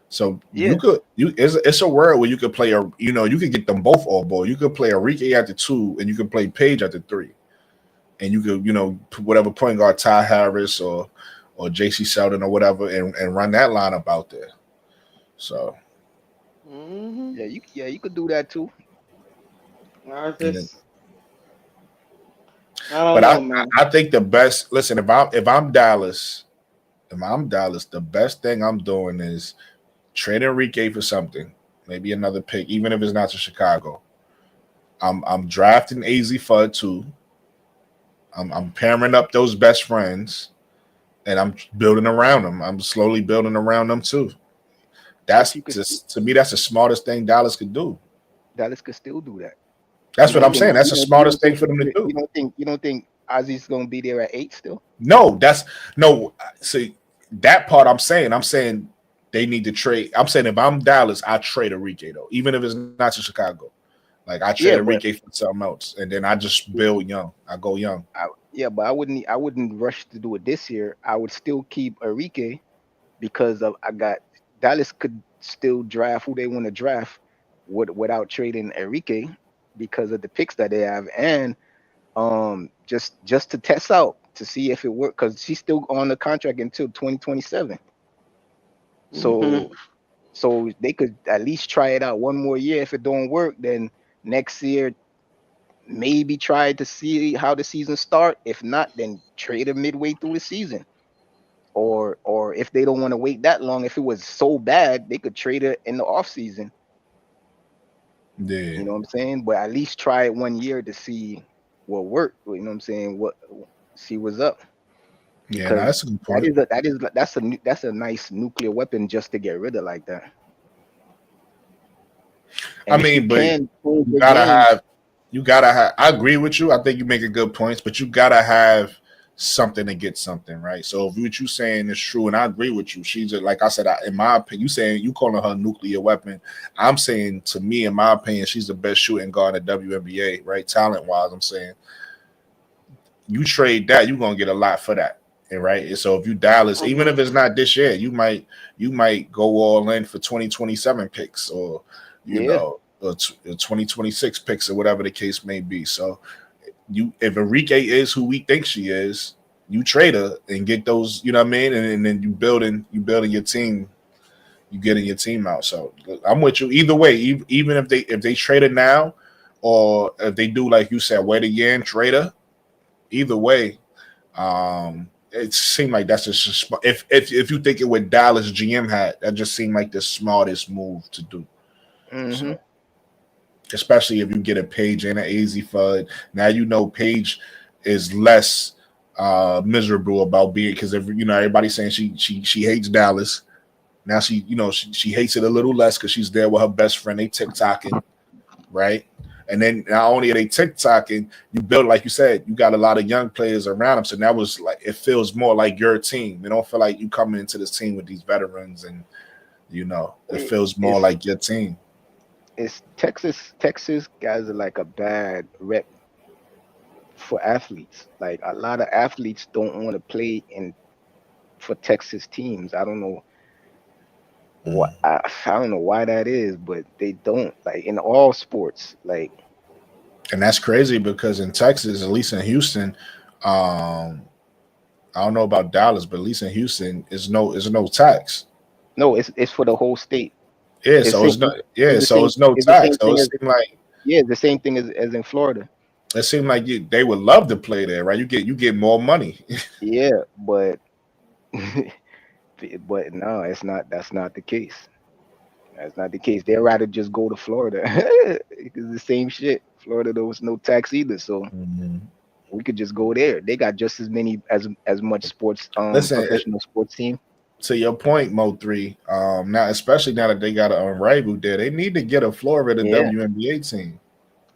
Speaker 1: So
Speaker 4: Yeah.
Speaker 1: it's a world where you could play you could get them both all ball. You could play Enrique at the 2 and you could play Paige at the 3. And you could, put whatever point guard, Ty Harris or JC Sheldon or whatever, and run that lineup out there. So
Speaker 4: you could do that too.
Speaker 3: I don't know, man.
Speaker 1: I think the best. Listen, if I'm Dallas, the best thing I'm doing is trade Enrique for something, maybe another pick, even if it's not to Chicago. I'm drafting AZ Fudd too. I'm pairing up those best friends, and I'm building around them. I'm slowly building around them too. That's just, to me, that's the smartest thing Dallas could do.
Speaker 4: Dallas could still do that.
Speaker 1: That's what I'm saying. That's the smartest thing for them to do.
Speaker 4: You don't think Ozzy's gonna be there at 8 still?
Speaker 1: No. See, that part I'm saying they need to trade. I'm saying if I'm Dallas, I trade Enrique though, even if it's not to Chicago. Like I trade Enrique for something else, and then I just build young. I go young.
Speaker 4: But I wouldn't rush to do it this year. I would still keep Enrique because Dallas could still draft who they want to draft without trading Enrique because of the picks that they have, and just to test out to see if it works, because she's still on the contract until 2027. So they could at least try it out one more year. If it don't work, then next year maybe try to see how the season start. If not, then trade her midway through the season. Or if they don't want to wait that long, if it was so bad, they could trade her in the offseason.
Speaker 1: Yeah.
Speaker 4: You know what I'm saying? But at least try it 1 year to see what worked. You know what I'm saying? See what's up.
Speaker 1: Yeah, that's a good point.
Speaker 4: That's a nice nuclear weapon just to get rid of like that.
Speaker 1: And I mean, but you gotta have. I agree with you. I think you make a good points, but you gotta have something to get something, right? So if what you saying is true, and I agree with you, she's like I said, in my opinion, you calling her a nuclear weapon. I'm saying, to me, in my opinion, she's the best shooting guard in the WNBA, right? Talent wise, I'm saying you trade that, you're gonna get a lot for that. Right. And so if you Dallas, even if it's not this year, you might go all in for 2027 picks or or 2026 picks or whatever the case may be. So if Enrique is who we think she is, you trade her and get those, you know what I mean? And then you building your team, you getting your team out. So I'm with you either way, even if they trade her now, or if they do like you said, wait a year and trade her, either way, it seemed like that's just if you think it with Dallas GM hat, that just seemed like the smartest move to do. So, especially if you get a Paige and an AZ Fudd. Now Paige is less miserable about being, because everybody's saying she hates Dallas. Now she hates it a little less because she's there with her best friend. They TikToking, right? And then not only are they TikToking, you build, like you said, you got a lot of young players around them. So that was like, it feels more like your team. It don't feel like you coming into this team with these veterans, and it feels more like your team.
Speaker 4: It's Texas guys are like a bad rep for athletes. Like a lot of athletes don't want to play for Texas teams. I don't know what I don't know why that is, but they don't, like in all sports, like.
Speaker 1: And that's crazy because in Texas, at least in Houston, I don't know about Dallas, but at least in Houston, is no tax.
Speaker 4: No, it's for the whole state.
Speaker 1: Yeah, so it's no tax. So it seemed like
Speaker 4: the same thing as in Florida.
Speaker 1: It seemed like they would love to play there, right? You get more money.
Speaker 4: Yeah, but but no, it's not. That's not the case. That's not the case. They'd rather just go to Florida because the same shit. Florida, there was no tax either, so we could just go there. They got just as many as much sports professional sports team.
Speaker 1: To your point, Mo3, now especially now that they got an Unrivaled there, they need to get a Florida WNBA team.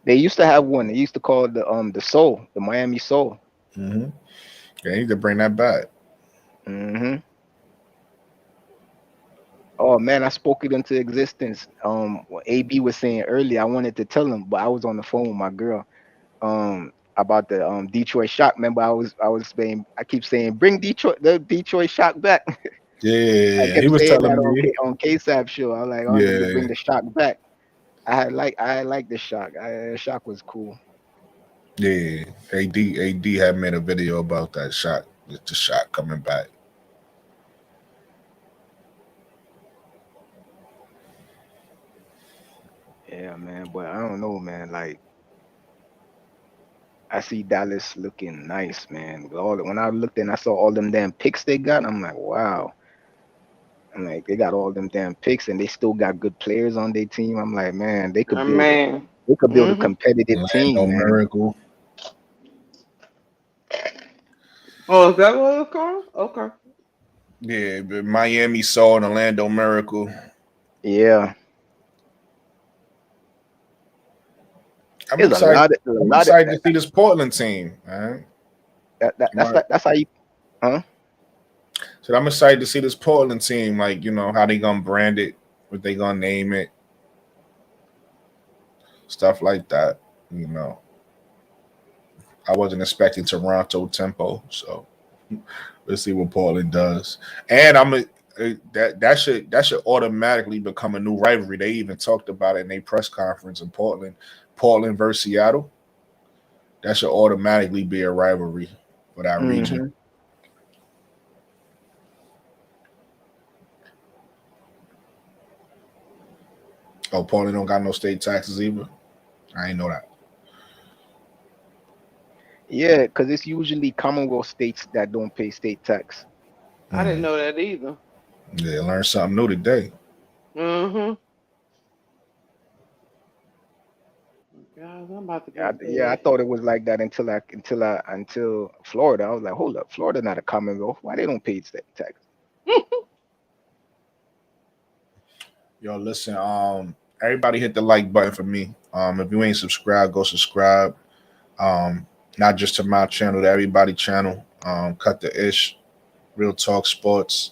Speaker 4: They used to have one. They used to call it the Soul, the Miami Soul.
Speaker 1: They need to bring that back.
Speaker 4: Oh man, I spoke it into existence. What AB was saying earlier, I wanted to tell him, but I was on the phone with my girl. about the Detroit Shock. Remember, I keep saying bring the Detroit Shock back. I
Speaker 1: Yeah, he
Speaker 4: kept
Speaker 1: was
Speaker 4: saying that
Speaker 1: telling me.
Speaker 4: on KSAP show. I was like, I need to bring
Speaker 1: Yeah,
Speaker 4: the Shock back. I like the Shock. The Shock was cool.
Speaker 1: yeah. AD had made a video about that shot. The shot coming back.
Speaker 4: Yeah, man. But I don't know, man. Like I see Dallas looking nice, man. When I looked and I saw all them damn picks they got, I'm like, wow. I'm like, they got all them damn picks and they still got good players on their team. I'm like, man, they could build
Speaker 3: Man.
Speaker 4: a competitive team,
Speaker 1: Orlando
Speaker 4: man.
Speaker 1: Miracle.
Speaker 3: Oh, is that what it's called? Okay.
Speaker 1: Yeah, but Miami saw an Orlando Miracle.
Speaker 4: Yeah.
Speaker 1: I'm
Speaker 4: There's
Speaker 1: excited. I'm excited to
Speaker 4: that,
Speaker 1: see this Portland team, man.
Speaker 4: that's how you huh?
Speaker 1: So I'm excited to see this Portland team, like, how they gonna brand it, what they gonna name it, stuff like that. I wasn't expecting Toronto tempo, so let's see what Portland does. And that should automatically become a new rivalry. They even talked about it in their press conference in Portland versus Seattle. That should automatically be a rivalry for that region. Oh, Portland don't got no state taxes either. I ain't know that.
Speaker 4: Yeah, because it's usually Commonwealth states that don't pay state tax.
Speaker 3: I didn't know that either.
Speaker 1: Yeah, learned something new today.
Speaker 3: Mm-hmm. Guys, I'm about to go
Speaker 4: I thought it was like that until Florida. I was like, hold up, Florida not a Commonwealth. Why they don't pay state tax?
Speaker 1: Yo, listen, everybody hit the like button for me. If you ain't subscribed, go subscribe. Not just to my channel, to everybody channel. Cut the Ish, Real Talk Sports,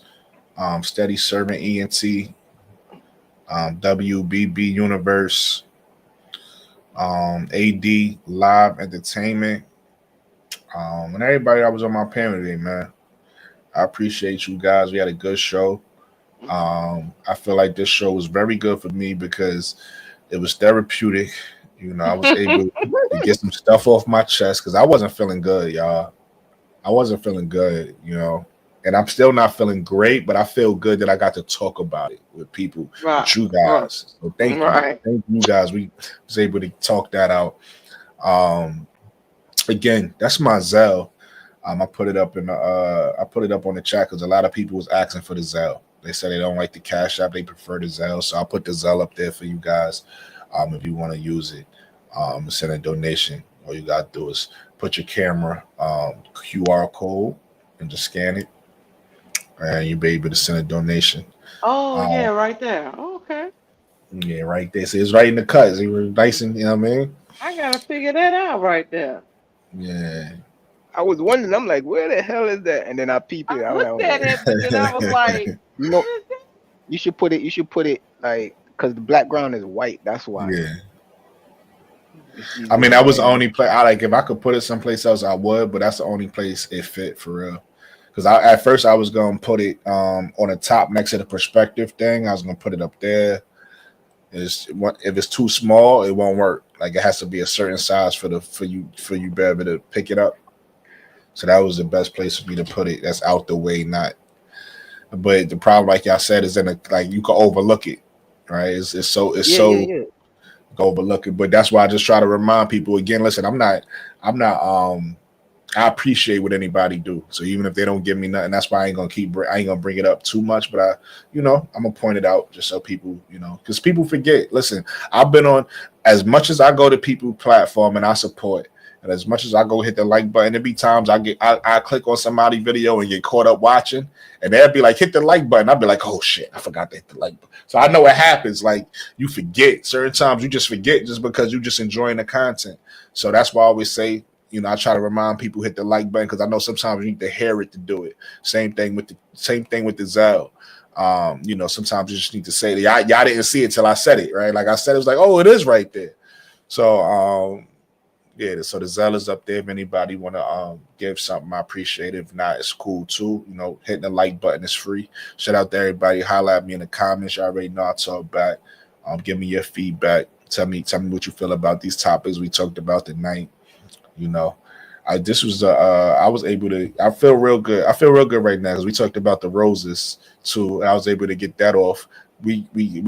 Speaker 1: Steady Servant ENT, WBB Universe, AD Live Entertainment, and everybody that was on my panel today, man. I appreciate you guys. We had a good show. I feel like this show was very good for me because it was therapeutic. I was able to get some stuff off my chest because I wasn't feeling good, y'all. I wasn't feeling good, and I'm still not feeling great, but I feel good that I got to talk about it with people, with you guys. So thank you guys. We was able to talk that out. Again, that's my Zelle. I put it up on the chat because a lot of people was asking for the Zelle. They said they don't like the Cash App, they prefer the Zelle. So I'll put the Zelle up there for you guys. If you want to use it, send a donation. All you gotta do is put your camera QR code and just scan it, and you'll be able to send a donation.
Speaker 3: Oh yeah, right there. Okay.
Speaker 1: Yeah, right there. So it's right in the cut. It was nice and, you know what I mean?
Speaker 3: I gotta figure that out right there.
Speaker 1: Yeah.
Speaker 4: I was wondering. I'm like, where the hell is that? And then I peeped it.
Speaker 3: I looked at it, but then I was like,
Speaker 4: you should put it like because the background is white. That's why.
Speaker 1: Yeah. I mean, that was the only place. If I could put it someplace else, I would, but that's the only place it fit for real. Because at first I was gonna put it on the top next to the perspective thing. I was gonna put it up there. If it's too small, it won't work. Like it has to be a certain size for you be able to pick it up. So that was the best place for me to put it. That's out the way, not. But the problem, like y'all said, is you can overlook it, right? It's so overlook it. But that's why I just try to remind people again. Listen, I'm not. I appreciate what anybody do. So even if they don't give me nothing, that's why I ain't gonna bring it up too much. But I'm gonna point it out just so people, because people forget. Listen, I've been on as much as I go to people's platform and I support. And as much as I go hit the like button, there be times I click on somebody's video and get caught up watching, and they'll be like, hit the like button. I'll be like, oh shit, I forgot to hit the like button. So I know it happens. Like you forget certain times, you just forget just because you just enjoying the content. So that's why I always say, I try to remind people hit the like button because I know sometimes you need to hear it to do it. Same thing with the Zelle. Sometimes you just need to say that y'all didn't see it till I said it, right? Like I said, it was like, oh, it is right there. So Yeah, so the Zell is up there. If anybody want to give something, I appreciate it. If not, it's cool too. You know, hitting the like button is free. Shout out to everybody. Holla at me in the comments. You already know I talk back. Give me your feedback. Tell me what you feel about these topics we talked about tonight. You know, this was I was able to. I feel real good. I feel real good right now because we talked about the roses too. I was able to get that off. We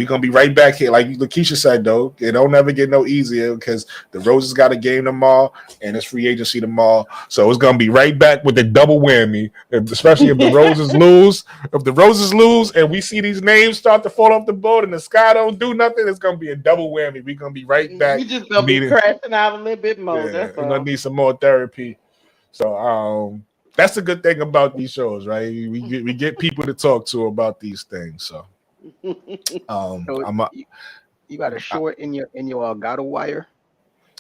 Speaker 1: gonna be right back here, like Lakeisha said though. It don't never get no easier because the Roses got a game tomorrow and it's free agency tomorrow, so it's gonna be right back with the double whammy. Especially if the Roses lose, and we see these names start to fall off the board and the sky don't do nothing, it's gonna be a double whammy. We gonna be right back.
Speaker 3: We just gonna be crashing out a little bit more.
Speaker 1: Yeah,
Speaker 3: That's
Speaker 1: we're
Speaker 3: all.
Speaker 1: gonna need some more therapy. So that's the good thing about these shows, right? We get people to talk to about these things. So.
Speaker 4: So you got a short in your Gato wire?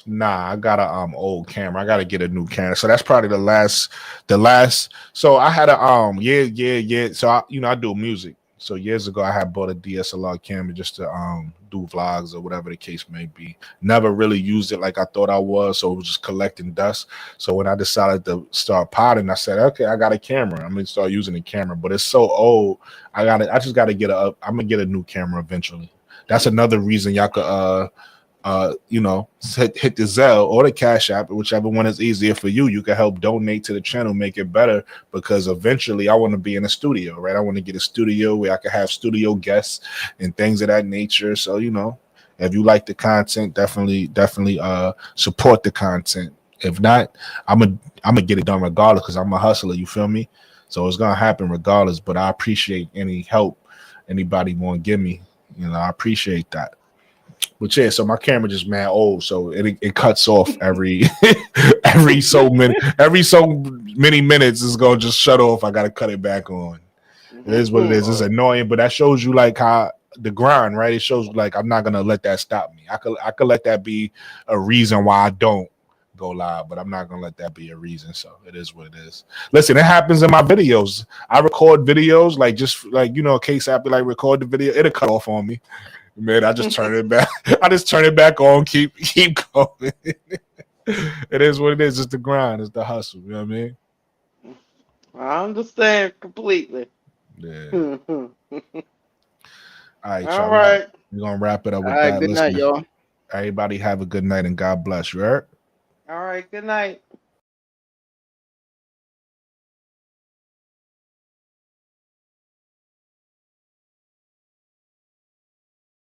Speaker 1: Nah, I got a old camera. I gotta get a new camera. So that's probably the last. So I had a yeah. So I do music. So years ago I had bought a DSLR camera just to do vlogs or whatever the case may be. Never really used it like I thought I was, so it was just collecting dust. So when I decided to start potting, I said, okay, I got a camera. I'm gonna start using the camera, but it's so old. I just gotta get I'm gonna get a new camera eventually. That's another reason y'all could hit the Zelle or the Cash App, whichever one is easier for you. You can help donate to the channel, make it better, because eventually I want to be in a studio, right? I want to get a studio where I can have studio guests and things of that nature. So, if you like the content, definitely support the content. If not, I'm gonna get it done regardless because I'm a hustler, you feel me? So it's gonna happen regardless, but I appreciate any help anybody want to give me. I appreciate that. But yeah, so my camera just mad old, so it cuts off every so many minutes. It's gonna just shut off. I gotta cut it back on. It is what it is. It's annoying, but that shows you like how the grind, right? It shows like I'm not gonna let that stop me. I could let that be a reason why I don't go live, but I'm not gonna let that be a reason. So it is what it is. Listen, it happens in my videos. I record videos like just like case after like record the video, it'll cut off on me. Man, I just turn it back. I just turn it back on. Keep going. It is what it is. It's the grind. It's the hustle. You know what I mean?
Speaker 3: I understand completely.
Speaker 1: Yeah. All right,
Speaker 3: all right.
Speaker 1: We're gonna wrap it up with
Speaker 4: all right,
Speaker 1: that.
Speaker 4: good night, y'all.
Speaker 1: Everybody have a good night and God bless you. All right.
Speaker 3: All right. Good night.